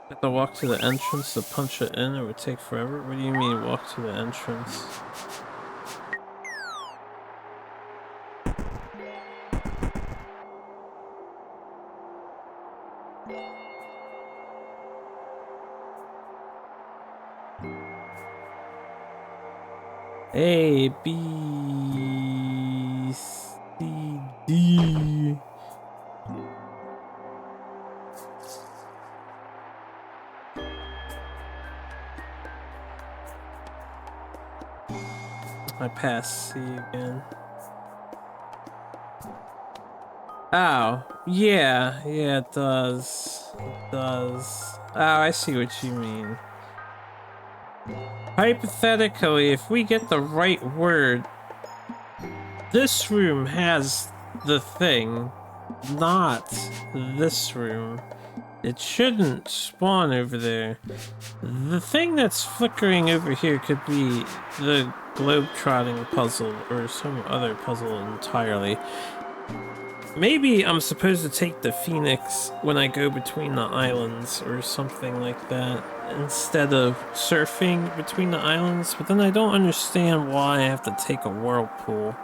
Have to walk to the entrance to punch it in, it would take forever? What do you mean walk to the entrance? A, B, C, D. I passed C again. Oh, yeah, it does. It does. Oh, I see what you mean. Hypothetically, if we get the right word, this room has the thing, not this room. It shouldn't spawn over there. The thing that's flickering over here could be the globe-trotting puzzle or some other puzzle entirely. Maybe I'm supposed to take the Phoenix when I go between the islands or something like that instead of surfing between the islands, but then I don't understand why I have to take a whirlpool.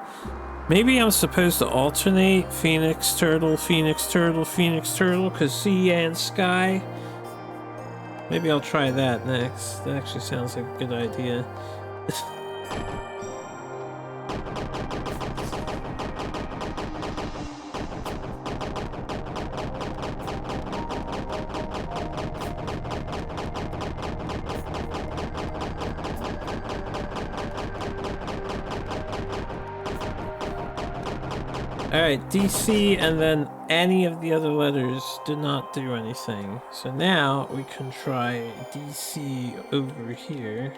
Maybe I'm supposed to alternate Phoenix, Turtle, Phoenix, Turtle, Phoenix, Turtle, because Sea and Sky. Maybe I'll try that next. That actually sounds like a good idea. Alright, DC and then any of the other letters did not do anything. So now we can try DC over here.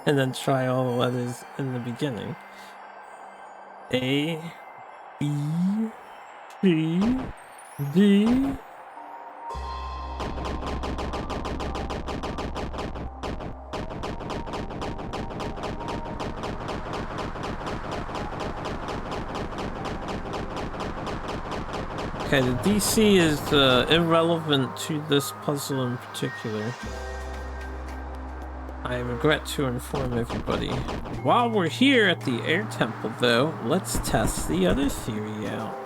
And then try all the letters in the beginning. A, B, C, D. Okay, the DC is irrelevant to this puzzle in particular. I regret to inform everybody. While we're here at the air temple, though, let's test the other theory out.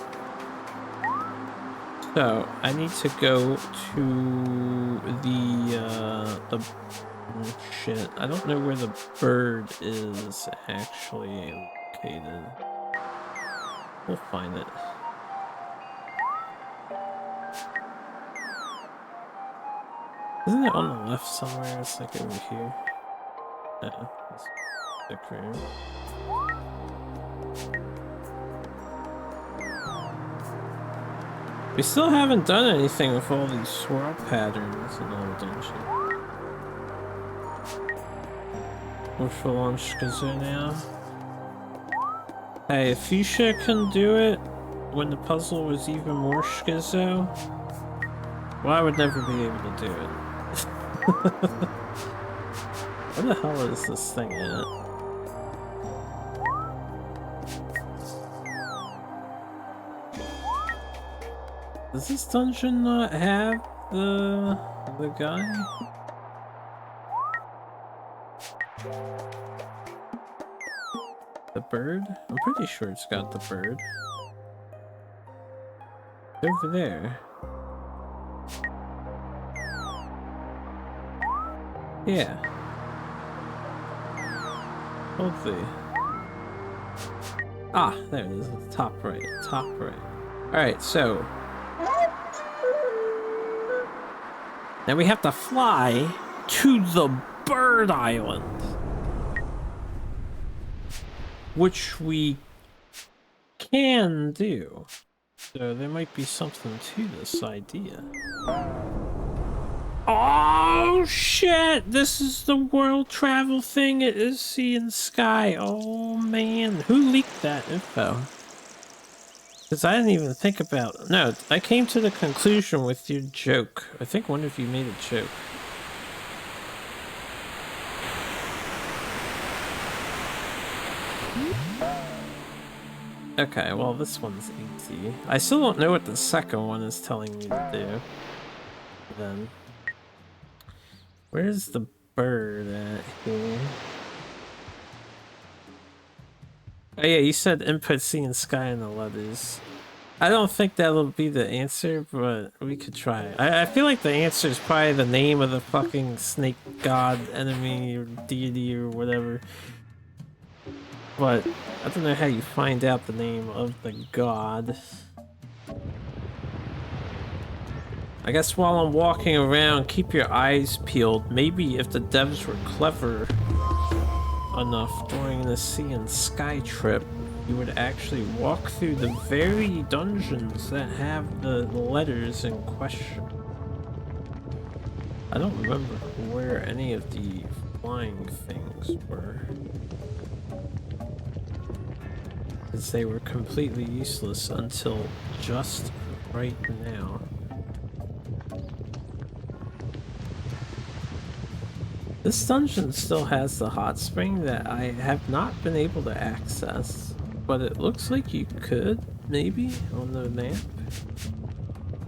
So, I need to go to the shit. I don't know where the bird is actually located. We'll find it. Isn't it on the left somewhere? It's like over here. Yeah, that's sick room. We still haven't done anything with all these swirl patterns in all the dungeon. We're full on Shkazu now. Hey, if Fuchsia can do it when the puzzle was even more Shkazu, well, I would never be able to do it. Where the hell is this thing at? Does this dungeon not have the guy? The bird? I'm pretty sure it's got the bird. It's over there. Yeah. Hopefully. Ah, there it is. Top right. Top right. Alright, so. Now we have to fly to the Bird Island. Which we can do. So there might be something to this idea. Oh shit! This is the world travel thing. It is Sea and Sky. Oh man, who leaked that info? Because I didn't even think about. No, I came to the conclusion with your joke. I think one of you made a joke. Okay, well this one's easy. I still don't know what the second one is telling me to do. Then. Where's the bird at here? Oh yeah, you said input Sea and Sky in the letters. I don't think that'll be the answer, but we could try. I feel like the answer is probably the name of the fucking snake god, enemy, or deity, or whatever. But I don't know how you find out the name of the god. I guess while I'm walking around, keep your eyes peeled. Maybe if the devs were clever enough during the Sea and Sky trip, you would actually walk through the very dungeons that have the letters in question. I don't remember where any of the flying things were, because they were completely useless until just right now. This dungeon still has the hot spring that I have not been able to access, but it looks like you could, maybe, on the map.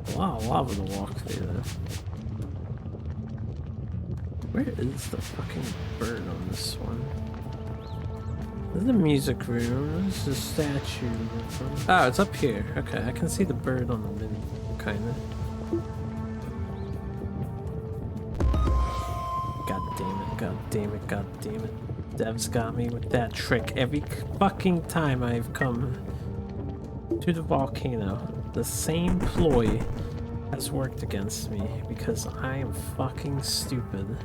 A lot of lava to walk through though. Where is the fucking bird on this one? This is the music room, this is a statue. Oh, it's up here. Okay, I can see the bird on the mini, kinda. God damn it, god damn it. Devs got me with that trick every fucking time I've come to the volcano. The same ploy has worked against me because I am fucking stupid.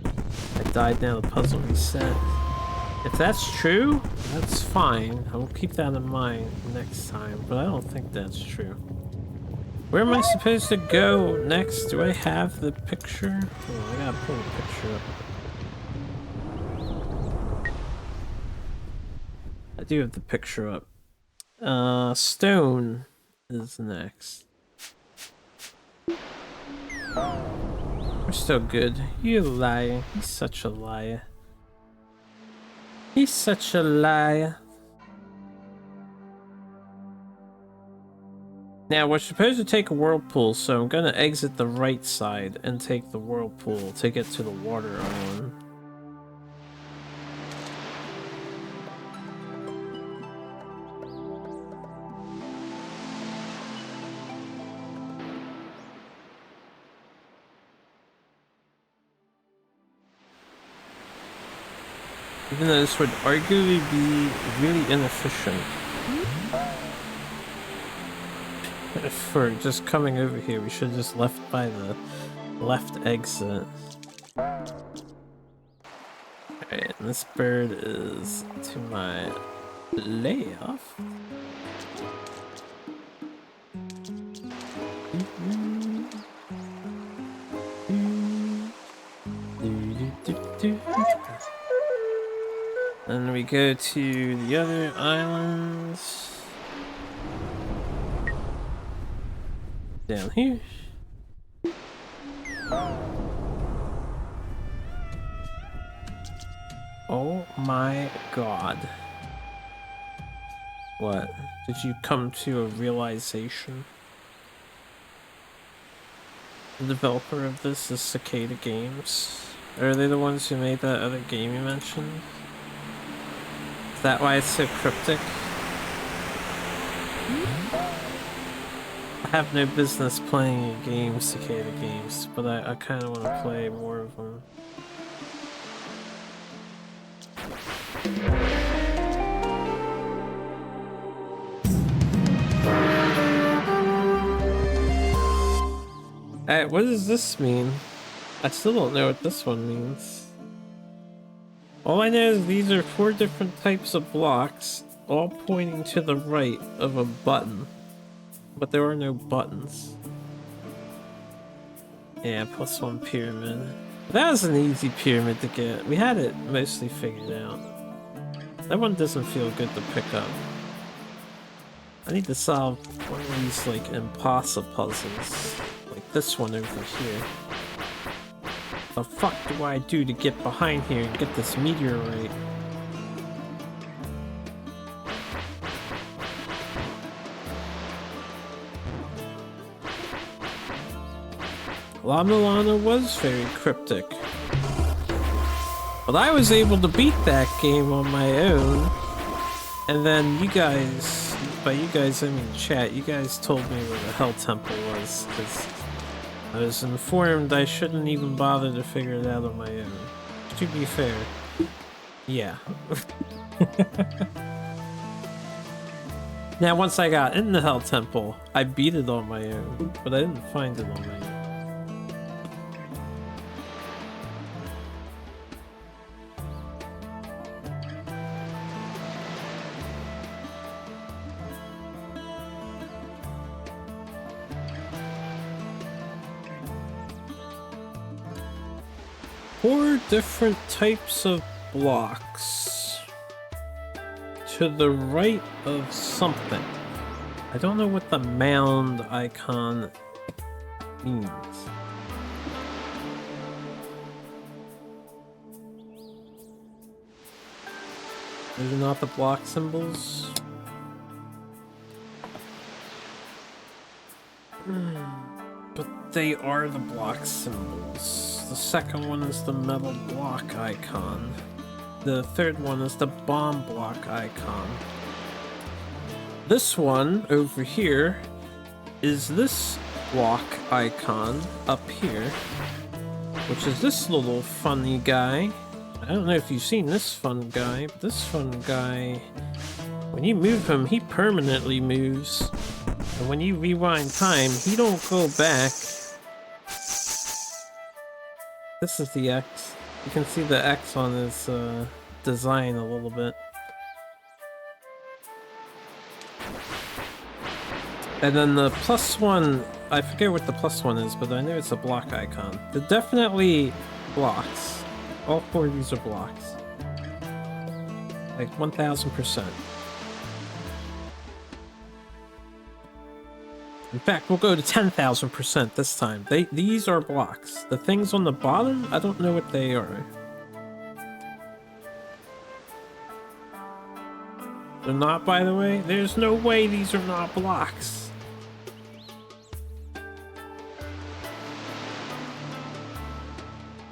I died, now the puzzle reset. If that's true, that's fine. I'll keep that in mind next time, but I don't think that's true. Where am I supposed to go next? Do I have the picture? Oh, I gotta pull the picture up. I do have the picture up. Stone is next. We're still good. You liar. He's such a liar. He's such a liar. Now we're supposed to take a whirlpool, so I'm gonna exit the right side and take the whirlpool to get to the water island. Even though this would arguably be really inefficient for just coming over here, we should have just left by the left exit. Alright, and this bird is to my left. And we go to the other islands. Down here. Oh my god. What? Did you come to a realization? The developer of this is Cicada Games. Are they the ones who made that other game you mentioned? Is that why it's so cryptic? I have no business playing a game, Cicada Games, but I kind of want to play more of them. Alright, what does this mean? I still don't know what this one means. All I know is these are 4 different types of blocks, all pointing to the right of a button. But there are no buttons. Yeah, +1 pyramid. That was an easy pyramid to get. We had it mostly figured out. That one doesn't feel good to pick up. I need to solve one of these, like, impossible puzzles. Like this one over here. The fuck do I do to get behind here and get this meteorite? Lana Lana was very cryptic. But I was able to beat that game on my own. And then you guys, by you guys I mean chat, you guys told me where the Hell Temple was, because I was informed I shouldn't even bother to figure it out on my own. To be fair, yeah. Now once I got in the Hell Temple, I beat it on my own, but I didn't find it on my own. Four different types of blocks to the right of something. I don't know what the mound icon means. Those are not the block symbols. But they are the block symbols. The second one is the metal block icon. The third one is the bomb block icon. This one over here is this block icon up here, which is this little funny guy. I don't know if you've seen this fun guy, but this fun guy, when you move him, he permanently moves. And when you rewind time, he don't go back. This is the X. You can see the X on his design a little bit. And then the +1, I forget what the +1 is, but I know it's a block icon. They're definitely blocks. All 4 of these are blocks. Like 1000%. In fact, we'll go to 10,000% this time. These are blocks. The things on the bottom, I don't know what they are. They're not, by the way? There's no way these are not blocks.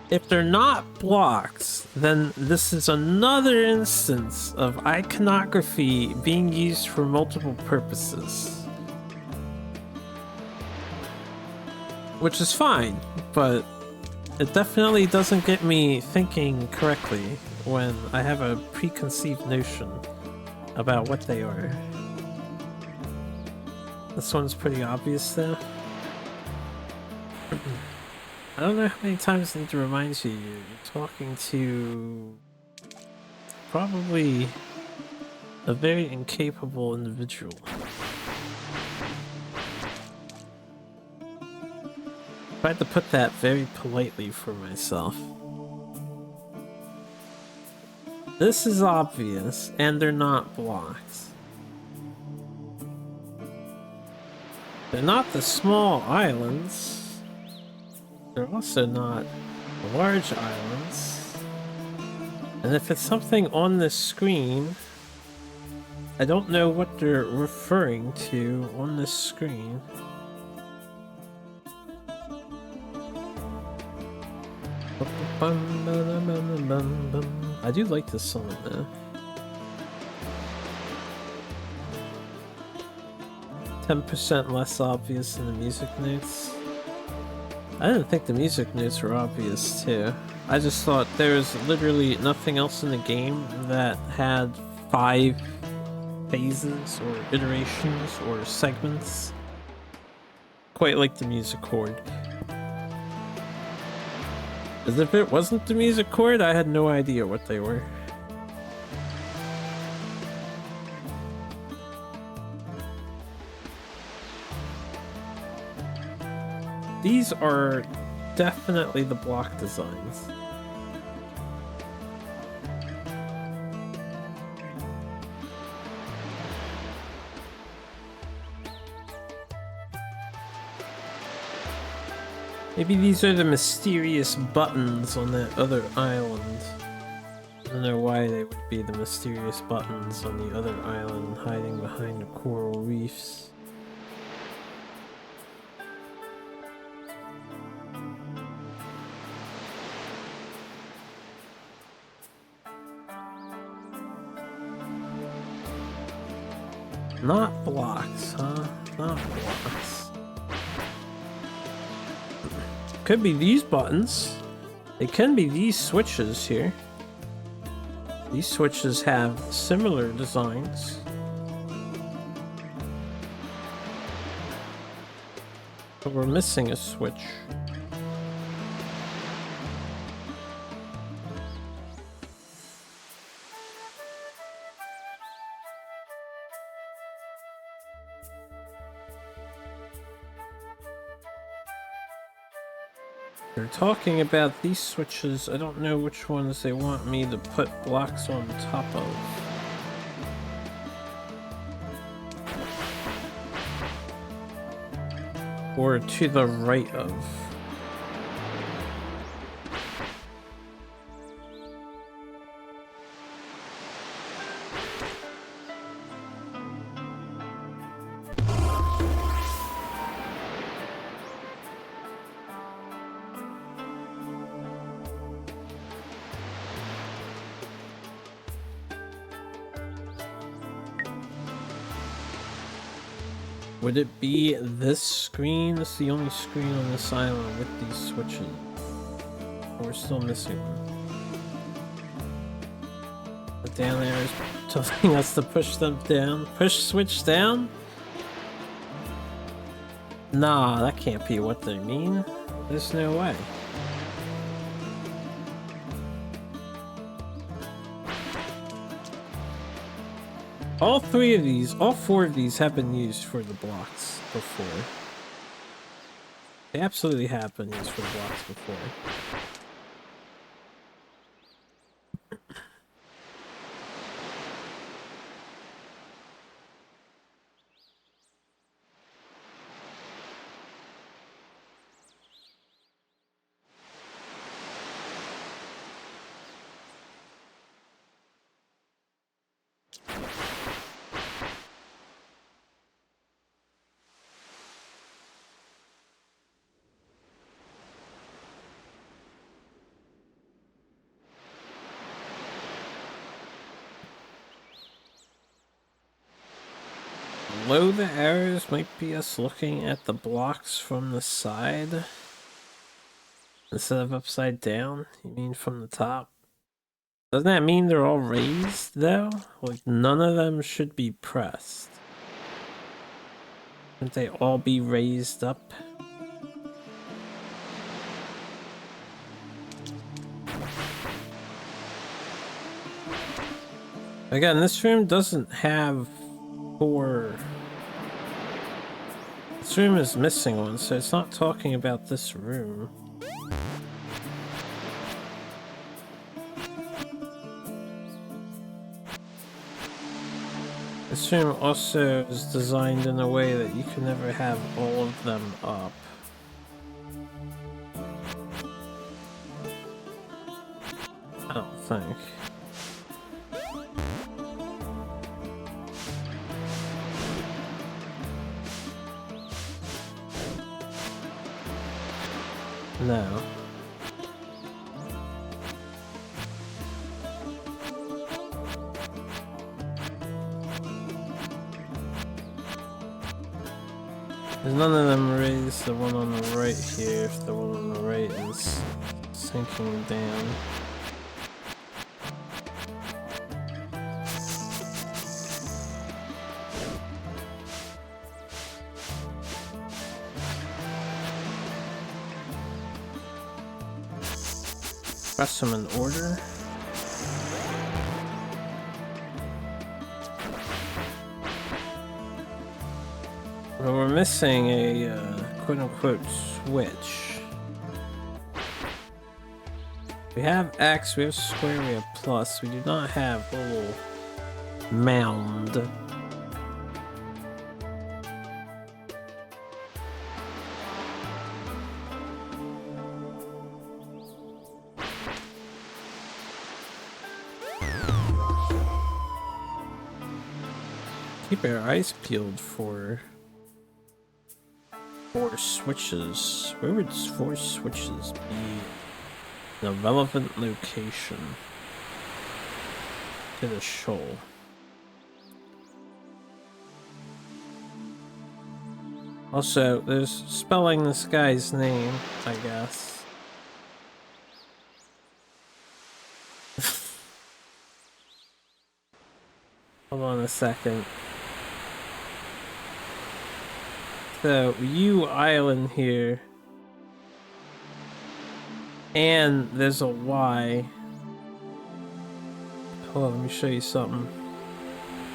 If they're not blocks, then this is another instance of iconography being used for multiple purposes. Which is fine, but it definitely doesn't get me thinking correctly when I have a preconceived notion about what they are. This one's pretty obvious though. I don't know how many times I need to remind you, you're talking to probably a very incapable individual. I tried to put that very politely for myself. This is obvious, and they're not blocks. They're not the small islands. They're also not large islands. And if it's something on this screen, I don't know what they're referring to on this screen. I do like this song though. 10% less obvious than the music notes. I didn't think the music notes were obvious too. I just thought there was literally nothing else in the game that had 5 phases or iterations or segments. Quite like the music chord. As if it wasn't the music chord, I had no idea what they were. These are definitely the block designs. Maybe these are the mysterious buttons on that other island. I don't know why they would be the mysterious buttons on the other island hiding behind the coral reefs. Not blocks, huh? Not blocks. Could be these buttons. It can be these switches here. These switches have similar designs. But we're missing a switch. They're talking about these switches. I don't know which ones they want me to put blocks on top of. Or to the right of. Would it be this screen? This is the only screen on this island with these switches. Or we're still missing one. But down there is telling us to push them down. Push switch down? Nah, that can't be what they mean. There's no way. All four of these have been used for the blocks before. They absolutely have been used for the blocks before. Below the arrows might be us looking at the blocks from the side instead of upside down. You mean from the top? Doesn't that mean they're all raised though? Like none of them should be pressed. Shouldn't they all be raised up? Again, this room doesn't have four. This room is missing one, so it's not talking about this room. This room also is designed in a way that you can never have all of them up. I don't think. No. There's none of them raised. The one on the right here, if the one on the right is sinking down. Press them in order. Well, we're missing a quote-unquote switch. We have X, we have square, we have plus. We do not have a little mound. Keep our eyes peeled for four switches. Where would four switches be in a relevant location to the shoal? Also, there's spelling this guy's name, I guess. Hold on a second. So, U Island here. And there's a Y. Hold on, let me show you something.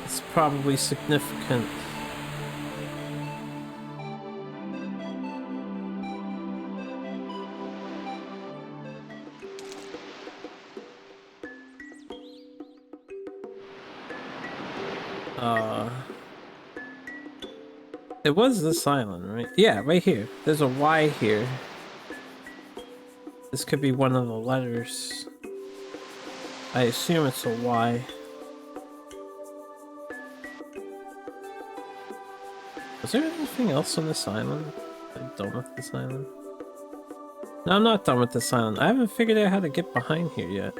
It's probably significant. It was this island, right? Yeah, right here. There's a Y here. This could be one of the letters. I assume it's a Y. Was there anything else on this island? I'm done with this island. No, I'm not done with this island. I haven't figured out how to get behind here yet.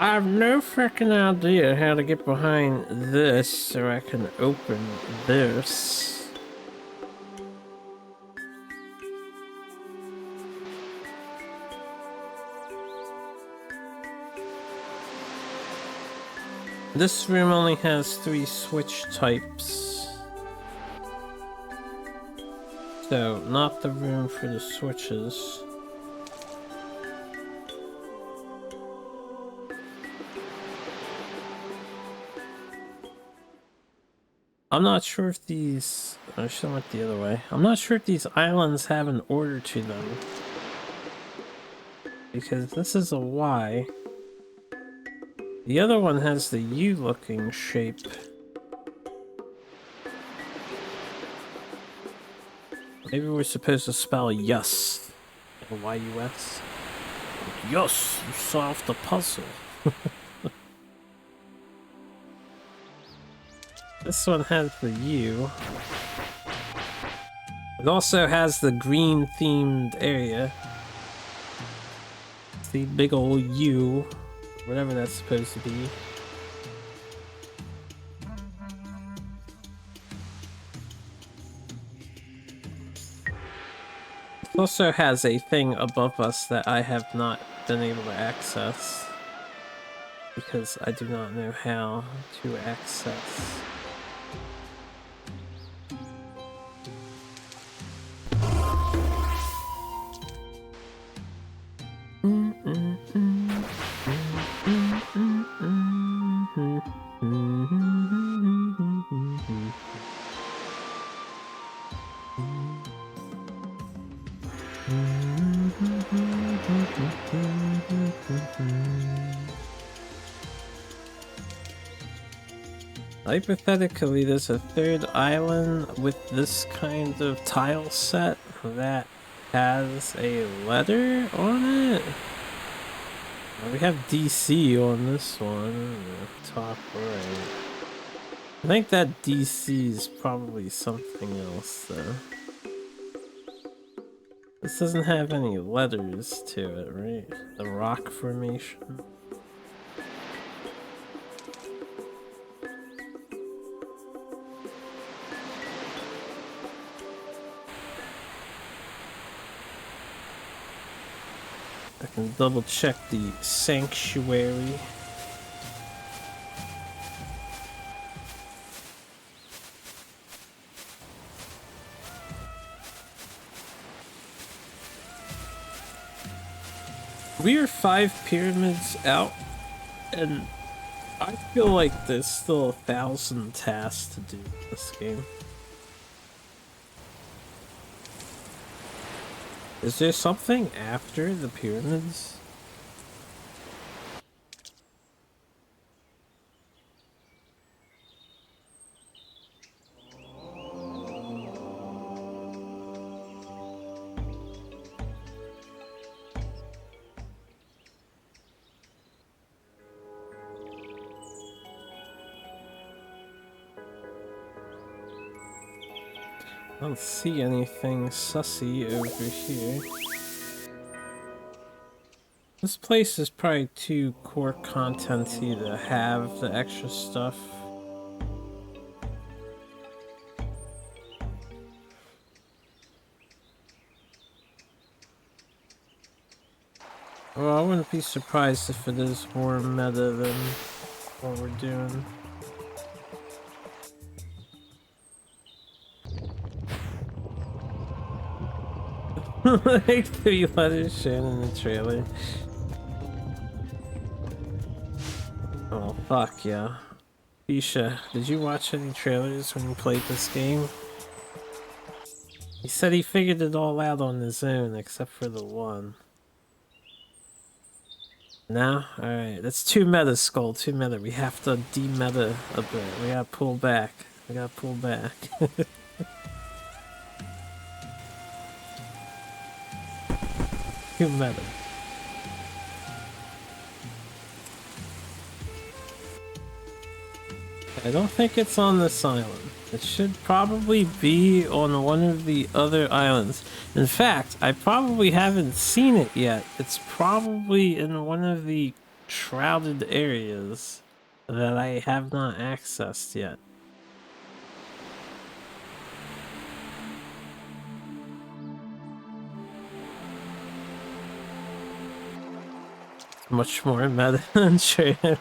I have no freaking idea how to get behind this so I can open this. This room only has 3 switch types. So, not the room for the switches. I'm not sure if these... I should have went the other way. I'm not sure if these islands have an order to them. Because this is a Y. The other one has the U-looking shape. Maybe we're supposed to spell yes. Y-U-S. Yes, you solved the puzzle. This one has the U. It also has the green themed area. It's the big old U, whatever that's supposed to be. It also has a thing above us that I have not been able to access. Because I do not know how to access. Hypothetically, there's a third island with this kind of tile set that has a letter on it. We have DC on this one, the top right. I think that DC is probably something else though. This doesn't have any letters to it, right? The rock formation. I can double check the sanctuary. We are 5 pyramids out, and I feel like there's still 1,000 tasks to do in this game. Is there something after the pyramids? I don't see anything sussy over here. This place is probably too core content-y to have the extra stuff. Well, I wouldn't be surprised if it is more meta than what we're doing. Like 3 letters shown in the trailer. Oh, fuck yeah. Isha, did you watch any trailers when you played this game? He said he figured it all out on his own, except for the one. No? Alright, that's too meta, Skull, too meta. We have to de-meta a bit. We gotta pull back. We gotta pull back. Too meta. I don't think it's on this island. It should probably be on one of the other islands. In fact, I probably haven't seen it yet. It's probably in one of the shrouded areas that I have not accessed yet. Much more meta than Travis.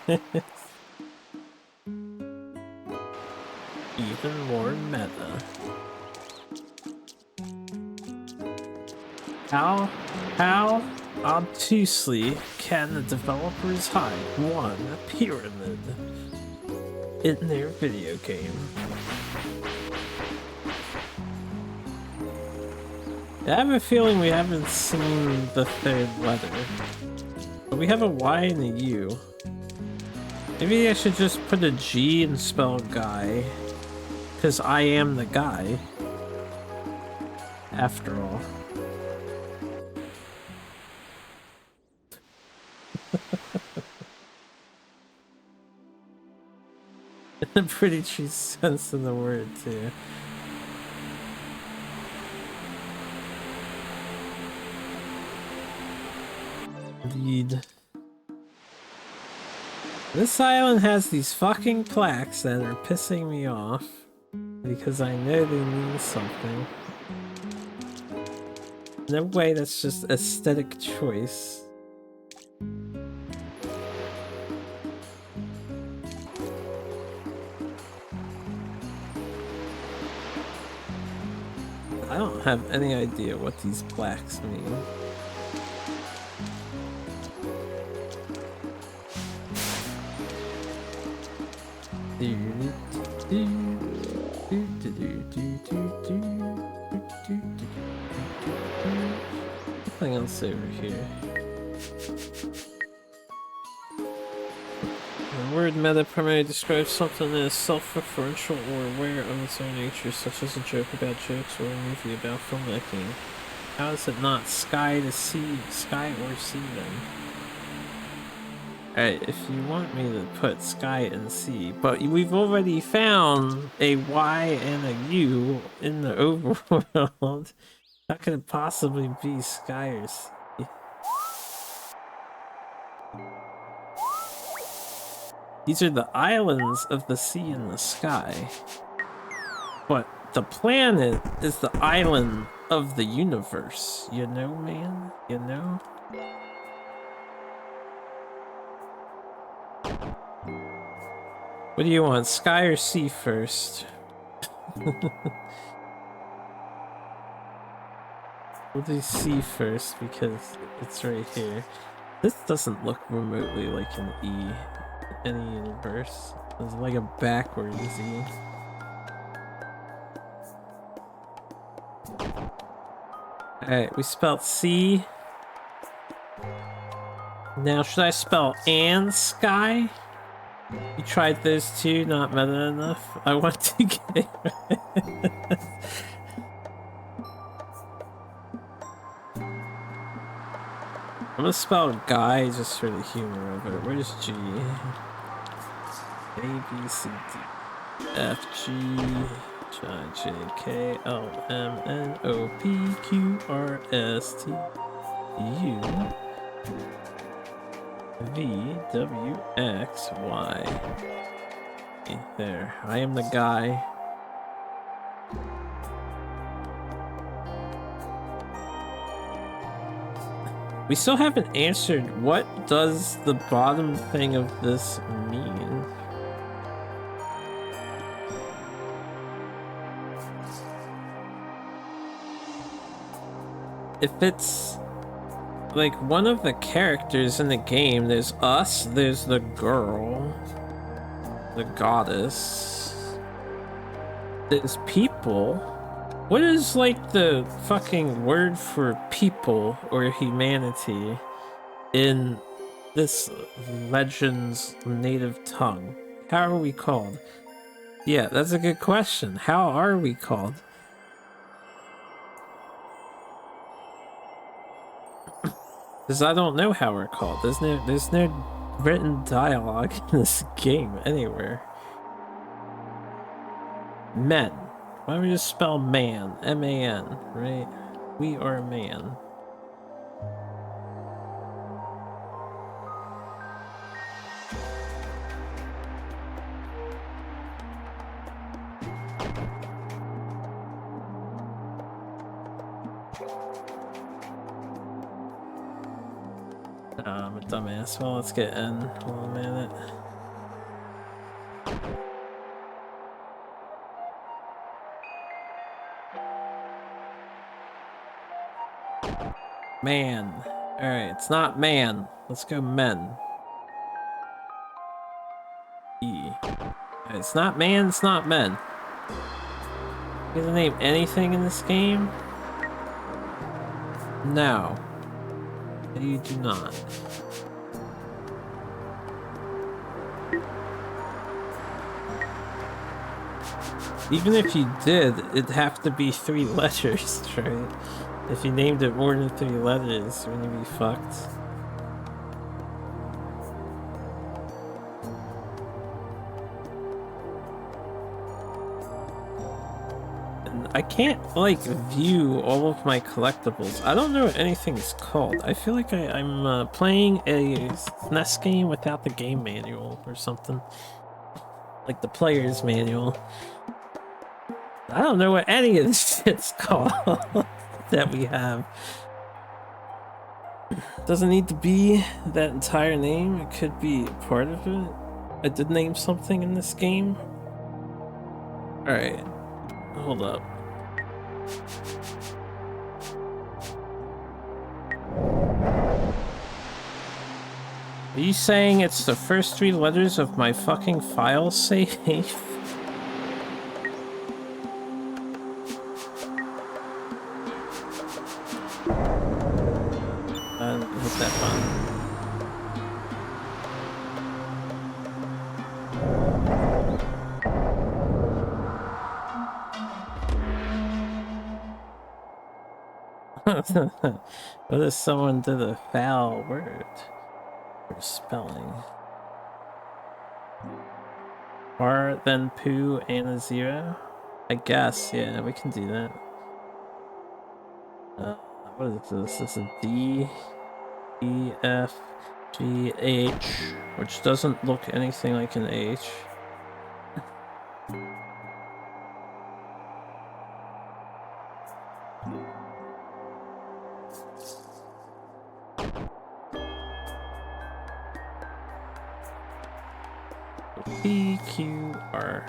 Even more meta. How obtusely can the developers hide one pyramid in their video game? I have a feeling we haven't seen the third letter. But we have a Y and a U. Maybe I should just put a G and spell guy. Because I am the guy. After all. A pretty true sense in the word, too. Indeed. This island has these fucking plaques that are pissing me off. Because I know they mean something. No way, that's just aesthetic choice. I don't have any idea what these plaques mean. Nothing else over here. The word meta primarily describes something that is self-referential or aware of its own nature, such as a joke about jokes or a movie about filmmaking. How is it not sky to sea, sky or sea then? Alright, if you want me to put sky and sea, but we've already found a Y and a U in the overworld. How could it possibly be sky or sea? These are the islands of the sea and the sky. But the planet is the island of the universe. You know, man? You know? What do you want, sky or sea first? We'll do sea first because it's right here. This doesn't look remotely like an E in any universe. It's like a backwards E. Alright, we spelled C. Now, should I spell and sky? You tried those two, not meta enough? I want to get I'm gonna spell guy just for the humor of it. Where's G? A, B, C, D, F, G, J, K, L, M, N, O, P, Q, R, S, T, U, V, W, X, Y. Okay, there. I am the guy. We still haven't answered what does the bottom thing of this mean? If it's like one of the characters in the game, there's us, there's the girl, the goddess, there's people. What is like the fucking word for people or humanity in this legend's native tongue? How are we called? Yeah, that's a good question. How are we called? Because I don't know how we're called. There's no written dialogue in this game anywhere. Men. Why don't we just spell man? M-A-N, right? We are man. I'm a dumbass. Well, let's get N. Hold on a minute. Man. Alright, it's not man. Let's go men. E. It's not man, it's not men. You can name anything in this game? No. You do not. Even if you did, it'd have to be 3 letters, right? If you named it more than 3 letters, wouldn't you be fucked? And I can't, like, view all of my collectibles. I don't know what anything's called. I feel like I'm playing a SNES game without the game manual or something. Like the player's manual. I don't know what any of this shit's called that we have. Doesn't need to be that entire name. It could be part of it. I did name something in this game. Alright. Hold up. Are you saying it's the first 3 letters of my fucking file safe? Hit that button. What if someone did a foul word or spelling? R, then poo, and a 0? I guess, yeah, we can do that. What is this? This is D, E, F, G, H, which doesn't look anything like an H. P, Q, R.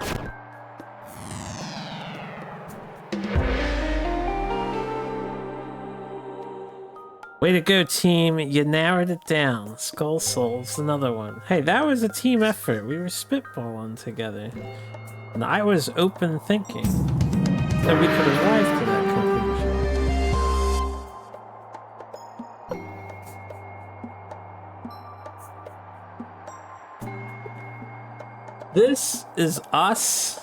Way to go, team. You narrowed it down. Skull Soul's another one. Hey, that was a team effort. We were spitballing together. And I was open thinking that we could arrive to that conclusion. This is us.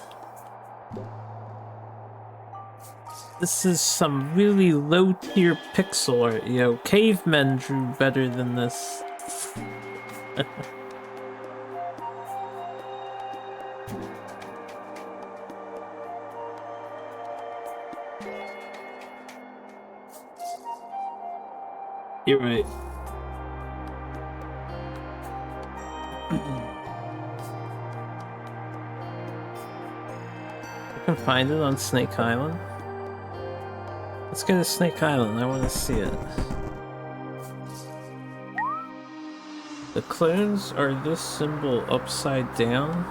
This is some really low-tier pixel art, yo. Cavemen drew better than this. You're right. You can find it on Snake Island. Let's go to Snake Island, I want to see it. The clones are this symbol upside down.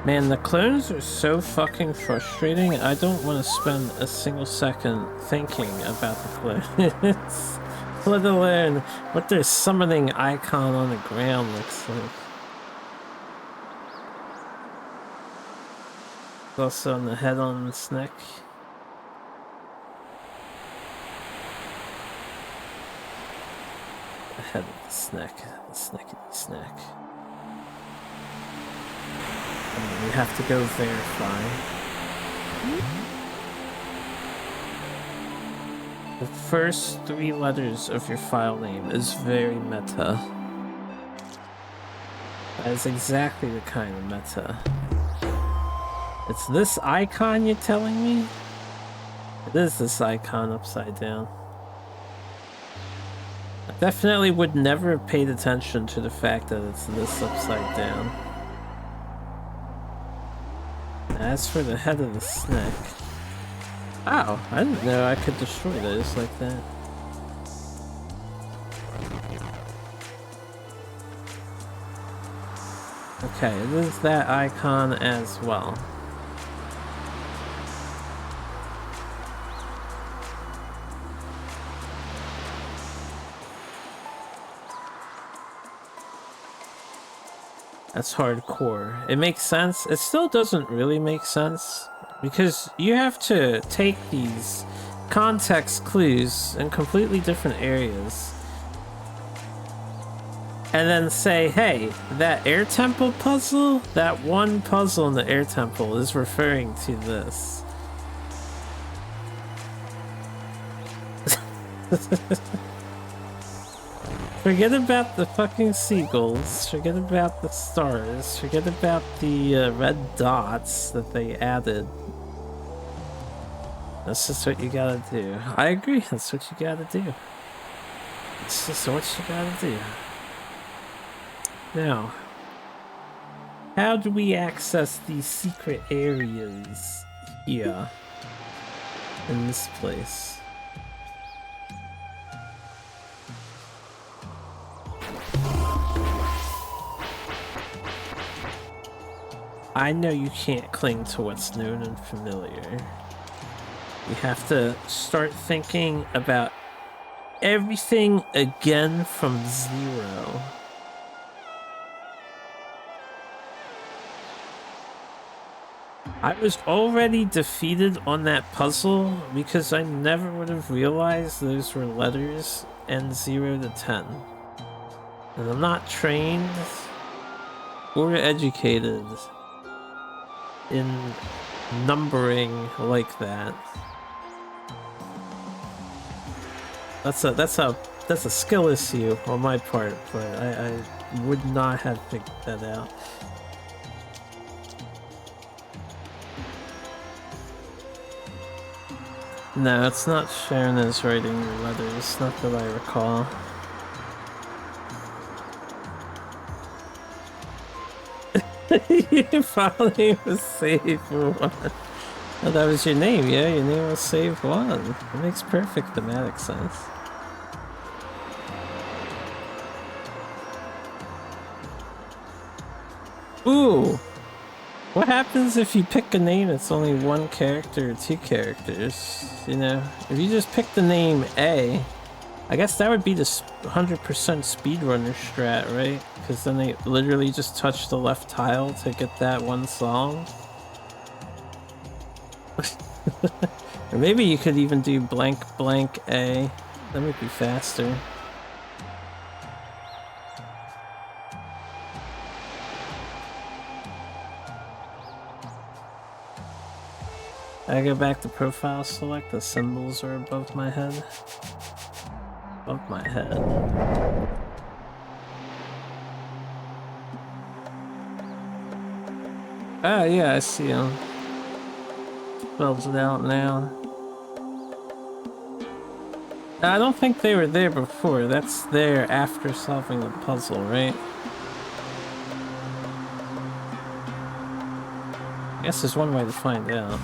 Man, the clones are so fucking frustrating, I don't want to spend a single second thinking about the clones. Let alone what their summoning icon on the ground looks like. Also on the head on the snake. The head of the snake. The snackety snack. We have to go verify. The first 3 letters of your file name is very meta. That is exactly the kind of meta. It's this icon, you're telling me? It is this icon upside down. I definitely would never have paid attention to the fact that it's this upside down. As for the head of the snake... Oh, I didn't know I could destroy those like that. Okay, it is that icon as well. That's hardcore. It makes sense. It still doesn't really make sense, Because you have to take these context clues in completely different areas and then say, hey, that air temple puzzle, that one puzzle in the air temple is referring to this. Forget about the fucking seagulls, forget about the stars, forget about the red dots that they added. That's just what you gotta do. I agree, that's what you gotta do. It's just what you gotta do. Now, how do we access these secret areas here in this place? I know you can't cling to what's known and familiar. You have to start thinking about everything again from zero. I was already defeated on that puzzle because I never would have realized those were letters and 0 to 10. And I'm not trained or educated in numbering like that. That's a skill issue on my part, but I would not have figured that out. No, it's not Sharon is writing the letters, not that I recall. You finally was Save 1. Oh, that was your name, yeah? Your name was Save 1. It makes perfect thematic sense. Ooh! What happens if you pick a name that's only one character or two characters? You know, if you just pick the name A, I guess that would be the 100% speedrunner strat, right? Because then they literally just touch the left tile to get that one song. Or maybe you could even do blank blank A. That would be faster. I go back to profile select, the symbols are above my head. Above my head. Ah, yeah, I see them. Spells it out now. I don't think they were there before. That's there after solving the puzzle, right? I guess there's one way to find out.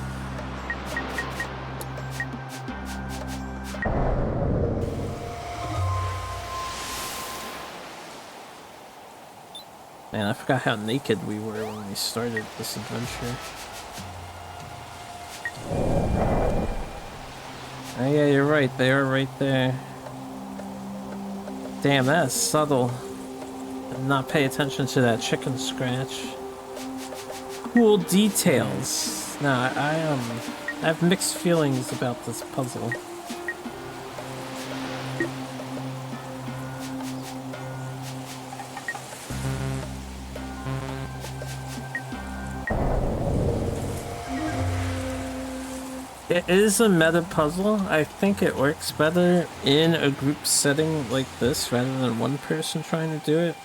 Man, I forgot how naked we were when we started this adventure. Oh yeah, you're right, they are right there. Damn, that is subtle. Did not pay attention to that chicken scratch. Cool details. Nah, I have mixed feelings about this puzzle. It is a meta puzzle. I think it works better in a group setting like this rather than one person trying to do it.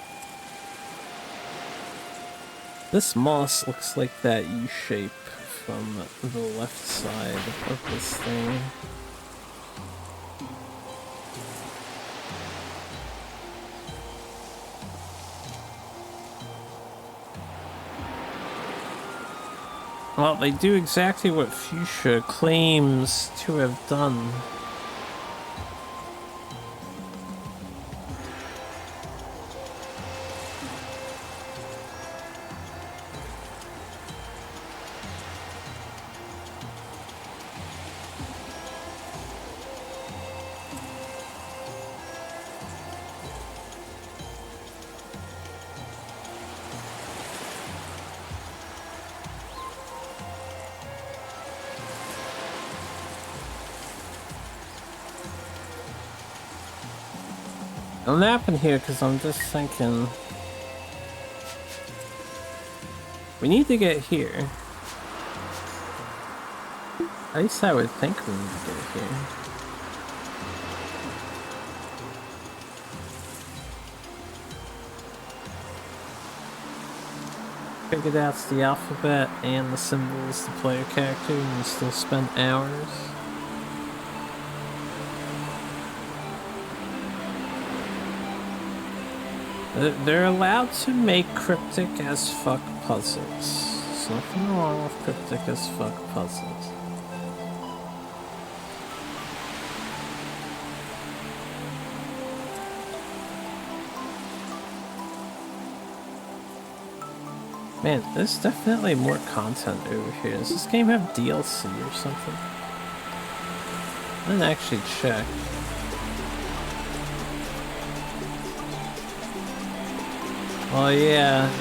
This moss looks like that U shape from the left side of this thing. Well, they do exactly what Fuchsia claims to have done. I'm napping here because I'm just thinking we need to get here. At least I would think we need to get here. Figured out the alphabet and the symbols to play a character and you still spend hours. They're allowed to make cryptic as fuck puzzles. There's nothing wrong with cryptic as fuck puzzles. Man, there's definitely more content over here. Does this game have DLC or something? I didn't actually check. Well, yeah,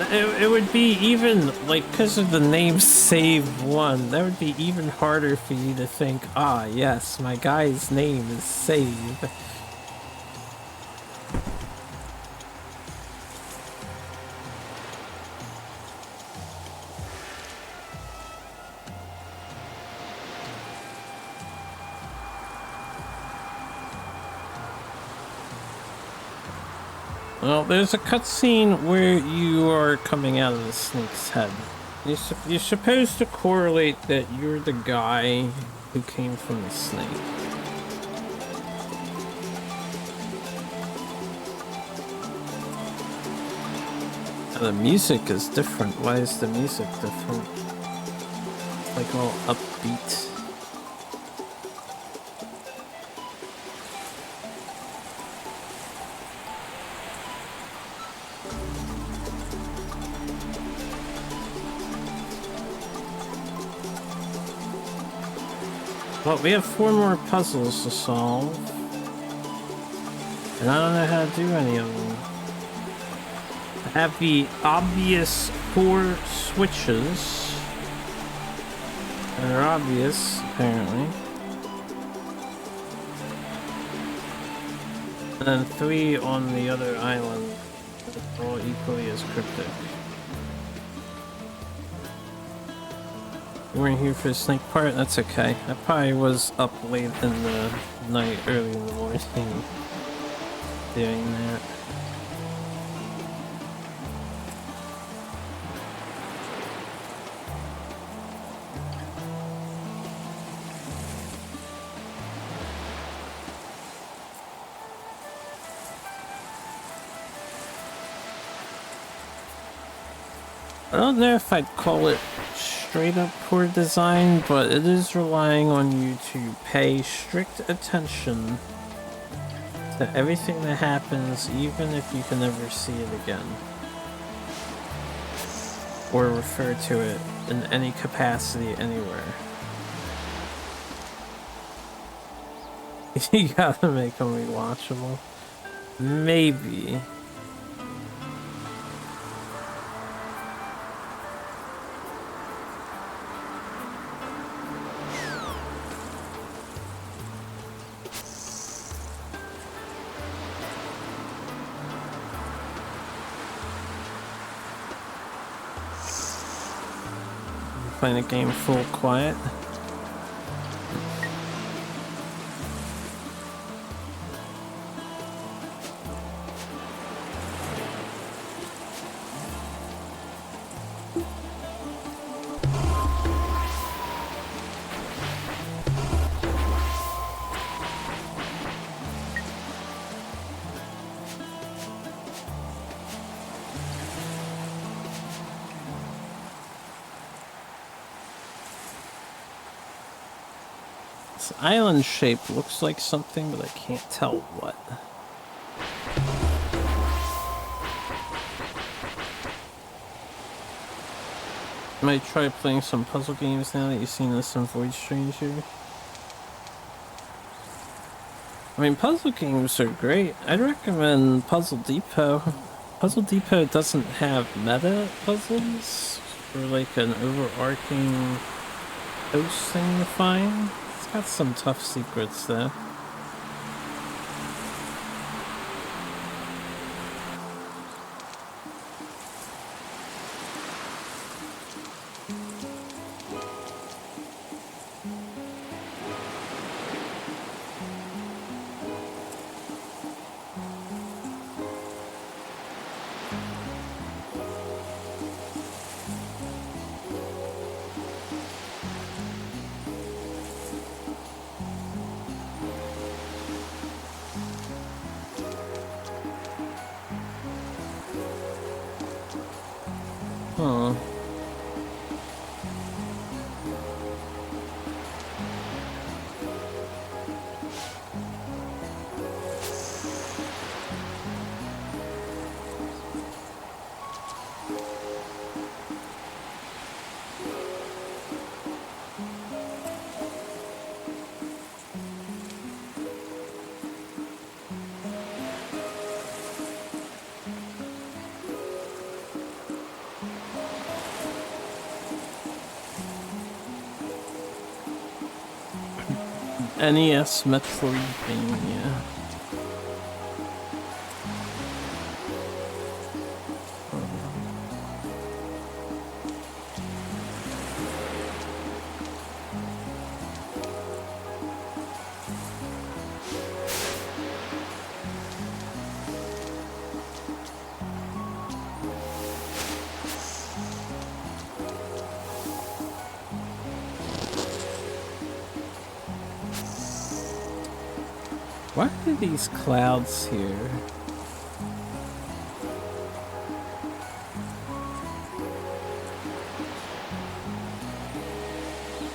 it would be even, like, because of the name Save 1, that would be even harder for you to think, ah, yes, my guy's name is Save. Well, there's a cutscene where you are coming out of the snake's head. You're supposed to correlate that you're the guy who came from the snake. And the music is different. Why is the music different? It's like all upbeat. Well, we have 4 more puzzles to solve. And I don't know how to do any of them. I have the obvious 4 switches. And they're obvious, apparently. And then 3 on the other island. All equally as cryptic. You weren't here for the snake part? That's okay. I probably was up late in the night, early in the morning, doing that. I don't know if I'd call it straight up poor design, but it is relying on you to pay strict attention to everything that happens, even if you can never see it again. Or refer to it in any capacity anywhere. You gotta make them rewatchable. Maybe. Playing a game full quiet. This island shape looks like something, but I can't tell what. I might try playing some puzzle games now that you've seen this in Void Stranger. I mean, puzzle games are great. I'd recommend Puzzle Depot. Puzzle Depot doesn't have meta puzzles or like an overarching host thing to find. It's got some tough secrets though. Huh. NES Metroidvania. Why are these clouds here?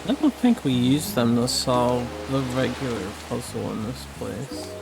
I don't think we use them to solve the regular puzzle in this place.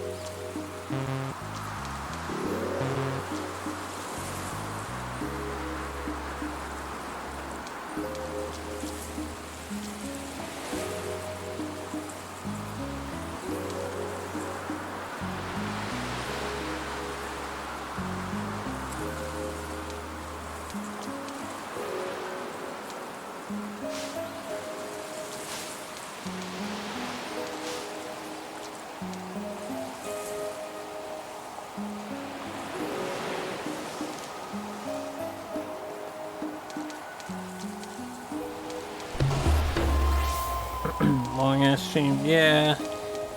Long ass stream, yeah.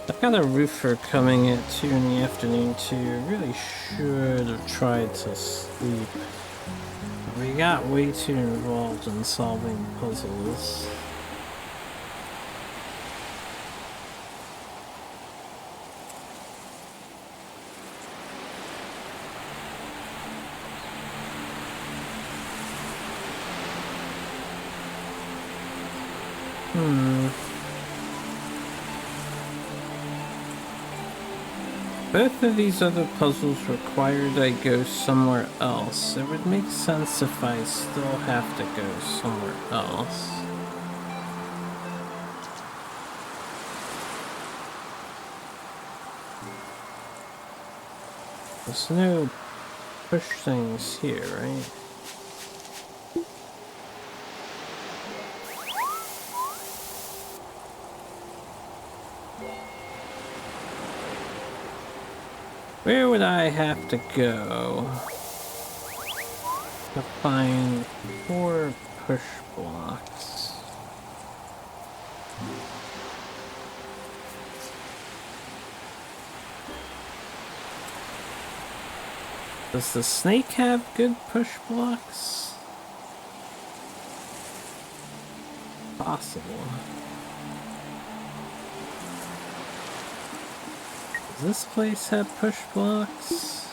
I've got a roofer coming at 2 in the afternoon too. Really should have tried to sleep. We got way too involved in solving puzzles. Both of these other puzzles required I go somewhere else. It would make sense if I still have to go somewhere else. There's no push things here, right? Where would I have to go to find 4 push blocks? Does the snake have good push blocks? Possible. Does this place have push blocks?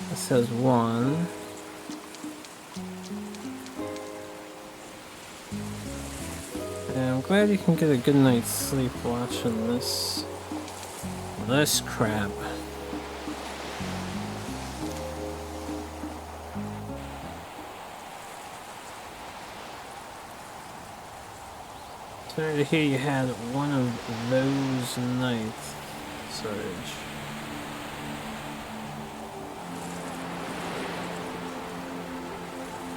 This has 1. And I'm glad you can get a good night's sleep watching this crap. Sorry to hear you had one of those nights, Surge.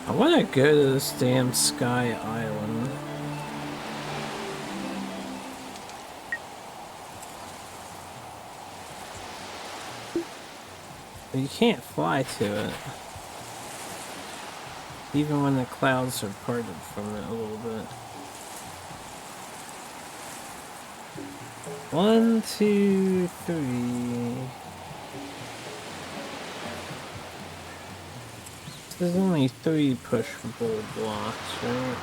I want to go to this damn Sky Island. But you can't fly to it. Even when the clouds are parted from it a little bit. 1, 2, 3. There's only 3 pushable blocks, right?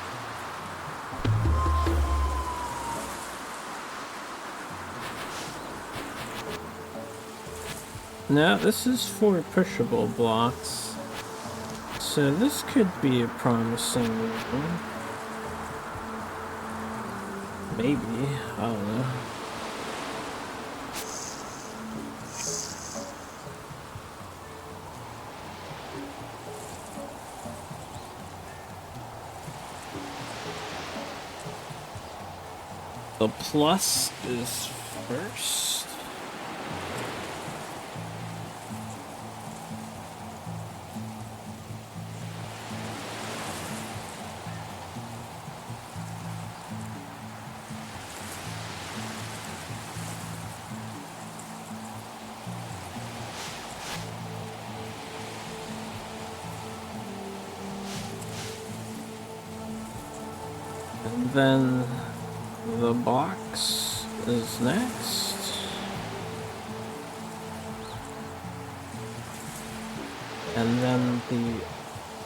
Now, this is for pushable blocks. So this could be a promising room. Maybe, I don't know. The plus is first. And then the box is next. And then the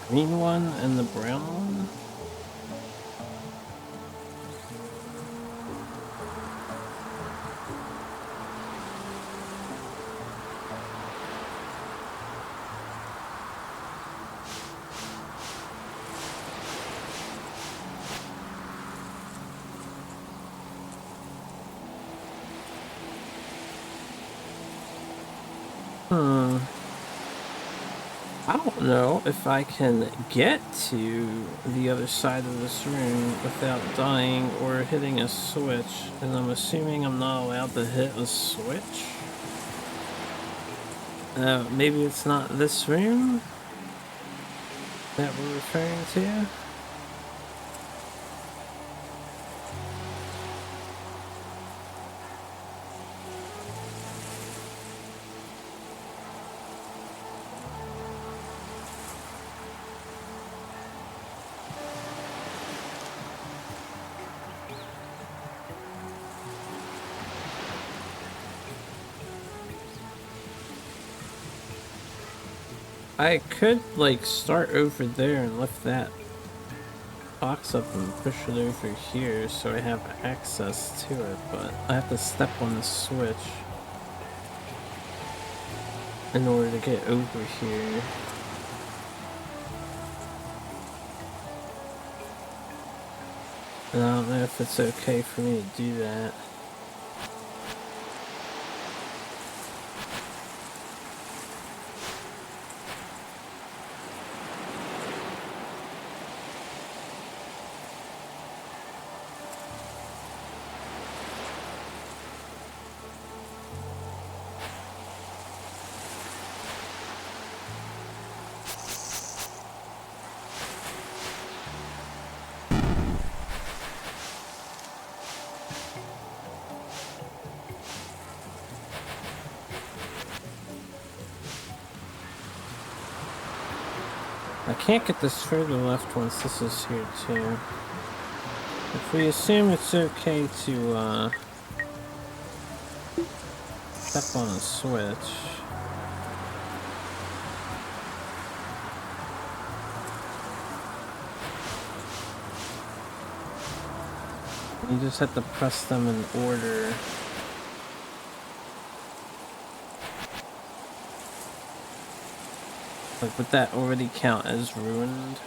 green one and the brown one. I don't know if I can get to the other side of this room without dying or hitting a switch, and I'm assuming I'm not allowed to hit a switch. Maybe it's not this room that we're referring to. I could, like, start over there and lift that box up and push it over here so I have access to it, but I have to step on the switch in order to get over here. And I don't know if it's okay for me to do that. I can't get this further left once this is here too. If we assume it's okay to step on a switch. You just have to press them in order. Like, would that already count as ruined?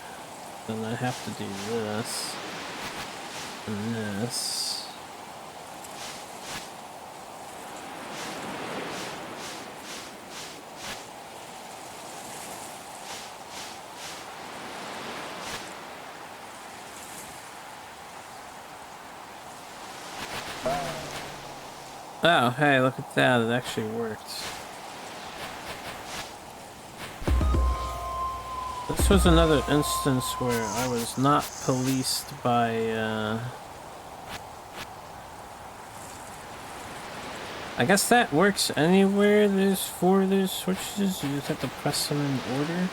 Then I have to do this. And this. Oh, hey, look at that. It actually worked. This was another instance where I was not policed by, I guess that works anywhere there's 4 of those switches. You just have to press them in order.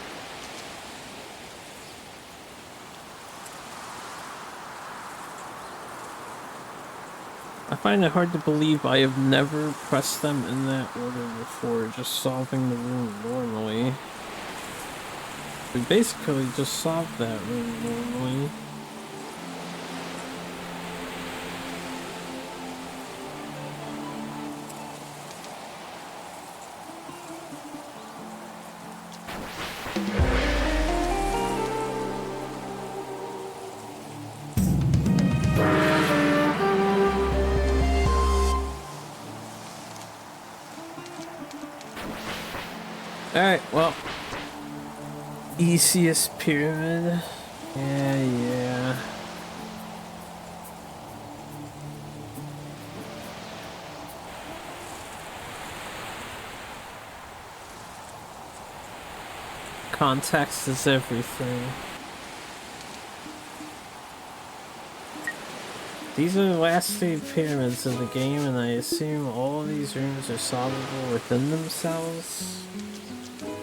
I find it hard to believe I have never pressed them in that order before, just solving the room normally. We basically just solved that room normally. Alright, well. Easiest pyramid. Yeah. Context is everything. These are the last 3 pyramids of the game, and I assume all of these rooms are solvable within themselves.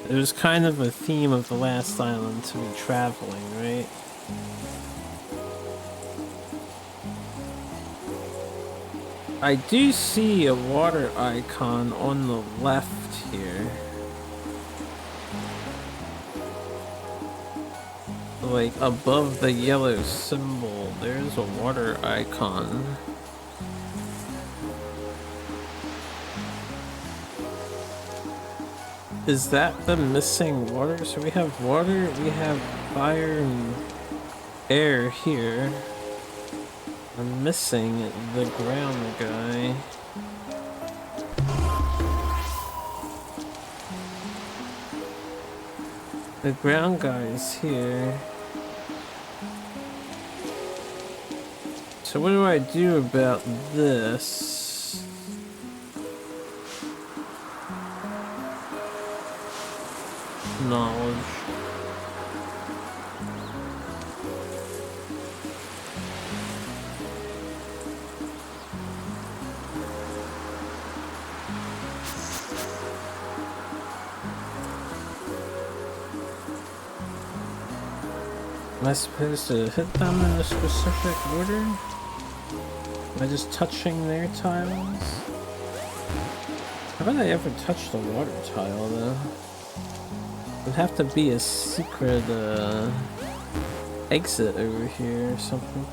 It was kind of a theme of the last island to be traveling, right? I do see a water icon on the left here. Like above the yellow symbol, there's a water icon. Is that the missing water? So we have water, we have fire and air here. I'm missing the ground guy. The ground guy is here. So what do I do about this? Knowledge. Am I supposed to hit them in a specific order? Am I just touching their tiles? How about I ever touch the water tile though? It'd have to be a secret exit over here or something.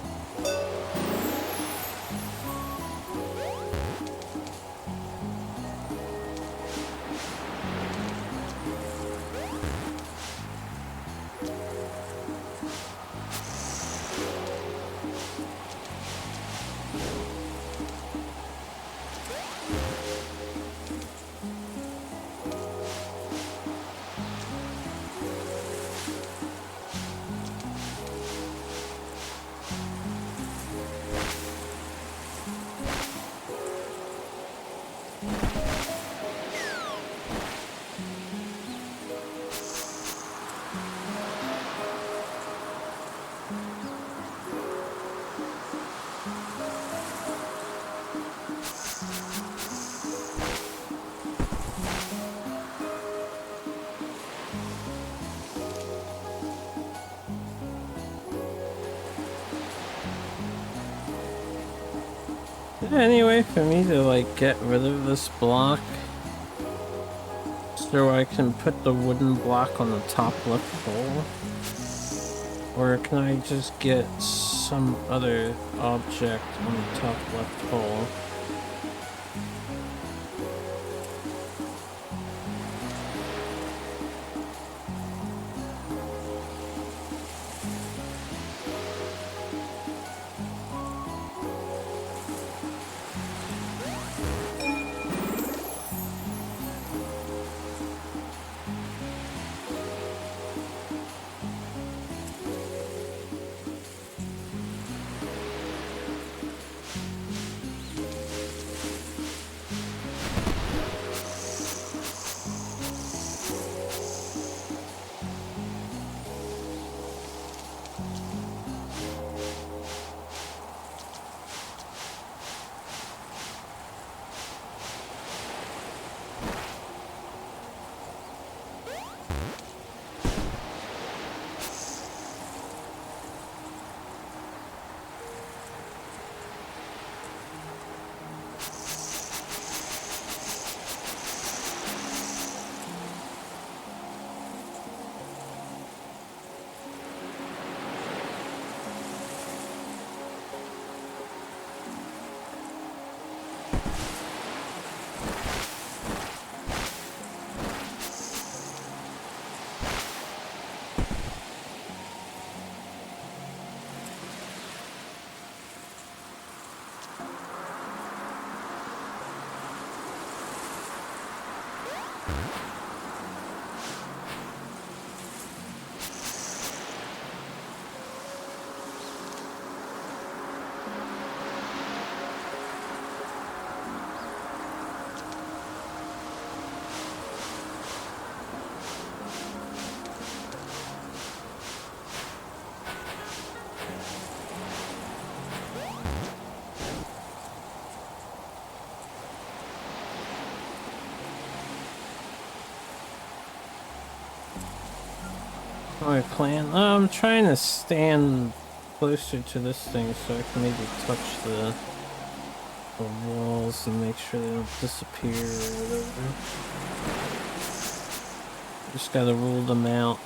Any way for me to like get rid of this block so I can put the wooden block on the top left hole? Or can I just get some other object on the top left hole? My plan? I'm trying to stand closer to this thing so I can maybe touch the walls and make sure they don't disappear or whatever. Just gotta rule them out.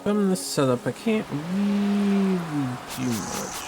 From this setup, I can't really do much.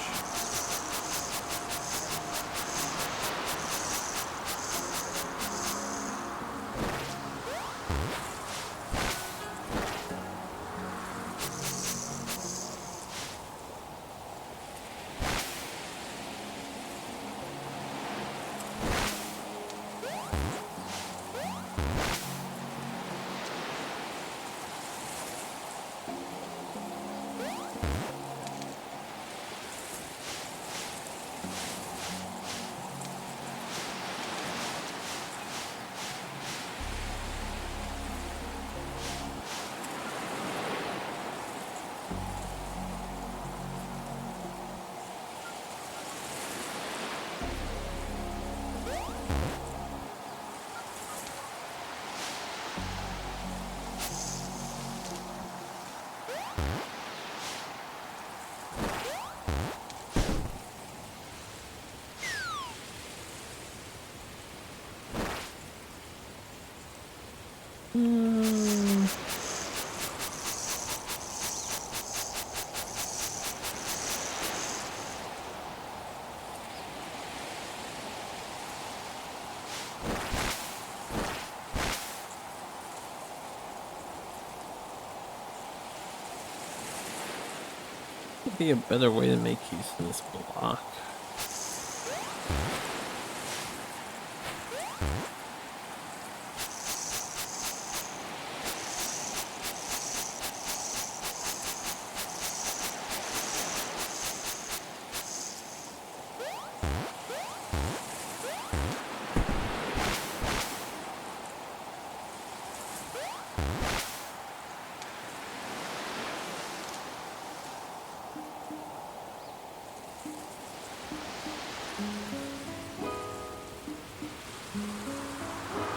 Would be a better way to make use of this block.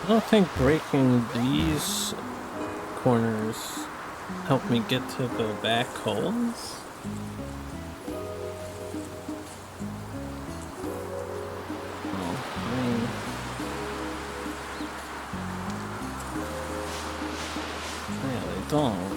I don't think breaking these corners help me get to the back holes. Yeah, they don't.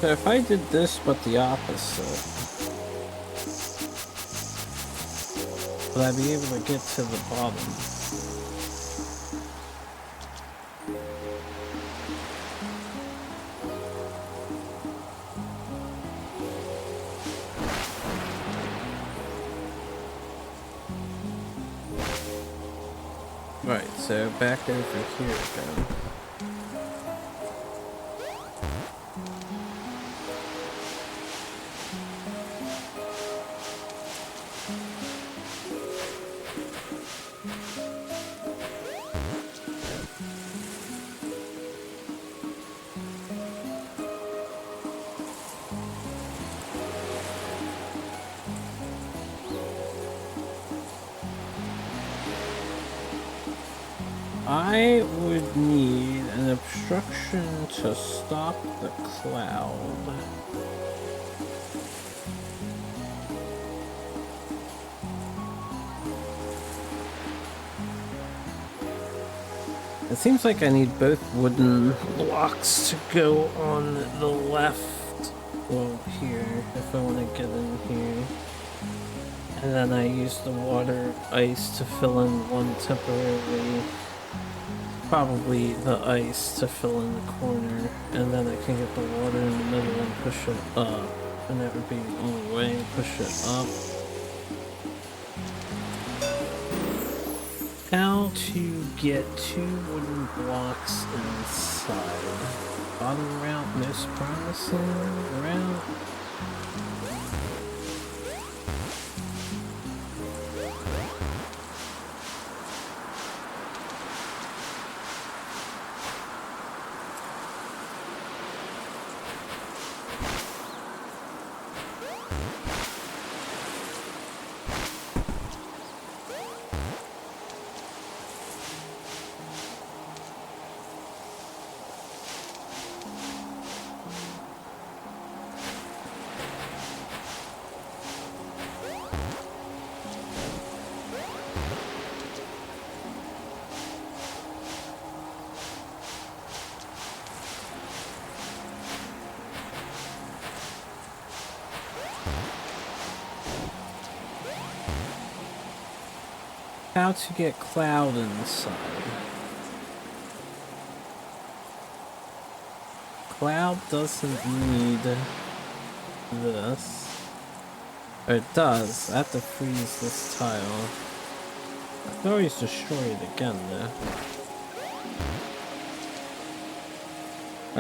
So if I did this but the opposite, would I be able to get to the bottom? Right, so back over here again. I would need an obstruction to stop the cloud. It seems like I need both wooden blocks to go on the left, well, here, if I want to get in here. And then I use the water ice to fill in one temporarily. Probably the ice to fill in the corner. And then I can get the water in the middle and push it up. And that would be the only way to push it up. How to get 2 wooden blocks inside. Bottom route, most promising route. How to get cloud inside. Cloud doesn't need this. Or it does. I have to freeze this tile. I can always destroy it again though.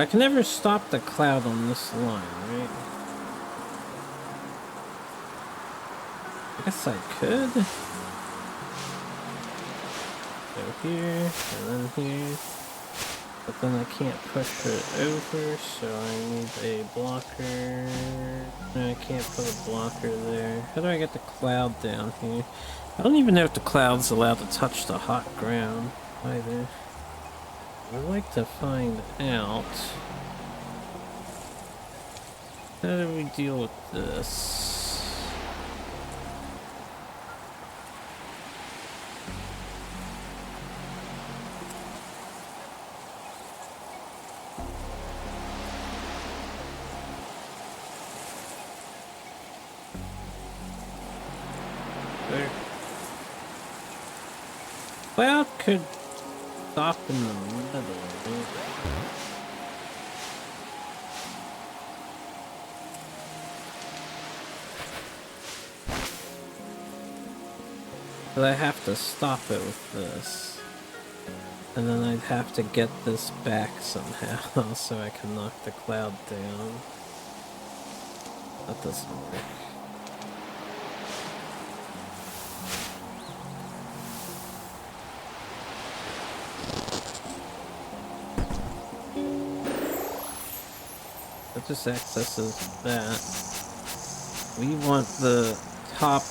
I can never stop the cloud on this line, right? I guess I could. Go here, and then here. But then I can't push it over, so I need a blocker. No, I can't put a blocker there. How do I get the cloud down here? I don't even know if the cloud's allowed to touch the hot ground either. I'd like to find out. How do we deal with this? Cloud could stop in the middle. But I have to stop it with this. And then I'd have to get this back somehow so I can knock the cloud down. That doesn't work. It just accesses that. We want the top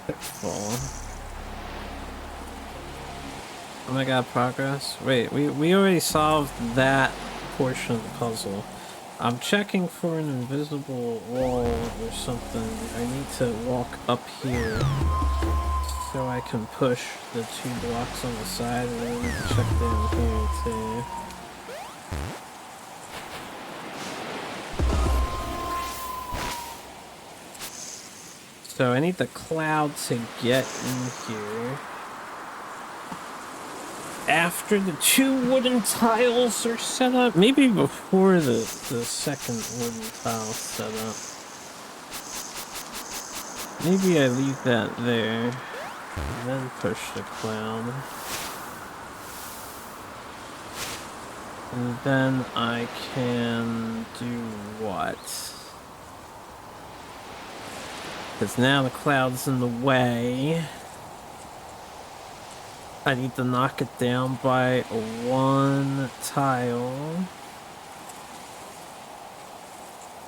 pitfall. Oh my god, progress? Wait, we already solved that portion of the puzzle. I'm checking for an invisible wall or something. I need to walk up here so I can push the 2 blocks on the side, and then I need to check down here too. So I need the cloud to get in here after the 2 wooden tiles are set up. Maybe before the second wooden tile set up. Maybe I leave that there and then push the cloud. And then I can do what? Because now the cloud's in the way. I need to knock it down by 1 tile.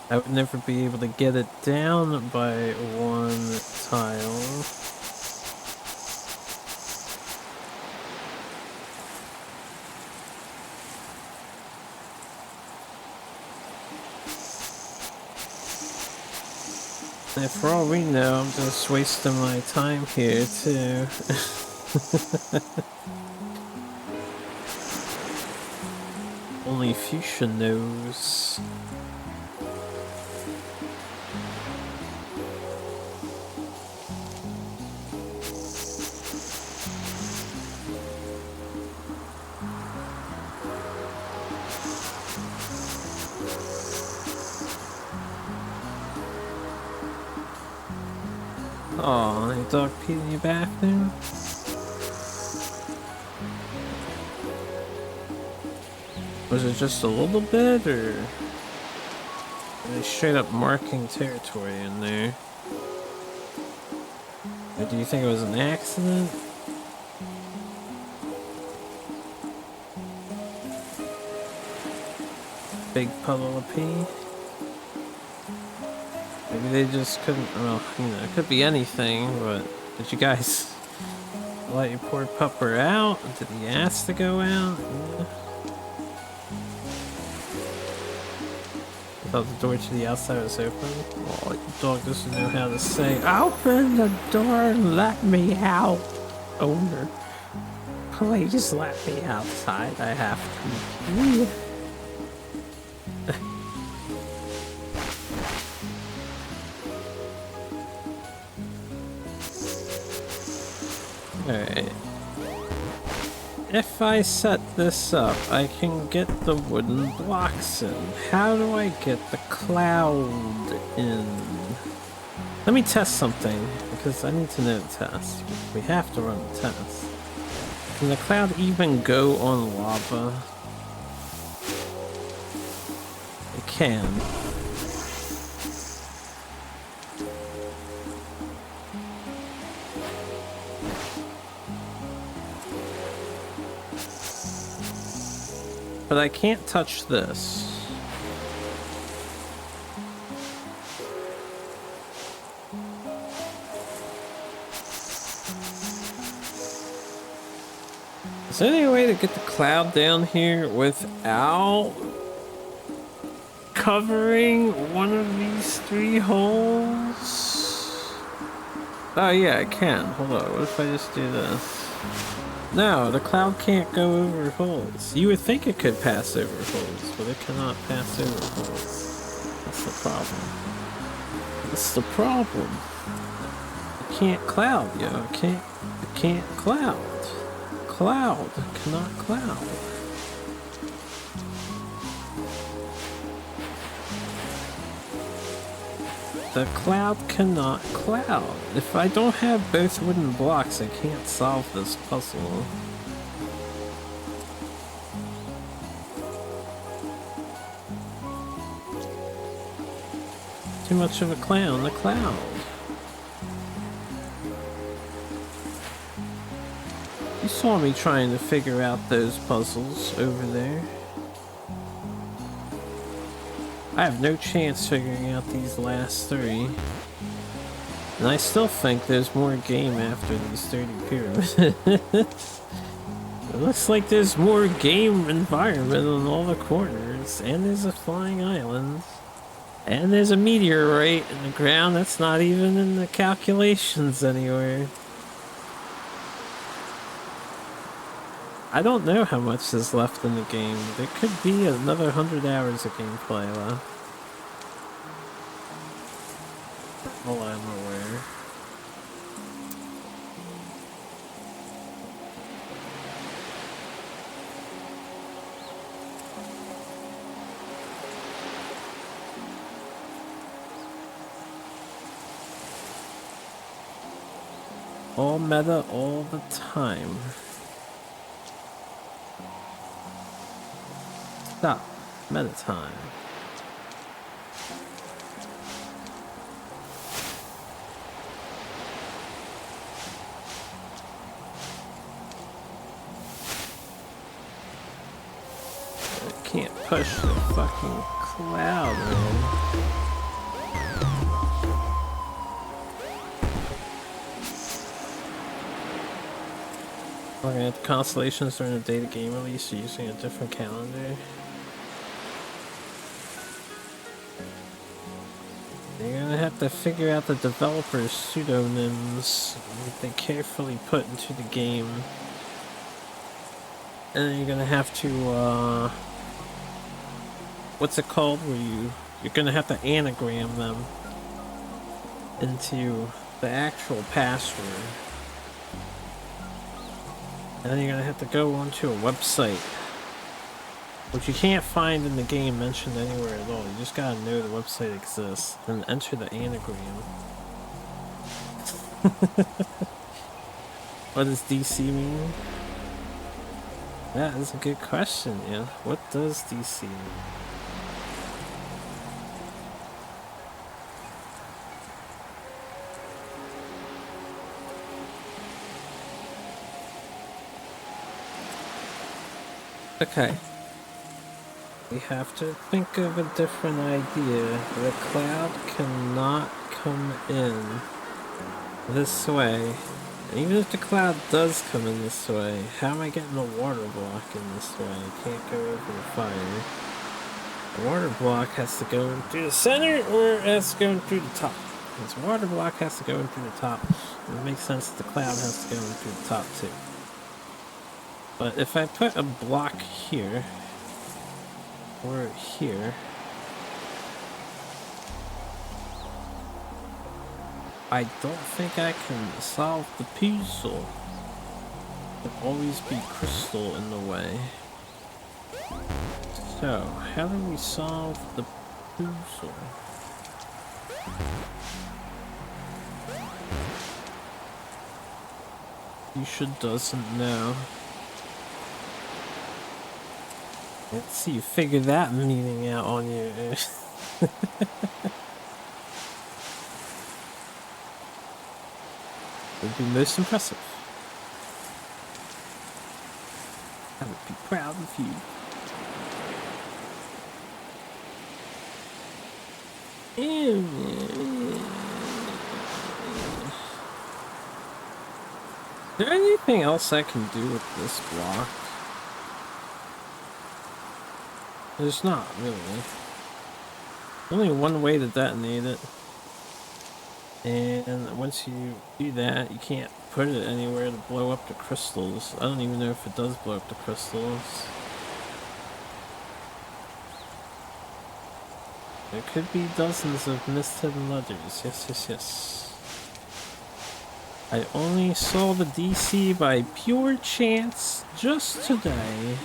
I would never be able to get it down by 1 tile. And for all we know, I'm just wasting my time here too. Only Fuchsia knows. Oh, any dog peed in your bathroom? Was it just a little bit, or are they straight up marking territory in there? Or do you think it was an accident? Big puddle of pee? Maybe they just couldn't, well, you know, it could be anything, but did you guys let your poor pupper out? Did he ask to go out? Yeah. I thought the door to the outside was open. Oh, your dog doesn't know how to say, "Open the door and let me out, owner. Please let me outside, I have to pee." Alright. If I set this up, I can get the wooden blocks in. How do I get the cloud in? Let me test something, because I need to know the test. We have to run the test. Can the cloud even go on lava? It can. But I can't touch this. Is there any way to get the cloud down here without covering one of these 3 holes? Oh yeah, I can. Hold on, what if I just do this? No, the cloud can't go over holes. You would think it could pass over holes, but it cannot pass over holes. That's the problem. That's the problem. It can't cloud, yo. It can't cloud. Cloud cannot cloud. The cloud cannot cloud. If I don't have both wooden blocks, I can't solve this puzzle. Too much of a clown, the cloud. You saw me trying to figure out those puzzles over there. I have no chance figuring out these last 3. And I still think there's more game after these 30 pyramids. It looks like there's more game environment on all the corners. And there's a flying island. And there's a meteorite in the ground that's not even in the calculations anywhere. I don't know how much is left in the game. There could be another 100 hours of gameplay left. All I'm aware. All meta all the time. Stop. Meta time. I can't push the fucking cloud, man. Looking at the constellations during the data game release using a different calendar. You're gonna have have to figure out the developers' pseudonyms that they carefully put into the game. And then you're gonna have to, what's it called? Where you're gonna have to anagram them into the actual password. And then you're gonna have to go onto a website, which you can't find in the game mentioned anywhere at all. You just gotta know the website exists and enter the anagram. What does DC mean? That is a good question, yeah. What does DC mean? Okay. We have to think of a different idea. The cloud cannot come in this way. And even if the cloud does come in this way, how am I getting the water block in this way? I can't go over the fire. The water block has to go in through the center, or it has to go in through the top. This water block has to go in through the top. It makes sense that the cloud has to go in through the top too. But if I put a block here, or here, I don't think I can solve the puzzle. There'll always be crystal in the way. So, how do we solve the puzzle? Yusha doesn't know. Let's see you figure that meaning out on you. Would be most impressive. I would be proud of you. Is there anything else I can do with this block? There's not, really. Only one way to detonate it. And once you do that, you can't put it anywhere to blow up the crystals. I don't even know if it does blow up the crystals. There could be dozens of mist-hidden letters. Yes, yes, yes. I only saw the DC by pure chance just today.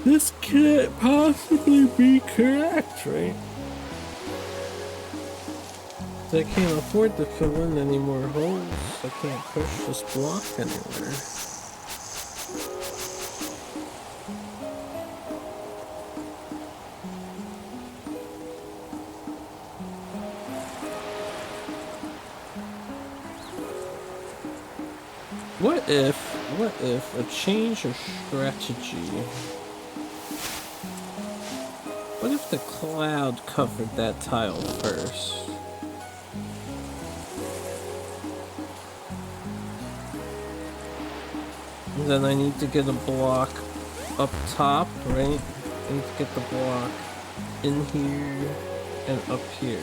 This can't possibly be correct, right? I can't afford to fill in any more holes. I can't push this block anywhere. What if a change of strategy? What if the cloud covered that tile first? And then I need to get a block up top, right? I need to get the block in here and up here.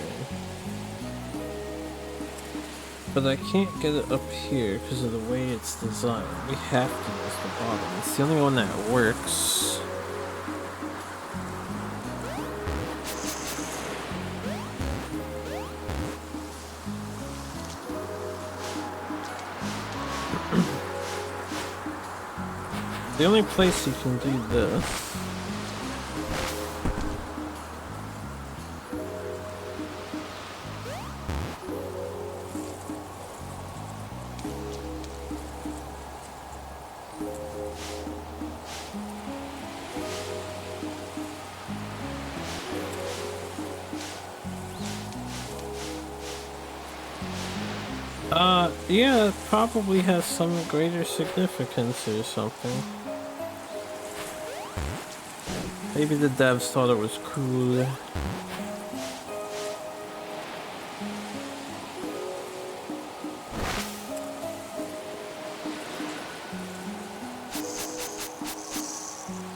But I can't get it up here because of the way it's designed. We have to use the bottom. It's the only one that works. The only place you can do this Yeah, it probably has some greater significance or something. Maybe the devs thought it was cool.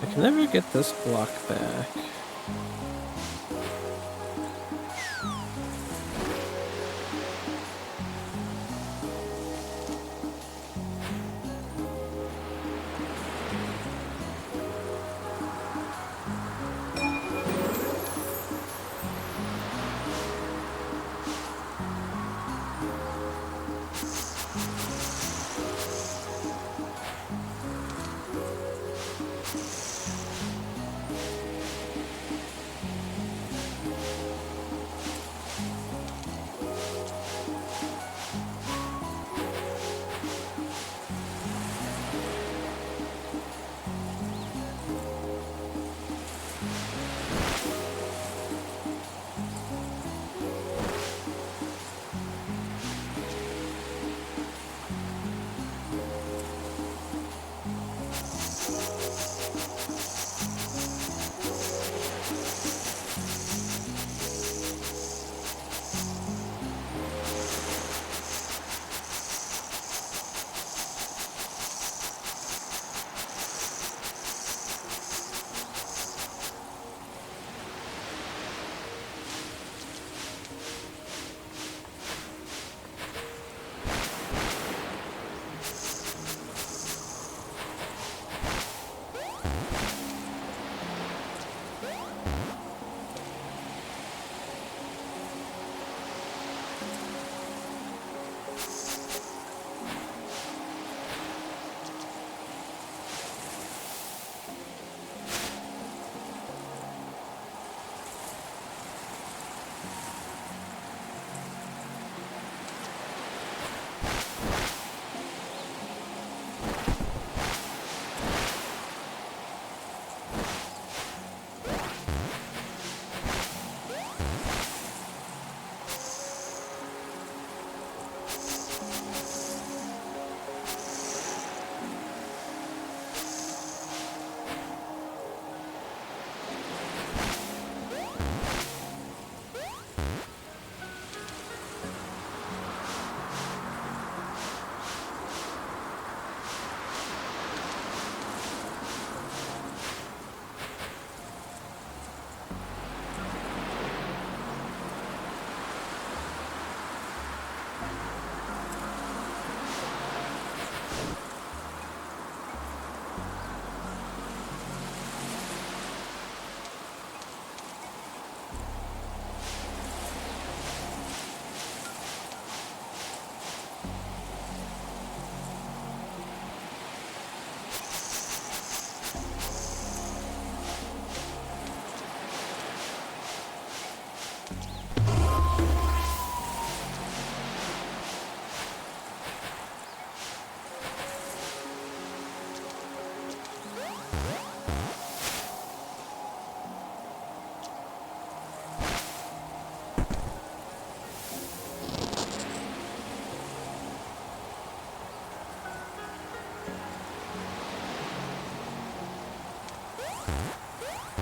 I can never get this block back.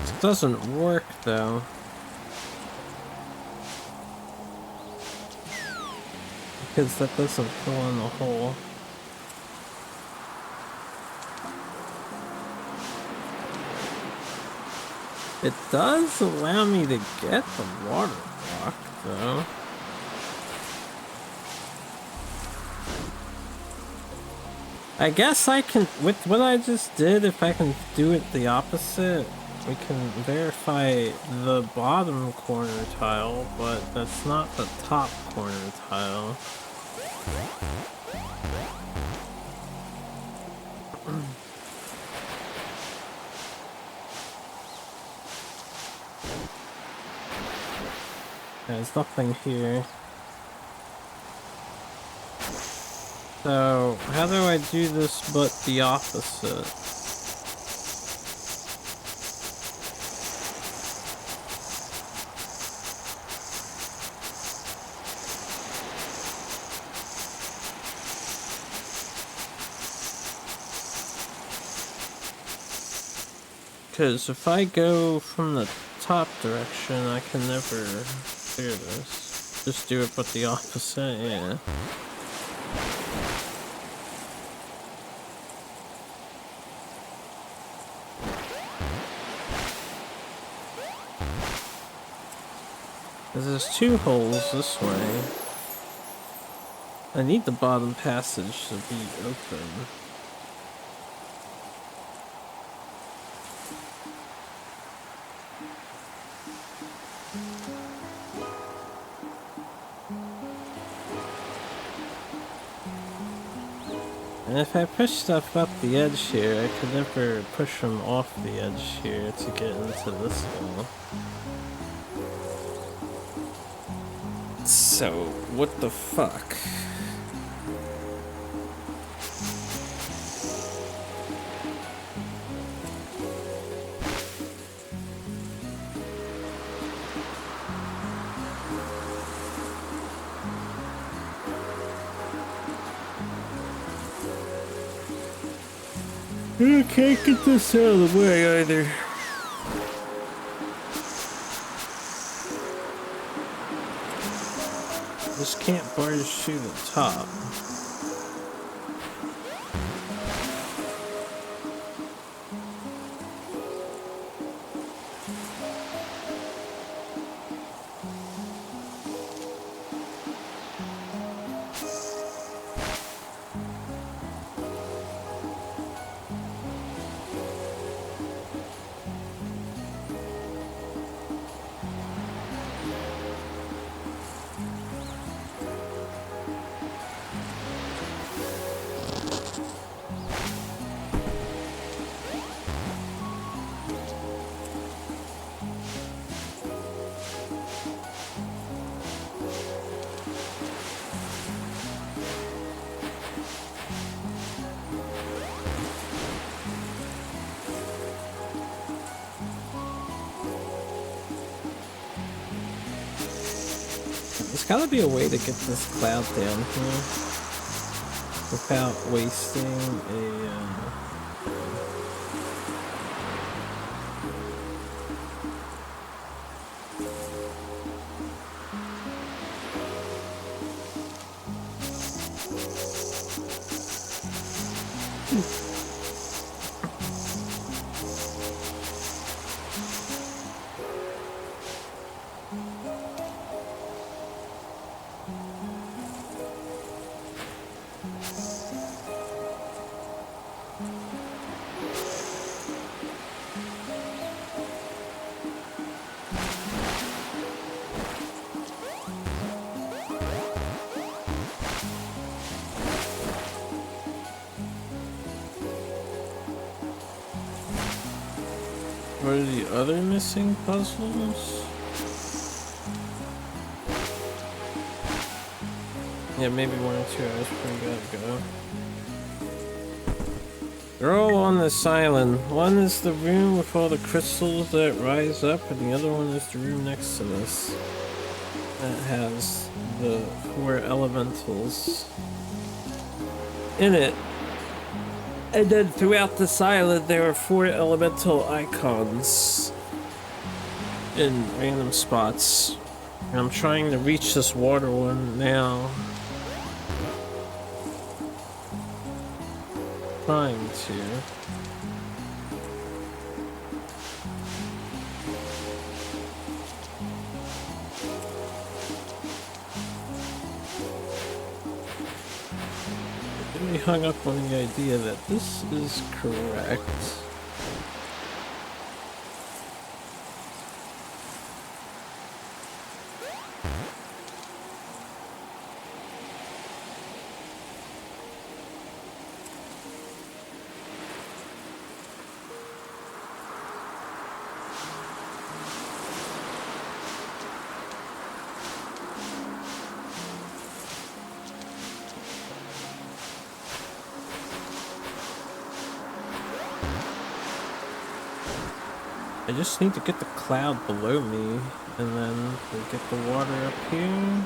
It doesn't work though. Because that doesn't fill in the hole. It does allow me to get the water block though. I guess I can, with what I just did, if I can do it the opposite, we can verify the bottom corner tile, but that's not the top corner tile. There's nothing here. So, how do I do this but the opposite? Because if I go from the top direction, I can never clear this. Just do it but the opposite, yeah. Because there's two holes this way. I need the bottom passage to be open. And if I push stuff up the edge here, I could never push them off the edge here to get into this hole. So, what the fuck? I can't get this out of the way either. Just can't barge through the top. There's gotta be a way to get this cloud down here without wasting a what are the other missing puzzles? Yeah, maybe 1 or 2 hours before we gotta go. They're all on this island. One is the room with all the crystals that rise up, and the other one is the room next to this that has the 4 elementals in it. And then throughout this island there are 4 elemental icons in random spots. And I'm trying to reach this water one now. Trying to. Really hung up on the idea that this is correct. I just need to get the cloud below me, and then we'll get the water up here.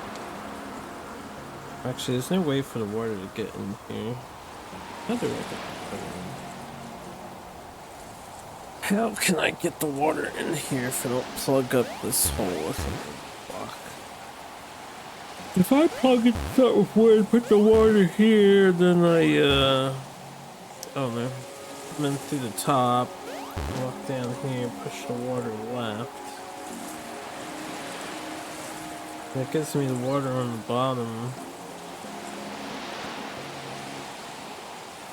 Actually, there's no way for the water to get in here. Another way to How can I get the water in here if I don't plug up this hole with a block? If I plug it up with wood, put the water here, then oh no. Come in through the top, walk down here, push the water left. That gives me the water on the bottom.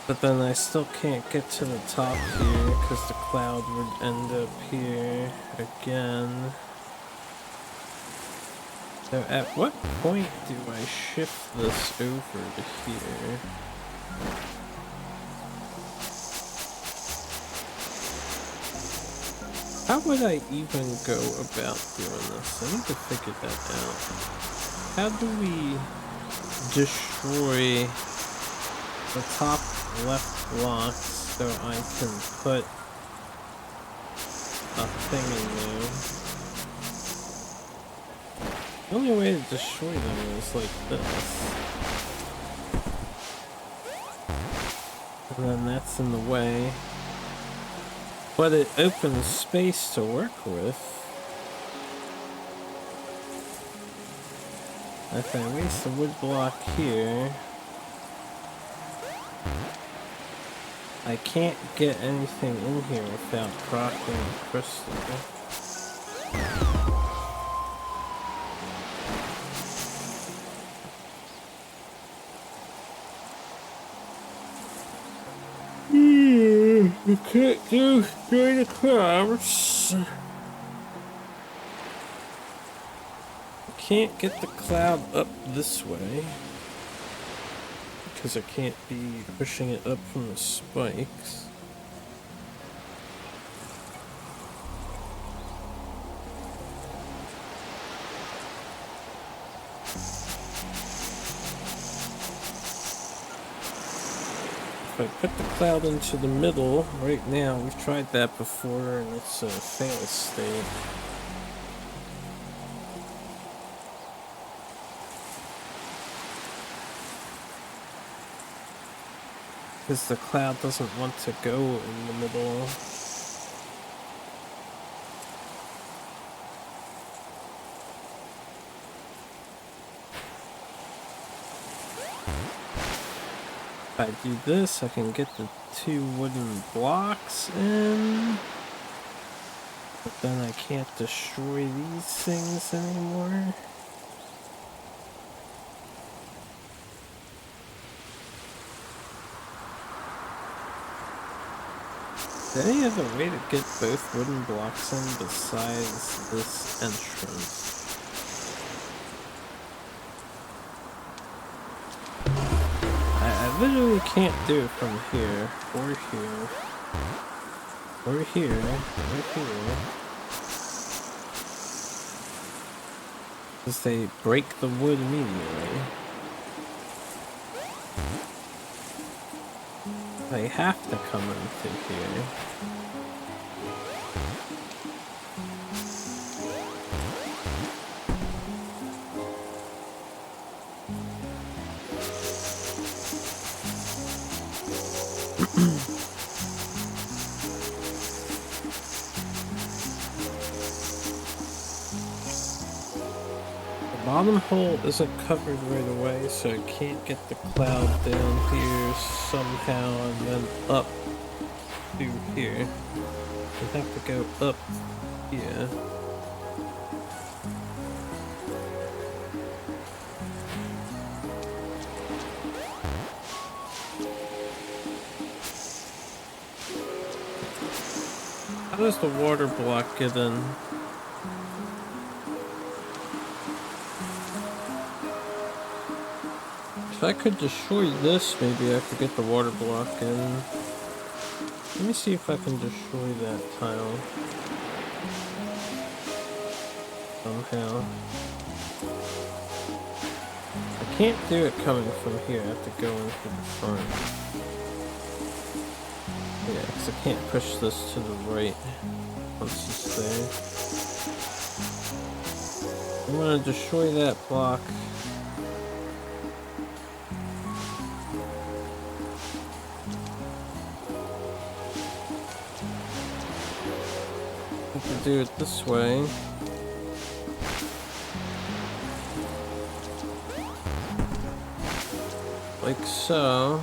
But then I still can't get to the top here because the cloud would end up here again. So at what point do I shift this over to here? How would I even go about doing this? I need to figure that out. How do we destroy the top left block so I can put a thing in there? The only way to destroy them is like this. And then that's in the way. But it opens space to work with. If I waste a wood block here, I can't get anything in here without cracking a crystal. You can't destroy the clouds. Can't get the cloud up this way because I can't be pushing it up from the spikes. If I put the cloud into the middle right now, we've tried that before and it's a fail state. Because the cloud doesn't want to go in the middle. If I do this, I can get the 2 wooden blocks in. But then I can't destroy these things anymore. Is there any other way to get both wooden blocks in besides this entrance? I literally can't do it from here, or here, or here, or here. Because they break the wood immediately. They have to come into here. The bottom hole isn't covered right away, so I can't get the cloud down here somehow and then up to here. I have to go up here. How does the water block get in? If I could destroy this, maybe I could get the water block in. Let me see if I can destroy that tile. Somehow. I can't do it coming from here, I have to go in from the front. Yeah, because I can't push this to the right once it's there. I'm gonna destroy that block. do it this way. Like so.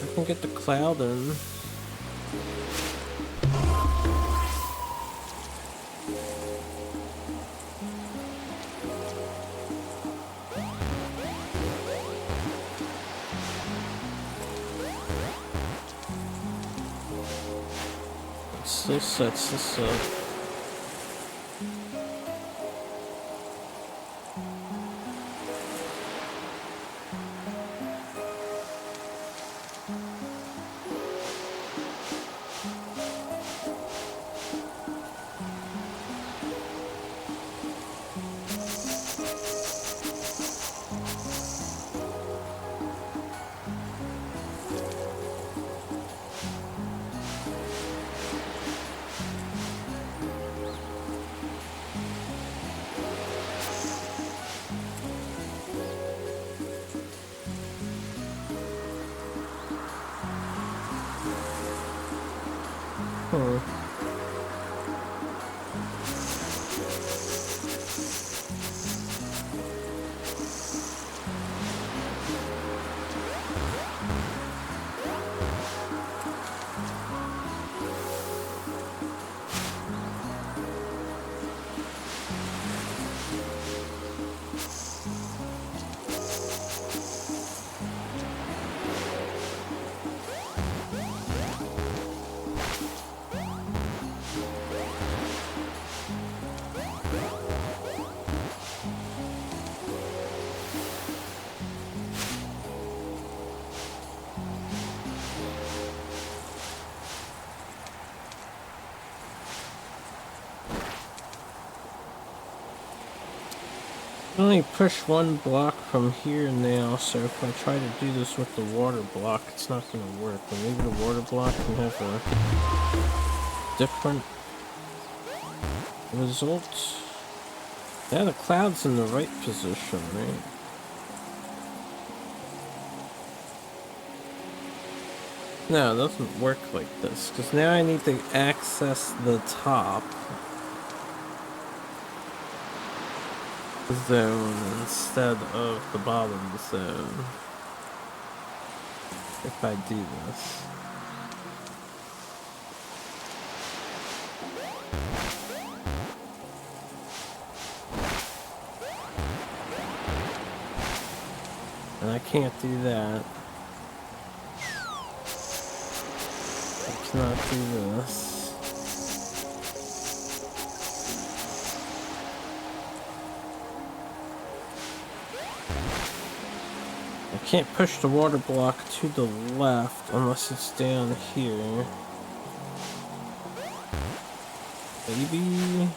I can get the cloud in. It still sets this up. I only push one block from here now, so if I try to do this with the water block, it's not going to work. But maybe the water block can have a different result. Yeah, the cloud's in the right position, right? No, it doesn't work like this, because now I need to access the top zone instead of the bottom zone if I do this. And I can't do that. I cannot do this. I can't push the water block to the left unless it's down here. Maybe.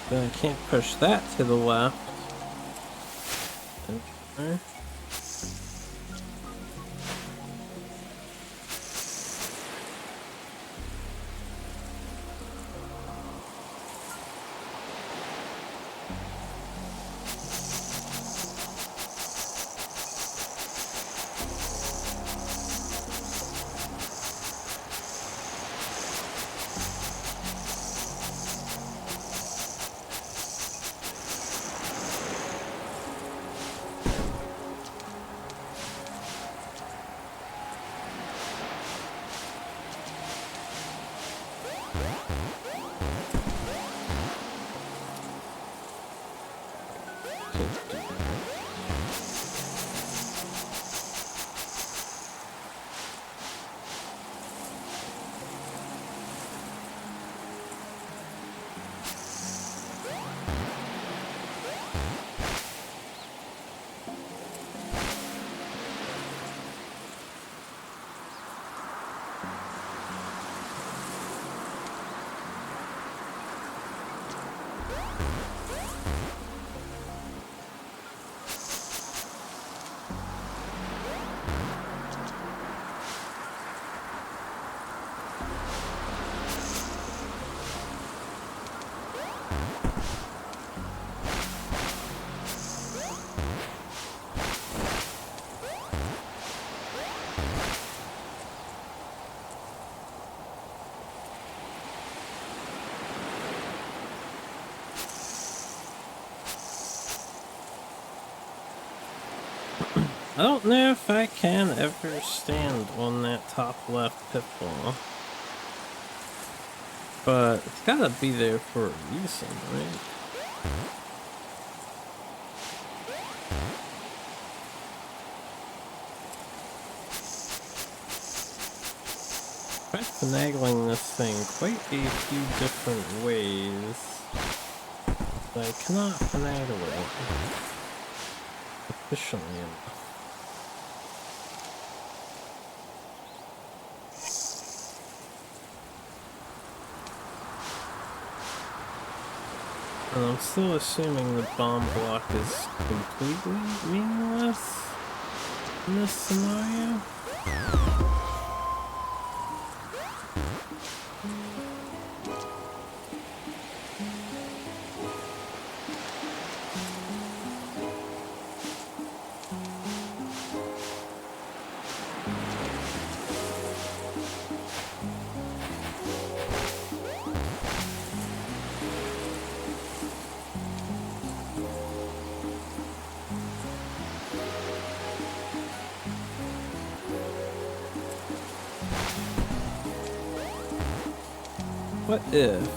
Then I can't push that to the left. Okay. I don't know if I can ever stand on that top left pitfall. But it's gotta be there for a reason, right? Tried finagling this thing quite a few different ways, but I cannot finagle it efficiently enough. And I'm still assuming the bomb block is completely meaningless in this scenario. What if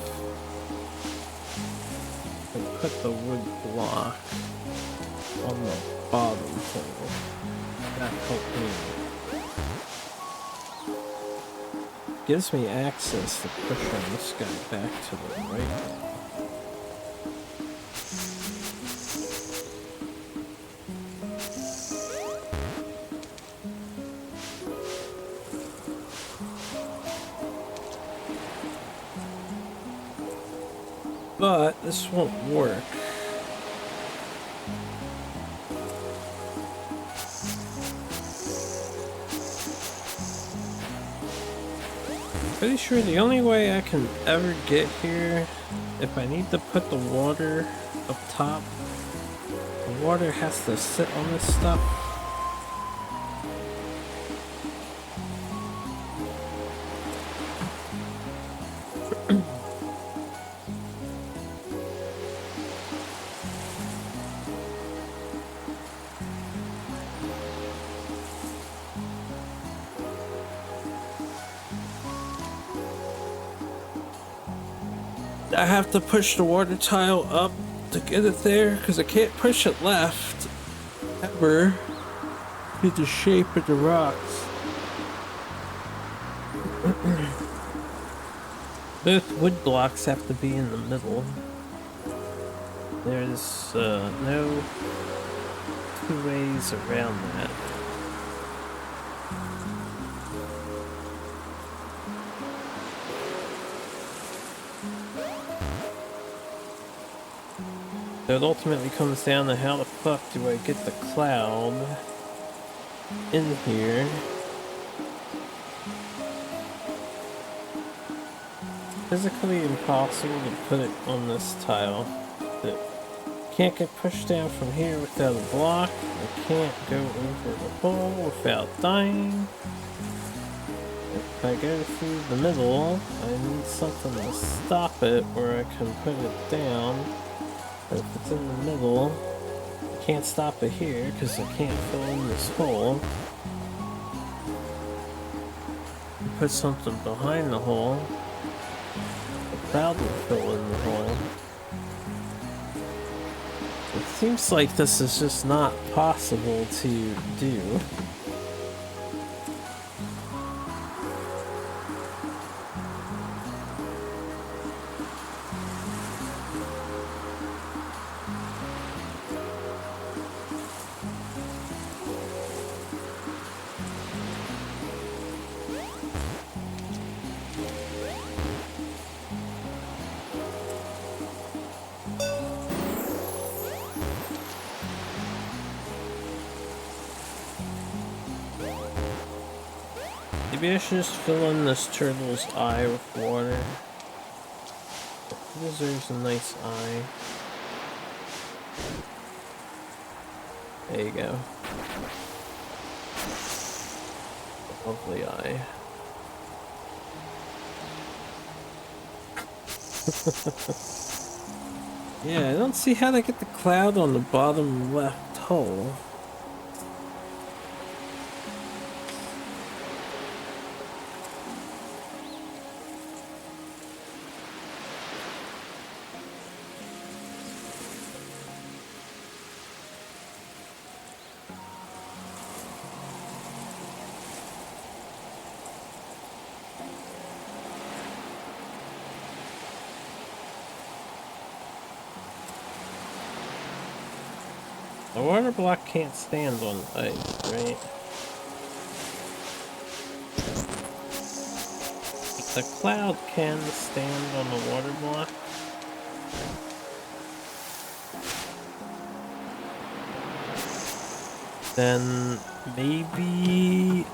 I put the wood block on the bottom hole? That helped me. Gives me access to pushing this guy back to the right. But this won't work. Pretty sure the only way I can ever get here, if I need to put the water up top, the water has to sit on this stuff. I have to push the water tile up to get it there because I can't push it left ever due to the shape of the rocks. Both wood blocks have to be in the middle. There's no two ways around that. So it ultimately comes down to how the fuck do I get the cloud in here? Physically impossible to put it on this tile. It can't get pushed down from here without a block. I can't go over the hole without dying. If I go through the middle, I need something to stop it where I can put it down. But if it's in the middle, I can't stop it here because I can't fill in this hole. Put something behind the hole. The cloud will fill in the hole. It seems like this is just not possible to do. Maybe I should just fill in this turtle's eye with water. It deserves a nice eye. There you go. Lovely eye. Yeah, I don't see how to get the cloud on the bottom left hole. The water block can't stand on ice, right? But the cloud can stand on the water block. Then maybe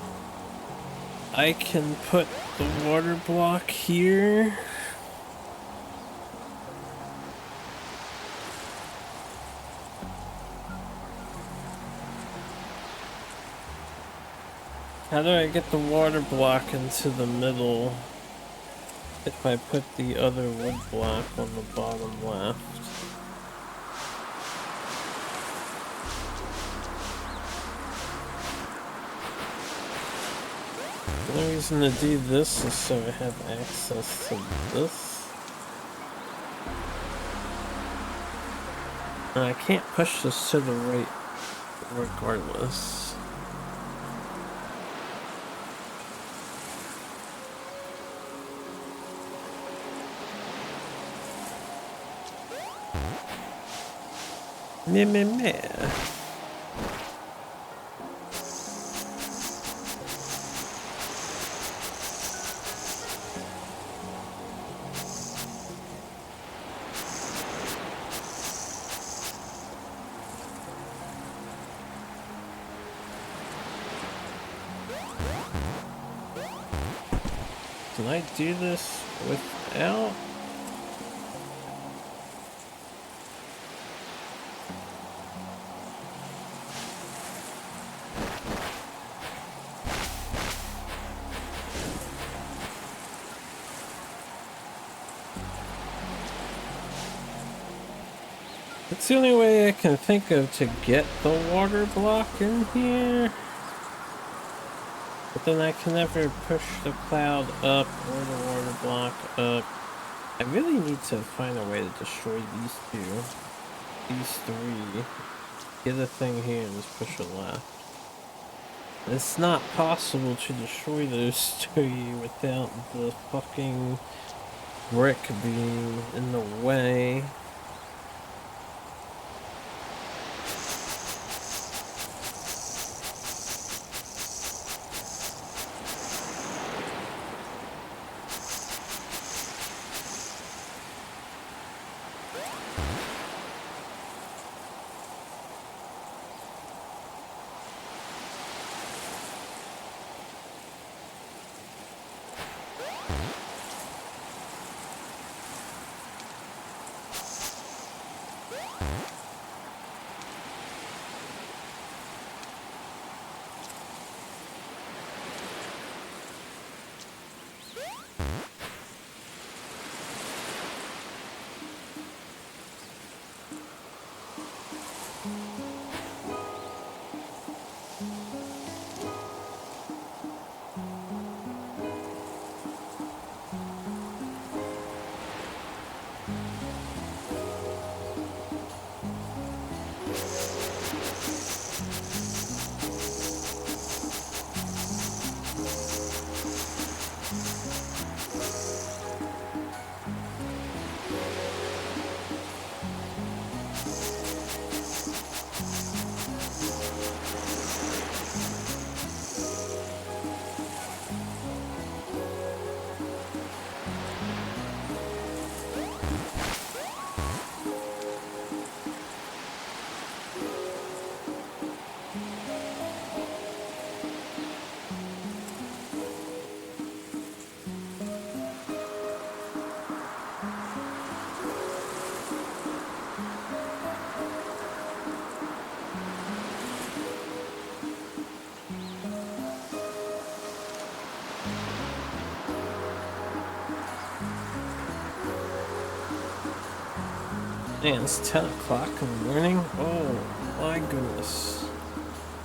I can put the water block here. How do I get the water block into the middle if I put the other wood block on the bottom left? The only reason to do this is so I have access to this. And I can't push this to the right regardless. Meh. Can I do this without? It's the only way I can think of to get the water block in here. But then I can never push the cloud up or the water block up. I really need to find a way to destroy these two. These three. Get a thing here and just push it left. It's not possible to destroy those three without the fucking brick being in the way. Man, it's 10 o'clock in the morning. Oh my goodness.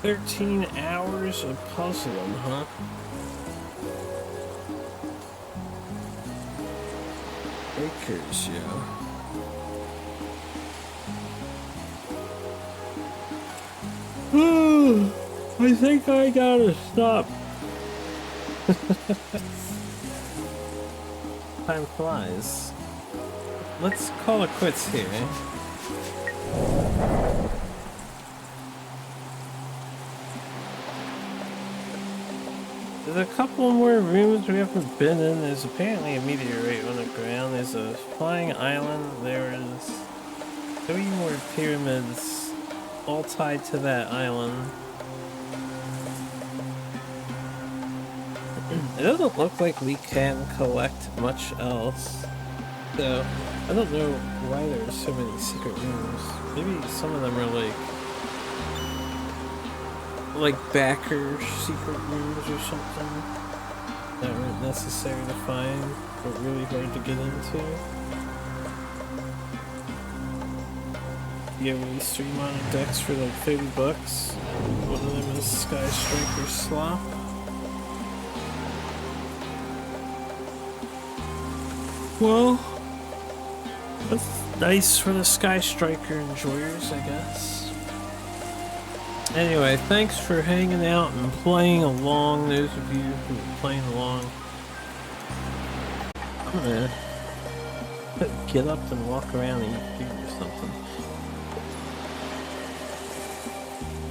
13 hours of puzzling, huh? Acres, yo. I think I gotta stop. Time flies. Let's call it quits here. There's a couple more rooms we haven't been in. There's apparently a meteorite on the ground. There's a flying island. There is 3 more pyramids all tied to that island. It doesn't look like we can collect much else. So, I don't know why there's so many secret rooms. Maybe some of them are like backer secret rooms or something that weren't necessary to find, but really hard to get into. You have these 3 mono decks for like $30. One of them is Sky Striker Slop. Well, that's nice for the Sky Striker enjoyers, I guess. Anyway, thanks for hanging out and playing along, those of you who are playing along. I'm gonna get up and walk around and eat food or something.